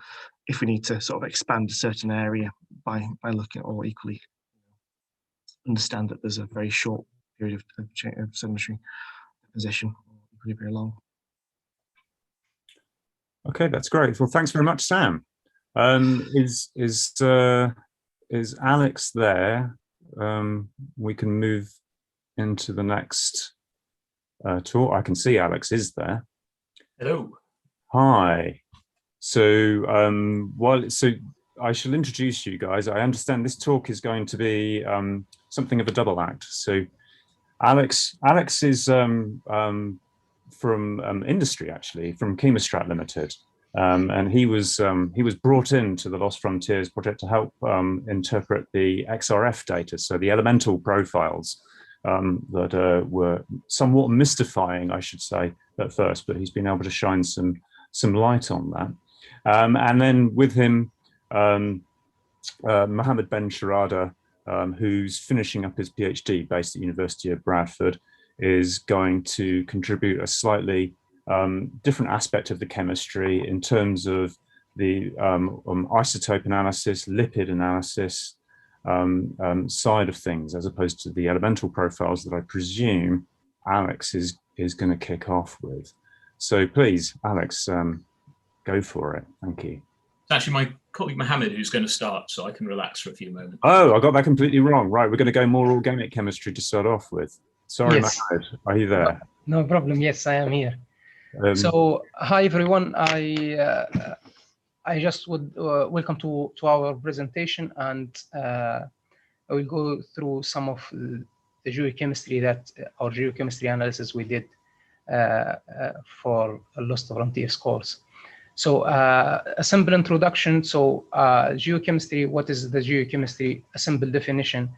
if we need to sort of expand a certain area by looking at, or equally understand that there's a very short period of sedimentary deposition, pretty very long. Okay, that's great. Well, thanks very much, Sam. Is Alex there? We can move into the next talk. I can see Alex is there. Hello. Hi. So I shall introduce you guys. I understand this talk is going to be something of a double act. So Alex is from industry, actually, from Chemostrat Limited. And he was brought into the Lost Frontiers project to help interpret the XRF data, so the elemental profiles that were somewhat mystifying, I should say, at first, but he's been able to shine some light on that. And then with him, Mohammed Ben Sharada, who's finishing up his PhD based at the University of Bradford, is going to contribute a slightly different aspect of the chemistry in terms of the isotope analysis, lipid analysis side of things, as opposed to the elemental profiles that I presume Alex is going to kick off with. So please, Alex, go for it. Thank you. It's actually my colleague Mohammed who's going to start, so I can relax for a few moments. Oh, I got that completely wrong. Right, we're going to go more organic chemistry to start off with. Sorry, Yes. Mohammed, are you there? No problem. Yes, I am here. So, hi everyone. I just would welcome to our presentation, and I will go through some of geochemistry or geochemistry analysis we did for a Lost Frontiers course. So a simple introduction. So geochemistry, what is the geochemistry? A simple definition.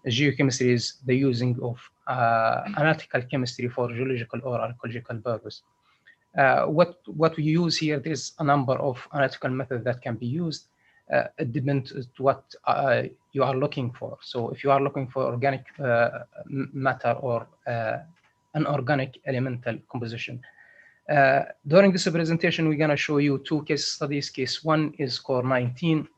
Geochemistry is the using of analytical chemistry for geological or archaeological purpose. What we use here, there's a number of analytical methods that can be used. It depends on what you are looking for. So if you are looking for organic matter or inorganic elemental composition. During this presentation, we're going to show you two case studies. Case one is core 19,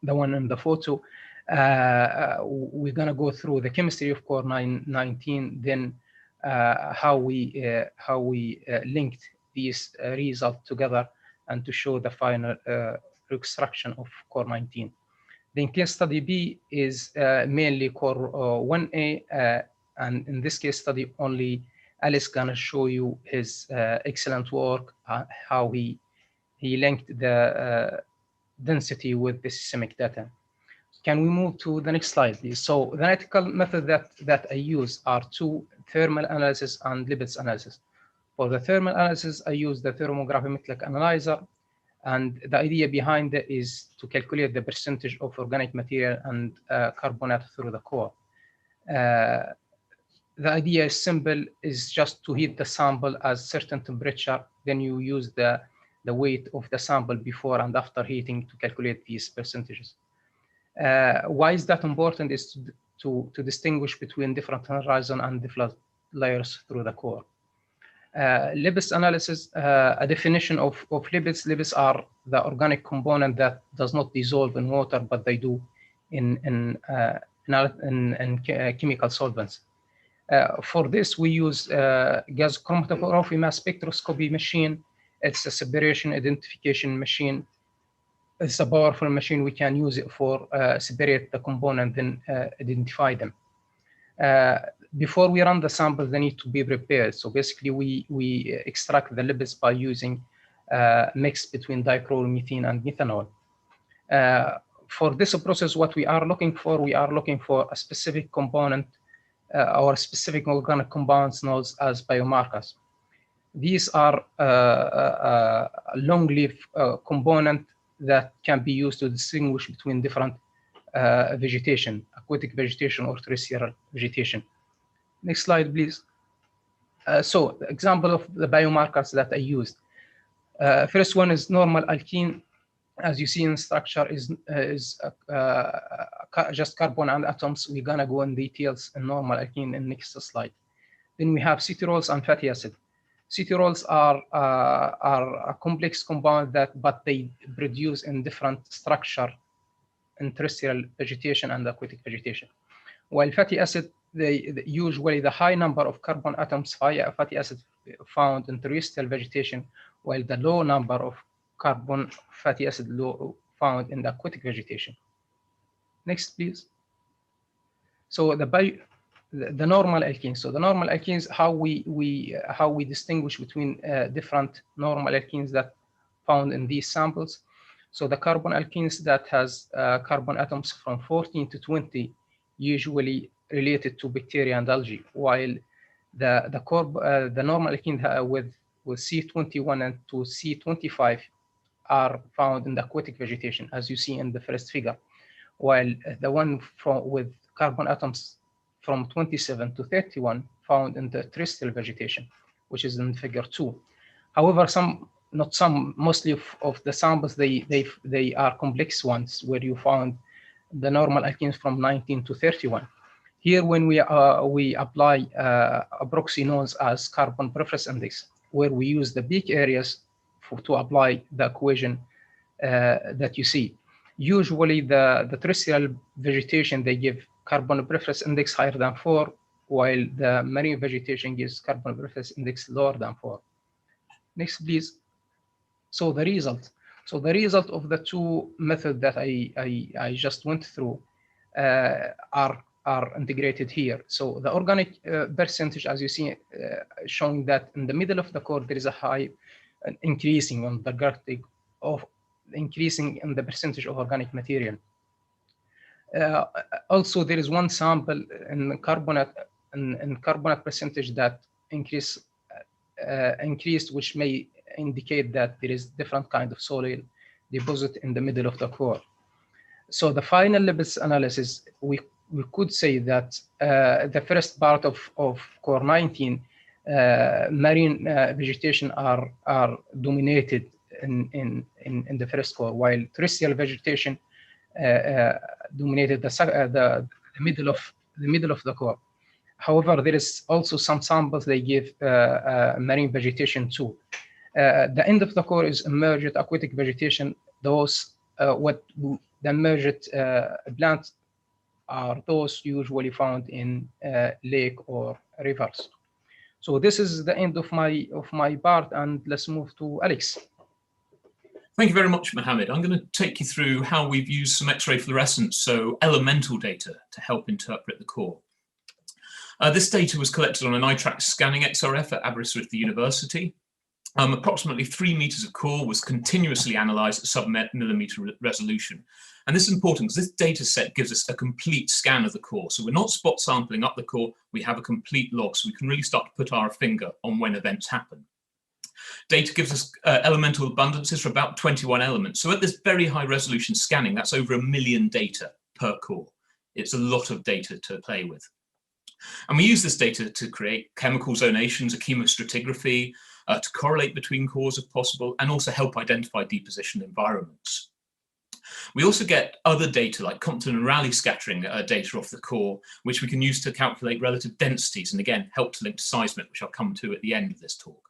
the one in the photo. We're going to go through the chemistry of core 19, then how we linked these results together and to show the final reconstruction of core 19. Then case study B is mainly core 1A, and in this case study only Alice gonna show you his excellent work, how he linked the density with the seismic data. Can we move to the next slide, please? So the analytical method that I use are two: thermal analysis and lipids analysis. For the thermal analysis, I use the thermogravimetric analyzer, and the idea behind it is to calculate the percentage of organic material and carbonate through the core. The idea is simple, is just to heat the sample at certain temperature, then you use the weight of the sample before and after heating to calculate these percentages. Why is that important? Is to distinguish between different horizon and different layers through the core. Lipids analysis, a definition of lipids. Lipids are the organic component that does not dissolve in water, but they do in chemical solvents. For this, we use gas chromatography mass spectroscopy machine. It's a separation identification machine. It's a powerful machine. We can use it for separate the component and identify them. Before we run the sample, they need to be prepared. So basically, we extract the lipids by using mix between dichloromethane and methanol. For this process, what we are looking for a specific component or specific organic compounds known as biomarkers. These are long-lived component that can be used to distinguish between different vegetation, aquatic vegetation or terrestrial vegetation. Next slide, please. So the example of the biomarkers that I used. First one is normal alkene. As you see in structure is just carbon and atoms. We're gonna go in details in normal alkene in next slide. Then we have cetiols and fatty acid. Cetiols are a complex compound but they produce in different structure in terrestrial vegetation and aquatic vegetation. While fatty acid, usually the high number of carbon atoms fatty acid found in terrestrial vegetation, while the low number of carbon fatty acid found in the aquatic vegetation. Next, please. So the normal alkenes. So the normal alkenes, how we distinguish between different normal alkenes that found in these samples. So the carbon alkenes that has carbon atoms from 14 to 20, usually related to bacteria and algae, while the normal alkene with C21 and to C25 are found in the aquatic vegetation, as you see in the first figure, while the one with carbon atoms from 27 to 31 found in the terrestrial vegetation, which is in figure 2. However, mostly of the samples, they are complex ones where you found the normal alkenes from 19 to 31. Here, when we apply a proxy known as carbon preference index, where we use the peak areas to apply the equation that you see. Usually, the terrestrial vegetation, they give carbon preference index higher than 4, while the marine vegetation gives carbon preference index lower than 4. Next, please. So the result. So the result of the two methods that I just went through are integrated here. So the organic percentage, as you see, showing that in the middle of the core there is a high increasing on the graphic of increasing in the percentage of organic material. Also, there is one sample in carbonate percentage that increased, which may indicate that there is different kind of soil deposit in the middle of the core. So the final levels analysis, we could say that the first part of core 19, marine vegetation are dominated in the first core, while terrestrial vegetation dominated the middle of the core. However, there is also some samples they give marine vegetation too. The end of the core is emergent aquatic vegetation. Those the emergent plants are those usually found in lake or rivers. So this is the end of my part, and let's move to Alex. Thank you very much, Mohammed. I'm going to take you through how we've used some X-ray fluorescence, so elemental data, to help interpret the core. This data was collected on an iTrack scanning XRF at Aberystwyth University. Approximately 3 meters of core was continuously analysed at sub-millimeter resolution. And this is important because this data set gives us a complete scan of the core. So we're not spot sampling up the core, we have a complete log, so we can really start to put our finger on when events happen. Data gives us elemental abundances for about 21 elements. So at this very high resolution scanning, that's over 1 million data per core. It's a lot of data to play with. And we use this data to create chemical zonations, a chemostratigraphy, to correlate between cores if possible, and also help identify deposition environments. We also get other data like Compton and Rayleigh scattering data off the core, which we can use to calculate relative densities and again help to link to seismic, which I'll come to at the end of this talk.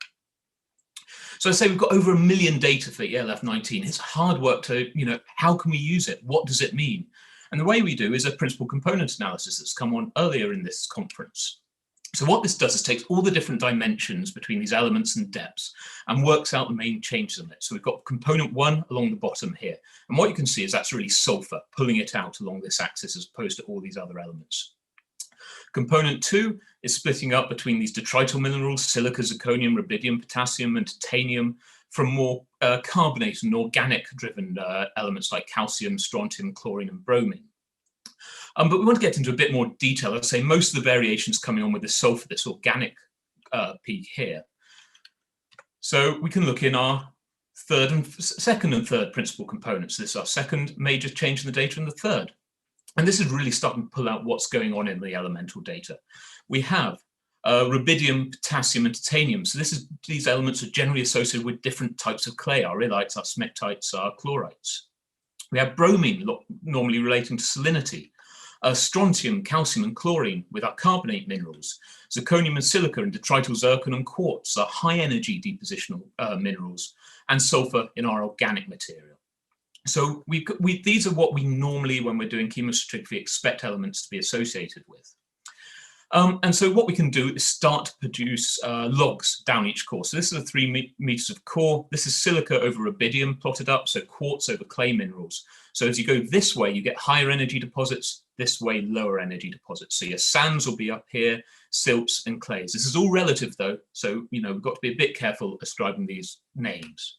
So I say we've got over 1 million data for ELF 19. It's hard work to, how can we use it? What does it mean? And the way we do is a principal component analysis that's come on earlier in this conference. So what this does is takes all the different dimensions between these elements and depths and works out the main changes in it. So we've got component 1 along the bottom here. And what you can see is that's really sulfur, pulling it out along this axis as opposed to all these other elements. Component 2 is splitting up between these detrital minerals, silica, zirconium, rubidium, potassium, and titanium, from more carbonate and organic-driven elements like calcium, strontium, chlorine, and bromine. But we want to get into a bit more detail. I'd say most of the variations coming on with this sulfur, this organic peak here. So we can look in our second and third principal components. This is our second major change in the data and the third. And this is really starting to pull out what's going on in the elemental data. We have rubidium, potassium, and titanium. So these elements are generally associated with different types of clay, our illites, our smectites, our chlorites. We have bromine, normally relating to salinity. Strontium, calcium, and chlorine with our carbonate minerals. Zirconium and silica and detrital zircon and quartz are high energy depositional minerals, and sulfur in our organic material. So these are what we normally, when we're doing chemostratigraphy, expect elements to be associated with. And so what we can do is start to produce logs down each core. So this is 3 meters of core. This is silica over rubidium plotted up, so quartz over clay minerals. So as you go this way, you get higher energy deposits, this way lower energy deposits. So your sands will be up here, silts and clays. This is all relative though, so we've got to be a bit careful ascribing these names.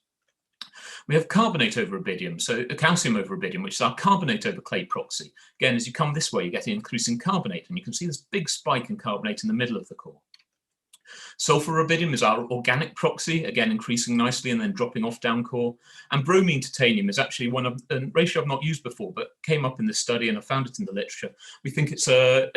We have carbonate over rubidium, so calcium over rubidium, which is our carbonate over clay proxy. Again, as you come this way, you get an increase in carbonate, and you can see this big spike in carbonate in the middle of the core. Sulfur rubidium is our organic proxy, again increasing nicely and then dropping off down core. And bromine titanium is actually one of a ratio I've not used before, but came up in this study and I found it in the literature. We think it's a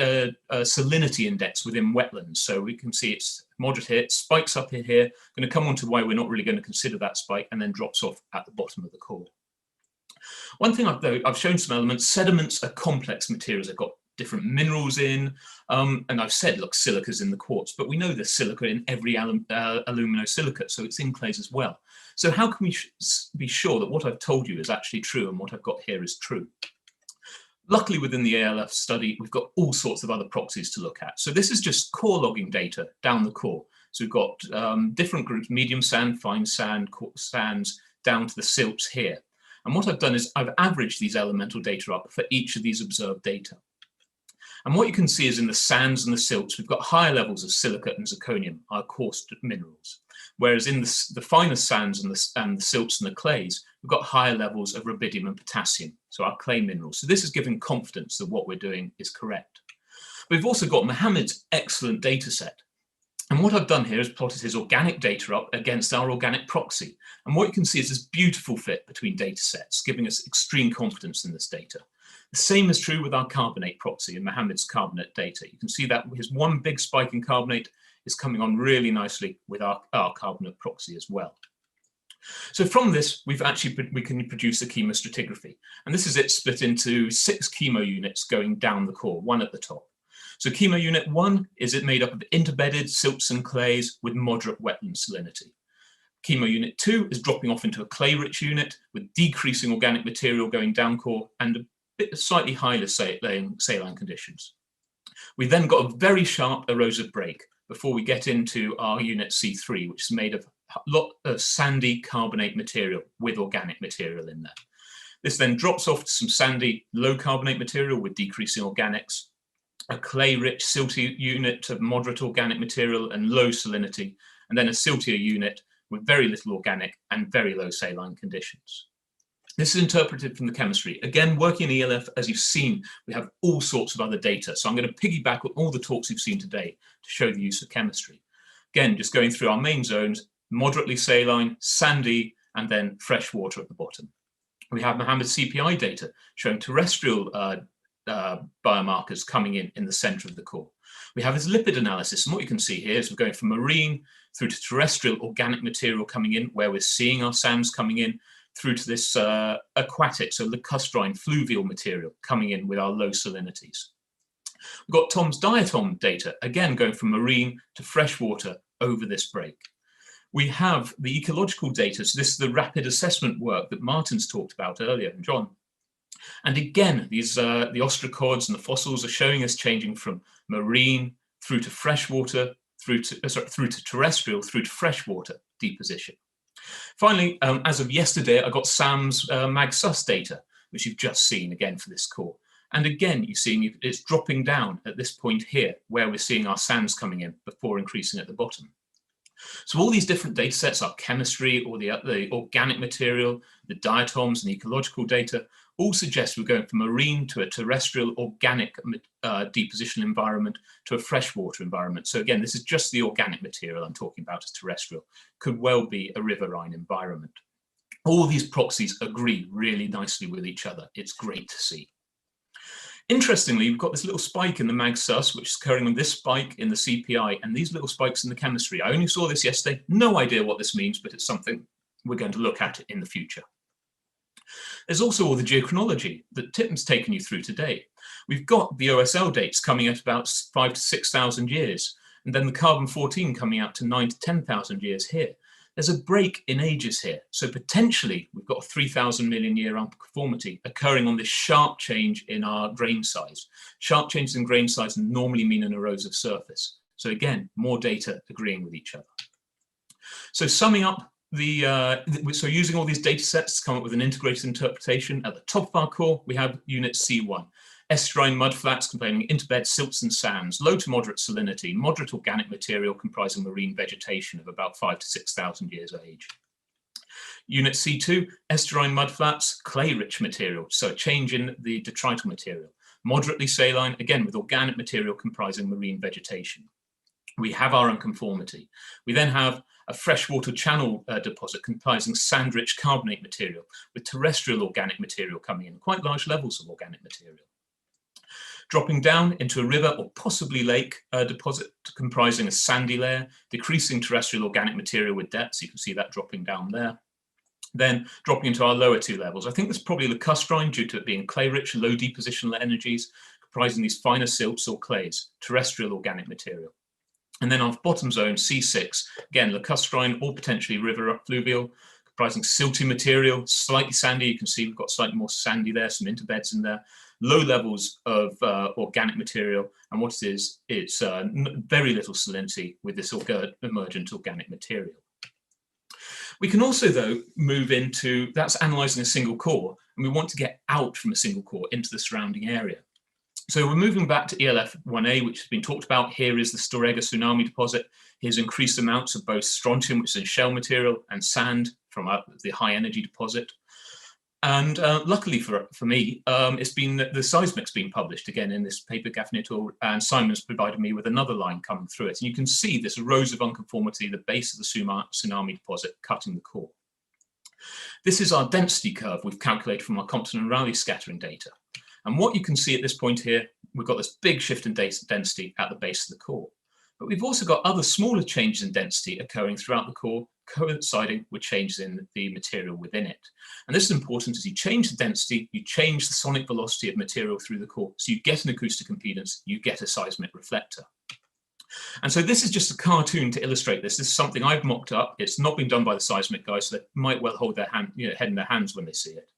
salinity index within wetlands. So we can see it's moderate here, it spikes up in here, going to come on to why we're not really going to consider that spike, and then drops off at the bottom of the core. One thing I've shown some elements. Sediments are complex materials. They've got different minerals in, and I've said, look, silica's in the quartz, but we know there's silica in every aluminosilicate, so it's in clays as well. So how can we be sure that what I've told you is actually true and what I've got here is true? Luckily, within the ALF study, we've got all sorts of other proxies to look at. So this is just core logging data down the core. So we've got different groups, medium sand, fine sand, quartz sands, down to the silts here. And what I've done is I've averaged these elemental data up for each of these observed data. And what you can see is in the sands and the silts, we've got higher levels of silica and zirconium, our coarse minerals. whereas in the finer sands and the silts and the clays, we've got higher levels of rubidium and potassium, so our clay minerals. So this is giving confidence that what we're doing is correct. We've also got Mohammed's excellent data set. And what I've done here is plotted his organic data up against our organic proxy. And what you can see is this beautiful fit between data sets, giving us extreme confidence in this data. The same is true with our carbonate proxy and Mohammed's carbonate data. You can see that his one big spike in carbonate is coming on really nicely with our carbonate proxy as well. So from this, we can produce a chemostratigraphy. And this is it split into 6 chemo units going down the core, one at the top. So chemo unit 1 is it made up of interbedded silts and clays with moderate wetland salinity. Chemo unit 2 is dropping off into a clay-rich unit with decreasing organic material going down core and a bit slightly higher saline conditions. We then got a very sharp erosive break before we get into our unit C3, which is made of a lot of sandy carbonate material with organic material in there. This then drops off to some sandy low carbonate material with decreasing organics, a clay-rich silty unit of moderate organic material and low salinity, and then a siltier unit with very little organic and very low saline conditions. This is interpreted from the chemistry. Again, working in ELF, as you've seen, we have all sorts of other data. So I'm going to piggyback on all the talks you've seen today to show the use of chemistry. Again, just going through our main zones, moderately saline, sandy, and then fresh water at the bottom. We have Mohammed's CPI data showing terrestrial biomarkers coming in the center of the core. We have his lipid analysis, and what you can see here is we're going from marine through to terrestrial organic material coming in, where we're seeing our sands coming in, through to this aquatic, so lacustrine fluvial material coming in with our low salinities. We've got Tom's diatom data, again going from marine to freshwater over this break. We have the ecological data, so this is the rapid assessment work that Martin's talked about earlier, and John. And again, these the ostracods and the fossils are showing us changing from marine through to freshwater, through to terrestrial, through to freshwater deposition. Finally, as of yesterday, I got Sam's MagSUS data, which you've just seen again for this core. And again, you're seeing it's dropping down at this point here, where we're seeing our sands coming in before increasing at the bottom. So all these different data sets, our chemistry or the organic material, the diatoms and ecological data, all suggest we're going from marine to a terrestrial organic deposition environment to a freshwater environment. So again, this is just the organic material I'm talking about as terrestrial. Could well be a riverine environment. All these proxies agree really nicely with each other. It's great to see. Interestingly, we've got this little spike in the MagSUS, which is occurring on this spike in the CPI, and these little spikes in the chemistry. I only saw this yesterday, no idea what this means, but it's something we're going to look at in the future. There's also all the geochronology that Tim's taken you through today. We've got the OSL dates coming at about 5,000 to 6,000 years, and then the carbon-14 coming out to 9,000 to 10,000 years here. There's a break in ages here. So potentially we've got a 3,000 million year unconformity occurring on this sharp change in our grain size. Sharp changes in grain size normally mean an erosive surface. So again, more data agreeing with each other. So summing up, so using all these data sets to come up with an integrated interpretation, at the top of our core, we have unit C1. Estuarine mudflats containing interbed silts and sands, low to moderate salinity, moderate organic material comprising marine vegetation of about 5,000 to 6,000 years of age. Unit C2, estuarine mudflats, clay-rich material, so a change in the detrital material. Moderately saline, again with organic material comprising marine vegetation. We have our unconformity. We then have a freshwater channel deposit comprising sand-rich carbonate material with terrestrial organic material coming in, quite large levels of organic material. Dropping down into a river or possibly lake deposit comprising a sandy layer, decreasing terrestrial organic material with depth, so you can see that dropping down there. Then dropping into our lower two levels. I think that's probably lacustrine due to it being clay-rich, low depositional energies, comprising these finer silts or clays, terrestrial organic material. And then our bottom zone, C6, again, lacustrine or potentially river fluvial, comprising silty material, slightly sandy. You can see we've got slightly more sandy there, some interbeds in there. Low levels of organic material, and what it is, it's very little salinity with this emergent organic material. We can also, though, move into, that's analysing a single core, and we want to get out from a single core into the surrounding area. So we're moving back to ELF 1A, which has been talked about. Here is the Storega tsunami deposit. Here's increased amounts of both strontium, which is in shell material, and sand from the high energy deposit. And luckily for me, it's been the seismic's been published again in this paper, Gaffney et al. And Simon's provided me with another line coming through it. And you can see this erosive unconformity, the base of the tsunami deposit cutting the core. This is our density curve we've calculated from our Compton and Rowley scattering data. And what you can see at this point here, we've got this big shift in density at the base of the core. But we've also got other smaller changes in density occurring throughout the core, coinciding with changes in the material within it. And this is important. As you change the density, you change the sonic velocity of material through the core. So you get an acoustic impedance, you get a seismic reflector. And so this is just a cartoon to illustrate this. This is something I've mocked up. It's not been done by the seismic guys, so they might well hold their head in their hands when they see it.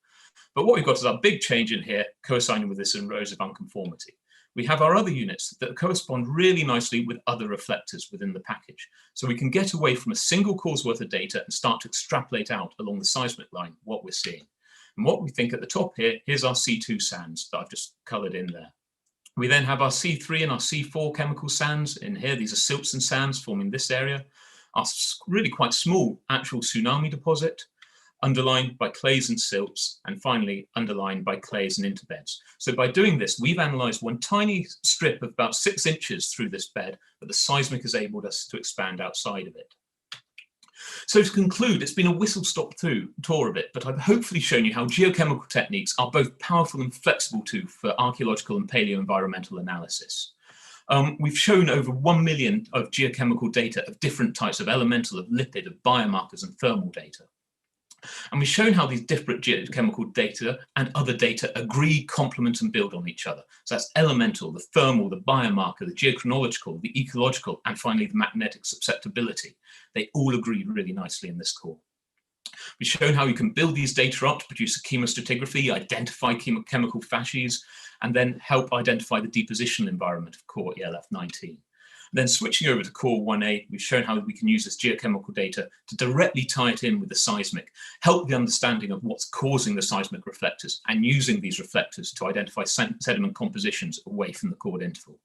But what we've got is our big change in here, coinciding with this erosive unconformity. We have our other units that correspond really nicely with other reflectors within the package. So we can get away from a single core's worth of data and start to extrapolate out along the seismic line what we're seeing. And what we think at the top here, here's our C2 sands that I've just colored in there. We then have our C3 and our C4 chemical sands in here. These are silts and sands forming this area. Our really quite small actual tsunami deposit, underlined by clays and silts, and finally underlined by clays and interbeds. So by doing this, we've analysed one tiny strip of about 6 inches through this bed, but the seismic has enabled us to expand outside of it. So to conclude, it's been a whistle-stop tour of it, but I've hopefully shown you how geochemical techniques are both powerful and flexible too for archaeological and paleoenvironmental analysis. We've shown over 1 million of geochemical data of different types of elemental, of lipid, of biomarkers and thermal data. And we've shown how these different geochemical data and other data agree, complement and build on each other. So that's elemental, the thermal, the biomarker, the geochronological, the ecological, and finally the magnetic susceptibility. They all agree really nicely in this core. We've shown how you can build these data up to produce a chemostratigraphy, identify chemical facies, and then help identify the depositional environment of core ELF 19. Then switching over to core 1A, we've shown how we can use this geochemical data to directly tie it in with the seismic, help the understanding of what's causing the seismic reflectors, and using these reflectors to identify sediment compositions away from the chord interval.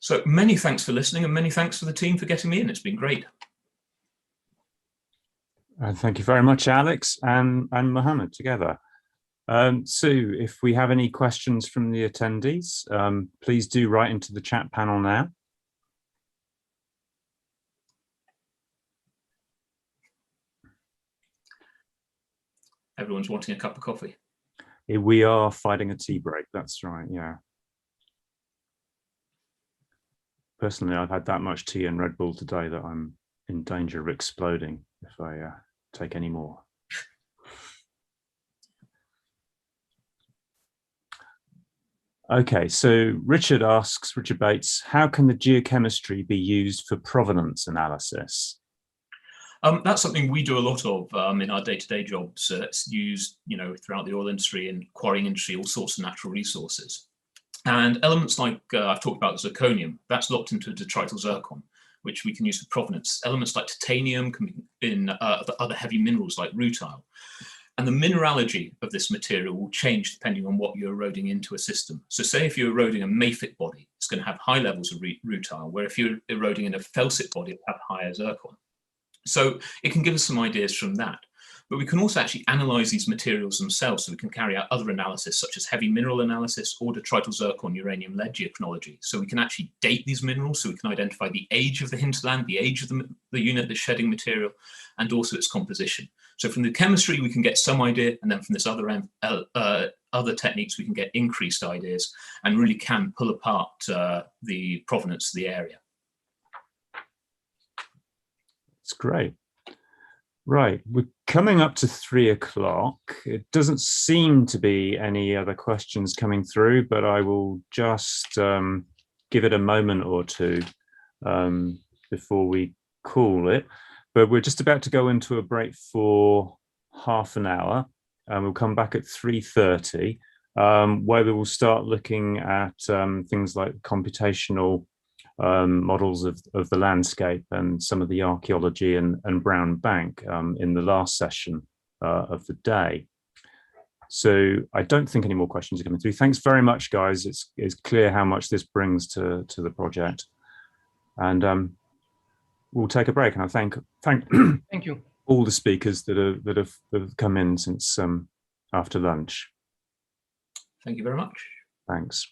So many thanks for listening, and many thanks for the team for getting me in. It's been great. Thank you very much, Alex and Mohammed together. Sue, if we have any questions from the attendees, please do write into the chat panel now. Everyone's wanting a cup of coffee. We are fighting a tea break, that's right, yeah. Personally, I've had that much tea and Red Bull today that I'm in danger of exploding if I take any more. Okay, so Richard Bates, how can the geochemistry be used for provenance analysis? That's something we do a lot of in our day-to-day jobs. It's used, throughout the oil industry and quarrying industry, all sorts of natural resources. And elements like I've talked about zirconium, that's locked into detrital zircon, which we can use for provenance. Elements like titanium can be in other heavy minerals like rutile. And the mineralogy of this material will change depending on what you're eroding into a system. So say if you're eroding a mafic body, it's going to have high levels of rutile, where if you're eroding in a felsic body, it'll have higher zircon. So it can give us some ideas from that. But we can also actually analyze these materials themselves, so we can carry out other analysis, such as heavy mineral analysis or detrital zircon uranium lead geochronology. So we can actually date these minerals, so we can identify the age of the hinterland, the age of the unit that's shedding material, and also its composition. So from the chemistry, we can get some idea, and then from this other techniques, we can get increased ideas and really can pull apart the provenance of the area. It's great. Right, we're coming up to 3 o'clock. It doesn't seem to be any other questions coming through, but I will just give it a moment or two before we call it. But we're just about to go into a break for half an hour, and we'll come back at 3:30, where we will start looking at things like computational models of the landscape and some of the archaeology and brown bank in the last session of the day. So I don't think any more questions are coming through. Thanks very much, guys. It's clear how much this brings to the project. And we'll take a break. And I thank Thank you. all the speakers that have come in since after lunch. Thank you very much. Thanks.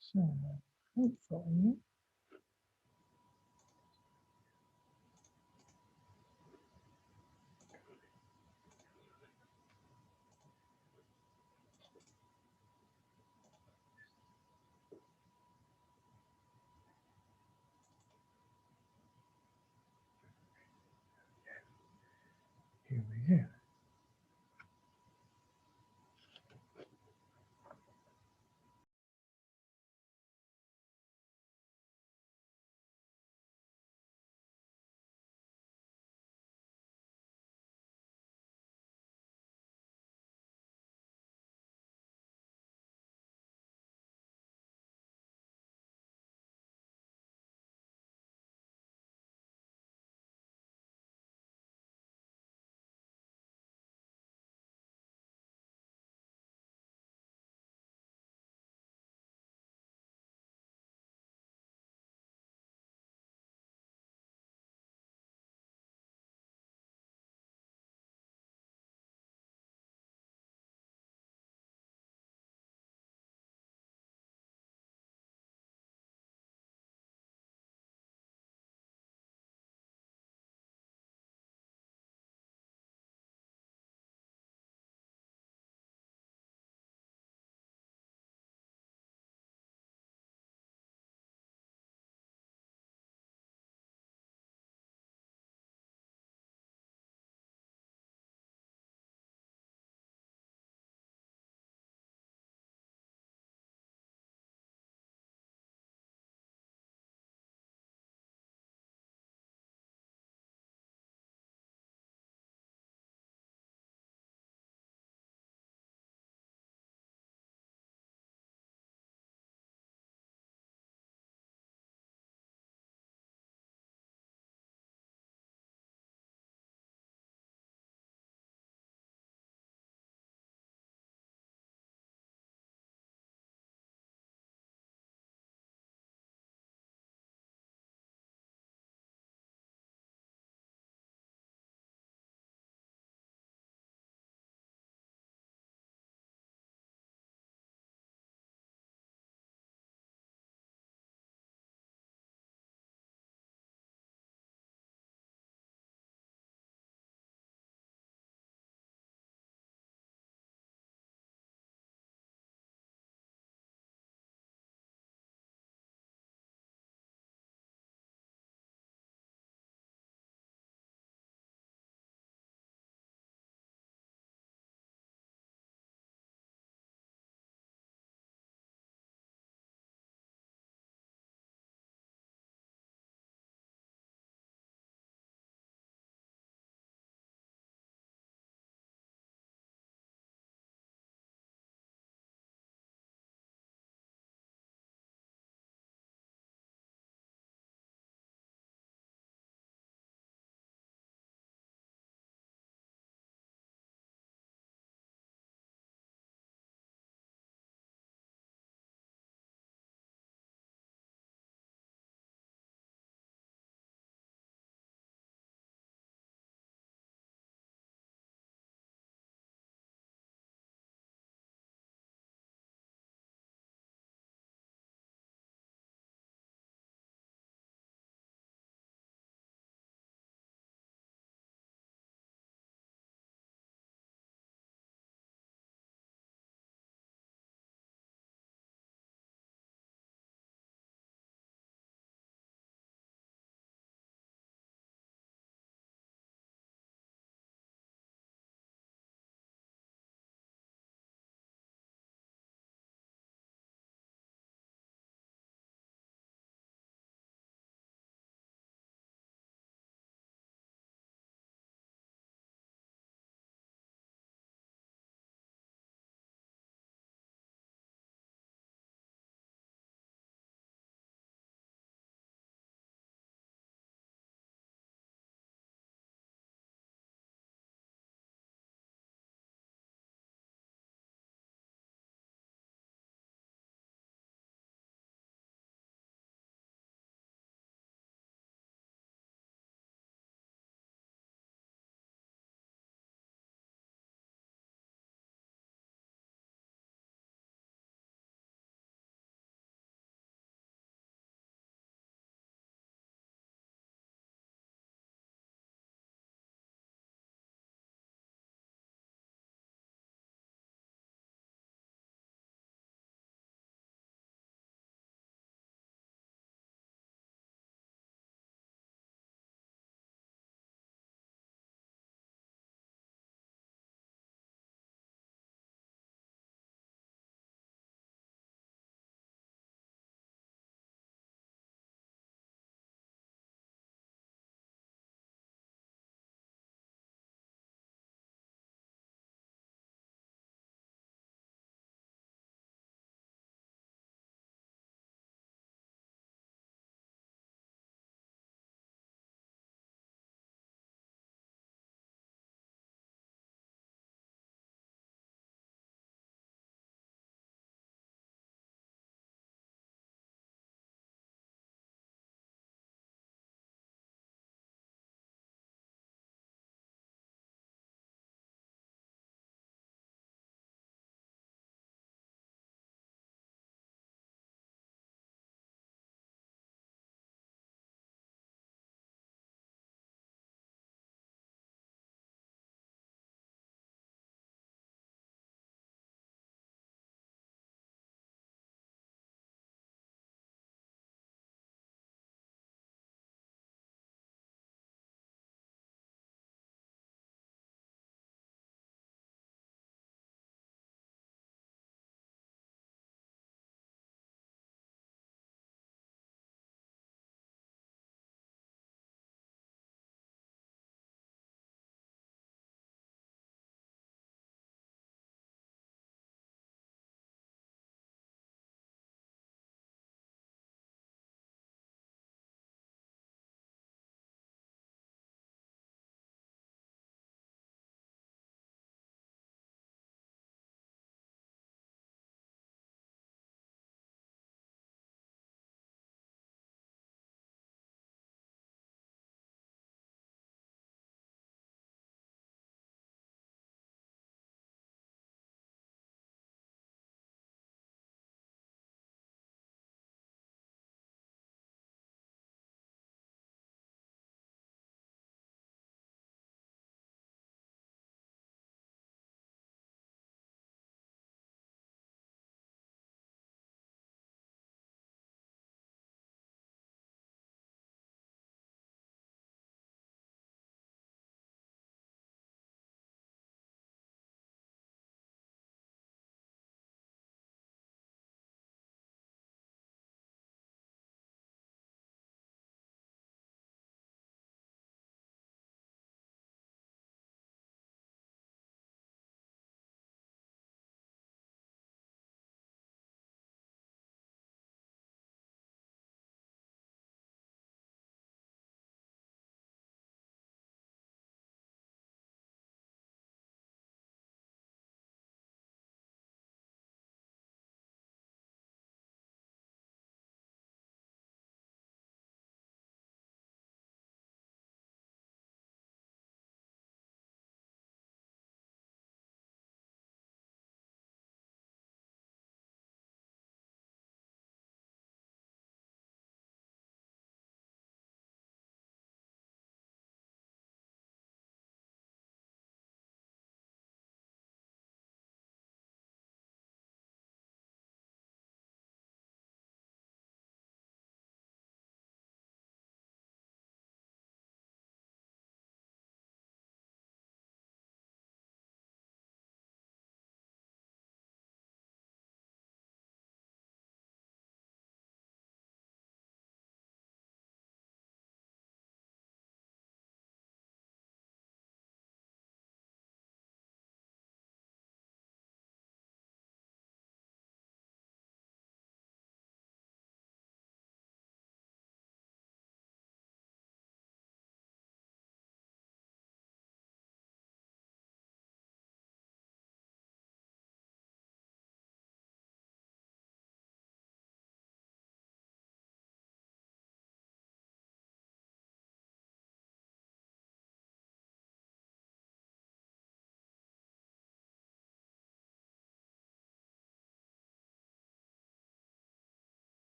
So hopefully here we go.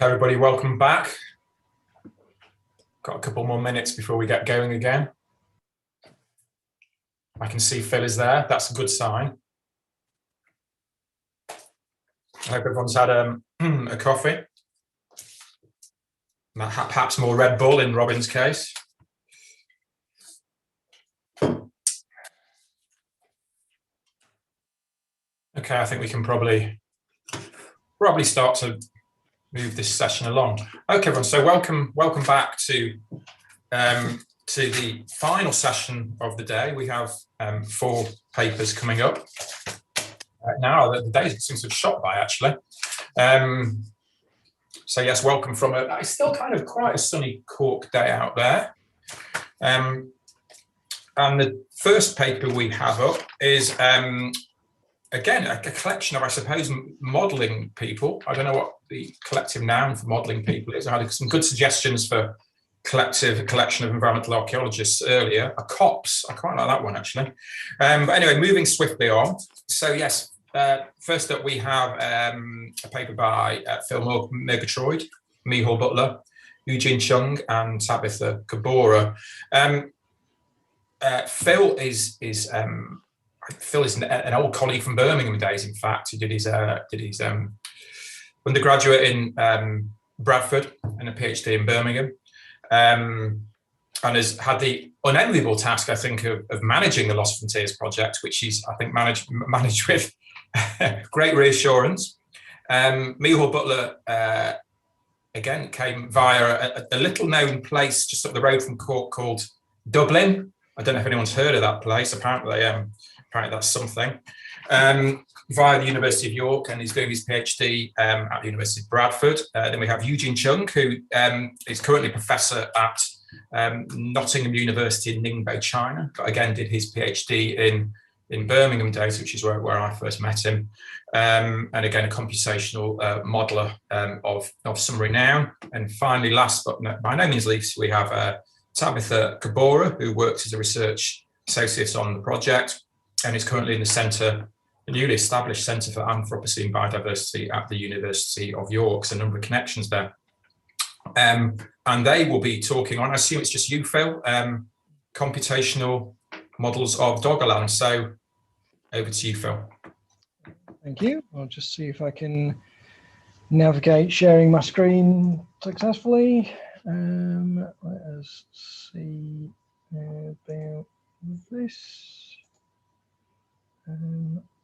Everybody, welcome back. Got a couple more minutes before we get going again. I can see Phil is there. That's a good sign. I hope everyone's had a coffee. Perhaps more Red Bull in Robin's case. Okay, I think we can probably start to move this session along. Okay, everyone. So welcome back to the final session of the day. We have 4 papers coming up. Now the day seems to have shot by, actually. So yes, welcome from it's still kind of quite a sunny Cork day out there. And the first paper we have up is again a collection of, I suppose, modelling people. I don't know what the collective noun for modelling people is. I had some good suggestions for collection of environmental archaeologists earlier. A COPS, I quite like that one, actually. But anyway, moving swiftly on. So yes, first up we have a paper by Phil Murgatroyd, Micheál Butler, Eugene Chung, and Tabitha Kabora. Phil is an old colleague from Birmingham days. In fact, he did his undergraduate in Bradford and a PhD in Birmingham, and has had the unenviable task, I think, of managing the Lost Frontiers project, which he's, I think, managed with great reassurance. Micheál Butler again came via a little-known place just up the road from Cork called Dublin. I don't know if anyone's heard of that place. Apparently that's something. Via the University of York, and he's doing his PhD at the University of Bradford. Then we have Eugene Chung, who is currently professor at Nottingham University in Ningbo, China, but again did his PhD in Birmingham days, which is where I first met him. And again, a computational modeler of some renown. And finally, last but by no means least, we have Tabitha Kabora, who works as a research associate on the project and is currently in the newly established Centre for Anthropocene Biodiversity at the University of York. So a number of connections there. And they will be talking on, I assume it's just you, Phil, computational models of Doggerland. So over to you, Phil. Thank you. I'll just see if I can navigate sharing my screen successfully. Let us see about this.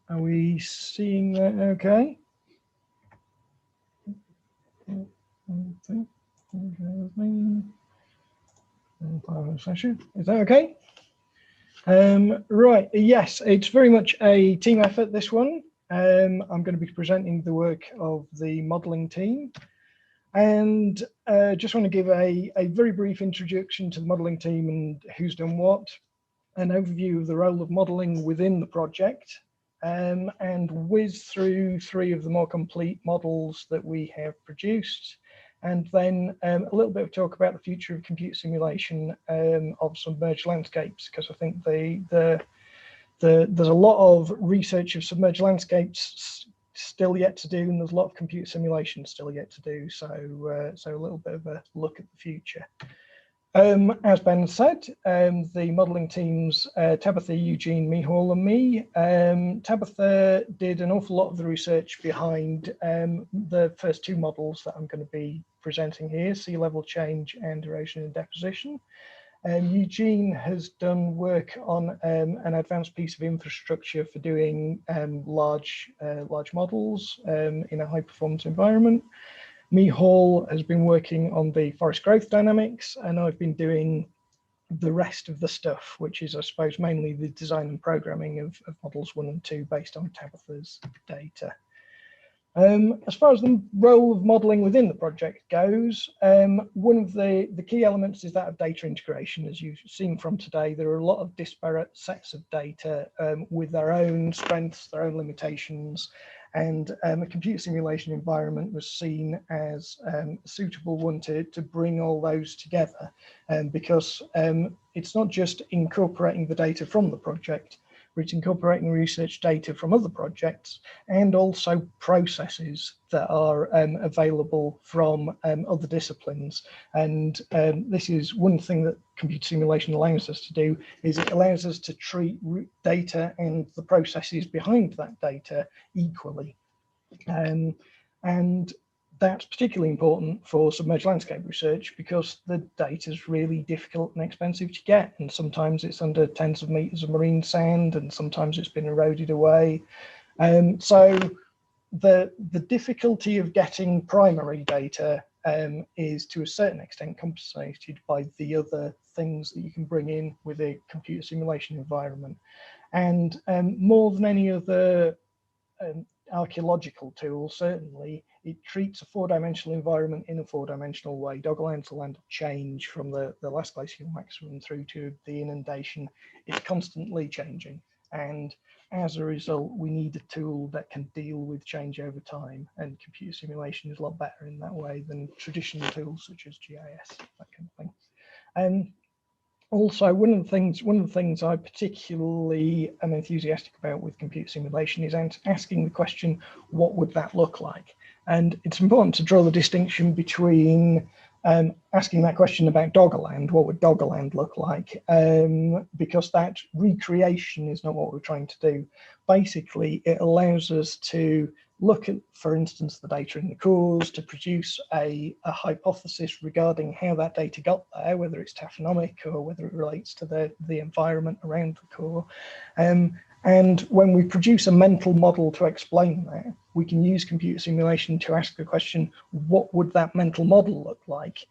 Are we seeing that okay? Is that okay? Right, yes, it's very much a team effort, this one. I'm going to be presenting the work of the modelling team. And just want to give a very brief introduction to the modelling team and who's done what, an overview of the role of modelling within the project, and whiz through 3 of the more complete models that we have produced, and then a little bit of talk about the future of compute simulation of submerged landscapes, because I think there's a lot of research of submerged landscapes still yet to do, and there's a lot of compute simulation still yet to do. So a little bit of a look at the future. As Ben said, the modelling teams, Tabitha, Eugene, Micheál and me. Tabitha did an awful lot of the research behind the first 2 models that I'm going to be presenting here, sea level change and erosion and deposition. Eugene has done work on an advanced piece of infrastructure for doing large models in a high performance environment. Micheál has been working on the forest growth dynamics, and I've been doing the rest of the stuff, which is, I suppose, mainly the design and programming of models 1 and 2 based on Tabitha's data. As far as the role of modelling within the project goes, one of the key elements is that of data integration. As you've seen from today, there are a lot of disparate sets of data with their own strengths, their own limitations, and a computer simulation environment was seen as a suitable one to bring all those together, because it's not just incorporating the data from the project, where it's incorporating research data from other projects and also processes that are available from other disciplines. And this is one thing that computer simulation allows us to do, is it allows us to treat data and the processes behind that data equally. And that's particularly important for submerged landscape research because the data is really difficult and expensive to get, and sometimes it's under tens of meters of marine sand, and sometimes it's been eroded away. So the difficulty of getting primary data is to a certain extent compensated by the other things that you can bring in with a computer simulation environment. And more than any other archaeological tool, certainly, it treats a four-dimensional environment in a four-dimensional way. Doggerland's a land of change from the last glacial maximum through to the inundation. It's constantly changing, and as a result, we need a tool that can deal with change over time, and computer simulation is a lot better in that way than traditional tools such as GIS, that kind of thing. Also, one of the things I particularly am enthusiastic about with computer simulation is asking the question, what would that look like? And it's important to draw the distinction between asking that question about Doggerland, what would Doggerland look like? Because that recreation is not what we're trying to do. Basically, it allows us to look at, for instance, the data in the cores to produce a hypothesis regarding how that data got there, whether it's taphonomic or whether it relates to the environment around the core. And when we produce a mental model to explain that, we can use computer simulation to ask the question, what would that mental model look like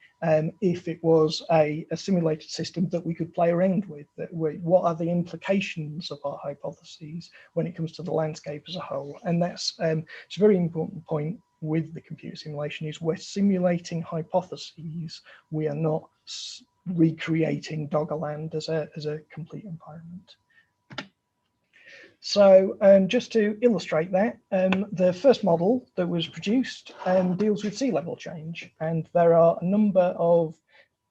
if it was a simulated system that we could play around with? What are the implications of our hypotheses when it comes to the landscape as a whole? And that's it's a very important point with the computer simulation, is we're simulating hypotheses. We are not recreating Doggerland as a complete environment. So just to illustrate that, the first model that was produced deals with sea level change, and there are a number of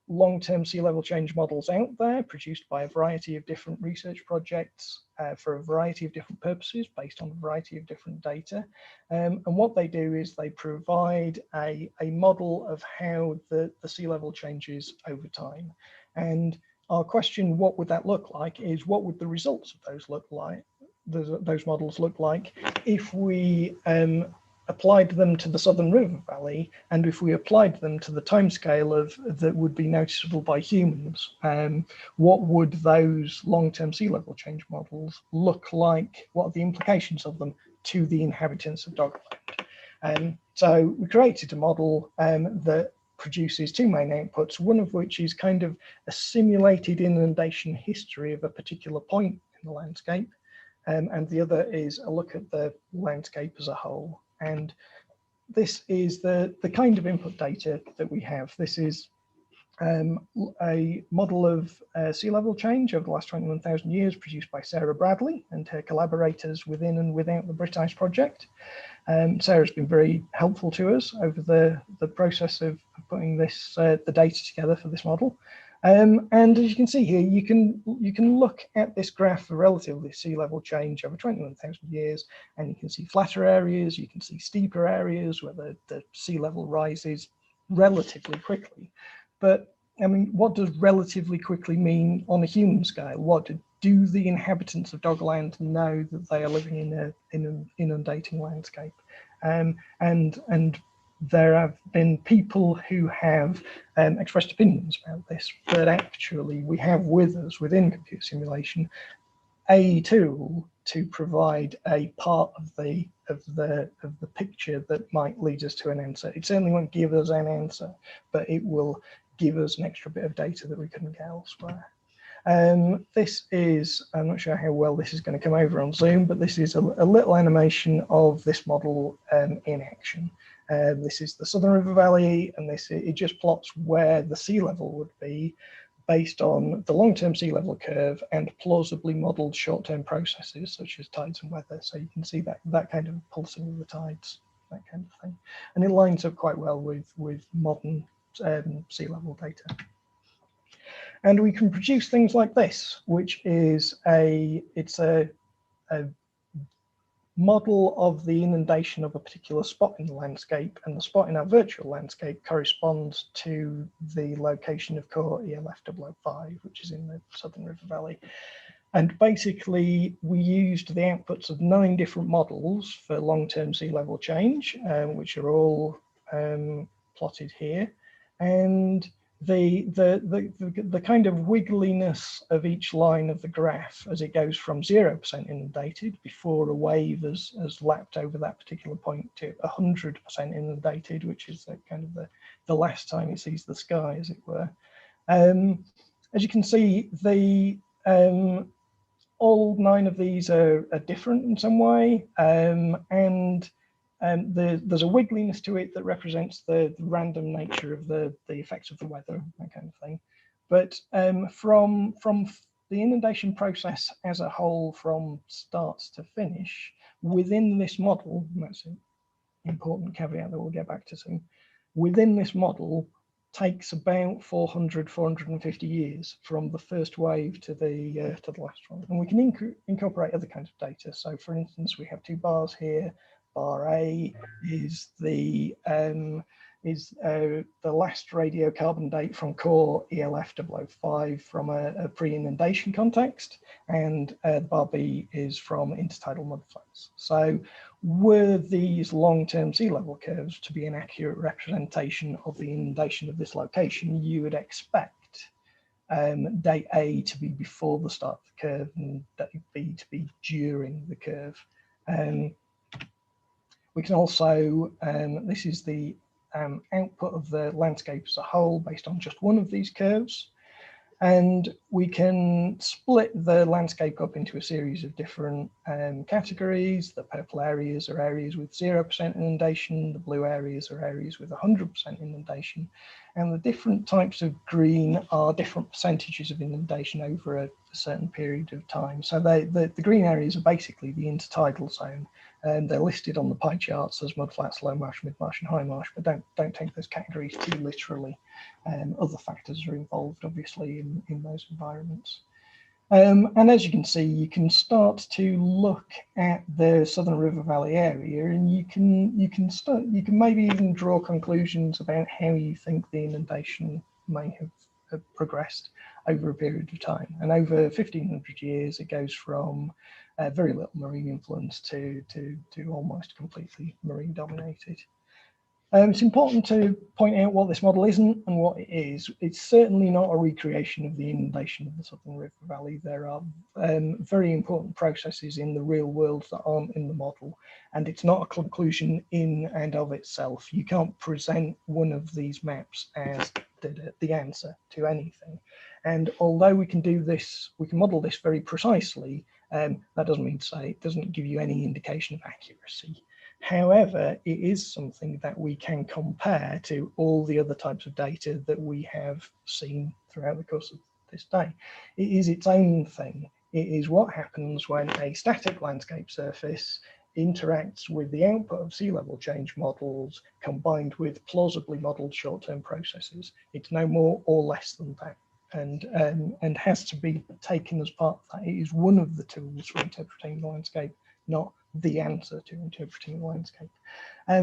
long-term sea level change models out there produced by a variety of different research projects for a variety of different purposes based on a variety of different data. And what they do is they provide a model of how the sea level changes over time. And our question, what would that look like, is what would the results of those look like? Those models look like if we applied them to the Southern River Valley, and if we applied them to the timescale that would be noticeable by humans. What would those long-term sea level change models look like? What are the implications of them to the inhabitants of Doggerland? So we created a model that produces two main outputs, one of which is kind of a simulated inundation history of a particular point in the landscape. And the other is a look at the landscape as a whole. And this is the kind of input data that we have. This is a model of sea level change over the last 21,000 years produced by Sarah Bradley and her collaborators within and without the Brit Ice Project. Sarah's been very helpful to us over the process of putting this the data together for this model. And as you can see here, you can look at this graph for relatively sea level change over 21,000 years, and you can see flatter areas, you can see steeper areas where the sea level rises relatively quickly. But I mean, what does relatively quickly mean on a human scale? What do the inhabitants of Doggerland know that they are living in an inundating landscape? And there have been people who have expressed opinions about this, but actually we have with us within computer simulation a tool to provide a part of the picture that might lead us to an answer. It certainly won't give us an answer, but it will give us an extra bit of data that we couldn't get elsewhere. This is, I'm not sure how well this is going to come over on Zoom, but this is a little animation of this model in action. This is the Southern River Valley, and it just plots where the sea level would be based on the long-term sea level curve and plausibly modeled short-term processes such as tides and weather. So you can see that kind of pulsing of the tides, that kind of thing. And it lines up quite well with modern sea level data. And we can produce things like this, which is it's a model of the inundation of a particular spot in the landscape, and the spot in our virtual landscape corresponds to the location of core ELF005, which is in the Southern River Valley. And basically, we used the outputs of 9 different models for long-term sea level change, which are all plotted here. And the kind of wiggliness of each line of the graph as it goes from 0% inundated before a wave has lapped over that particular point to 100% inundated, which is kind of the last time it sees the sky, as it were. As you can see, all 9 of these are different in some way, and there's a wiggliness to it that represents the random nature of the effects of the weather, that kind of thing. But from the inundation process as a whole, from start to finish, within this model, and that's an important caveat that we'll get back to soon, within this model takes about 450 years from the first wave to the last one. And we can incorporate other kinds of data. So for instance, we have 2 bars here. Bar A is the last radiocarbon date from core ELF005 from a pre-inundation context, and bar B is from intertidal mudflats. So were these long-term sea level curves to be an accurate representation of the inundation of this location, you would expect date A to be before the start of the curve and date B to be during the curve. We can also, this is the output of the landscape as a whole based on just one of these curves. And we can split the landscape up into a series of different categories. The purple areas are areas with 0% inundation. The blue areas are areas with 100% inundation. And the different types of green are different percentages of inundation over a certain period of time. So the green areas are basically the intertidal zone. And they're listed on the pie charts as mudflats, low marsh, mid marsh, and high marsh, but don't take those categories too literally. Other factors are involved, obviously, in those environments. And as you can see, you can start to look at the Southern River Valley area, and you can maybe even draw conclusions about how you think the inundation may have progressed over a period of time. And over 1500 years, it goes from very little marine influence to almost completely marine dominated. It's important to point out what this model isn't and what it is. It's certainly not a recreation of the inundation of the Southern River Valley. There are very important processes in the real world that aren't in the model, and it's not a conclusion in and of itself. You can't present one of these maps as the answer to anything. And although we can do this, we can model this very precisely, that doesn't mean to say it doesn't give you any indication of accuracy. However, it is something that we can compare to all the other types of data that we have seen throughout the course of this day. It is its own thing. It is what happens when a static landscape surface interacts with the output of sea level change models combined with plausibly modeled short-term processes. It's no more or less than that, and has to be taken as part of that. It is one of the tools for interpreting the landscape, not the answer to interpreting the landscape.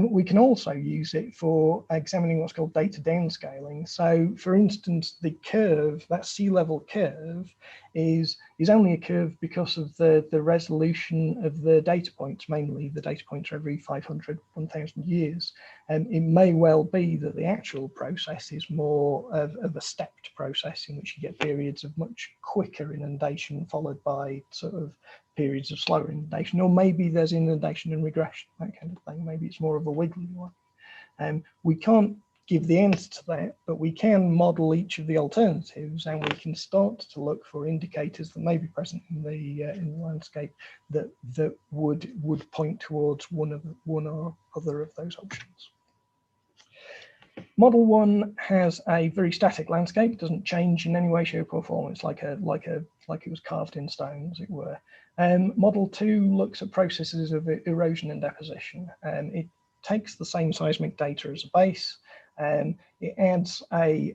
We can also use it for examining what's called data downscaling. So for instance, the curve, that sea level curve, is only a curve because of the resolution of the data points. Mainly the data points are every 500, 1000 years. It may well be that the actual process is more of a stepped process in which you get periods of much quicker inundation followed by sort of periods of slower inundation, or maybe there's inundation and regression, that kind of thing. Maybe it's more of a wiggly one. We can't give the answer to that, but we can model each of the alternatives, and we can start to look for indicators that may be present in the landscape that would point towards one or other of those options. Model 1 has a very static landscape. It doesn't change in any way, shape, or form. It's like it was carved in stone, as it were. Model 2 looks at processes of erosion and deposition. It takes the same seismic data as a base, It adds a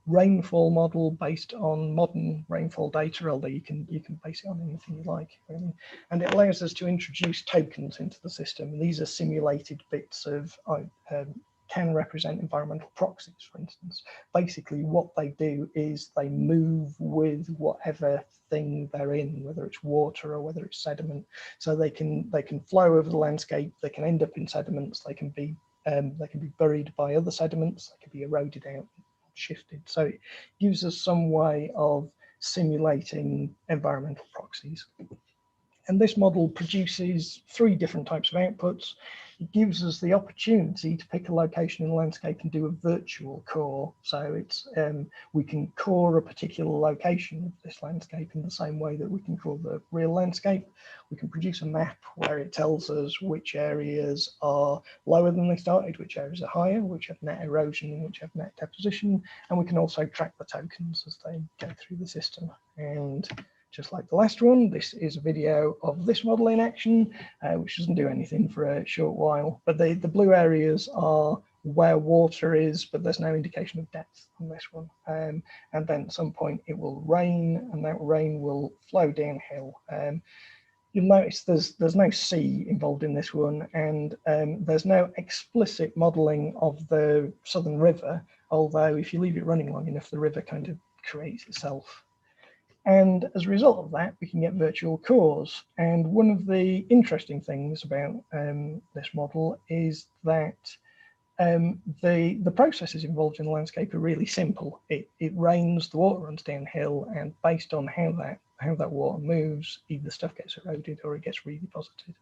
rainfall model based on modern rainfall data, although you can base it on anything you like, really. And it allows us to introduce tokens into the system. These are simulated bits of can represent environmental proxies, for instance. Basically, what they do is they move with whatever thing they're in, whether it's water or whether it's sediment. So they can flow over the landscape. They can end up in sediments. They can be buried by other sediments. They can be eroded out, shifted. So it gives us some way of simulating environmental proxies. And this model produces 3 different types of outputs. It gives us the opportunity to pick a location in the landscape and do a virtual core. So it's we can core a particular location of this landscape in the same way that we can core the real landscape. We can produce a map where it tells us which areas are lower than they started, which areas are higher, which have net erosion and which have net deposition. And we can also track the tokens as they go through the system. And just like the last one, this is a video of this model in action, which doesn't do anything for a short while. But the blue areas are where water is, but there's no indication of depth on this one. And then at some point it will rain, and that rain will flow downhill. You'll notice there's no sea involved in this one, and there's no explicit modelling of the Southern River, although if you leave it running long enough, the river kind of creates itself. And as a result of that, we can get virtual cores. And one of the interesting things about this model is that the processes involved in the landscape are really simple. It rains, the water runs downhill, and based on how that water moves, either stuff gets eroded or it gets redeposited.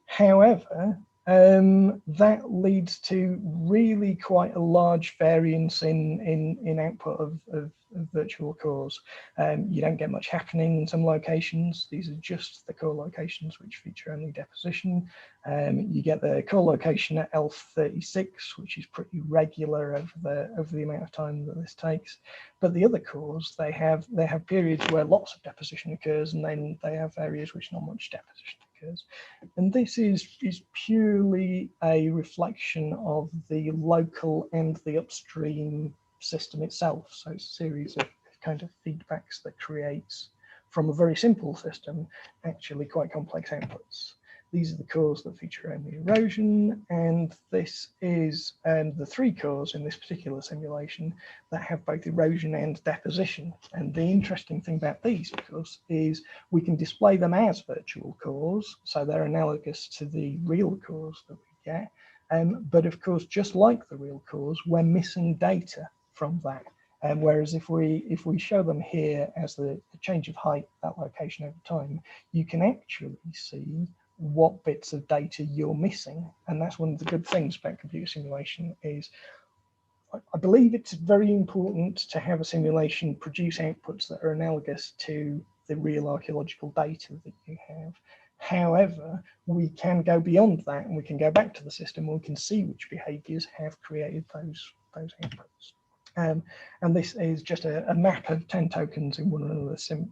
However, that leads to really quite a large variance in output of virtual cores. You don't get much happening in some locations. These are just the core locations which feature only deposition. You get the core location at L36, which is pretty regular over the amount of time that this takes. But the other cores, they have periods where lots of deposition occurs, and then they have areas which not much deposition occurs. And this is purely a reflection of the local and the upstream system itself. So it's a series of kind of feedbacks that creates from a very simple system actually quite complex outputs. These are the cores that feature only erosion, and this is the 3 cores in this particular simulation that have both erosion and deposition. And the interesting thing about these, of course, is we can display them as virtual cores, so they're analogous to the real cores that we get. But of course, just like the real cores, we're missing data from that. Whereas if we show them here as the change of height, that location over time, you can actually see what bits of data you're missing. And that's one of the good things about computer simulation is I believe it's very important to have a simulation produce outputs that are analogous to the real archaeological data that you have. However, we can go beyond that, and we can go back to the system, and we can see which behaviors have created those outputs. And this is just a map of 10 tokens in one of the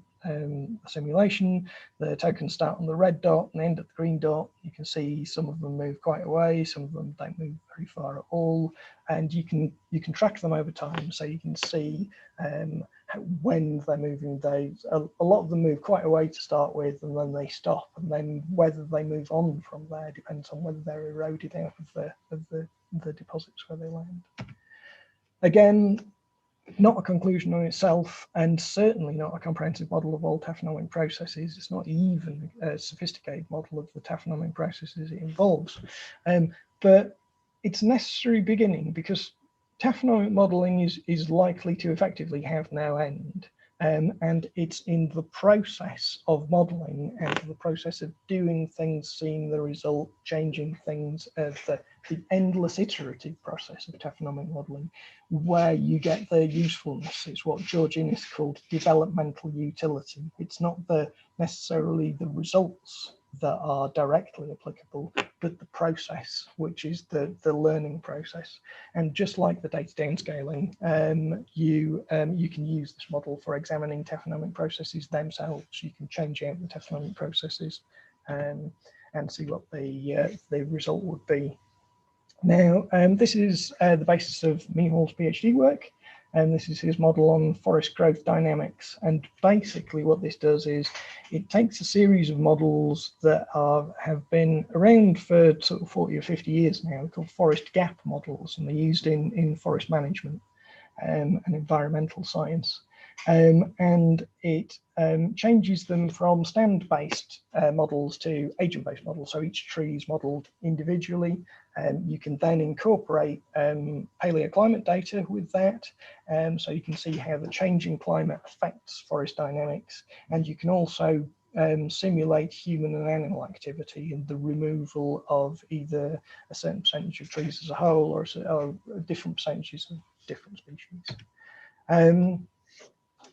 simulation. The tokens start on the red dot and end at the green dot. You can see some of them move quite a way, some of them don't move very far at all, and you can track them over time. So you can see when they're moving. A lot of them move quite a way to start with, and then they stop, and then whether they move on from there depends on whether they're eroded out of the deposits where they land. Again, not a conclusion on itself, and certainly not a comprehensive model of all taphonomic processes. It's not even a sophisticated model of the taphonomic processes it involves. But it's a necessary beginning, because taphonomic modeling is likely to effectively have no end. And it's in the process of modeling and the process of doing things, seeing the result, changing things, the endless iterative process of taphonomic modeling, where you get the usefulness. It's what George Innes called developmental utility. It's not necessarily the results that are directly applicable, but the process, which is the learning process. And just like the data downscaling, you can use this model for examining taphonomic processes themselves. You can change out the taphonomic processes and see what the result would be. Now, this is the basis of Meehall's PhD work, and this is his model on forest growth dynamics. And basically what this does is it takes a series of models that have been around for sort of 40 or 50 years now, called forest gap models, and they're used in forest management and environmental science. And it changes them from stand-based models to agent-based models. So each tree is modeled individually. You can then incorporate paleoclimate data with that. So you can see how the changing climate affects forest dynamics. And you can also simulate human and animal activity and the removal of either a certain percentage of trees as a whole or different percentages of different species.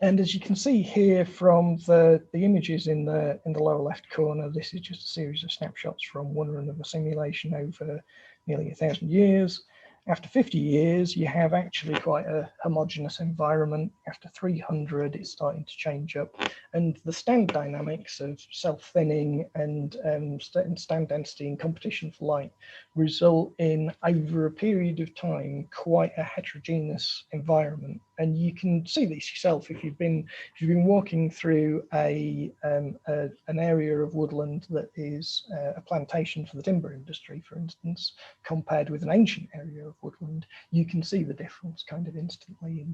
And as you can see here from the images in the lower left corner, this is just a series of snapshots from one run of a simulation over nearly 1,000 years. After 50 years, you have actually quite a homogeneous environment. After 300, it's starting to change up. And the stand dynamics of self-thinning and stand density and competition for light result in, over a period of time, quite a heterogeneous environment. And you can see this yourself if you've been walking through an area of woodland that is a plantation for the timber industry, for instance, compared with an ancient area of woodland. You can see the difference kind of instantly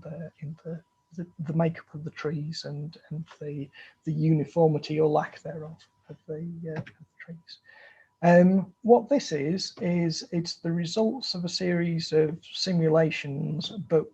in the makeup of the trees and the uniformity or lack thereof of the trees. What this is it's the results of a series of simulations, but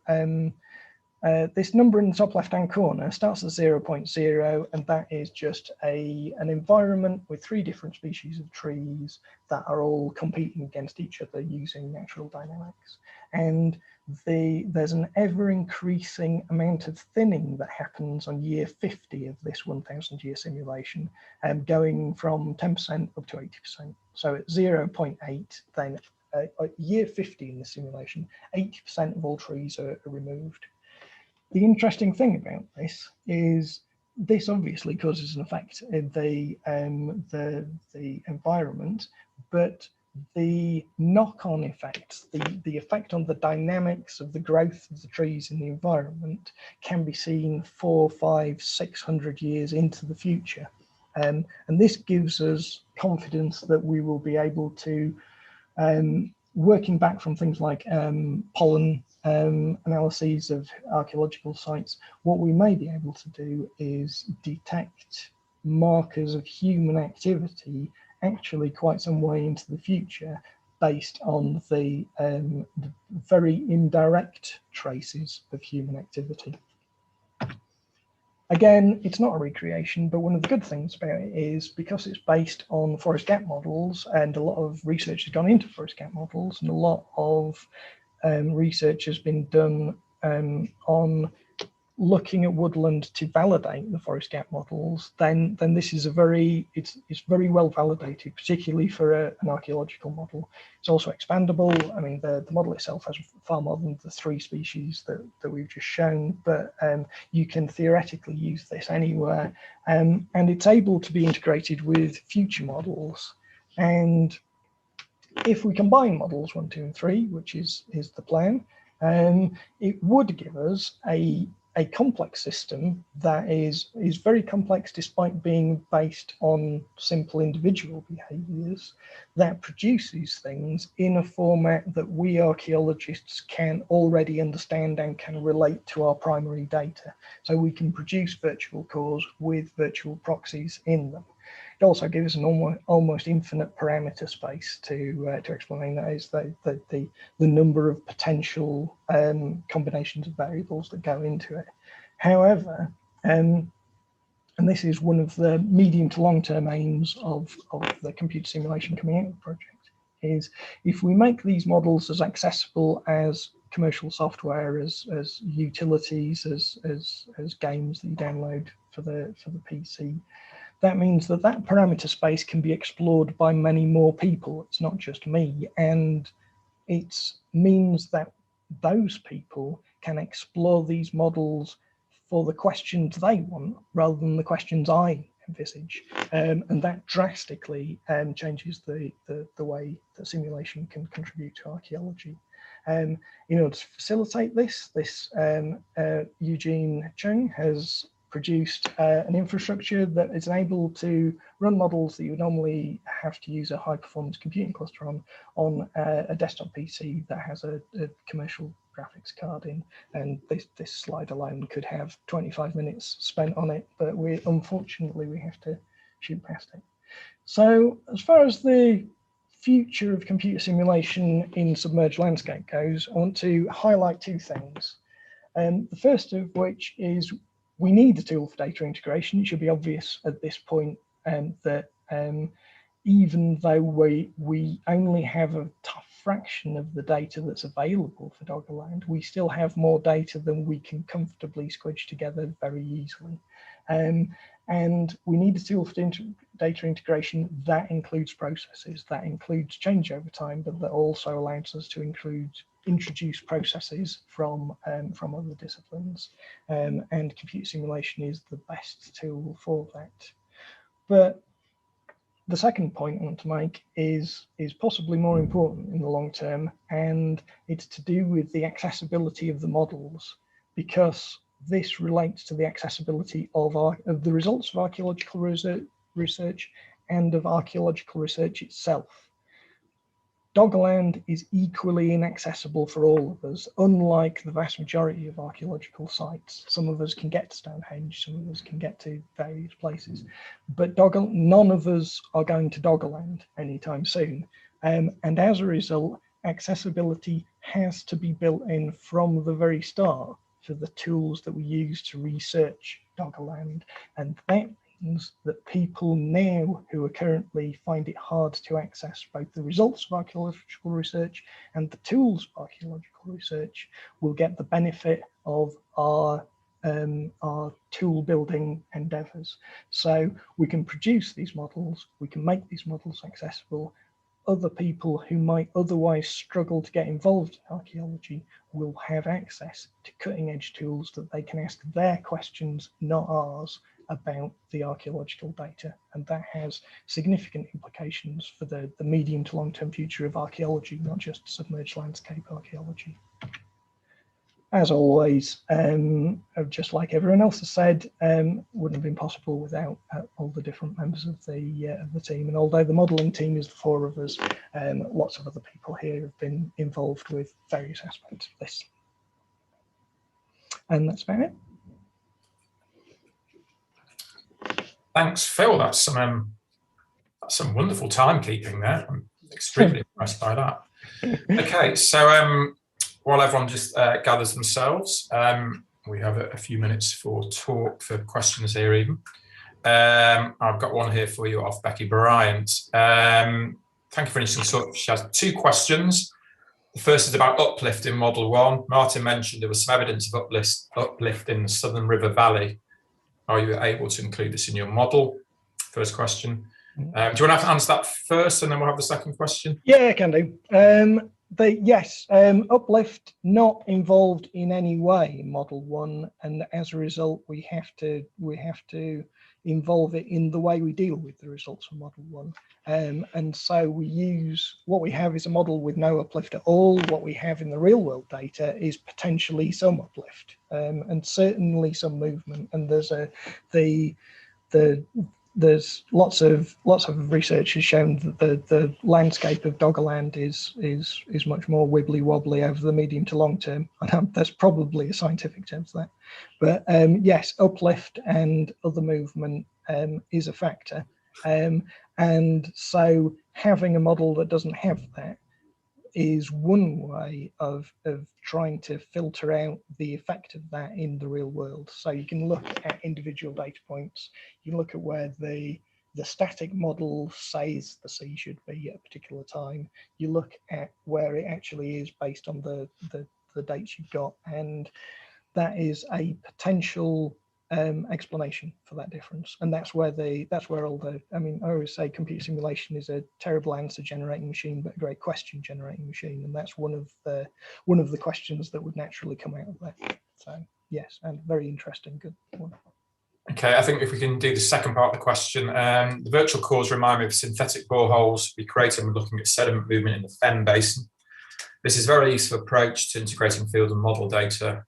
this number in the top left-hand corner starts at 0.0, and that is just an environment with 3 different species of trees that are all competing against each other using natural dynamics. And there's an ever-increasing amount of thinning that happens on year 50 of this 1,000-year simulation, going from 10% up to 80%. So at 0.8, then year 50 in the simulation, 80% of all trees are removed. The interesting thing about this is this obviously causes an effect in the environment, but the knock-on effects, the effect on the dynamics of the growth of the trees in the environment can be seen 400, 500, 600 years into the future. And this gives us confidence that we will be able to, working back from things like pollen analyses of archaeological sites, what we may be able to do is detect markers of human activity actually quite some way into the future based on the very indirect traces of human activity. Again, it's not a recreation, but one of the good things about it is because it's based on forest gap models, and a lot of research has gone into forest gap models, and a lot of research has been done on looking at woodland to validate the forest gap models, then this is it's very well validated, particularly for an archaeological model. It's also expandable. I mean, the model itself has far more than the 3 species that we've just shown, but you can theoretically use this anywhere, and it's able to be integrated with future models. And if we combine models 1, 2, and 3, which is the plan, it would give us a complex system that is very complex despite being based on simple individual behaviors, that produces things in a format that we archaeologists can already understand and can relate to our primary data. So we can produce virtual cores with virtual proxies in them. It also gives an almost infinite parameter space to explain. That is the number of potential combinations of variables that go into it. However, and this is one of the medium to long-term aims of the computer simulation coming out of the project, is if we make these models as accessible as commercial software, as utilities, as games that you download for the PC, that means that parameter space can be explored by many more people. It's not just me, and it means that those people can explore these models for the questions they want rather than the questions I envisage, and that drastically changes the way that simulation can contribute to archaeology. In order to facilitate this, Eugene Chung has produced an infrastructure that is able to run models that you would normally have to use a high-performance computing cluster on a desktop PC that has a commercial graphics card in. And this slide alone could have 25 minutes spent on it, but unfortunately we have to shoot past it. So as far as the future of computer simulation in submerged landscape goes, I want to highlight two things. The first of which is we need a tool for data integration. It should be obvious at this point that even though we only have a fraction of the data that's available for Doggerland, we still have more data than we can comfortably squidge together very easily. And we need a tool for data integration that includes processes, that includes change over time, but that also allows us to introduce processes from other disciplines. And computer simulation is the best tool for that. But the second point I want to make is possibly more important in the long term, and it's to do with the accessibility of the models, because this relates to the accessibility of the results of archaeological research and of archaeological research itself. Doggerland is equally inaccessible for all of us, unlike the vast majority of archaeological sites. Some of us can get to Stonehenge, some of us can get to various places, but none of us are going to Doggerland anytime soon. And as a result, accessibility has to be built in from the very start for the tools that we use to research Doggerland. And that means that people now who are currently find it hard to access both the results of archaeological research and the tools of archaeological research will get the benefit of our tool building endeavors. So we can produce these models, we can make these models accessible. Other people who might otherwise struggle to get involved in archaeology will have access to cutting edge tools that they can ask their questions, not ours, about the archaeological data. And that has significant implications for the medium to long-term future of archaeology, not just submerged landscape archaeology. As always, just like everyone else has said, wouldn't have been possible without all the different members of the team. And although the modelling team is the four of us, lots of other people here have been involved with various aspects of this. And that's about it. Thanks, Phil. That's some wonderful timekeeping there. I'm extremely impressed by that. Okay, so while everyone just gathers themselves, we have a few minutes for questions here even. I've got one here for you off Becky Bryant. Thank you for instance. She has two questions. The first is about uplift in Model 1. Martin mentioned there was some evidence of uplift in the Southern River Valley. Are you able to include this in your model? First question. Do you want to answer that first and then we'll have the second question? Yeah, I can do. Yes, uplift not involved in any way in Model 1, and as a result, we have to involve it in the way we deal with the results of Model 1. And so what we have is a model with no uplift at all. What we have in the real world data is potentially some uplift, and certainly some movement. And there's lots of research has shown that the landscape of Doggerland is much more wibbly wobbly over the medium to long term. There's probably a scientific term for that, but yes, uplift and other movement is a factor, and so having a model that doesn't have that is one way of trying to filter out the effect of that in the real world. So you can look at individual data points, you can look at where the static model says the sea should be at a particular time, you look at where it actually is based on the dates you've got, and that is a potential explanation for that difference. And that's where all the, I mean, I always say computer simulation is a terrible answer generating machine, but a great question generating machine. And that's one of the questions that would naturally come out of that. So yes, and very interesting, good one. Okay, I think if we can do the second part of the question, the virtual cores remind me of synthetic boreholes we created when looking at sediment movement in the Fen Basin. This is a very useful approach to integrating field and model data.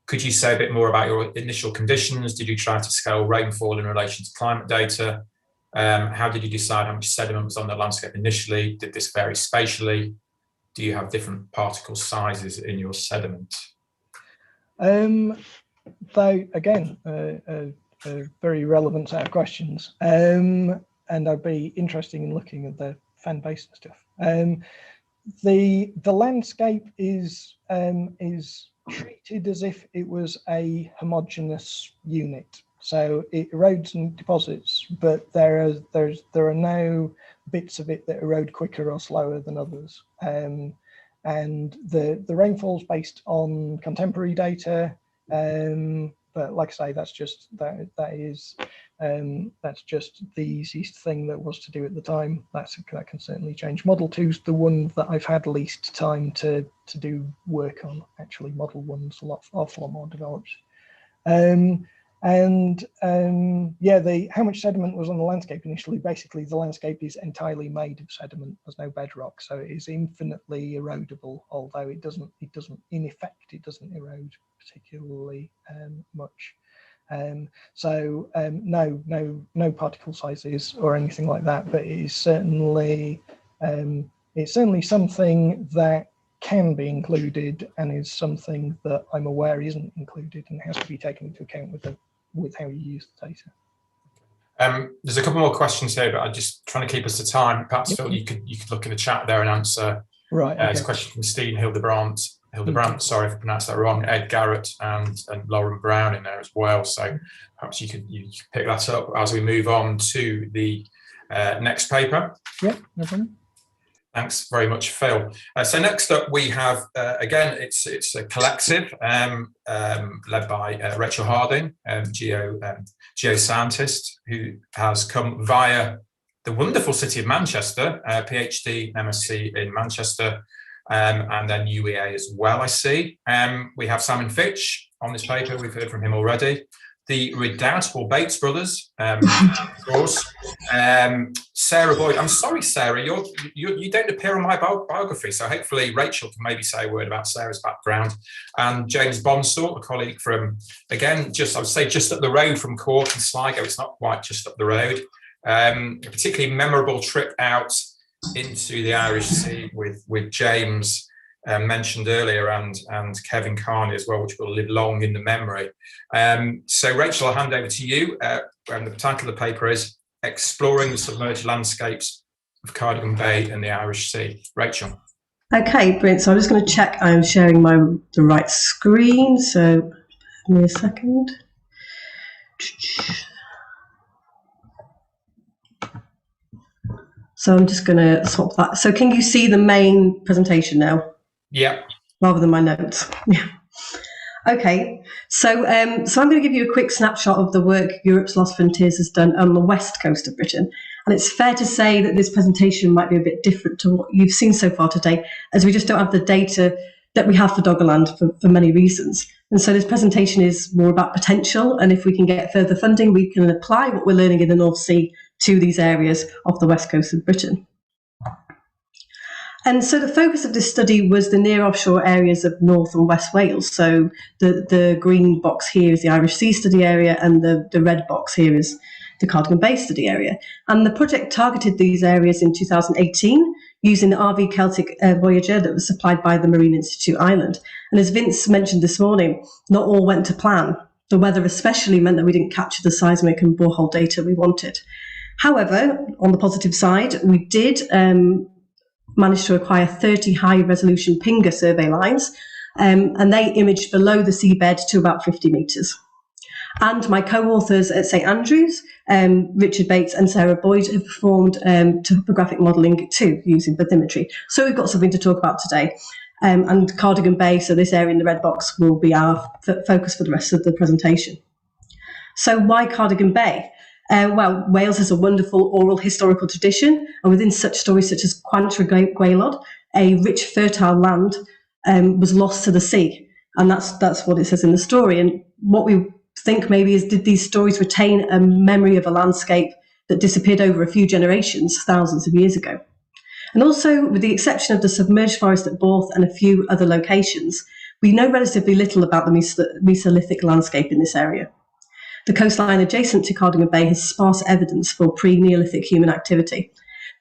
Could you say a bit more about your initial conditions? Did you try to scale rainfall in relation to climate data? How did you decide how much sediment was on the landscape initially? Did this vary spatially? Do you have different particle sizes in your sediment? Though, again, a very relevant set of questions. And I'd be interested in looking at the Fen Basin stuff. The landscape is treated as if it was a homogeneous unit. So it erodes and deposits, but there are no bits of it that erode quicker or slower than others. And the rainfall's based on contemporary data. But like I say, that's just the easiest thing that was to do at the time. That can certainly change. Model 2's the one that I've had least time to do work on. Actually, Model 1's awful lot more developed. Yeah, how much sediment was on the landscape initially? Basically, the landscape is entirely made of sediment. There's no bedrock, so it is infinitely erodable. Although it doesn't in effect, it doesn't erode particularly much. No particle sizes or anything like that. But it is certainly something that can be included, and is something that I'm aware isn't included and has to be taken into account with how you use the data. There's a couple more questions here, but I'm just trying to keep us to time. Perhaps Phil, you could look in the chat there and answer. Right. Okay. There's a question from Steve Hildebrandt, sorry if I pronounced that wrong, Ed Garrett and Lauren Brown in there as well. So perhaps you could pick that up as we move on to the next paper. Yeah, no problem. Thanks very much, Phil. So next up we have, again, it's a collective led by Rachel Harding, geoscientist, who has come via the wonderful city of Manchester, PhD, MSc in Manchester, and then UEA as well, I see. We have Simon Fitch on this paper, we've heard from him already. The redoubtable Bates brothers, of course. Sarah Boyd. I'm sorry, Sarah, you don't appear on my biography, so hopefully Rachel can maybe say a word about Sarah's background. And James Bonsall, a colleague from, again, I would say just up the road from Cork and Sligo. It's not quite just up the road. A particularly memorable trip out into the Irish Sea with James, mentioned earlier, and Kevin Carney as well, which will live long in the memory. So Rachel, I'll hand over to you. And the title of the paper is Exploring the Submerged Landscapes of Cardigan Bay and the Irish Sea. Rachel. Okay, brilliant. So I'm just going to check I'm sharing the right screen. So give me a second. So I'm just going to swap that. So can you see the main presentation now? Yeah. Rather than my notes. Yeah. Okay. So I'm going to give you a quick snapshot of the work Europe's Lost Frontiers has done on the west coast of Britain. And it's fair to say that this presentation might be a bit different to what you've seen so far today, as we just don't have the data that we have for Doggerland for many reasons. And so this presentation is more about potential. And if we can get further funding, we can apply what we're learning in the North Sea to these areas of the west coast of Britain. And so the focus of this study was the near offshore areas of North and West Wales. So the green box here is the Irish Sea study area, and the red box here is the Cardigan Bay study area. And the project targeted these areas in 2018 using the RV Celtic Voyager that was supplied by the Marine Institute Ireland. And as Vince mentioned this morning, not all went to plan. The weather especially meant that we didn't capture the seismic and borehole data we wanted. However, on the positive side, we did managed to acquire 30 high-resolution Pinger survey lines, and they imaged below the seabed to about 50 metres. And my co-authors at St Andrews, Richard Bates and Sarah Boyd, have performed topographic modelling too, using bathymetry. So we've got something to talk about today. And Cardigan Bay, so this area in the red box, will be our focus for the rest of the presentation. So why Cardigan Bay? Well, Wales has a wonderful oral historical tradition, and within such stories such as Quantra Gwaelod, a rich, fertile land was lost to the sea, and that's what it says in the story. And what we think maybe is, did these stories retain a memory of a landscape that disappeared over a few generations, thousands of years ago? And also, with the exception of the submerged forest at Borth and a few other locations, we know relatively little about the Mesolithic landscape in this area. The coastline adjacent to Cardigan Bay has sparse evidence for pre-Neolithic human activity.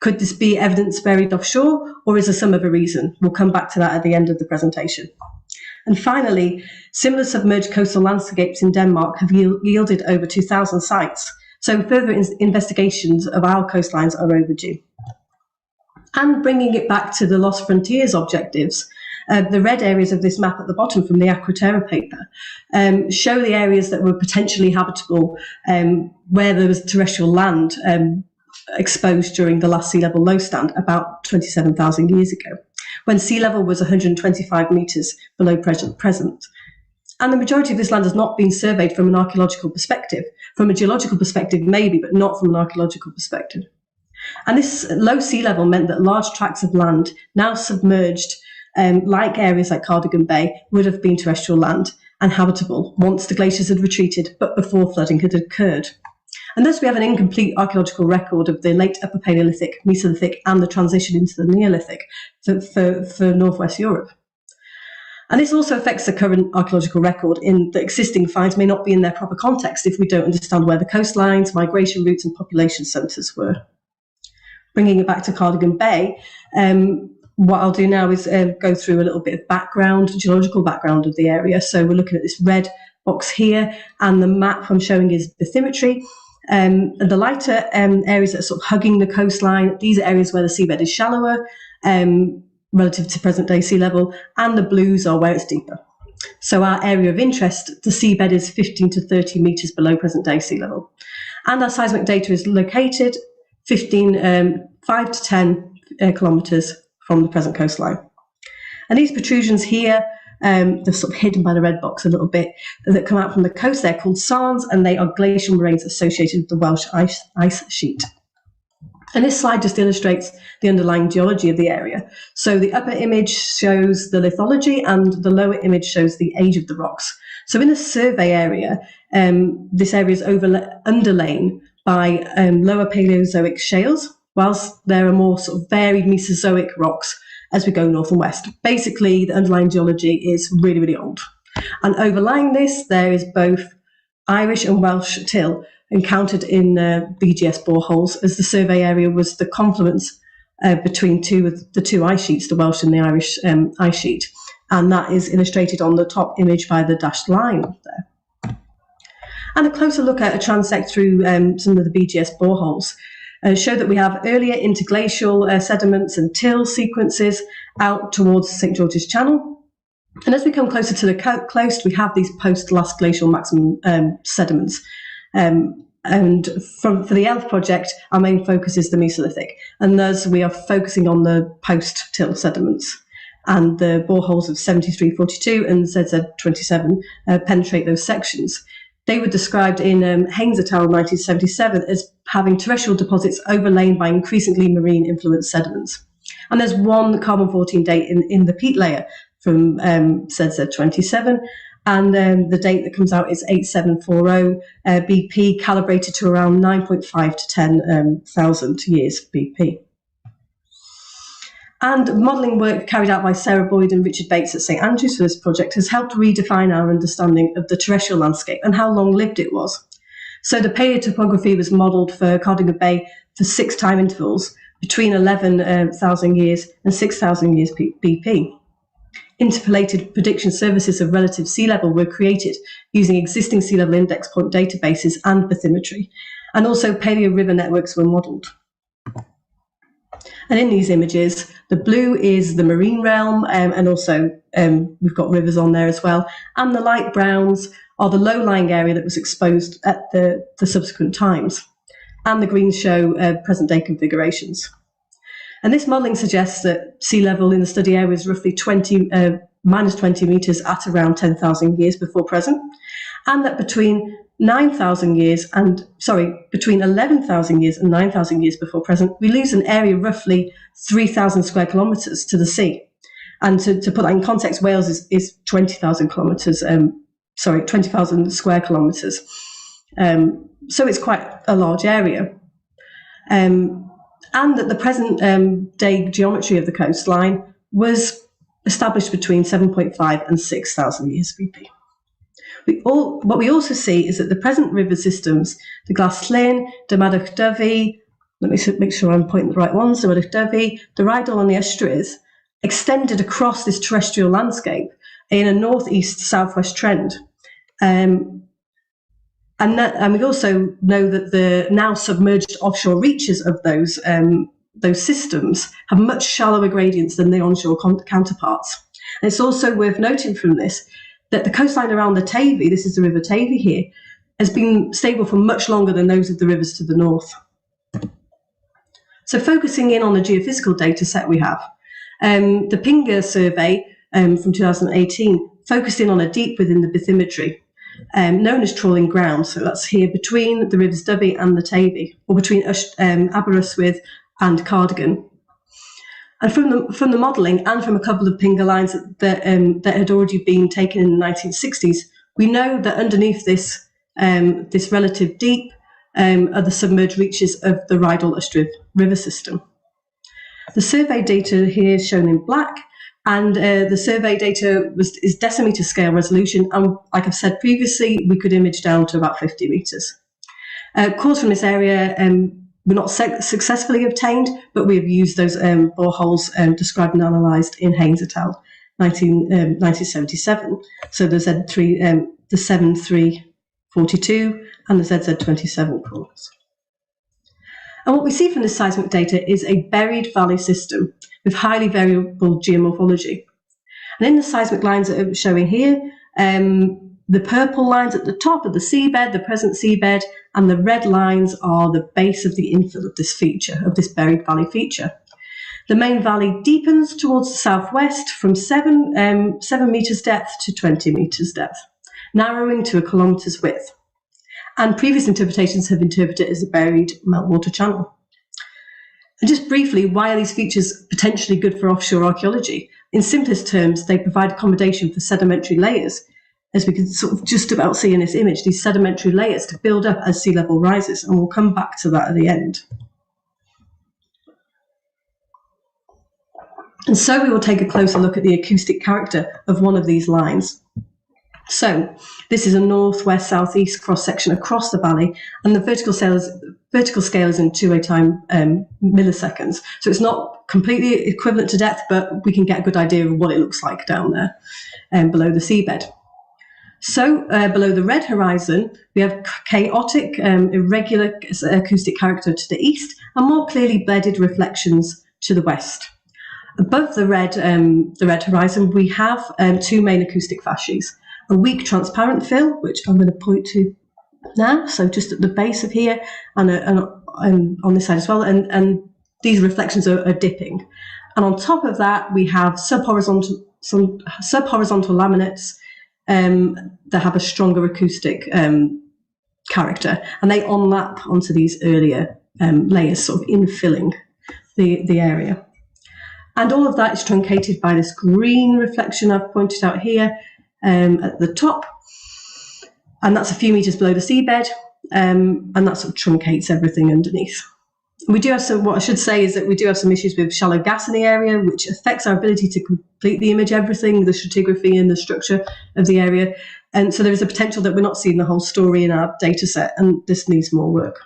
Could this be evidence buried offshore, or is there some other reason? We'll come back to that at the end of the presentation. And finally, similar submerged coastal landscapes in Denmark have yielded over 2,000 sites, so further investigations of our coastlines are overdue. And bringing it back to the Lost Frontiers objectives, the red areas of this map at the bottom from the Aquaterra paper show the areas that were potentially habitable where there was terrestrial land exposed during the last sea level low stand about 27,000 years ago, when sea level was 125 metres below present. And the majority of this land has not been surveyed from an archaeological perspective. From a geological perspective, maybe, but not from an archaeological perspective. And this low sea level meant that large tracts of land, now submerged, like areas like Cardigan Bay, would have been terrestrial land and habitable once the glaciers had retreated, but before flooding had occurred. And thus we have an incomplete archaeological record of the late Upper Paleolithic, Mesolithic, and the transition into the Neolithic for Northwest Europe. And this also affects the current archaeological record in that existing finds may not be in their proper context if we don't understand where the coastlines, migration routes, and population centres were. Bringing it back to Cardigan Bay, what I'll do now is go through a little bit of background, geological background of the area. So we're looking at this red box here, and the map I'm showing is bathymetry. And the lighter areas that are sort of hugging the coastline, these are areas where the seabed is shallower relative to present day sea level, and the blues are where it's deeper. So our area of interest, the seabed is 15 to 30 metres below present day sea level. And our seismic data is located 5 to 10 kilometres from the present coastline. And these protrusions here, they're sort of hidden by the red box a little bit, that come out from the coast. They're called sarns, and they are glacial moraines associated with the Welsh ice sheet. And this slide just illustrates the underlying geology of the area. So the upper image shows the lithology, and the lower image shows the age of the rocks. So in the survey area, this area is underlain by lower Paleozoic shales, whilst there are more sort of varied Mesozoic rocks as we go north and west. Basically, the underlying geology is really, really old. And overlying this, there is both Irish and Welsh till encountered in BGS boreholes, as the survey area was the confluence between the two ice sheets, the Welsh and the Irish ice sheet. And that is illustrated on the top image by the dashed line there. And a closer look at a transect through some of the BGS boreholes show that we have earlier interglacial sediments and till sequences out towards St. George's Channel. And as we come closer to the coast, we have these post-last glacial maximum sediments. And for the ELF project, our main focus is the Mesolithic, and thus we are focusing on the post-till sediments. And the boreholes of 7342 and ZZ27 penetrate those sections. They were described in Haynes et al. 1977 as having terrestrial deposits overlain by increasingly marine-influenced sediments. And there's one carbon-14 date in the peat layer from ZZ27, and the date that comes out is 8740 BP, calibrated to around 9.5 to 10,000 years BP. And modelling work carried out by Sarah Boyd and Richard Bates at St Andrews for this project has helped redefine our understanding of the terrestrial landscape and how long-lived it was. So the paleotopography was modelled for Cardigan Bay for 6 time intervals between 11,000 years and 6,000 years BP. Interpolated prediction services of relative sea level were created using existing sea level index point databases and bathymetry, and also paleo river networks were modelled. And in these images, the blue is the marine realm, and also we've got rivers on there as well. And the light browns are the low-lying area that was exposed at the subsequent times. And the greens show present-day configurations. And this modelling suggests that sea level in the study area is roughly minus 20 metres at around 10,000 years before present, and that between 11,000 years and 9,000 years before present, we lose an area roughly 3,000 square kilometres to the sea. And to put that in context, Wales is 20,000 kilometres 20,000 square kilometres. So it's quite a large area. And that the present day geometry of the coastline was established between 7.5 and 6,000 years BP. What we also see is that the present river systems, the Glasgow, the Madach Dyfi, let me make sure I'm pointing the right ones, the Madach Dyfi, the Rydal and the Estuaries, extended across this terrestrial landscape in a northeast-southwest trend. And we also know that the now submerged offshore reaches of those systems have much shallower gradients than the onshore counterparts. And it's also worth noting from this that the coastline around the Tavy, this is the River Tavy here, has been stable for much longer than those of the rivers to the north. So focusing in on the geophysical data set we have, the Pinga survey from 2018 focused in on a deep within the bathymetry, known as trawling ground. So that's here between the rivers Dyfi and the Tavy, or between Aberystwyth and Cardigan. And from the modelling and from a couple of Pinga lines that had already been taken in the 1960s, we know that underneath this relative deep are the submerged reaches of the Rydal Ystrith river system. The survey data here is shown in black, and the survey data is decimetre scale resolution, and like I've said previously, we could image down to about 50 metres. Cores from this area were not successfully obtained, but we have used those boreholes described and analysed in Haynes et al. 1977. So the Z3, the 7342 and the ZZ27 cores. And what we see from this seismic data is a buried valley system with highly variable geomorphology. And in the seismic lines that I'm showing here, the purple lines at the top are the seabed, the present seabed, and the red lines are the base of the infill of this feature, of this buried valley feature. The main valley deepens towards the southwest from 7 metres depth to 20 metres depth, narrowing to a kilometre's width. And previous interpretations have interpreted it as a buried meltwater channel. And just briefly, why are these features potentially good for offshore archaeology? In simplest terms, they provide accommodation for sedimentary layers, as we can sort of just about see in this image, these sedimentary layers to build up as sea level rises, and we'll come back to that at the end. And so we will take a closer look at the acoustic character of one of these lines. So this is a northwest-southeast cross-section across the valley, and the vertical scale is in 2A time milliseconds. So it's not completely equivalent to depth, but we can get a good idea of what it looks like down there below the seabed. So below the red horizon, we have chaotic, irregular acoustic character to the east, and more clearly bedded reflections to the west. Above the red horizon, we have two main acoustic facies. A weak transparent fill, which I'm going to point to now, so just at the base of here, and on this side as well, and these reflections are dipping. And on top of that, we have subhorizontal laminates that have a stronger acoustic character, and they onlap onto these earlier layers, sort of infilling the area. And all of that is truncated by this green reflection I've pointed out here at the top, and that's a few meters below the seabed, and that sort of truncates everything underneath. We do have some, what I should say is that we do have some issues with shallow gas in the area, which affects our ability to completely image everything, the stratigraphy and the structure of the area. And so there is a potential that we're not seeing the whole story in our data set, and this needs more work.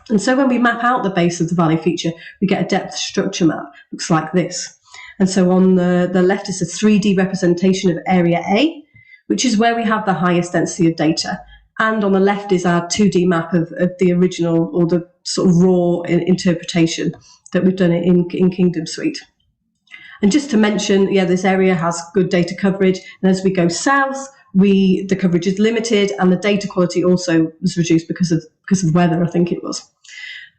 And so when we map out the base of the valley feature, we get a depth structure map, looks like this. And so on the left is a 3D representation of area A, which is where we have the highest density of data. And on the left is our 2D map of the original, or the sort of raw interpretation that we've done in Kingdom Suite. And just to mention, yeah, this area has good data coverage. And as we go south, the coverage is limited, and the data quality also was reduced because of weather, I think it was.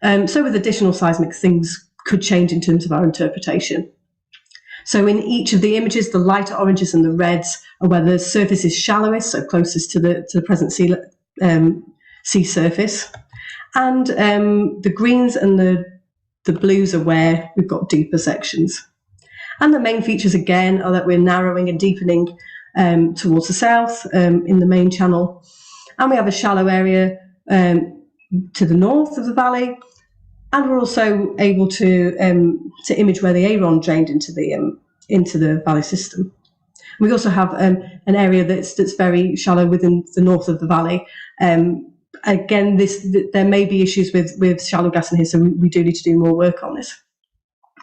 So with additional seismic, things could change in terms of our interpretation. So in each of the images, the lighter oranges and the reds are where the surface is shallowest, so closest to the present sea surface. And the greens and the blues are where we've got deeper sections. And the main features, again, are that we're narrowing and deepening towards the south in the main channel. And we have a shallow area to the north of the valley. And we're also able to image where the Aeron drained into the valley system. We also have an area that's very shallow within the north of the valley. Again, there may be issues with shallow gas in here, so we do need to do more work on this.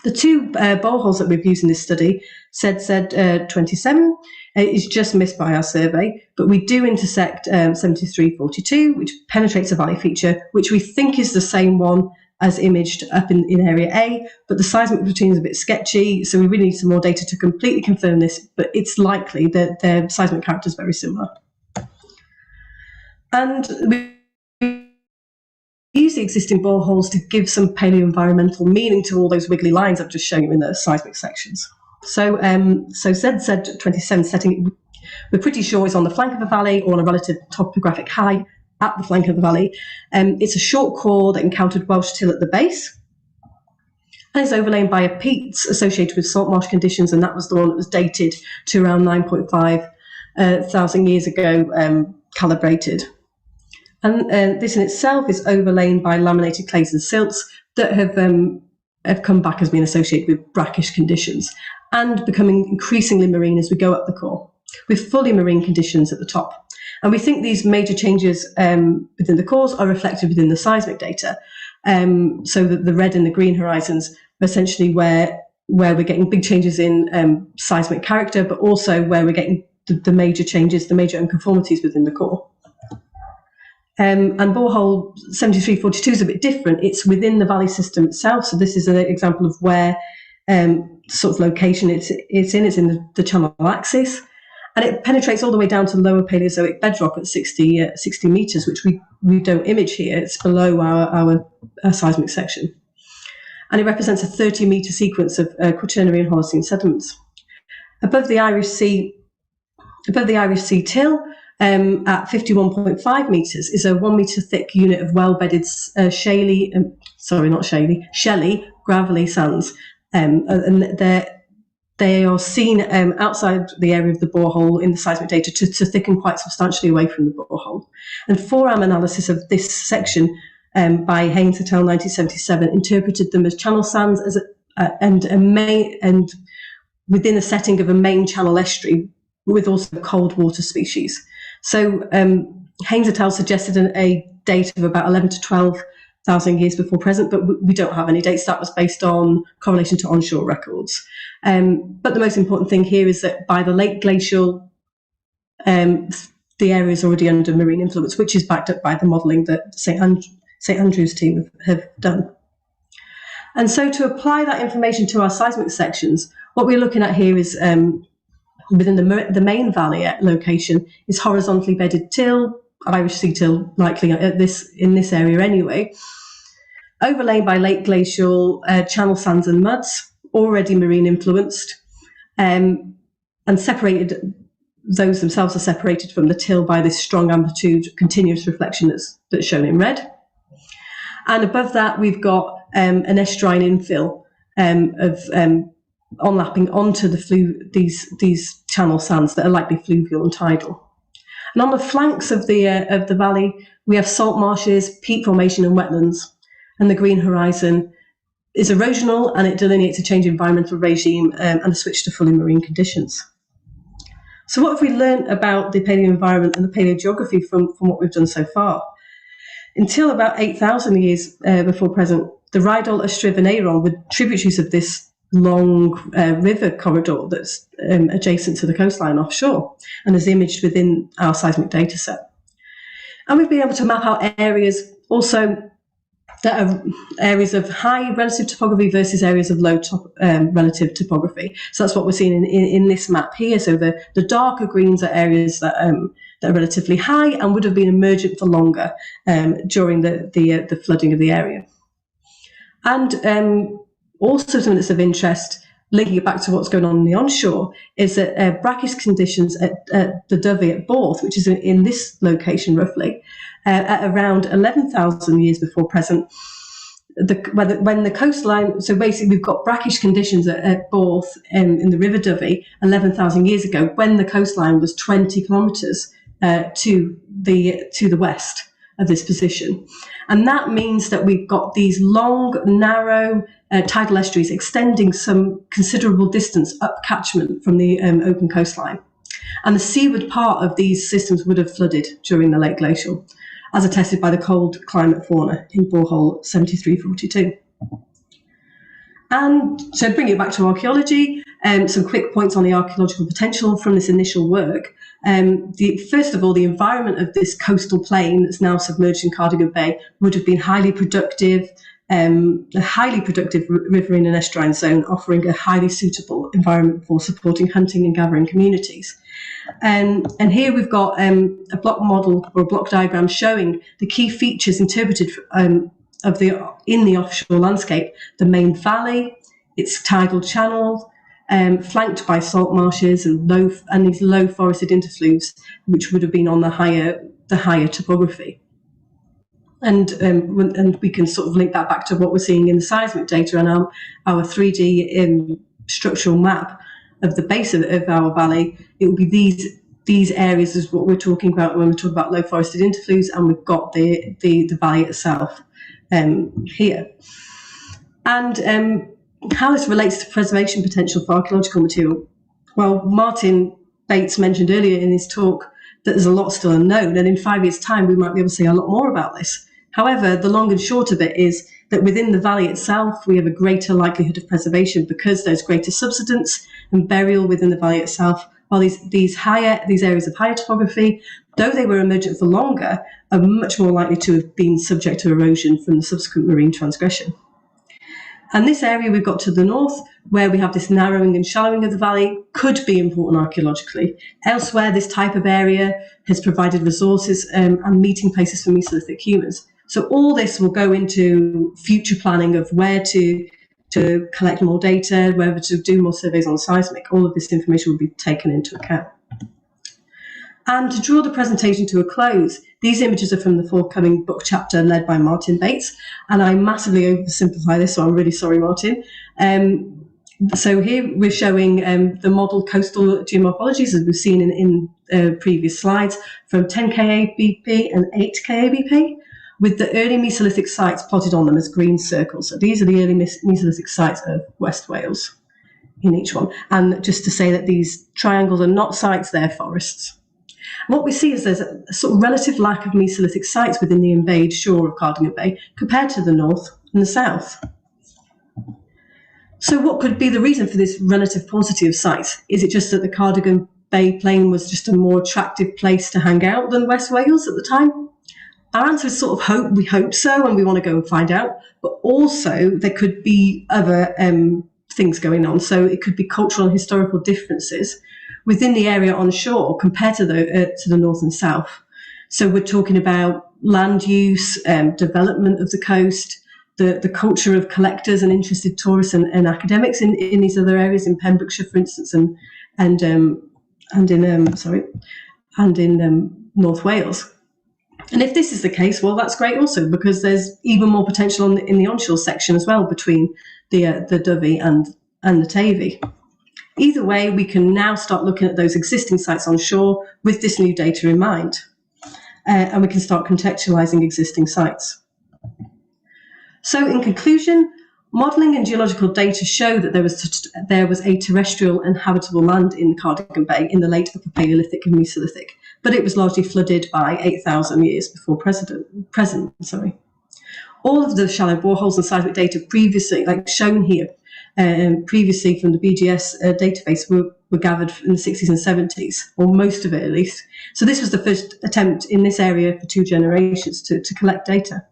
The two boreholes that we've used in this study, SED27, is just missed by our survey, but we do intersect 7342, which penetrates a valley feature, which we think is the same one as imaged up in area A, but the seismic routine is a bit sketchy, so we really need some more data to completely confirm this, but it's likely that their seismic character is very similar. And we use the existing boreholes to give some paleoenvironmental meaning to all those wiggly lines I've just shown you in the seismic sections. So SED27 setting, we're pretty sure is on the flank of the valley or on a relative topographic high at the flank of the valley. It's a short core that encountered Welsh till at the base, and it's overlain by a peat associated with salt marsh conditions, and that was the one that was dated to around 9.5 thousand years ago, calibrated. And this in itself is overlain by laminated clays and silts that have come back as being associated with brackish conditions and becoming increasingly marine as we go up the core, with fully marine conditions at the top. And we think these major changes within the cores are reflected within the seismic data, so that the red and the green horizons are essentially where we're getting big changes in seismic character, but also where we're getting the major changes, the major unconformities within the core. And borehole 7342 is a bit different. It's within the valley system itself. So this is an example of where sort of location it's in the channel axis. And it penetrates all the way down to lower Paleozoic bedrock at 60 metres, which we don't image here. It's below our seismic section. And it represents a 30-metre sequence of Quaternary and Holocene sediments. Above the Irish Sea till, at 51.5 metres, is a 1 metre thick unit of well-bedded shelly, gravelly sands. And they are seen outside the area of the borehole in the seismic data to thicken quite substantially away from the borehole. And forearm analysis of this section by Haynes et al. 1977 interpreted them as channel sands and within the setting of a main channel estuary with also cold water species. So Haynes et al. Suggested a date of about 11 to 12,000 years before present, but we don't have any dates. That was based on correlation to onshore records. But the most important thing here is that by the late glacial, the area is already under marine influence, which is backed up by the modelling that St Andrews team have done. And so to apply that information to our seismic sections, what we're looking at here is within the main valley location is horizontally bedded till, Irish Sea till, likely in this area anyway, overlaid by late glacial channel sands and muds, already marine influenced, and separated. Those themselves are separated from the till by this strong amplitude continuous reflection that's shown in red. And above that, we've got an estuarine infill of onlapping onto these channel sands that are likely fluvial and tidal. And on the flanks of the valley, we have salt marshes, peat formation and wetlands. And the green horizon is erosional, and it delineates a change in environmental regime and a switch to fully marine conditions. So what have we learned about the paleoenvironment and the paleogeography from what we've done so far? Until about 8,000 years before present, the Rheidol, Ystrib and Aeron were tributaries of this long river corridor that's adjacent to the coastline offshore and is imaged within our seismic data set. And we've been able to map out areas also that are areas of high relative topography versus areas of low relative topography. So that's what we're seeing in this map here. So the darker greens are areas that are relatively high and would have been emergent for longer during the flooding of the area. And also something that's of interest, linking it back to what's going on in the onshore, is that brackish conditions at the Dovey at Borth, which is in this location roughly, at around 11,000 years before present, when the coastline, so basically we've got brackish conditions at Borth in the River Dovey 11,000 years ago, when the coastline was 20 kilometres to the west of this position. And that means that we've got these long, narrow tidal estuaries extending some considerable distance up catchment from the open coastline. And the seaward part of these systems would have flooded during the late glacial, as attested by the cold climate fauna in borehole 7342. And so bring it back to archaeology, some quick points on the archaeological potential from this initial work. First of all, the environment of this coastal plain that's now submerged in Cardigan Bay would have been highly productive, a highly productive riverine and estuarine zone, offering a highly suitable environment for supporting hunting and gathering communities. And here we've got a block model or a block diagram showing the key features interpreted in the offshore landscape: the main valley, its tidal channel, flanked by salt marshes and these low forested interfluves, which would have been on the higher topography. And we can sort of link that back to what we're seeing in the seismic data and our 3D structural map of the base of our valley. It will be these areas is what we're talking about when we talk about low forested interfluves, and we've got the valley itself here. And how this relates to preservation potential for archaeological material. Well, Martin Bates mentioned earlier in his talk that there's a lot still unknown, and in 5 years' time we might be able to say a lot more about this. However, the long and short of it is that within the valley itself, we have a greater likelihood of preservation because there's greater subsidence and burial within the valley itself, while these areas of higher topography, though they were emergent for longer, are much more likely to have been subject to erosion from the subsequent marine transgression. And this area we've got to the north, where we have this narrowing and shallowing of the valley, could be important archaeologically. Elsewhere, this type of area has provided resources and meeting places for Mesolithic humans. So all this will go into future planning of where to collect more data, whether to do more surveys on seismic. All of this information will be taken into account. And to draw the presentation to a close, these images are from the forthcoming book chapter led by Martin Bates, and I massively oversimplify this, so I'm really sorry, Martin. So here we're showing the model coastal geomorphologies, as we've seen in previous slides, from 10 kABP and 8 kABP, with the early Mesolithic sites plotted on them as green circles. So these are the early Mesolithic sites of West Wales in each one. And just to say that these triangles are not sites, they're forests. And what we see is there's a sort of relative lack of Mesolithic sites within the embayed shore of Cardigan Bay compared to the north and the south. So what could be the reason for this relative paucity of sites? Is it just that the Cardigan Bay plain was just a more attractive place to hang out than West Wales at the time? Our answer is sort of we hope so, and we want to go and find out, but also there could be other things going on. So it could be cultural and historical differences within the area on shore compared to the north and south. So we're talking about land use, development of the coast, the culture of collectors and interested tourists and academics in these other areas, in Pembrokeshire, for instance, and in North Wales. And if this is the case, well, that's great also, because there's even more potential in the onshore section as well between the Dovey and the Tavy. Either way, we can now start looking at those existing sites on shore with this new data in mind, and we can start contextualising existing sites. So in conclusion, modelling and geological data show that there was a terrestrial and habitable land in Cardigan Bay in the late Upper Paleolithic and Mesolithic, but it was largely flooded by 8,000 years before present. All of the shallow boreholes and seismic data previously, like shown here, previously from the BGS database were gathered in the 60s and 70s, or most of it at least. So this was the first attempt in this area for 2 generations to collect data.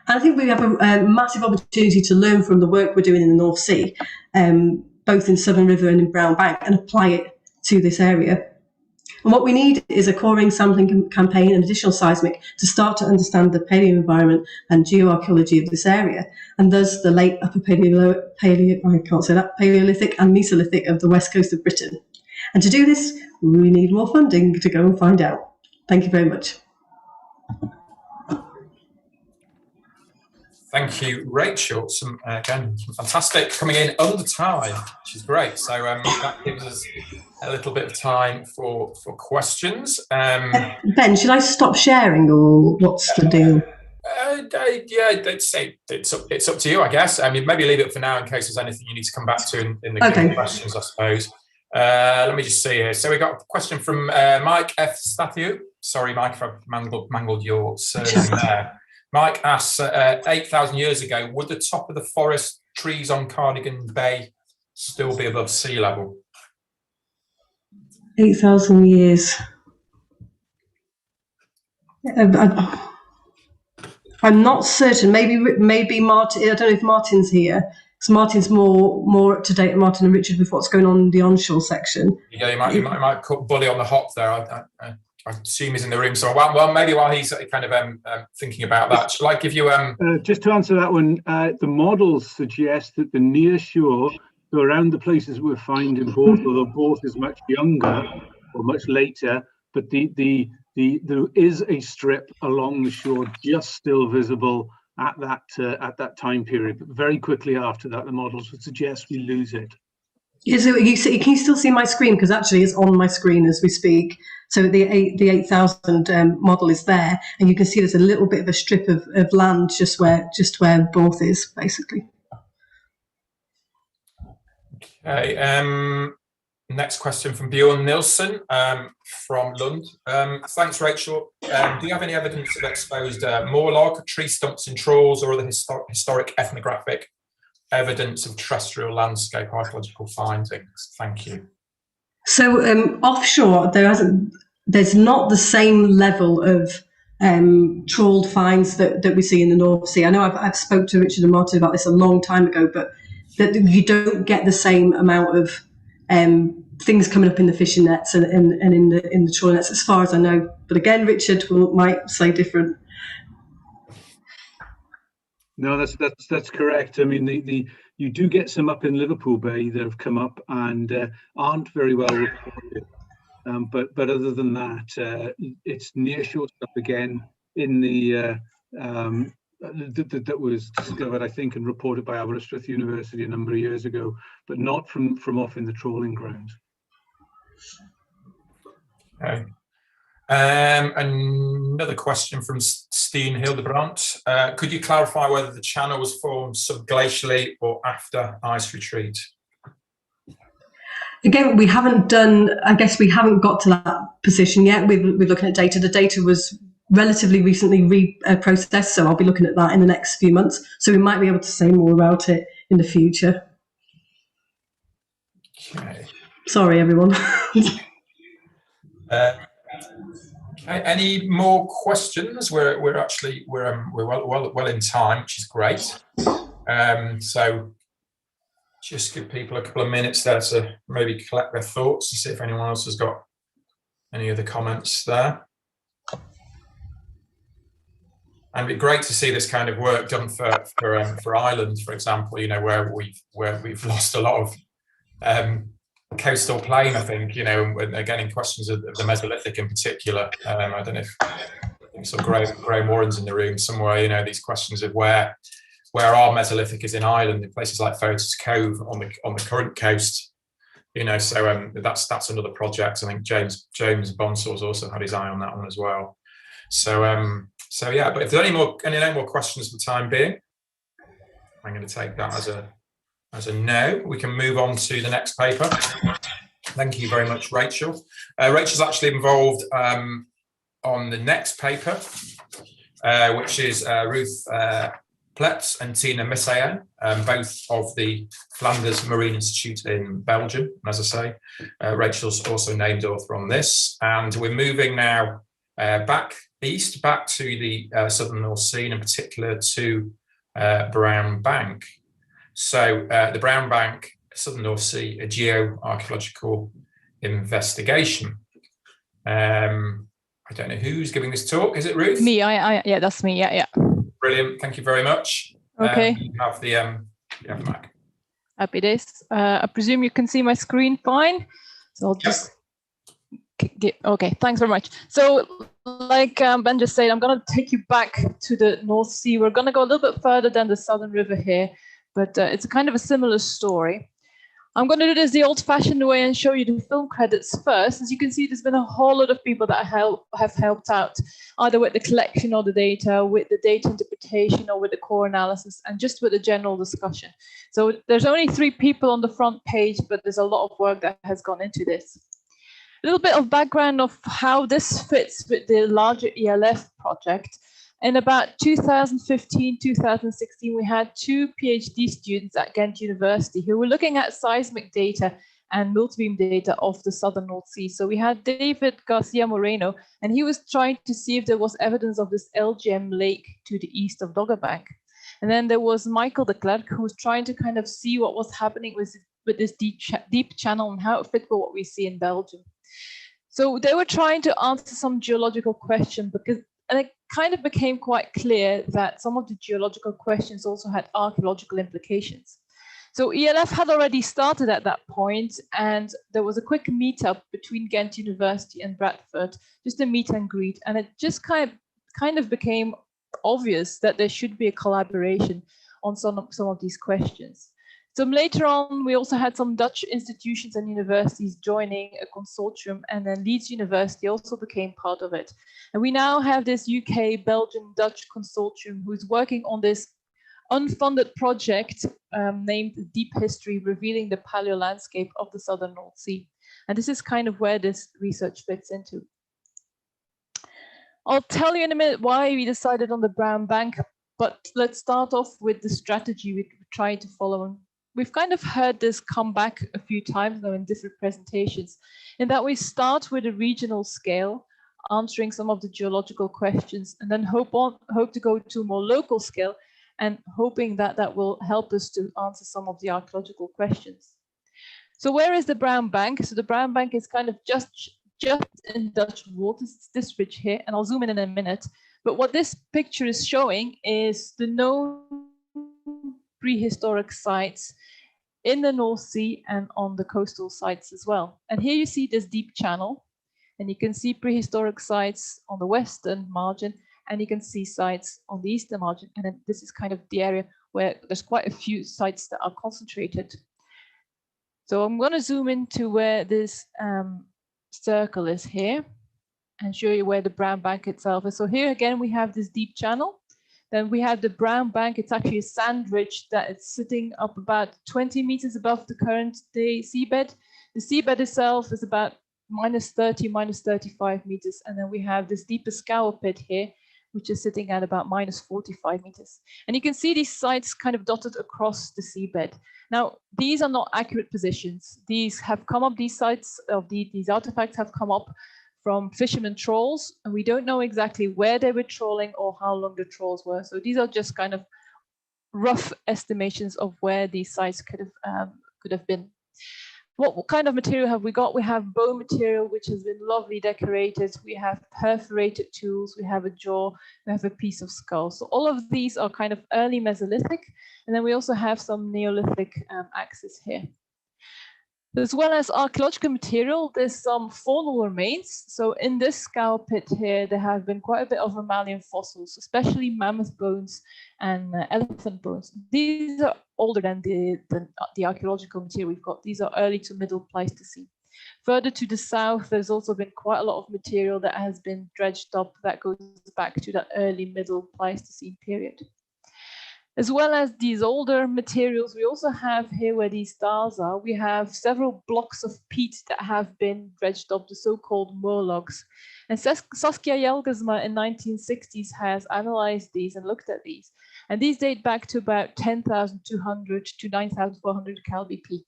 And I think we have a massive opportunity to learn from the work we're doing in the North Sea, both in Southern River and in Brown Bank, and apply it to this area. And what we need is a coring sampling campaign and additional seismic to start to understand the paleoenvironment and geoarchaeology of this area, and thus the late Upper Paleolithic and Mesolithic of the west coast of Britain. And to do this, we need more funding to go and find out. Thank you very much. Thank you, Rachel. Again, fantastic, coming in under time, which is great. So that gives us a little bit of time for questions. Ben, should I stop sharing, or what's the deal? Yeah, it's up to you, I guess. I mean, maybe leave it for now in case there's anything you need to come back to in the questions, I suppose. Let me just see here. So we got a question from Mike F. Stathiou. Sorry, Mike, if I've mangled your surname there. Mike asks, 8,000 years ago, would the top of the forest trees on Cardigan Bay still be above sea level? 8,000 years. I'm not certain. Maybe Martin. I don't know if Martin's here. So Martin's more up to date. Martin and Richard with what's going on in the onshore section. Yeah, you might cut Bully on the hop there. I assume he's in the room. So well, maybe while he's kind of thinking about that, shall I give you just to answer that one? The models suggest that the near shore, so around the places we're finding both, although both is much younger or much later, but there is a strip along the shore just still visible at that time period. But very quickly after that, the models would suggest we lose it. Yeah, so can you still see my screen? Because actually it's on my screen as we speak. So the 8,000 model is there, and you can see there's a little bit of a strip of land just where both is, basically. Okay. Next question from Bjorn Nilsson from Lund. Thanks, Rachel. Do you have any evidence of exposed moorlog, tree stumps and trawls, or other historic ethnographic evidence of terrestrial landscape archaeological findings? Thank you. So offshore, there's not the same level of trawled finds that we see in the North Sea. I know I've spoke to Richard and Martin about this a long time ago, but that you don't get the same amount of things coming up in the fishing nets and in the trawling nets, as far as I know. But again, Richard might say different. No, that's correct. I mean, you do get some up in Liverpool Bay that have come up and aren't very well reported. But other than that, it's nearshore stuff again in the that was discovered, I think, and reported by Aberystwyth University a number of years ago, but not from off in the trawling grounds. Okay. Another question from Steen Hildebrandt. Could you clarify whether the channel was formed subglacially or after ice retreat? Again, we haven't got to that position yet. We're looking at data. The data was relatively recently reprocessed, so I'll be looking at that in the next few months. So we might be able to say more about it in the future. Okay. Sorry, everyone. Okay. Any more questions? We're well in time, which is great. So just give people a couple of minutes there to maybe collect their thoughts and see if anyone else has got any other comments there. And it'd be great to see this kind of work done for Ireland, for example. You know, where we've lost a lot of coastal plain, I think. You know, and again in questions of the Mesolithic in particular. I don't know if Graham Warren's in the room somewhere. You know, these questions of where our Mesolithic is in Ireland, in places like Fotis Cove on the current coast. You know, so that's another project. I think James Bonsor's also had his eye on that one as well. So yeah, but if there's any more questions for the time being, I'm going to take that as a no. We can move on to the next paper. Thank you very much, Rachel. Rachel's actually involved on the next paper, which is Ruth Pletz and Tina Missayen, both of the Flanders Marine Institute in Belgium. And as I say, Rachel's also named author on this. And we're moving now back east, back to the southern North Sea, and in particular to Brown Bank. So the Brown Bank, southern North Sea, a geo-archaeological investigation. I don't know who's giving this talk. Is it Ruth? Me. Yeah, that's me. Yeah. Brilliant. Thank you very much. Okay. You have the mic. Happy days. I presume you can see my screen fine. So I'll just Okay, thanks very much. So like Ben just said, I'm going to take you back to the North Sea. We're going to go a little bit further than the Southern River here, but it's a kind of a similar story. I'm going to do this the old-fashioned way and show you the film credits first. As you can see, there's been a whole lot of people that have helped out, either with the collection of the data, with the data interpretation, or with the core analysis, and just with the general discussion. So there's only 3 people on the front page, but there's a lot of work that has gone into this. A little bit of background of how this fits with the larger ELF project. In about 2015, 2016, we had 2 PhD students at Ghent University who were looking at seismic data and multibeam data of the southern North Sea. So we had David Garcia Moreno, and he was trying to see if there was evidence of this LGM lake to the east of Doggerbank. And then there was Michael de Klerk, who was trying to kind of see what was happening with this deep channel and how it fit with what we see in Belgium. So they were trying to answer some geological question, and it kind of became quite clear that some of the geological questions also had archaeological implications. So ELF had already started at that point, and there was a quick meetup between Ghent University and Bradford, just a meet and greet, and it just kind of became obvious that there should be a collaboration on some of these questions. So later on, we also had some Dutch institutions and universities joining a consortium, and then Leeds University also became part of it. And we now have this UK, Belgian, Dutch consortium who's working on this unfunded project named Deep History, revealing the paleo landscape of the southern North Sea. And this is kind of where this research fits into. I'll tell you in a minute why we decided on the Brown Bank, but let's start off with the strategy we tried to follow. We've kind of heard this come back a few times now in different presentations, in that we start with a regional scale, answering some of the geological questions, and then hope to go to a more local scale, and hoping that that will help us to answer some of the archaeological questions. So where is the Brown Bank? So the Brown Bank is kind of just in Dutch waters. It's this ridge here, and I'll zoom in a minute. But what this picture is showing is the known prehistoric sites in the North Sea and on the coastal sites as well. And here you see this deep channel, and you can see prehistoric sites on the western margin, and you can see sites on the eastern margin. And then this is kind of the area where there's quite a few sites that are concentrated. So I'm going to zoom into where this circle is here and show you where the Brown Bank itself is. So here again, we have this deep channel. Then we have the Brown Bank. It's actually a sand ridge that is sitting up about 20 meters above the current day seabed. The seabed itself is about -30, -35 meters. And then we have this deeper scour pit here, which is sitting at about -45 meters. And you can see these sites kind of dotted across the seabed. Now, these are not accurate positions. These have come up, these sites of these artifacts have come up from fishermen trawls, and we don't know exactly where they were trawling or how long the trawls were. So these are just kind of rough estimations of where these sites could have been. What kind of material have we got? We have bone material, which has been lovely decorated. We have perforated tools. We have a jaw. We have a piece of skull. So all of these are kind of early Mesolithic. And then we also have some Neolithic axes here. As well as archaeological material, there's some faunal remains. So in this scour pit here, there have been quite a bit of mammalian fossils, especially mammoth bones and elephant bones. These are older than the archaeological material we've got. These are early to middle Pleistocene. Further to the south, there's also been quite a lot of material that has been dredged up that goes back to that early middle Pleistocene period. As well as these older materials, we also have here where these stars are, we have several blocks of peat that have been dredged up, the so-called moorlogs. And Saskia Jelgersma in 1960s has analyzed these and looked at these. And these date back to about 10,200 to 9,400 Calb-P.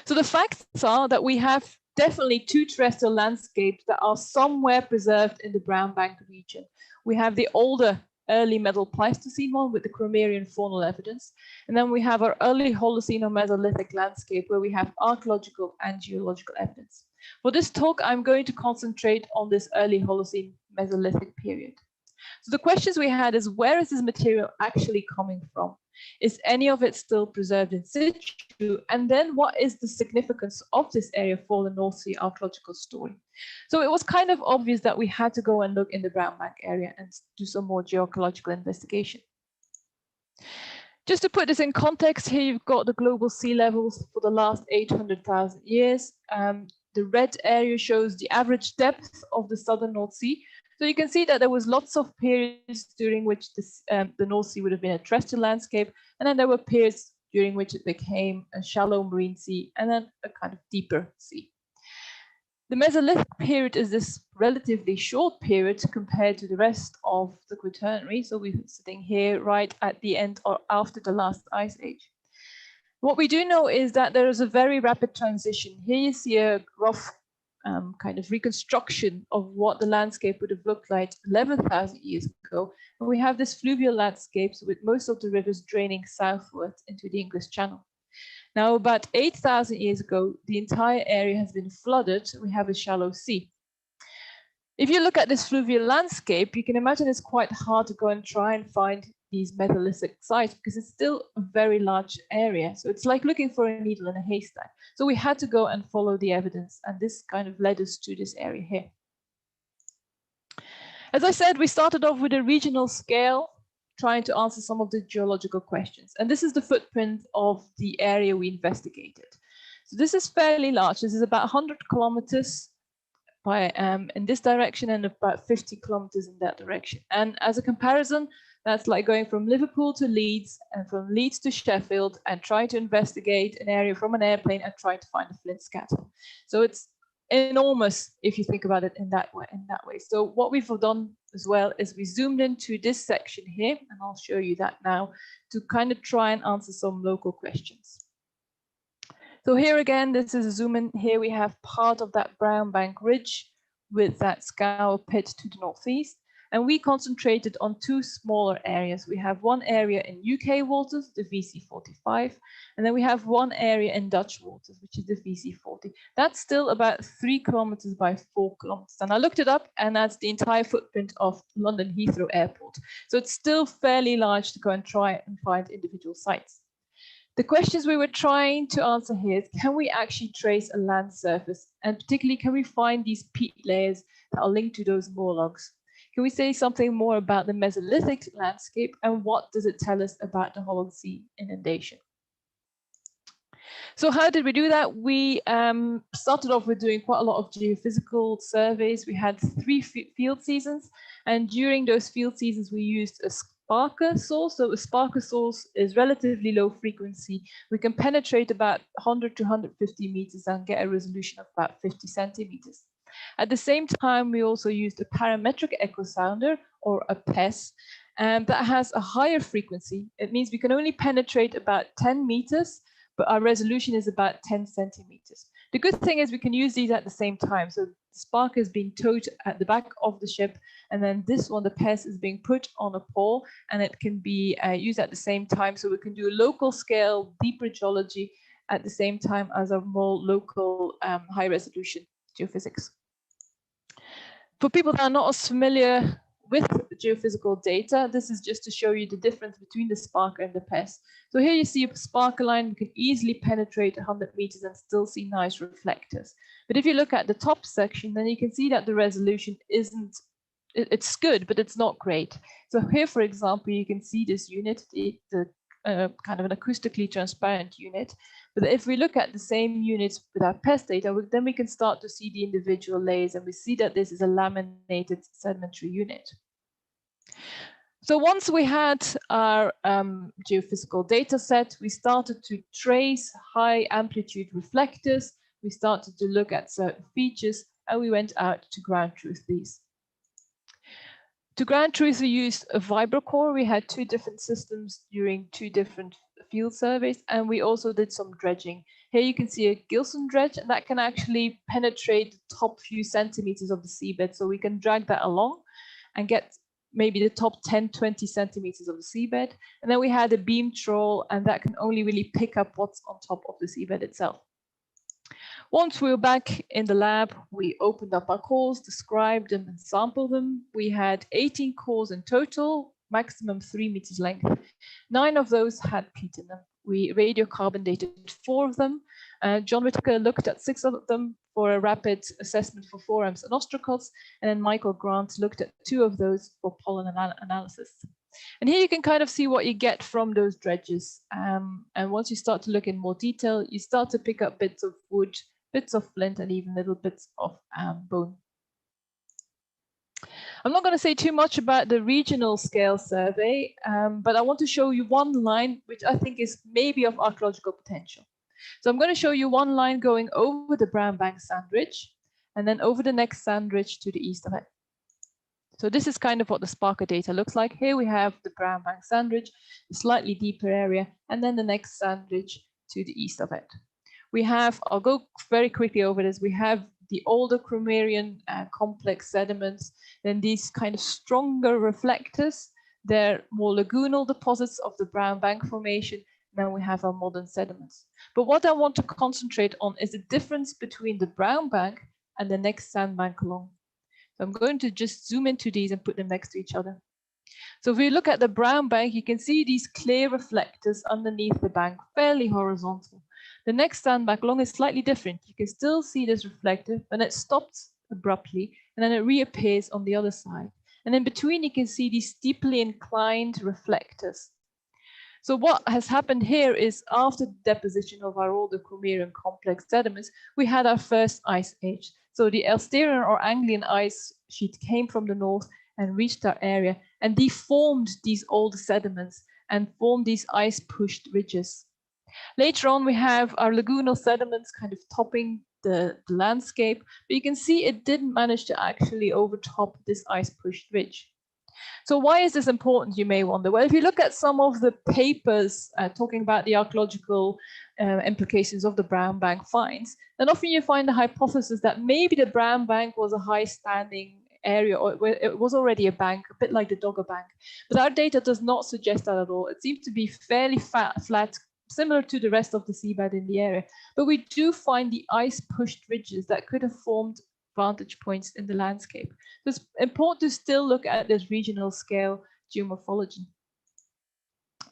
So the facts are that we have definitely 2 terrestrial landscapes that are somewhere preserved in the Brown Bank region. We have the older early middle Pleistocene one with the Cromerian faunal evidence. And then we have our early Holocene or Mesolithic landscape where we have archaeological and geological evidence. For this talk, I'm going to concentrate on this early Holocene Mesolithic period. So the questions we had is, where is this material actually coming from? Is any of it still preserved in situ? And then what is the significance of this area for the North Sea archaeological story? So it was kind of obvious that we had to go and look in the Brown Bank area and do some more geoarchaeological investigation. Just to put this in context, here you've got the global sea levels for the last 800,000 years. The red area shows the average depth of the southern North Sea. So you can see that there was lots of periods during which this, the North Sea would have been a terrestrial landscape, and then there were periods during which it became a shallow marine sea, and then a kind of deeper sea. The Mesolithic period is this relatively short period compared to the rest of the Quaternary. So we're sitting here right at the end or after the last ice age. What we do know is that there is a very rapid transition. Here you see a rough kind of reconstruction of what the landscape would have looked like 11,000 years ago. And we have this fluvial landscapes with most of the rivers draining southwards into the English Channel. Now, about 8,000 years ago, the entire area has been flooded. We have a shallow sea. If you look at this fluvial landscape, you can imagine it's quite hard to go and try and find these Mesolithic sites because it's still a very large area. So it's like looking for a needle in a haystack. So we had to go and follow the evidence, and this kind of led us to this area here. As I said, we started off with a regional scale, trying to answer some of the geological questions. And this is the footprint of the area we investigated. So this is fairly large. This is about 100 kilometers by, in this direction and about 50 kilometers in that direction. And as a comparison, that's like going from Liverpool to Leeds and from Leeds to Sheffield and trying to investigate an area from an airplane and trying to find a flint scatter. So it's enormous if you think about it in that way. So what we've done as well is we zoomed into this section here, and I'll show you that now, to kind of try and answer some local questions. So here again, this is a zoom in. Here we have part of that Brown Bank Ridge with that scour pit to the northeast. And we concentrated on two smaller areas. We have one area in UK waters, the VC45, and then we have one area in Dutch waters, which is the VC40. That's still about 3 kilometers by 4 kilometers. And I looked it up, and that's the entire footprint of London Heathrow Airport. So it's still fairly large to go and try and find individual sites. The questions we were trying to answer here is, can we actually trace a land surface? And particularly, can we find these peat layers that are linked to those moor logs? Can we say something more about the Mesolithic landscape, and what does it tell us about the Holland Sea inundation? So how did we do that? We started off with doing quite a lot of geophysical surveys. We had 3 field seasons, and during those field seasons, we used a sparker source. So a sparker source is relatively low frequency. We can penetrate about 100 to 150 meters and get a resolution of about 50 centimeters. At the same time, we also used a parametric echo sounder, or a PES, and that has a higher frequency. It means we can only penetrate about 10 meters, but our resolution is about 10 centimeters. The good thing is we can use these at the same time. So the spark is being towed at the back of the ship, and then this one, the PES, is being put on a pole, and it can be used at the same time. So we can do a local scale, deeper geology at the same time as a more local high resolution geophysics. For people that are not as familiar with geophysical data, this is just to show you the difference between the sparker and the PES. So here you see a sparker line. You can easily penetrate 100 meters and still see nice reflectors. But if you look at the top section, then you can see that the resolution isn't, it's good, but it's not great. So here, for example, you can see this unit, the kind of an acoustically transparent unit. But if we look at the same units with our PES data, then we can start to see the individual layers, and we see that this is a laminated sedimentary unit. So once we had our geophysical data set, we started to trace high amplitude reflectors. We started to look at certain features, and we went out to ground truth these. To ground truth, we used a vibrocore. We had 2 different systems during 2 different field surveys, and we also did some dredging. Here you can see a Gilson dredge, and that can actually penetrate the top few centimeters of the seabed. So we can drag that along and get maybe the top 10, 20 centimeters of the seabed. And then we had a beam trawl, and that can only really pick up what's on top of the seabed itself. Once we were back in the lab, we opened up our cores, described them and sampled them. We had 18 cores in total, maximum 3 meters length. 9 of those had peat in them. We radiocarbon dated 4 of them. John Whittaker looked at 6 of them for a rapid assessment for forams and ostracods, and then Michael Grant looked at 2 of those for pollen analysis. And here you can kind of see what you get from those dredges. And once you start to look in more detail, you start to pick up bits of wood, bits of flint, and even little bits of bone. I'm not going to say too much about the regional scale survey, but I want to show you one line which I think is maybe of archaeological potential. So I'm going to show you one line going over the Brown Bank sand ridge and then over the next sand ridge to the east of it. So this is kind of what the Sparker data looks like. Here we have the Brown Bank sand ridge, a slightly deeper area, and then the next sand ridge to the east of it. We have, I'll go very quickly over this, we have the older Cromerian complex sediments, then these kind of stronger reflectors, they're more lagoonal deposits of the Brown Bank Formation. Then we have our modern sediments. But what I want to concentrate on is the difference between the Brown Bank and the next sandbank along. So I'm going to just zoom into these and put them next to each other. So if we look at the Brown Bank, you can see these clear reflectors underneath the bank, fairly horizontal. The next sandbank along is slightly different. You can still see this reflector, and it stops abruptly, and then it reappears on the other side. And in between, you can see these steeply inclined reflectors. So what has happened here is after the deposition of our older Cromerian complex sediments, we had our first ice age. So the Elsterian or Anglian ice sheet came from the north and reached our area and deformed these older sediments and formed these ice-pushed ridges. Later on, we have our lagoonal sediments kind of topping the landscape, but you can see it didn't manage to actually overtop this ice-pushed ridge. So why is this important, you may wonder? Well, if you look at some of the papers talking about the archaeological implications of the Brown Bank finds, then often you find the hypothesis that maybe the Brown Bank was a high-standing area, or it was already a bank, a bit like the Dogger Bank. But our data does not suggest that at all. It seems to be fairly flat, similar to the rest of the seabed in the area. But we do find the ice-pushed ridges that could have formed vantage points in the landscape. So it's important to still look at this regional scale geomorphology.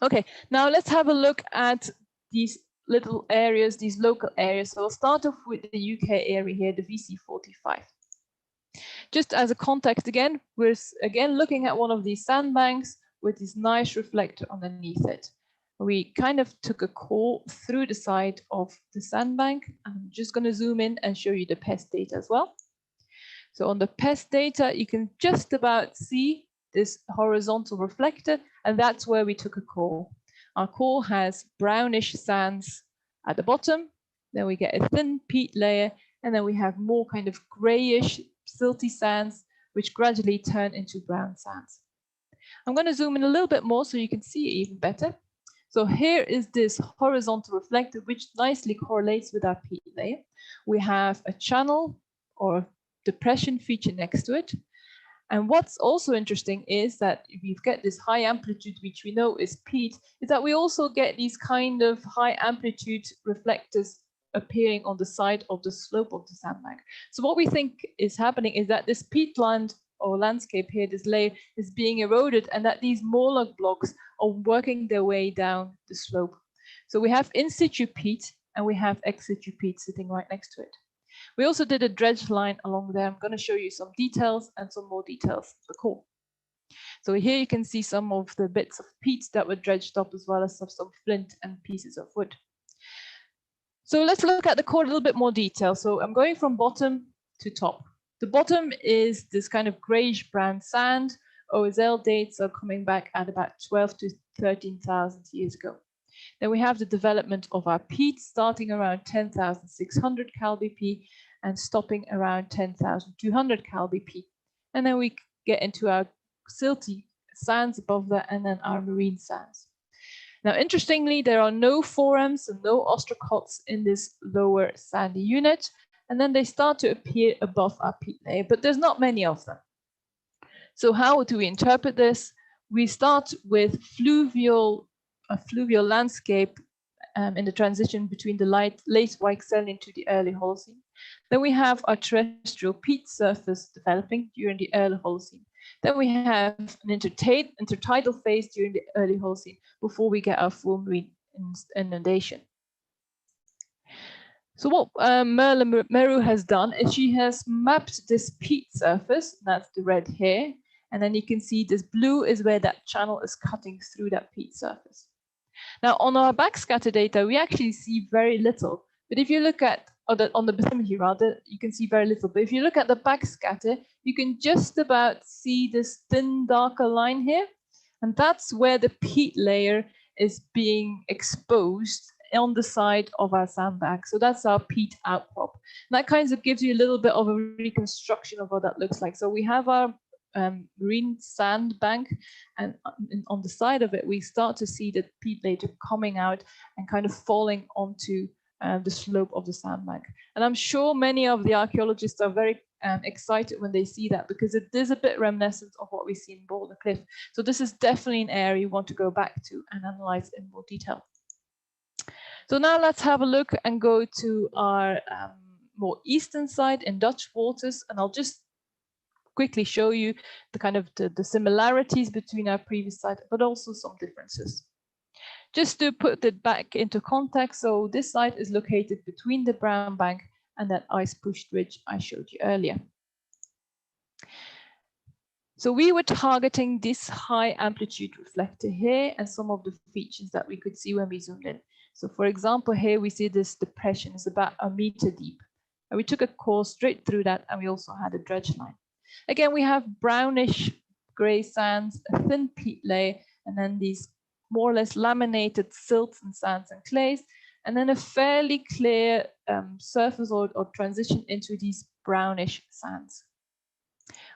Okay, now let's have a look at these little areas, these local areas. So I'll start off with the UK area here, the VC45. Just as a context again, we're again looking at one of these sandbanks with this nice reflector underneath it. We kind of took a core through the side of the sandbank. I'm just going to zoom in and show you the pest data as well. So on the pest data, you can just about see this horizontal reflector, and that's where we took a core. Our core has brownish sands at the bottom, then we get a thin peat layer, and then we have more kind of grayish, silty sands, which gradually turn into brown sands. I'm going to zoom in a little bit more so you can see it even better. So here is this horizontal reflector, which nicely correlates with our peat layer. We have a channel or depression feature next to it. And what's also interesting is that if you get this high amplitude, which we know is peat, is that we also get these kind of high amplitude reflectors appearing on the side of the slope of the sandbank. So what we think is happening is that this peatland or landscape here, this layer, is being eroded, and that these Morlock blocks are working their way down the slope. So we have in situ peat and we have ex situ peat sitting right next to it. We also did a dredge line along there. I'm going to show you some details and some more details of the core. So here you can see some of the bits of peat that were dredged up, as well as some flint and pieces of wood. So let's look at the core in a little bit more detail. So I'm going from bottom to top. The bottom is this kind of grayish brown sand. OSL dates are coming back at about 12 to 13,000 years ago. Then we have the development of our peat starting around 10,600 cal-BP and stopping around 10,200 cal-BP. And then we get into our silty sands above that, and then our marine sands. Now, interestingly, there are no forams and no ostracods in this lower sandy unit. And then they start to appear above our peat layer, but there's not many of them. So how do we interpret this? We start with a fluvial landscape in the transition between the late Weichselian to the early Holocene. Then we have our terrestrial peat surface developing during the early Holocene. Then we have an intertidal phase during the early Holocene before we get our full marine inundation. So what Merle Meru has done is she has mapped this peat surface, that's the red here, and then you can see this blue is where that channel is cutting through that peat surface. Now on our backscatter data, we actually see very little, but if you look at, on the bathymetry rather, you can see very little, but if you look at the backscatter, you can just about see this thin darker line here, and that's where the peat layer is being exposed on the side of our sandbag. So that's our peat outcrop. And that kind of gives you a little bit of a reconstruction of what that looks like. So we have our marine sandbank, and on the side of it, we start to see the peat layer coming out and kind of falling onto the slope of the sandbank. And I'm sure many of the archaeologists are very excited when they see that, because it is a bit reminiscent of what we see in Boulder Cliff. So this is definitely an area you want to go back to and analyze in more detail. So now let's have a look and go to our more eastern side in Dutch waters, and I'll just quickly show you the kind of the similarities between our previous site, but also some differences. Just to put it back into context, so this site is located between the Brown Bank and that ice-pushed ridge I showed you earlier. So we were targeting this high amplitude reflector here and some of the features that we could see when we zoomed in. So for example, here we see this depression is about 1 meter deep. And we took a course straight through that, and we also had a dredge line. Again, we have brownish gray sands, a thin peat layer, and then these more or less laminated silts and sands and clays, and then a fairly clear surface or transition into these brownish sands.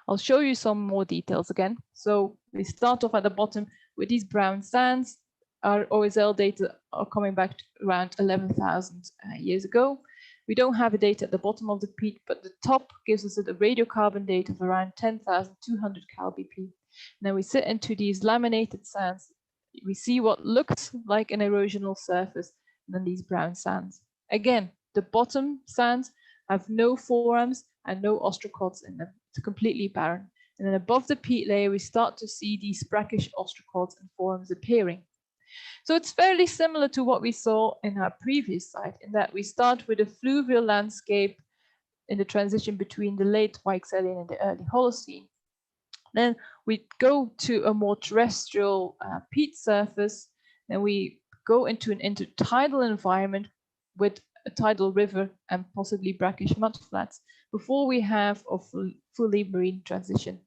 I'll show you some more details again. So we start off at the bottom with these brown sands. Our OSL data are coming back to around 11,000 years ago. We don't have a data at the bottom of the peat, but the top gives us a radiocarbon date of around 10,200 cal-BP. And then we sit into these laminated sands. We see what looks like an erosional surface, and then these brown sands. Again, the bottom sands have no forearms and no ostracods in them. It's completely barren. And then above the peat layer, we start to see these brackish ostracods and forearms appearing. So it's fairly similar to what we saw in our previous site, in that we start with a fluvial landscape in the transition between the late Weichselian and the early Holocene. Then we go to a more terrestrial peat surface, then we go into an intertidal environment with a tidal river and possibly brackish mudflats before we have a fully marine transition.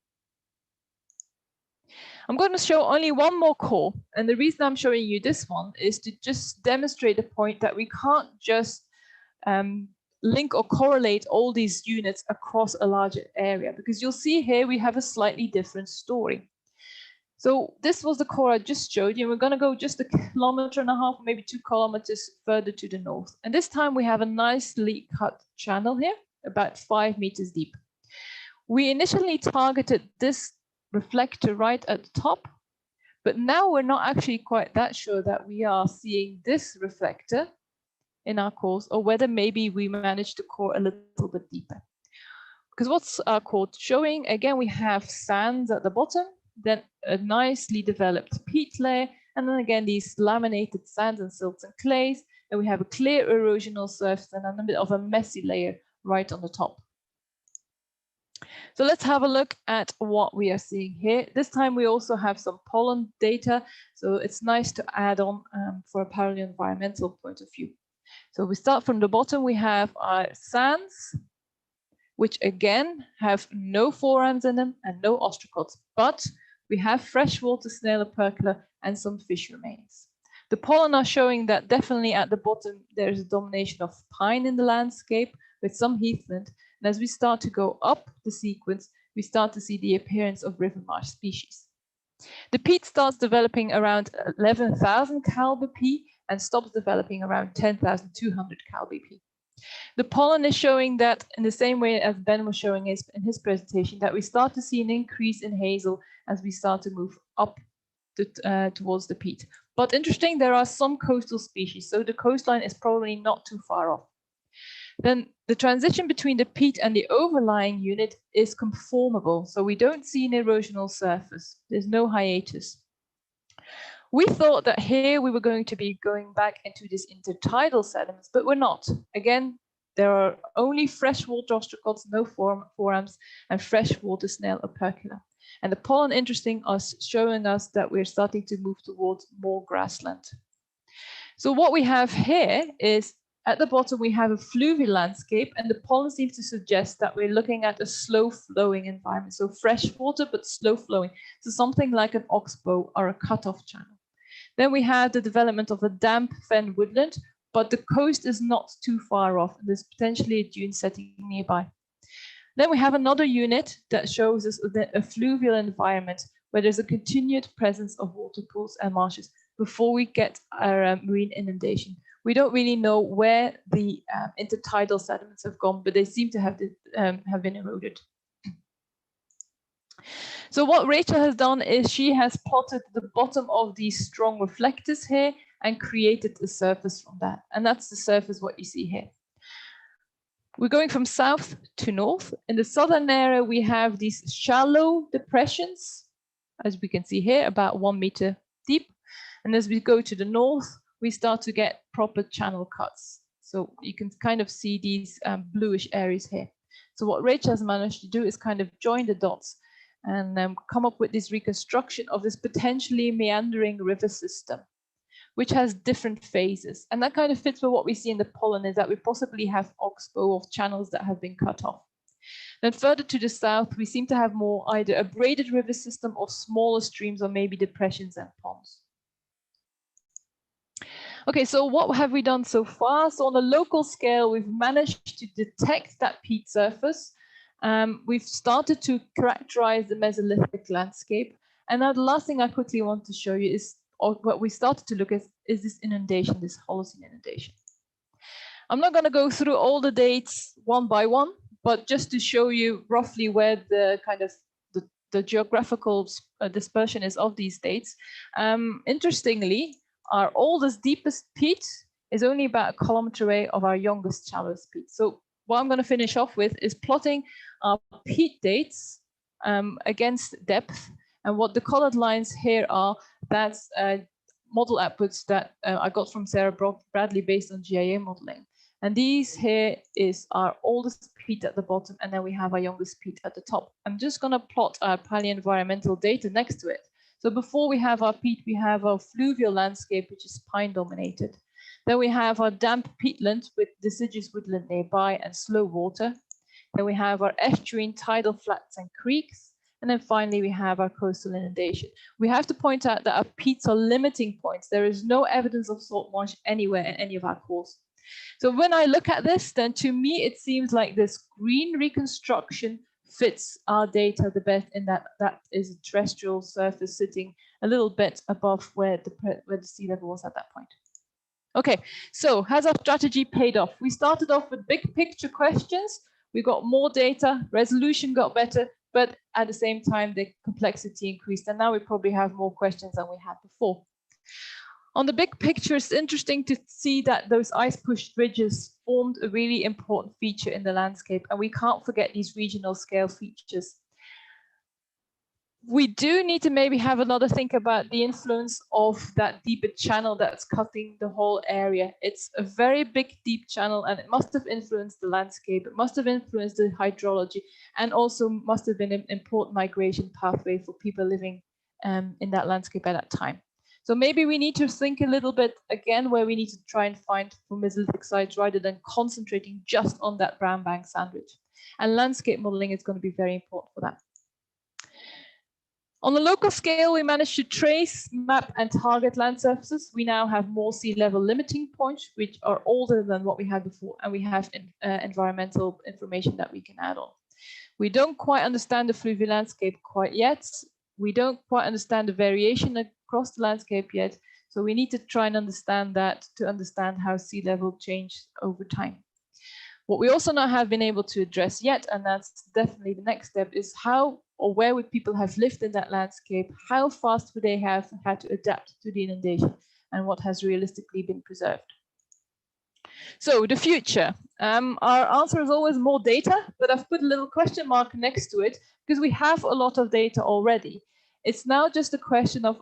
I'm going to show only one more core, and the reason I'm showing you this one is to just demonstrate the point that we can't just link or correlate all these units across a larger area, because you'll see here we have a slightly different story. So this was the core I just showed you, and we're going to go just 1.5 kilometers, maybe 2 kilometers further to the north. And this time we have a nicely cut channel here, about 5 meters deep. We initially targeted this reflector right at the top, but now we're not actually quite that sure that we are seeing this reflector in our cores, or whether maybe we managed to core a little bit deeper. Because what's our core showing? Again, we have sands at the bottom, then a nicely developed peat layer, and then again these laminated sands and silts and clays, and we have a clear erosional surface and a bit of a messy layer right on the top. So let's have a look at what we are seeing here. This time we also have some pollen data, so it's nice to add on for a palaeoenvironmental point of view. So we start from the bottom, we have our sands, which again have no forearms in them and no ostracods, but we have freshwater snail opercula and some fish remains. The pollen are showing that definitely at the bottom there's a domination of pine in the landscape with some heathland. And as we start to go up the sequence, we start to see the appearance of river marsh species. The peat starts developing around 11,000 cal-BP and stops developing around 10,200 cal-BP. The pollen is showing that in the same way as Ben was showing in his presentation, that we start to see an increase in hazel as we start to move up towards the peat. But interesting, there are some coastal species, so the coastline is probably not too far off. Then the transition between the peat and the overlying unit is conformable, so we don't see an erosional surface. There's no hiatus. We thought that here we were going to be going back into these intertidal sediments, but we're not. Again, there are only freshwater ostracods, no forams, and freshwater snail opercula. And the pollen, interesting, is showing us that we're starting to move towards more grassland. So what we have here is, at the bottom, we have a fluvial landscape, and the pollen seems to suggest that we're looking at a slow-flowing environment. So fresh water, but slow-flowing. So something like an oxbow or a cutoff channel. Then we have the development of a damp fen woodland, but the coast is not too far off. There's potentially a dune setting nearby. Then we have another unit that shows us a fluvial environment where there's a continued presence of water pools and marshes before we get our marine inundation. We don't really know where the intertidal sediments have gone, but they seem to have been eroded. So what Rachel has done is she has plotted the bottom of these strong reflectors here and created a surface from that. And that's the surface what you see here. We're going from south to north. In the southern area, we have these shallow depressions, as we can see here, about 1 meter deep. And as we go to the north, we start to get proper channel cuts. So you can kind of see these bluish areas here. So what Rachel has managed to do is kind of join the dots and come up with this reconstruction of this potentially meandering river system, which has different phases. And that kind of fits with what we see in the pollen, is that we possibly have oxbow of channels that have been cut off. Then further to the south, we seem to have more either a braided river system or smaller streams or maybe depressions and ponds. Okay, so what have we done so far? So on a local scale, we've managed to detect that peat surface. We've started to characterize the Mesolithic landscape. And now the last thing I quickly want to show you is, or what we started to look at, is this inundation, this Holocene inundation. I'm not going to go through all the dates one by one, but just to show you roughly where the kind of the geographical dispersion is of these dates. Interestingly, our oldest, deepest peat is only about a kilometer away of our youngest, shallowest peat. So what I'm going to finish off with is plotting our peat dates against depth. And what the colored lines here are, that's model outputs that I got from Sarah Bradley based on GIA modeling. And these here is our oldest peat at the bottom, and then we have our youngest peat at the top. I'm just going to plot our Palaeoenvironmental data next to it. So before we have our peat, we have our fluvial landscape, which is pine dominated. Then we have our damp peatland with deciduous woodland nearby and slow water. Then we have our estuarine tidal flats and creeks. And then finally, we have our coastal inundation. We have to point out that our peats are limiting points. There is no evidence of salt marsh anywhere in any of our cores. So when I look at this, then to me, it seems like this green reconstruction fits our data the best, in that that is a terrestrial surface sitting a little bit above where the sea level was at that point. Okay, so has our strategy paid off? We started off with big picture questions. We got more data, resolution got better, but at the same time, the complexity increased. And now we probably have more questions than we had before. On the big picture, it's interesting to see that those ice-pushed ridges formed a really important feature in the landscape, and we can't forget these regional scale features. We do need to maybe have another think about the influence of that deeper channel that's cutting the whole area. It's a very big, deep channel, and it must have influenced the landscape. It must have influenced the hydrology, and also must have been an important migration pathway for people living in that landscape at that time. So maybe we need to think a little bit again where we need to try and find for Mesolithic sites rather than concentrating just on that brown bank sandwich. And landscape modeling is going to be very important for that. On the local scale, we managed to trace, map, and target land surfaces. We now have more sea level limiting points, which are older than what we had before, and we have environmental information that we can add on. We don't quite understand the fluvial landscape quite yet. We don't quite understand the variation across the landscape yet. So we need to try and understand that to understand how sea level changed over time. What we also not have been able to address yet, and that's definitely the next step, is how or where would people have lived in that landscape? How fast would they have had to adapt to the inundation, and what has realistically been preserved? So the future. Our answer is always more data, but I've put a little question mark next to it because we have a lot of data already. It's now just a question of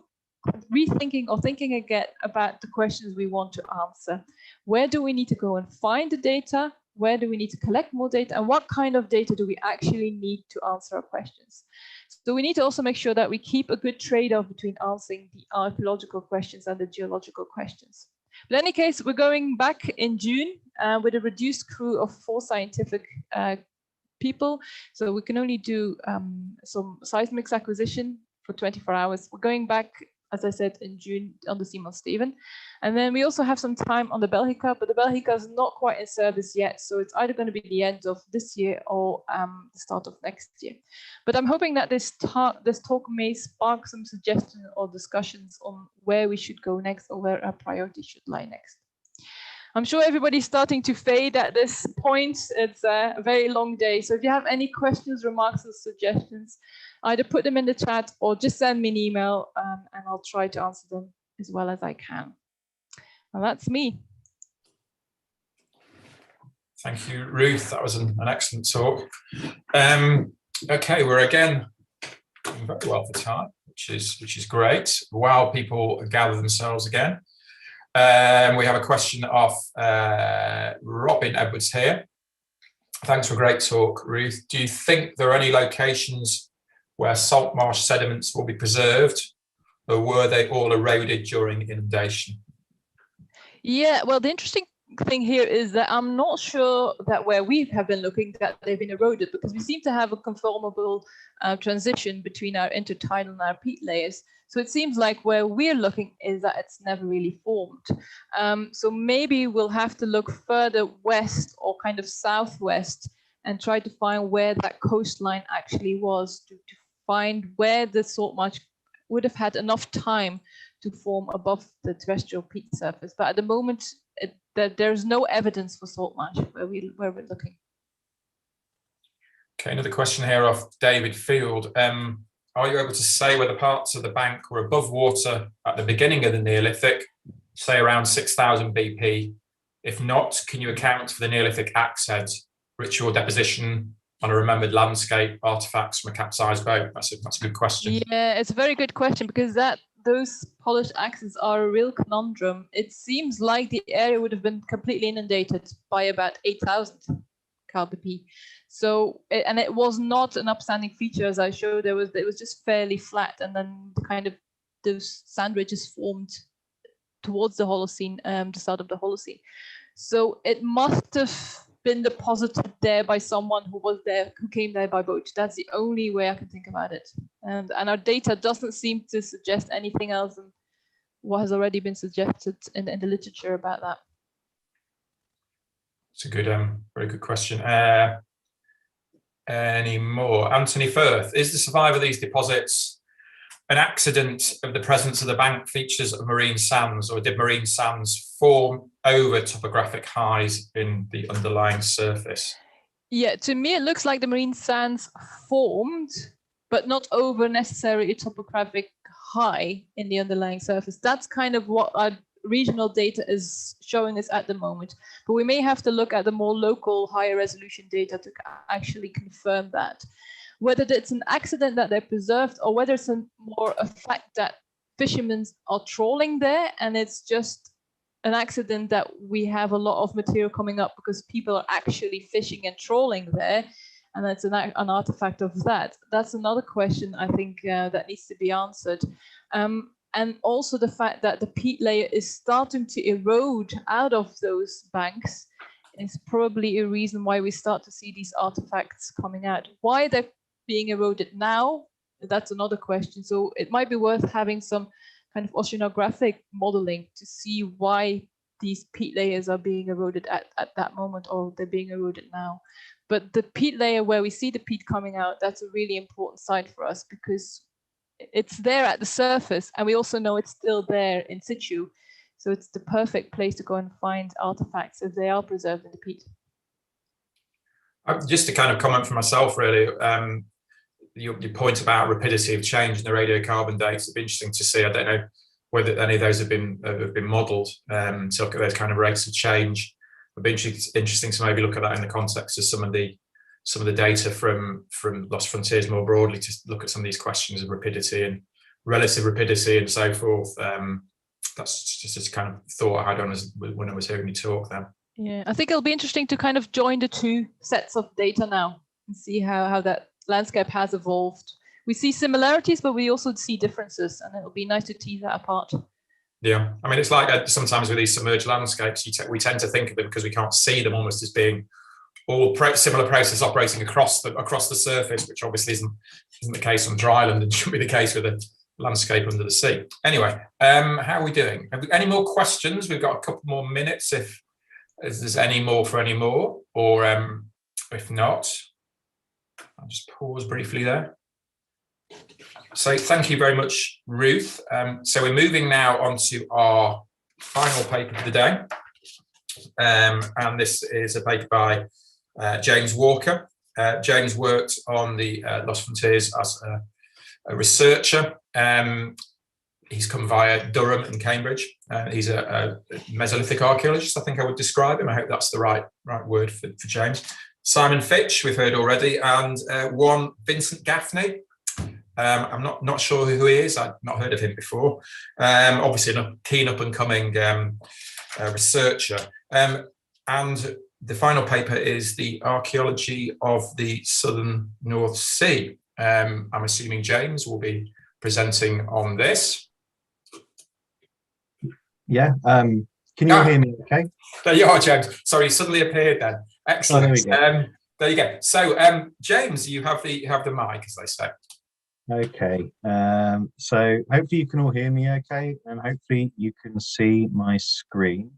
rethinking or thinking again about the questions we want to answer. Where do we need to go and find the data? Where do we need to collect more data? And what kind of data do we actually need to answer our questions? So we need to also make sure that we keep a good trade-off between answering the archaeological questions and the geological questions. But in any case, we're going back in June with a reduced crew of 4 scientific people. So we can only do some seismic acquisition for 24 hours. We're going back, as I said, in June on the Simon Steven. And then we also have some time on the Belgica, but the Belgica is not quite in service yet. So it's either going to be the end of this year or the start of next year. But I'm hoping that this talk may spark some suggestions or discussions on where we should go next or where our priorities should lie next. I'm sure everybody's starting to fade at this point. It's a very long day. So if you have any questions, remarks, or suggestions, either put them in the chat or just send me an email and I'll try to answer them as well as I can. And that's me. Thank you, Ruth. That was an excellent talk. Okay, we're again doing very well for time, which is great. While people gather themselves again. We have a question of Robin Edwards here. Thanks for a great talk, Ruth. Do you think there are any locations where salt marsh sediments will be preserved, or were they all eroded during inundation? Yeah, well, the interesting thing here is that I'm not sure that where we have been looking that they've been eroded, because we seem to have a conformable transition between our intertidal and our peat layers. So it seems like where we're looking is that it's never really formed. So maybe we'll have to look further west or kind of southwest and try to find where that coastline actually was to find where the salt marsh would have had enough time to form above the terrestrial peat surface. But at the moment, there's no evidence for salt marsh where we're looking. Okay, another question here of David Field. Are you able to say whether parts of the bank were above water at the beginning of the Neolithic, say around 6000 BP? If not, can you account for the Neolithic axe heads, ritual deposition on a remembered landscape, artifacts from a capsized boat? That's a good question. Yeah, it's a very good question, because those polished axes are a real conundrum. It seems like the area would have been completely inundated by about 8000 BP. So, and it was not an upstanding feature, as I showed. It was just fairly flat, and then kind of those sand ridges formed towards the Holocene, the start of the Holocene. So it must have been deposited there by someone who was there, who came there by boat. That's the only way I can think about it. And our data doesn't seem to suggest anything else than what has already been suggested in the literature about that. It's a good, very good question. Any more? Anthony Firth, is the survival of these deposits an accident of the presence of the bank features of marine sands, or did marine sands form over topographic highs in the underlying surface? Yeah, to me, it looks like the marine sands formed, but not over necessarily a topographic high in the underlying surface. That's kind of what our regional data is showing us at the moment. But we may have to look at the more local, higher resolution data to actually confirm that. Whether it's an accident that they're preserved, or whether it's more a fact that fishermen are trawling there, and it's just an accident that we have a lot of material coming up because people are actually fishing and trawling there, and that's an artifact of that. That's another question I think that needs to be answered. And also the fact that the peat layer is starting to erode out of those banks is probably a reason why we start to see these artifacts coming out. Why they're being eroded now, that's another question. So it might be worth having some kind of oceanographic modeling to see why these peat layers are being eroded at that moment, or they're being eroded now. But the peat layer where we see the peat coming out, that's a really important site for us, because it's there at the surface, and we also know it's still there in situ. So it's the perfect place to go and find artifacts if they are preserved in the peat. Just to kind of comment for myself, really, your point about rapidity of change in the radiocarbon dates, it'd be interesting to see. I don't know whether any of those have been modelled to look at those kind of rates of change. It'd be interesting to maybe look at that in the context of some of the data from Lost Frontiers more broadly, to look at some of these questions of rapidity and relative rapidity and so forth. That's just a kind of thought I had on when I was hearing you talk then. Yeah, I think it'll be interesting to kind of join the two sets of data now and see how that landscape has evolved. We see similarities, but we also see differences, and it'll be nice to tease that apart. Yeah, I mean, it's like sometimes with these submerged landscapes, we tend to think of them, because we can't see them, almost as being all similar processes operating across the surface, which obviously isn't the case on dry land and shouldn't be the case with a landscape under the sea. Anyway, how are we doing? Have we any more questions? We've got a couple more minutes if there's any more for any more, or if not, I'll just pause briefly there. So thank you very much, Ruth. So we're moving now on to our final paper for the day. And this is a paper by James Walker. James worked on the Lost Frontiers as a researcher. He's come via Durham and Cambridge. He's a Mesolithic archaeologist, I think I would describe him. I hope that's the right word for James. Simon Fitch, we've heard already, and one Vincent Gaffney. I'm not sure who he is. I've not heard of him before. Obviously, a keen up-and-coming researcher. And the final paper is the Archaeology of the Southern North Sea. I'm assuming James will be presenting on this. Yeah. Can you all hear me okay? There you are, James. Sorry, you suddenly appeared then. Excellent. Oh, there we go. There you go. So, James, you have the mic, as they say. Okay. So hopefully you can all hear me okay, and hopefully you can see my screen,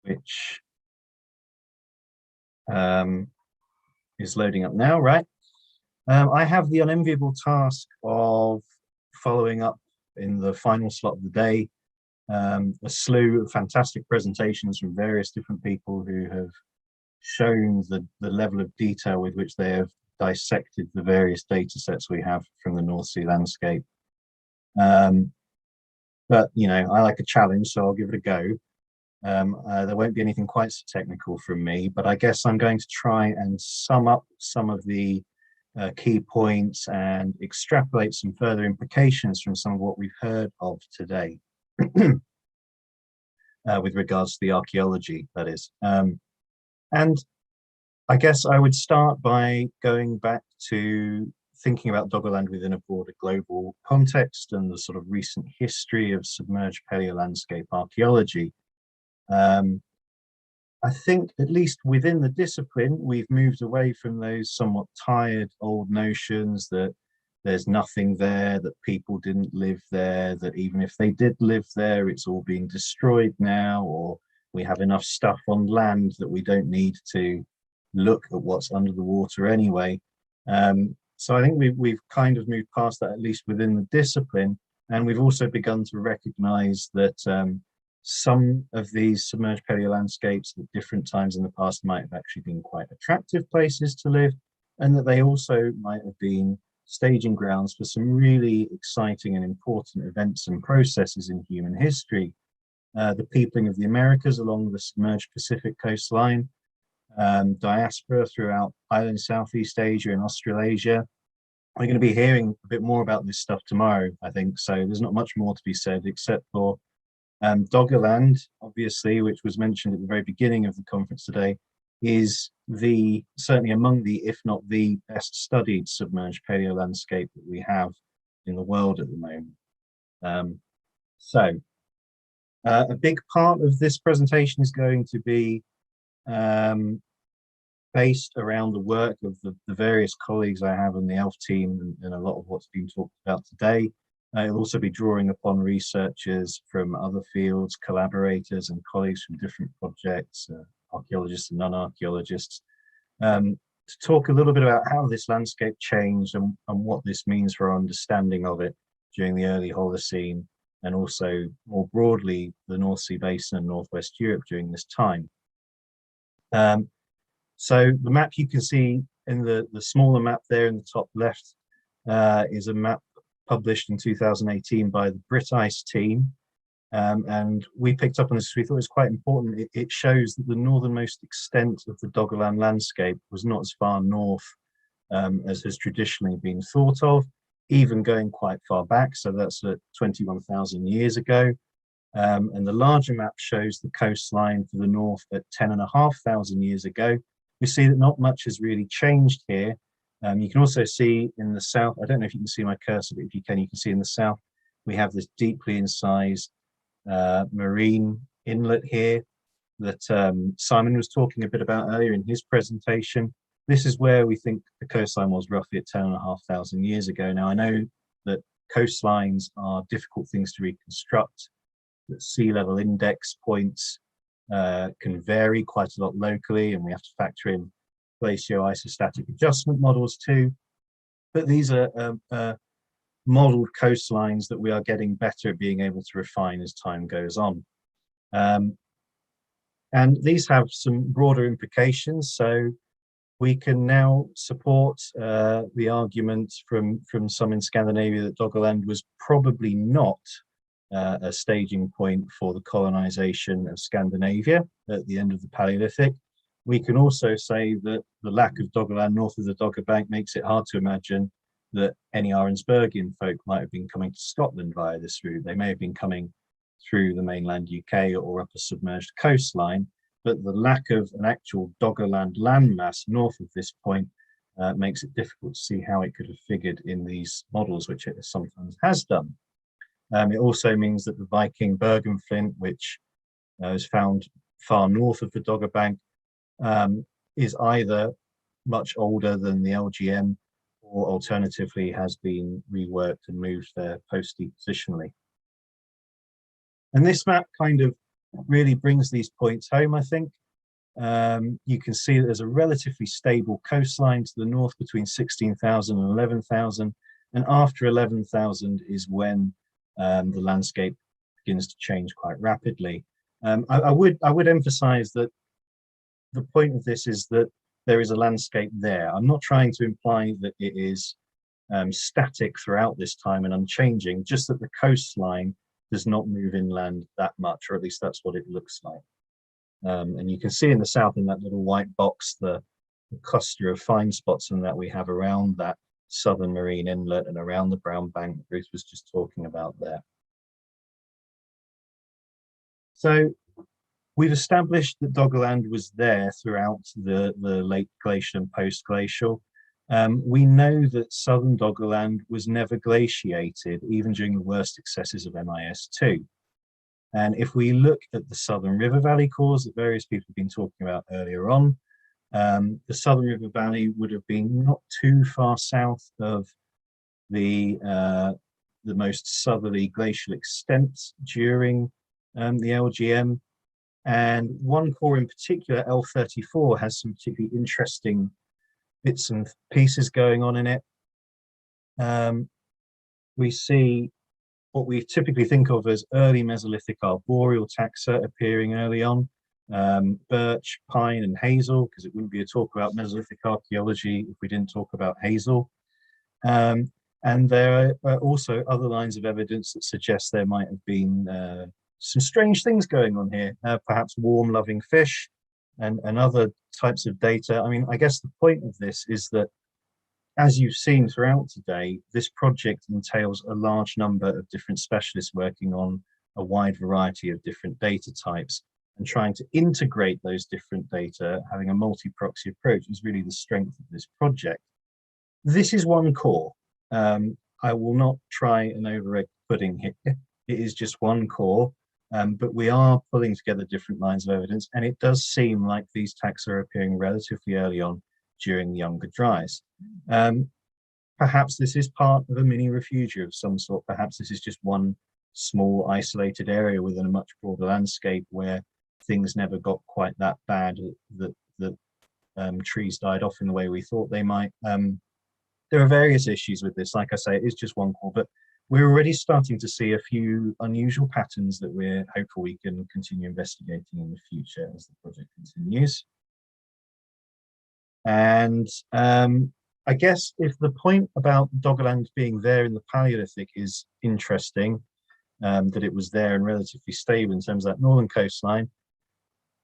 which is loading up now, right? I have the unenviable task of following up in the final slot of the day a slew of fantastic presentations from various different people who have shown the level of detail with which they have dissected the various data sets we have from the North Sea landscape. But, you know, I like a challenge, so I'll give it a go. There won't be anything quite so technical from me, but I guess I'm going to try and sum up some of the key points and extrapolate some further implications from some of what we've heard of today with regards to the archaeology, that is. And I guess I would start by going back to thinking about Doggerland within a broader global context and the sort of recent history of submerged paleolandscape archaeology. I think, at least within the discipline, we've moved away from those somewhat tired old notions that there's nothing there, that people didn't live there, that even if they did live there, it's all being destroyed now, or we have enough stuff on land that we don't need to look at what's under the water anyway. So I think we've kind of moved past that, at least within the discipline, and we've also begun to recognize that some of these submerged paleolandscapes at different times in the past might have actually been quite attractive places to live, and that they also might have been staging grounds for some really exciting and important events and processes in human history. The peopling of the Americas along the submerged Pacific coastline, diaspora throughout island Southeast Asia and Australasia. We're going to be hearing a bit more about this stuff tomorrow, I think, so there's not much more to be said except for Doggerland, obviously, which was mentioned at the very beginning of the conference today, is certainly among the, if not the best studied submerged paleolandscape that we have in the world at the moment. A big part of this presentation is going to be based around the work of the various colleagues I have in the ELF team and a lot of what's been talked about today. It'll also be drawing upon researchers from other fields, collaborators and colleagues from different projects, archaeologists and non-archaeologists, to talk a little bit about how this landscape changed and what this means for our understanding of it during the early Holocene, and also more broadly the North Sea Basin and Northwest Europe during this time. So the map you can see in the smaller map there in the top left is a map published in 2018 by the Brit Ice team. And we picked up on this, we thought it was quite important. It shows that the northernmost extent of the Doggerland landscape was not as far north as has traditionally been thought of, even going quite far back. So that's at 21,000 years ago. And the larger map shows the coastline for the north at 10,500 years ago. We see that not much has really changed here. You can also see in the south, I don't know if you can see my cursor, but if you can see in the south, we have this deeply incised marine inlet here that Simon was talking a bit about earlier in his presentation. This is where we think the coastline was roughly at 10,500 years ago. Now, I know that coastlines are difficult things to reconstruct, that sea level index points can vary quite a lot locally, and we have to factor in glacio-isostatic adjustment models too. But these are modeled coastlines that we are getting better at being able to refine as time goes on. And these have some broader implications. So we can now support the argument from some in Scandinavia that Doggerland was probably not a staging point for the colonization of Scandinavia at the end of the Paleolithic. We can also say that the lack of Doggerland north of the Dogger Bank makes it hard to imagine that any Arensbergian folk might have been coming to Scotland via this route. They may have been coming through the mainland UK or up a submerged coastline, but the lack of an actual Doggerland landmass north of this point makes it difficult to see how it could have figured in these models, which it sometimes has done. It also means that the Viking Bergen flint, which is found far north of the Dogger Bank, is either much older than the LGM, or alternatively has been reworked and moved there post-depositionally. And this map kind of really brings these points home, I think. You can see that there's a relatively stable coastline to the north between 16,000 and 11,000, and after 11,000 is when the landscape begins to change quite rapidly. I would emphasize that the point of this is that there is a landscape there. I'm not trying to imply that it is static throughout this time and unchanging, just that the coastline does not move inland that much, or at least that's what it looks like. And you can see in the south in that little white box, the cluster of fine spots and that we have around that southern marine inlet and around the brown bank that Ruth was just talking about there. So we've established that Doggerland was there throughout the late glacial and post-glacial. We know that southern Doggerland was never glaciated, even during the worst excesses of MIS2. And if we look at the southern river valley cores that various people have been talking about earlier on, the southern river valley would have been not too far south of the most southerly glacial extent during the LGM. And one core in particular, L34, has some particularly interesting bits and pieces going on in it. We see what we typically think of as early Mesolithic arboreal taxa appearing early on. Birch, pine, and hazel, because it wouldn't be a talk about Mesolithic archaeology if we didn't talk about hazel. And there are also other lines of evidence that suggest there might have been some strange things going on here, perhaps warm-loving fish and other types of data. I mean, I guess the point of this is that, as you've seen throughout today, this project entails a large number of different specialists working on a wide variety of different data types, and trying to integrate those different data, having a multi-proxy approach, is really the strength of this project. This is one core. I will not try and over-egg pudding here. It is just one core. But we are pulling together different lines of evidence, and it does seem like these taxa are appearing relatively early on during the Younger Dryas. Perhaps this is part of a mini refugia of some sort. Perhaps this is just one small isolated area within a much broader landscape where things never got quite that bad that trees died off in the way we thought they might. There are various issues with this. Like I say, it is just one core, but we're already starting to see a few unusual patterns that we're hopeful we can continue investigating in the future as the project continues. And I guess if the point about Doggerland being there in the Paleolithic is interesting, that it was there and relatively stable in terms of that northern coastline,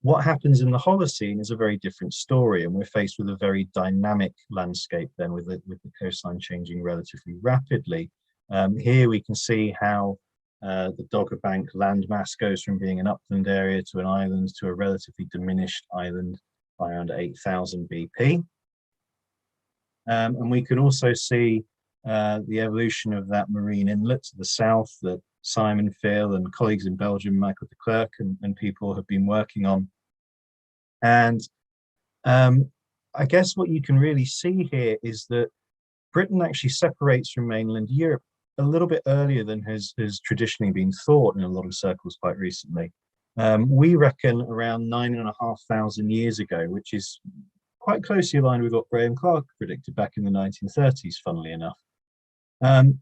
what happens in the Holocene is a very different story, and we're faced with a very dynamic landscape then, with the coastline changing relatively rapidly. Here we can see how the Dogger Bank landmass goes from being an upland area to an island to a relatively diminished island by around 8000 BP. And we can also see the evolution of that marine inlet to the south that Simon, Phil, and colleagues in Belgium, Michael de Klerk, and people have been working on. And I guess what you can really see here is that Britain actually separates from mainland Europe a little bit earlier than has traditionally been thought in a lot of circles quite recently. We reckon around 9,500 years ago, which is quite closely aligned with what Graham Clark predicted back in the 1930s, funnily enough. And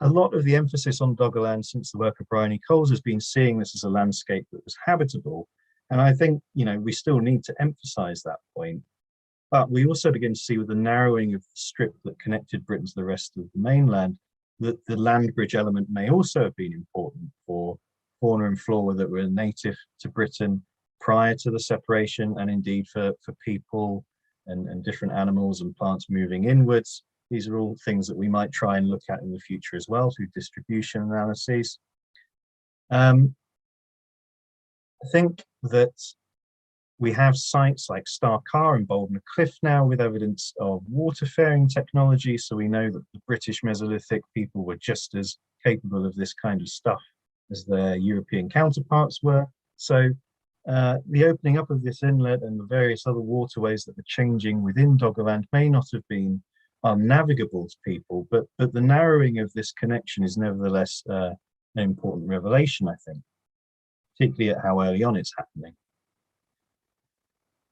a lot of the emphasis on Doggerland since the work of Brian E. Coles has been seeing this as a landscape that was habitable. And I think, you know, we still need to emphasize that point. But we also begin to see, with the narrowing of the strip that connected Britain to the rest of the mainland, that the land bridge element may also have been important for fauna and flora that were native to Britain prior to the separation, and indeed for people and different animals and plants moving inwards. These are all things that we might try and look at in the future as well through distribution analyses. I think that we have sites like Starcar and Boldner Cliff now with evidence of water-faring technology, so we know that the British Mesolithic people were just as capable of this kind of stuff as their European counterparts were. So the opening up of this inlet and the various other waterways that were changing within Doggerland may not have been unnavigable to people, but the narrowing of this connection is nevertheless an important revelation, I think, particularly at how early on it's happening.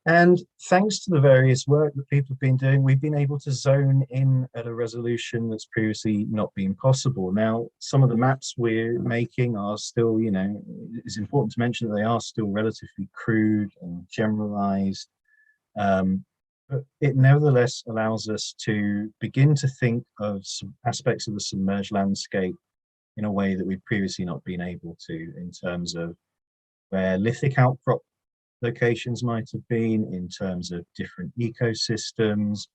And thanks to the various work that people have been doing, we've been able to zone in at a resolution that's previously not been possible. Now, some of the maps we're making are still, you know, it's important to mention that they are still relatively crude and generalized. But it nevertheless allows us to begin to think of some aspects of the submerged landscape in a way that we've previously not been able to, in terms of where lithic outcrop locations might have been, in terms of different ecosystems,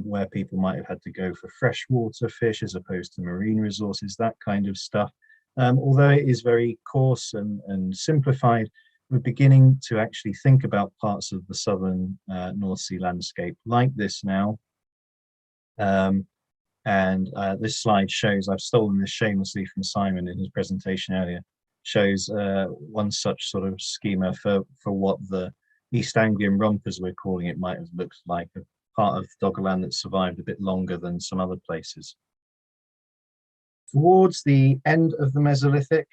where people might have had to go for freshwater fish as opposed to marine resources, that kind of stuff. Although it is very coarse and simplified, we're beginning to actually think about parts of the southern North Sea landscape like this now. This slide shows, I've stolen this shamelessly from Simon in his presentation earlier, shows one such sort of schema for what the East Anglian rump, as we're calling it, might have looked like, a part of Doggerland that survived a bit longer than some other places. Towards the end of the Mesolithic,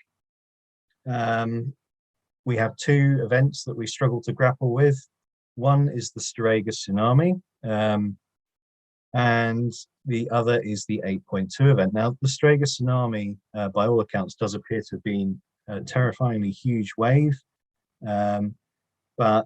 we have two events that we struggle to grapple with. One is the Storegga tsunami, and the other is the 8.2 event. Now, the Storegga tsunami, by all accounts, does appear to have been a terrifyingly huge wave, but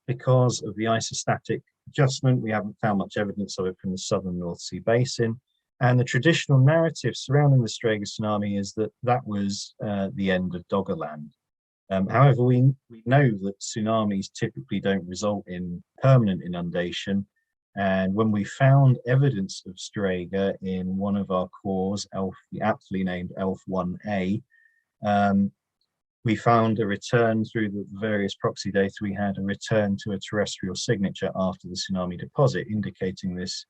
because of the isostatic adjustment, we haven't found much evidence of it from the southern North Sea basin. And the traditional narrative surrounding the Storegga tsunami is that that was the end of Doggerland. However, we know that tsunamis typically don't result in permanent inundation. And when we found evidence of Storegga in one of our cores, the aptly named ELF 1A, we found a return through the various proxy data we had, a return to a terrestrial signature after the tsunami deposit, indicating this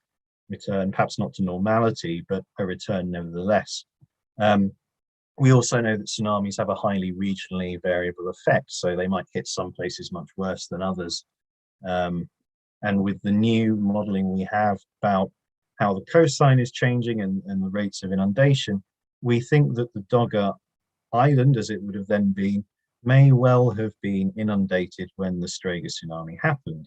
return, perhaps not to normality, but a return nevertheless. We also know that tsunamis have a highly regionally variable effect, so they might hit some places much worse than others. And with the new modeling we have about how the coastline is changing and the rates of inundation, we think that the Dogger Island, as it would have then been, may well have been inundated when the Storegga tsunami happened.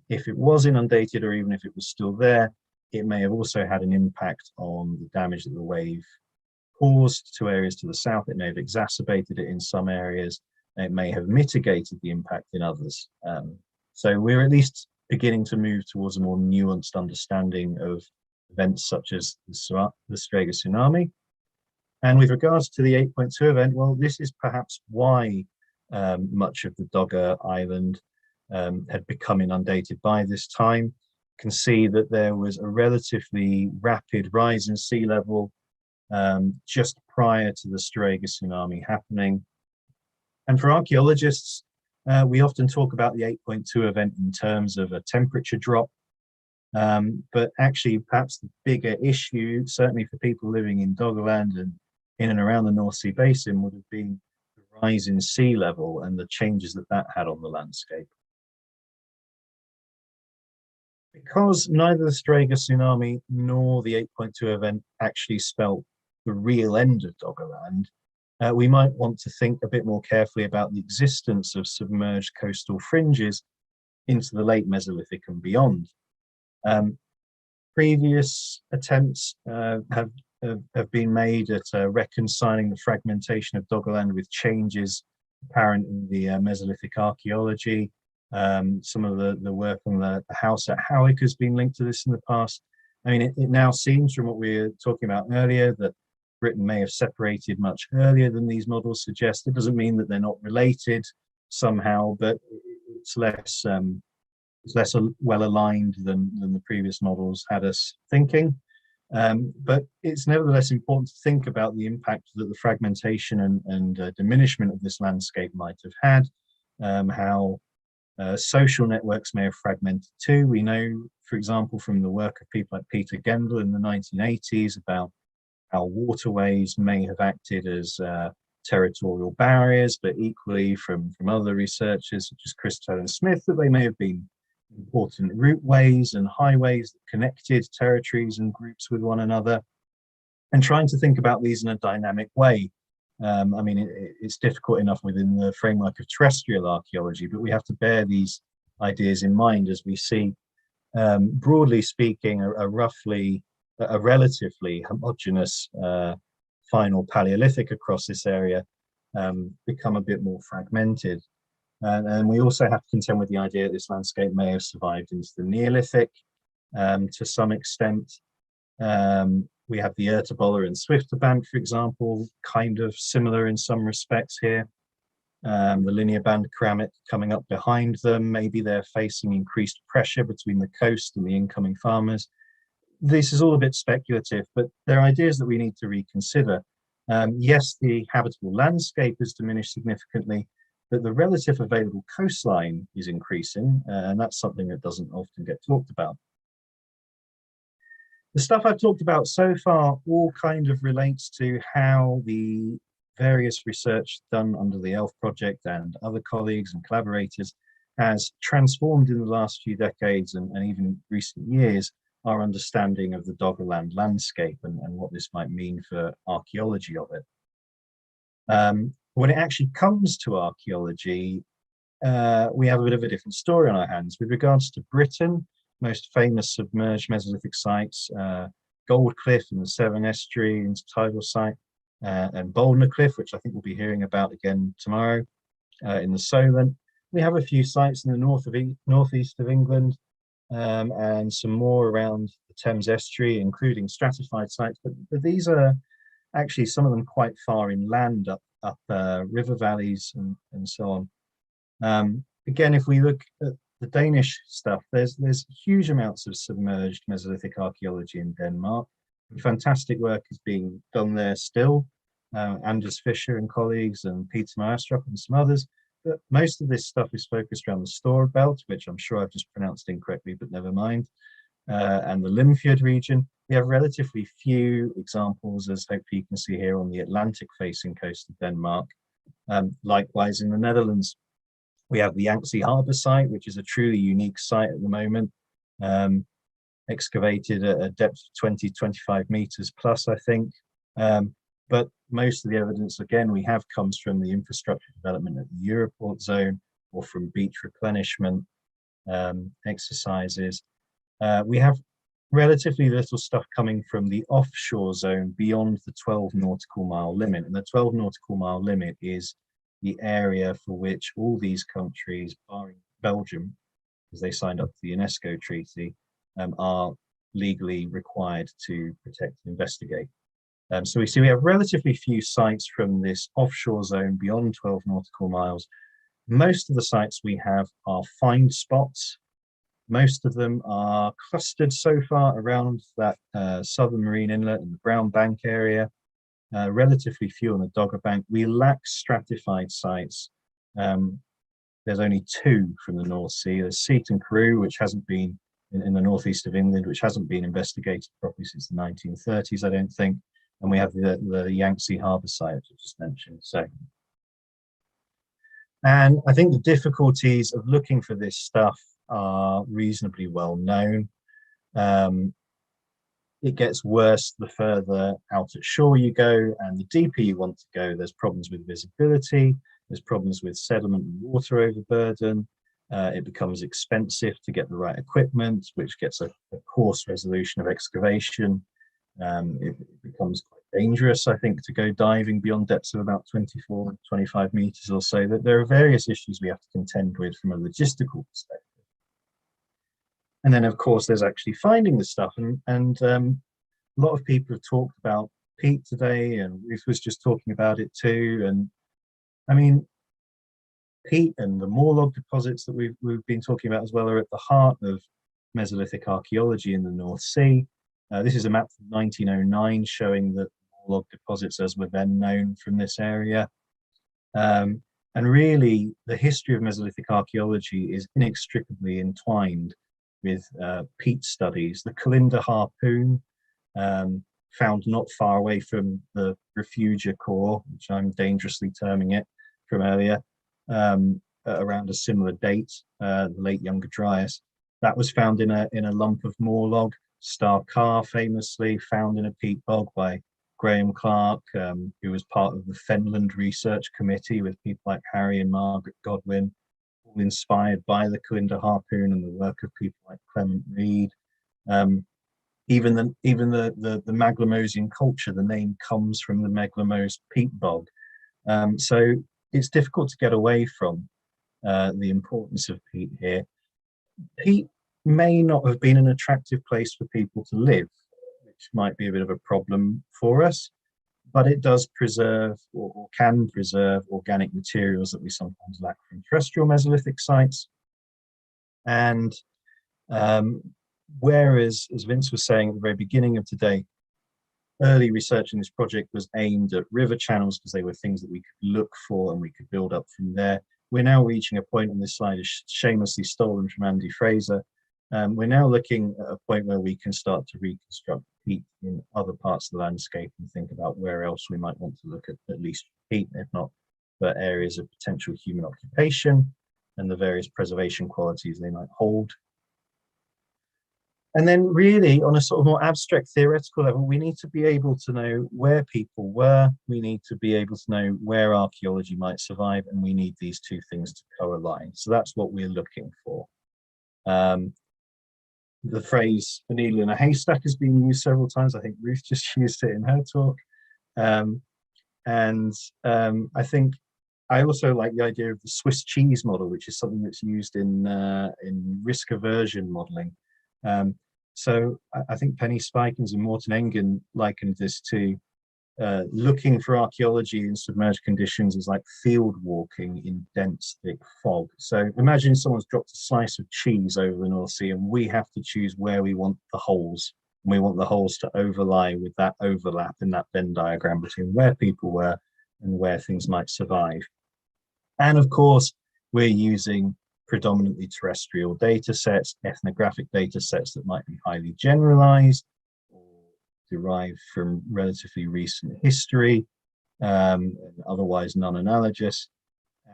If it was inundated, or even if it was still there, it may have also had an impact on the damage that the wave caused to areas to the south. It may have exacerbated it in some areas. It may have mitigated the impact in others. So we're at least beginning to move towards a more nuanced understanding of events such as the Strega tsunami. And with regards to the 8.2 event, well, this is perhaps why much of the Dogger Island had become inundated by this time. You can see that there was a relatively rapid rise in sea level just prior to the Strega tsunami happening. And for archaeologists, we often talk about the 8.2 event in terms of a temperature drop, but actually perhaps the bigger issue, certainly for people living in Doggerland and in and around the North Sea Basin, would have been the rise in sea level and the changes that that had on the landscape. Because neither the Strega tsunami nor the 8.2 event actually spelt the real end of Doggerland, we might want to think a bit more carefully about the existence of submerged coastal fringes into the late Mesolithic and beyond. Previous attempts have been made at reconciling the fragmentation of Doggerland with changes apparent in the Mesolithic archaeology. Some of the work on the house at Warwick has been linked to this in the past. I mean, it now seems from what we were talking about earlier that Britain may have separated much earlier than these models suggest. It doesn't mean that they're not related somehow, but it's less well aligned than the previous models had us thinking. But it's nevertheless important to think about the impact that the fragmentation and diminishment of this landscape might have had, how social networks may have fragmented too. We know, for example, from the work of people like Peter Gendel in the 1980s about how waterways may have acted as territorial barriers, but equally from other researchers such as Chris Smith, that they may have been important routeways and highways that connected territories and groups with one another, and trying to think about these in a dynamic way. I mean, it's difficult enough within the framework of terrestrial archaeology, but we have to bear these ideas in mind as we see, broadly speaking, a relatively homogeneous final Paleolithic across this area become a bit more fragmented. And we also have to contend with the idea that this landscape may have survived into the Neolithic to some extent. We have the Ertaboller and Swifterband, for example, kind of similar in some respects here. The linear band ceramic coming up behind them, maybe they're facing increased pressure between the coast and the incoming farmers. This is all a bit speculative, but there are ideas that we need to reconsider. Yes, the habitable landscape has diminished significantly, but the relative available coastline is increasing, and that's something that doesn't often get talked about. The stuff I've talked about so far all kind of relates to how the various research done under the ELF project and other colleagues and collaborators has transformed in the last few decades and even recent years our understanding of the Doggerland landscape and what this might mean for archaeology of it. When it actually comes to archaeology, we have a bit of a different story on our hands. With regards to Britain, most famous submerged Mesolithic sites, Gold Cliff in the Severn Estuary, Intertidal site, and Boulder Cliff, which I think we'll be hearing about again tomorrow, in the Solent. We have a few sites in the northeast of England, and some more around the Thames Estuary, including stratified sites, but these are actually some of them quite far inland, up river valleys and so on. Again, if we look at the Danish stuff, there's huge amounts of submerged Mesolithic archaeology in Denmark. Fantastic work is being done there still. Anders Fischer and colleagues and Peter Maastrup and some others. But most of this stuff is focused around the Store Belt, which I'm sure I've just pronounced incorrectly, but never mind, and the Limfjord region. We have relatively few examples, as hopefully you can see here, on the Atlantic-facing coast of Denmark. Likewise, in the Netherlands, we have the Yangtze Harbour site, which is a truly unique site at the moment, excavated at a depth of 20-25 meters plus, I think. But most of the evidence, again, we have comes from the infrastructure development at the Europort zone or from beach replenishment exercises. We have relatively little stuff coming from the offshore zone beyond the 12 nautical mile limit. And the 12 nautical mile limit is the area for which all these countries, barring Belgium, because they signed up to the UNESCO treaty, are legally required to protect and investigate. So we see we have relatively few sites from this offshore zone beyond 12 nautical miles. Most of the sites we have are find spots. Most of them are clustered so far around that southern marine inlet and the Brown Bank area. Relatively few on the Dogger Bank. We lack stratified sites. There's only 2 from the North Sea. There's Seaton Carew, which hasn't been in the northeast of England, which hasn't been investigated properly since the 1930s, I don't think. And we have the Yangtze Harbour site, which I just mentioned. So, and I think the difficulties of looking for this stuff are reasonably well known. It gets worse the further out at shore you go, and the deeper you want to go. There's problems with visibility, there's problems with sediment and water overburden. It becomes expensive to get the right equipment, which gets a coarse resolution of excavation. It becomes quite dangerous, I think, to go diving beyond depths of about 24, 25 meters or so. That there are various issues we have to contend with from a logistical perspective. And then, of course, there's actually finding the stuff. And a lot of people have talked about peat today, and Ruth was just talking about it too. And I mean, peat and the Morlog deposits that we've been talking about as well are at the heart of Mesolithic archaeology in the North Sea. This is a map from 1909 showing that Morlog deposits as were then known from this area. And really, the history of Mesolithic archaeology is inextricably entwined with peat studies. The Kalinda harpoon, found not far away from the Refugia core, which I'm dangerously terming it from earlier, around a similar date, the late Younger Dryas. That was found in a lump of Morlog. Star Carr, famously found in a peat bog by Graham Clark, who was part of the Fenland Research Committee with people like Harry and Margaret Godwin, all inspired by the Kalinda harpoon and the work of people like Clement Reed. Even the Maglemosian culture, the name comes from the Meglemos peat bog. So it's difficult to get away from the importance of peat here. Peat may not have been an attractive place for people to live, which might be a bit of a problem for us, but it does preserve or can preserve organic materials that we sometimes lack from terrestrial Mesolithic sites. And whereas, as Vince was saying at the very beginning of today, early research in this project was aimed at river channels because they were things that we could look for and we could build up from there. We're now reaching a point on this slide, shamelessly stolen from Andy Fraser. We're now looking at a point where we can start to reconstruct peat in other parts of the landscape and think about where else we might want to look at least peat, if not for areas of potential human occupation and the various preservation qualities they might hold. And then really, on a sort of more abstract theoretical level, we need to be able to know where people were, we need to be able to know where archaeology might survive, and we need these two things to co-align. So that's what we're looking for. The phrase "a needle in a haystack" has been used several times. I think Ruth just used it in her talk. I think I also like the idea of the Swiss cheese model, which is something that's used in risk aversion modeling. So I think Penny Spikins and Morten Engen likened this to looking for archaeology in submerged conditions is like field walking in dense, thick fog. So imagine someone's dropped a slice of cheese over the North Sea and we have to choose where we want the holes. And we want the holes to overlie with that overlap in that Venn diagram between where people were and where things might survive. And of course, we're using predominantly terrestrial data sets, ethnographic data sets that might be highly generalized or derived from relatively recent history, otherwise non-analogous.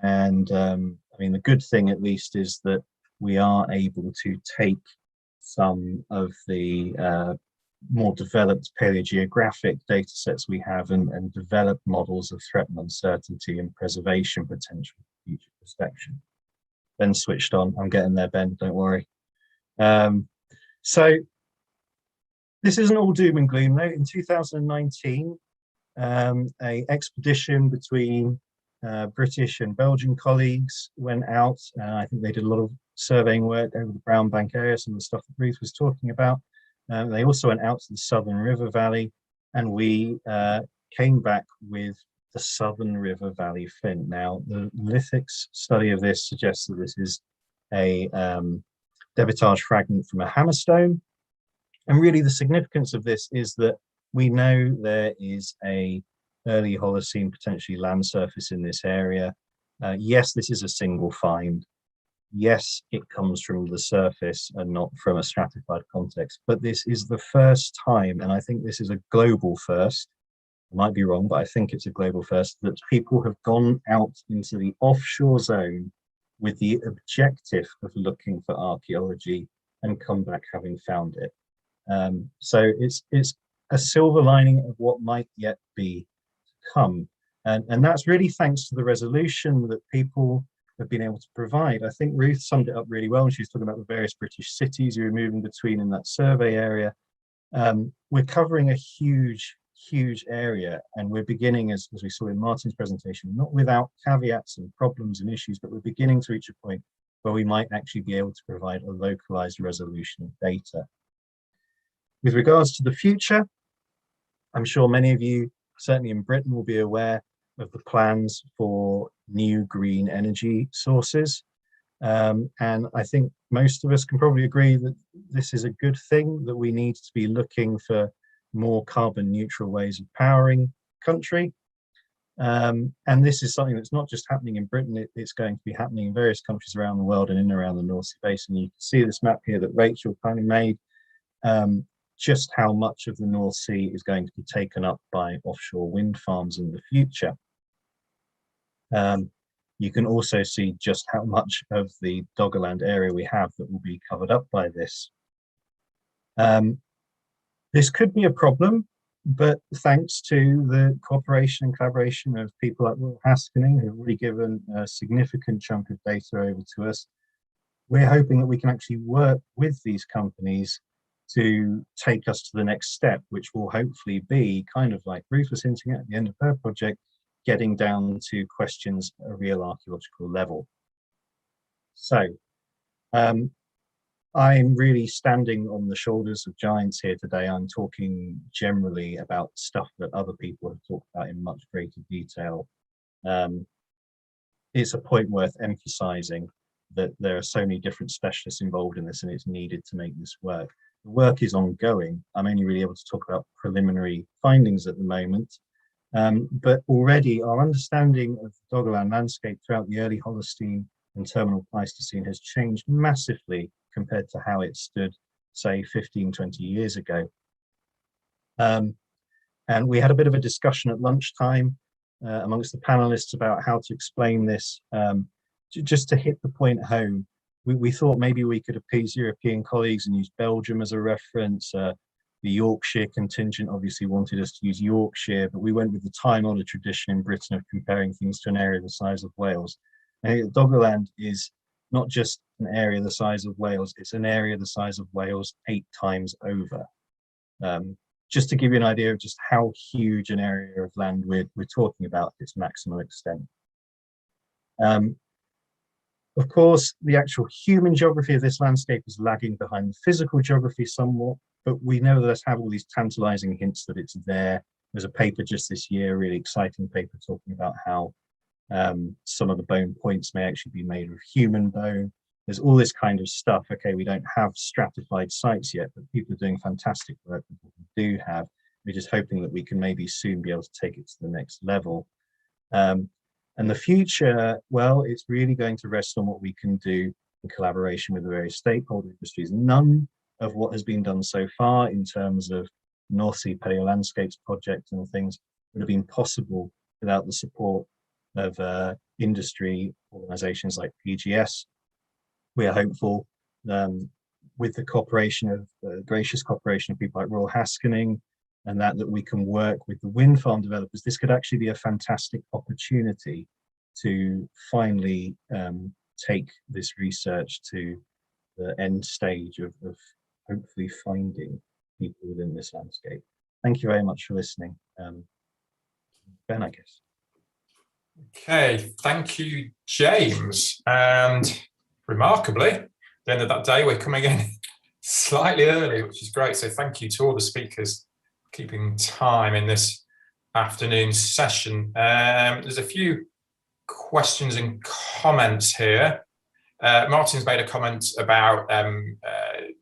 And I mean, the good thing at least is that we are able to take some of the more developed paleogeographic data sets we have and develop models of threat and uncertainty and preservation potential for future prospection. Ben switched on. I'm getting there, Ben, don't worry. So this isn't all doom and gloom though. In 2019, a expedition between British and Belgian colleagues went out. I think they did a lot of surveying work over the Brown Bank area, some of the stuff that Ruth was talking about. They also went out to the Southern River Valley, and we came back with the Southern River Valley flint. Now, the lithics study of this suggests that this is a debitage fragment from a hammerstone. And really the significance of this is that we know there is a early Holocene, potentially land surface in this area. Yes, this is a single find. Yes, it comes from the surface and not from a stratified context, but this is the first time, and I think this is a global first, I might be wrong, but I think it's a global first, that people have gone out into the offshore zone with the objective of looking for archaeology and come back having found it. So it's a silver lining of what might yet be to come. And that's really thanks to the resolution that people have been able to provide. I think Ruth summed it up really well when she was talking about the various British cities you were moving between in that survey area. We're covering a huge area, and we're beginning, as we saw in Martin's presentation, not without caveats and problems and issues, but we're beginning to reach a point where we might actually be able to provide a localized resolution of data. With regards to the future, I'm sure many of you, certainly in Britain, will be aware of the plans for new green energy sources. And I think most of us can probably agree that this is a good thing, that we need to be looking for more carbon neutral ways of powering country. And this is something that's not just happening in Britain, it's going to be happening in various countries around the world and in and around the North Sea Basin. You can see this map here that Rachel kindly made, just how much of the North Sea is going to be taken up by offshore wind farms in the future. You can also see just how much of the Doggerland area we have that will be covered up by this. This could be a problem, but thanks to the cooperation and collaboration of people like Royal Haskening, who have already given a significant chunk of data over to us, we're hoping that we can actually work with these companies to take us to the next step, which will hopefully be kind of like Ruth was hinting at the end of her project, getting down to questions at a real archaeological level. So I'm really standing on the shoulders of giants here today. I'm talking generally about stuff that other people have talked about in much greater detail. It's a point worth emphasizing that there are so many different specialists involved in this, and it's needed to make this work. The work is ongoing. I'm only really able to talk about preliminary findings at the moment, but already our understanding of the Doggerland landscape throughout the early Holocene and terminal Pleistocene has changed massively compared to how it stood, say, 15, 20 years ago. And we had a bit of a discussion at lunchtime amongst the panelists about how to explain this. Just to hit the point home, we thought maybe we could appease European colleagues and use Belgium as a reference. The Yorkshire contingent obviously wanted us to use Yorkshire, but we went with the time-honoured tradition in Britain of comparing things to an area the size of Wales. And Doggerland is not just an area the size of Wales, it's an area the size of Wales 8 times over. Just to give you an idea of just how huge an area of land we're talking about its maximal extent. Of course, the actual human geography of this landscape is lagging behind the physical geography somewhat, but we nevertheless have all these tantalizing hints that it's there. There's a paper just this year, a really exciting paper talking about how some of the bone points may actually be made of human bone. There's all this kind of stuff. Okay, we don't have stratified sites yet, but people are doing fantastic work with what we do have. We're just hoping that we can maybe soon be able to take it to the next level. And the future, well, it's really going to rest on what we can do in collaboration with the various stakeholder industries. None of what has been done so far in terms of North Sea Paleolandscapes project and things would have been possible without the support of industry organizations like PGS. We are hopeful with the cooperation of gracious cooperation of people like Royal Haskening, and that we can work with the wind farm developers. This could actually be a fantastic opportunity to finally take this research to the end stage of hopefully finding people within this landscape. Thank you very much for listening. Ben, I guess. Okay, thank you, James. And remarkably, at the end of that day, we're coming in slightly early, which is great. So thank you to all the speakers for keeping time in this afternoon session. There's a few questions and comments here. Martin's made a comment about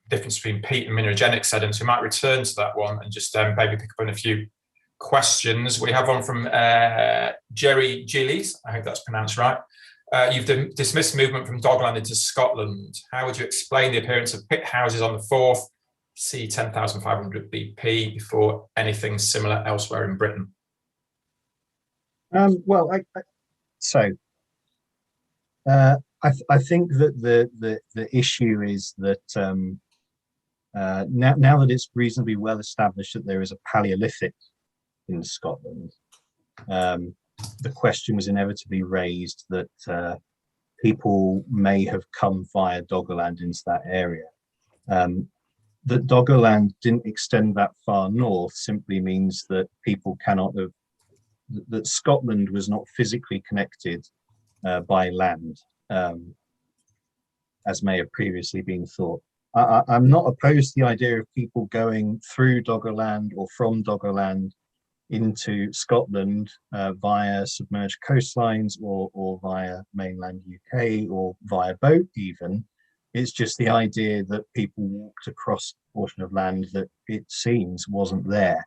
difference between peat and mineralogic sediments. We might return to that one and just maybe pick up on a few questions. We have one from Gearey Gillies, I hope that's pronounced right. You've dismissed movement from Doggerland into Scotland. How would you explain the appearance of pit houses on the Forth, c. 10,500 BP, before anything similar elsewhere in Britain? Well, I think that the issue is that now that it's reasonably well established that there is a Paleolithic in Scotland, the question was inevitably raised that people may have come via Doggerland into that area. That Doggerland didn't extend that far north simply means that people cannot have, that Scotland was not physically connected by land, as may have previously been thought. I'm not opposed to the idea of people going through Doggerland or from Doggerland into Scotland via submerged coastlines or via mainland UK or via boat even. It's just the idea that people walked across a portion of land that it seems wasn't there.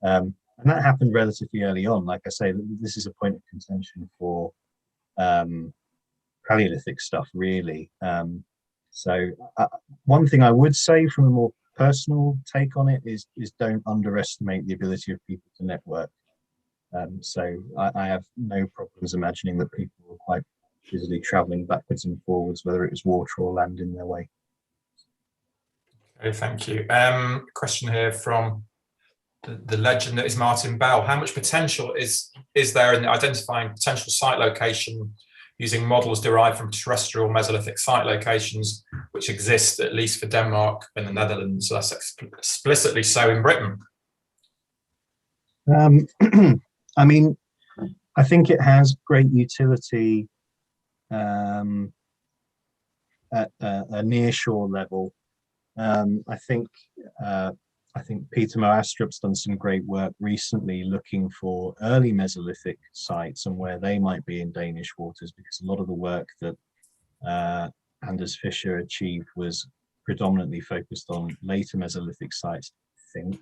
And that happened relatively early on. Like I say, this is a point of contention for Paleolithic stuff, really. So one thing I would say from a more personal take on it is don't underestimate the ability of people to network. So I have no problems imagining that people were quite busily traveling backwards and forwards, whether it was water or land in their way. Okay, thank you. Question here from the legend that is Martin Bell. How much potential is there in identifying potential site location using models derived from terrestrial Mesolithic site locations which exist at least for Denmark and the Netherlands, less explicitly so in Britain? I mean, I think it has great utility at a nearshore level. I think Peter Moastrup's done some great work recently looking for early Mesolithic sites and where they might be in Danish waters, because a lot of the work that Anders Fischer achieved was predominantly focused on later Mesolithic sites, I think.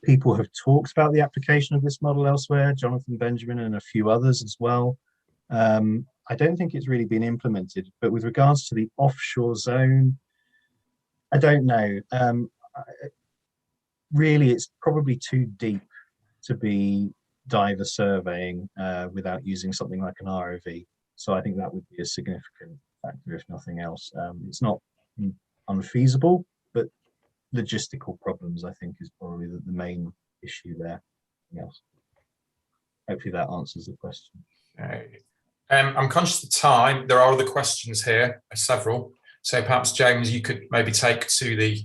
People have talked about the application of this model elsewhere, Jonathan Benjamin and a few others as well. I don't think it's really been implemented, but with regards to the offshore zone, I don't know. Really, it's probably too deep to be diver surveying without using something like an ROV. So I think that would be a significant factor, if nothing else. It's not unfeasible, but logistical problems, I think, is probably the main issue there. Yes. Hopefully that answers the question. Okay. I'm conscious of time. There are other questions here, several. So perhaps, James, you could maybe take to the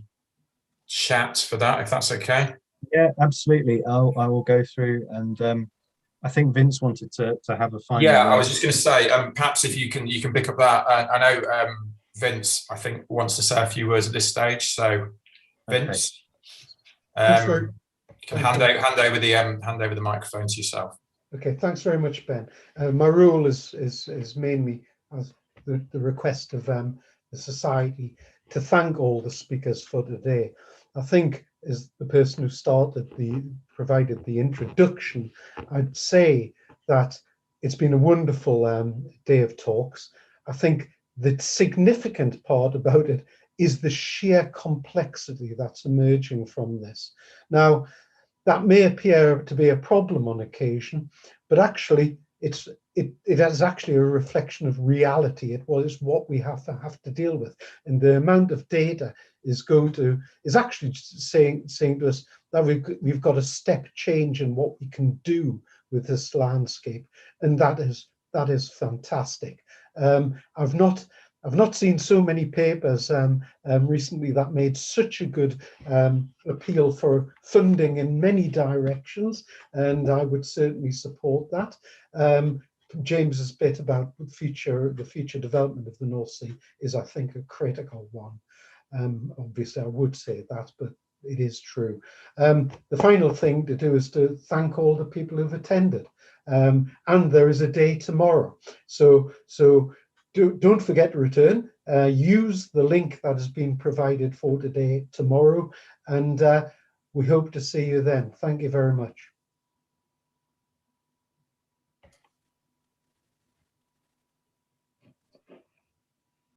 chat for that, if that's okay. Yeah, absolutely. I will go through, and I think Vince wanted to have a final. Yeah, I was just going to say, perhaps if you can pick up that. I know Vince, I think, wants to say a few words at this stage. So, Vince, you can hand over the microphone to yourself. Okay, thanks very much, Ben. My role is mainly as the request of the Society to thank all the speakers for today. I think as the person who provided the introduction, I'd say that it's been a wonderful day of talks. I think the significant part about it is the sheer complexity that's emerging from this. Now, that may appear to be a problem on occasion, but actually it is actually a reflection of reality. It was what we have to deal with, and the amount of data is actually saying to us that we've got a step change in what we can do with this landscape, and that is fantastic. I've not seen so many papers recently that made such a good appeal for funding in many directions, and I would certainly support that. James's bit about the future development of the North Sea is, I think, a critical one. Obviously, I would say that, but it is true. The final thing to do is to thank all the people who've attended. And there is a day tomorrow. So don't forget to return. Use the link that has been provided for today tomorrow. And we hope to see you then. Thank you very much.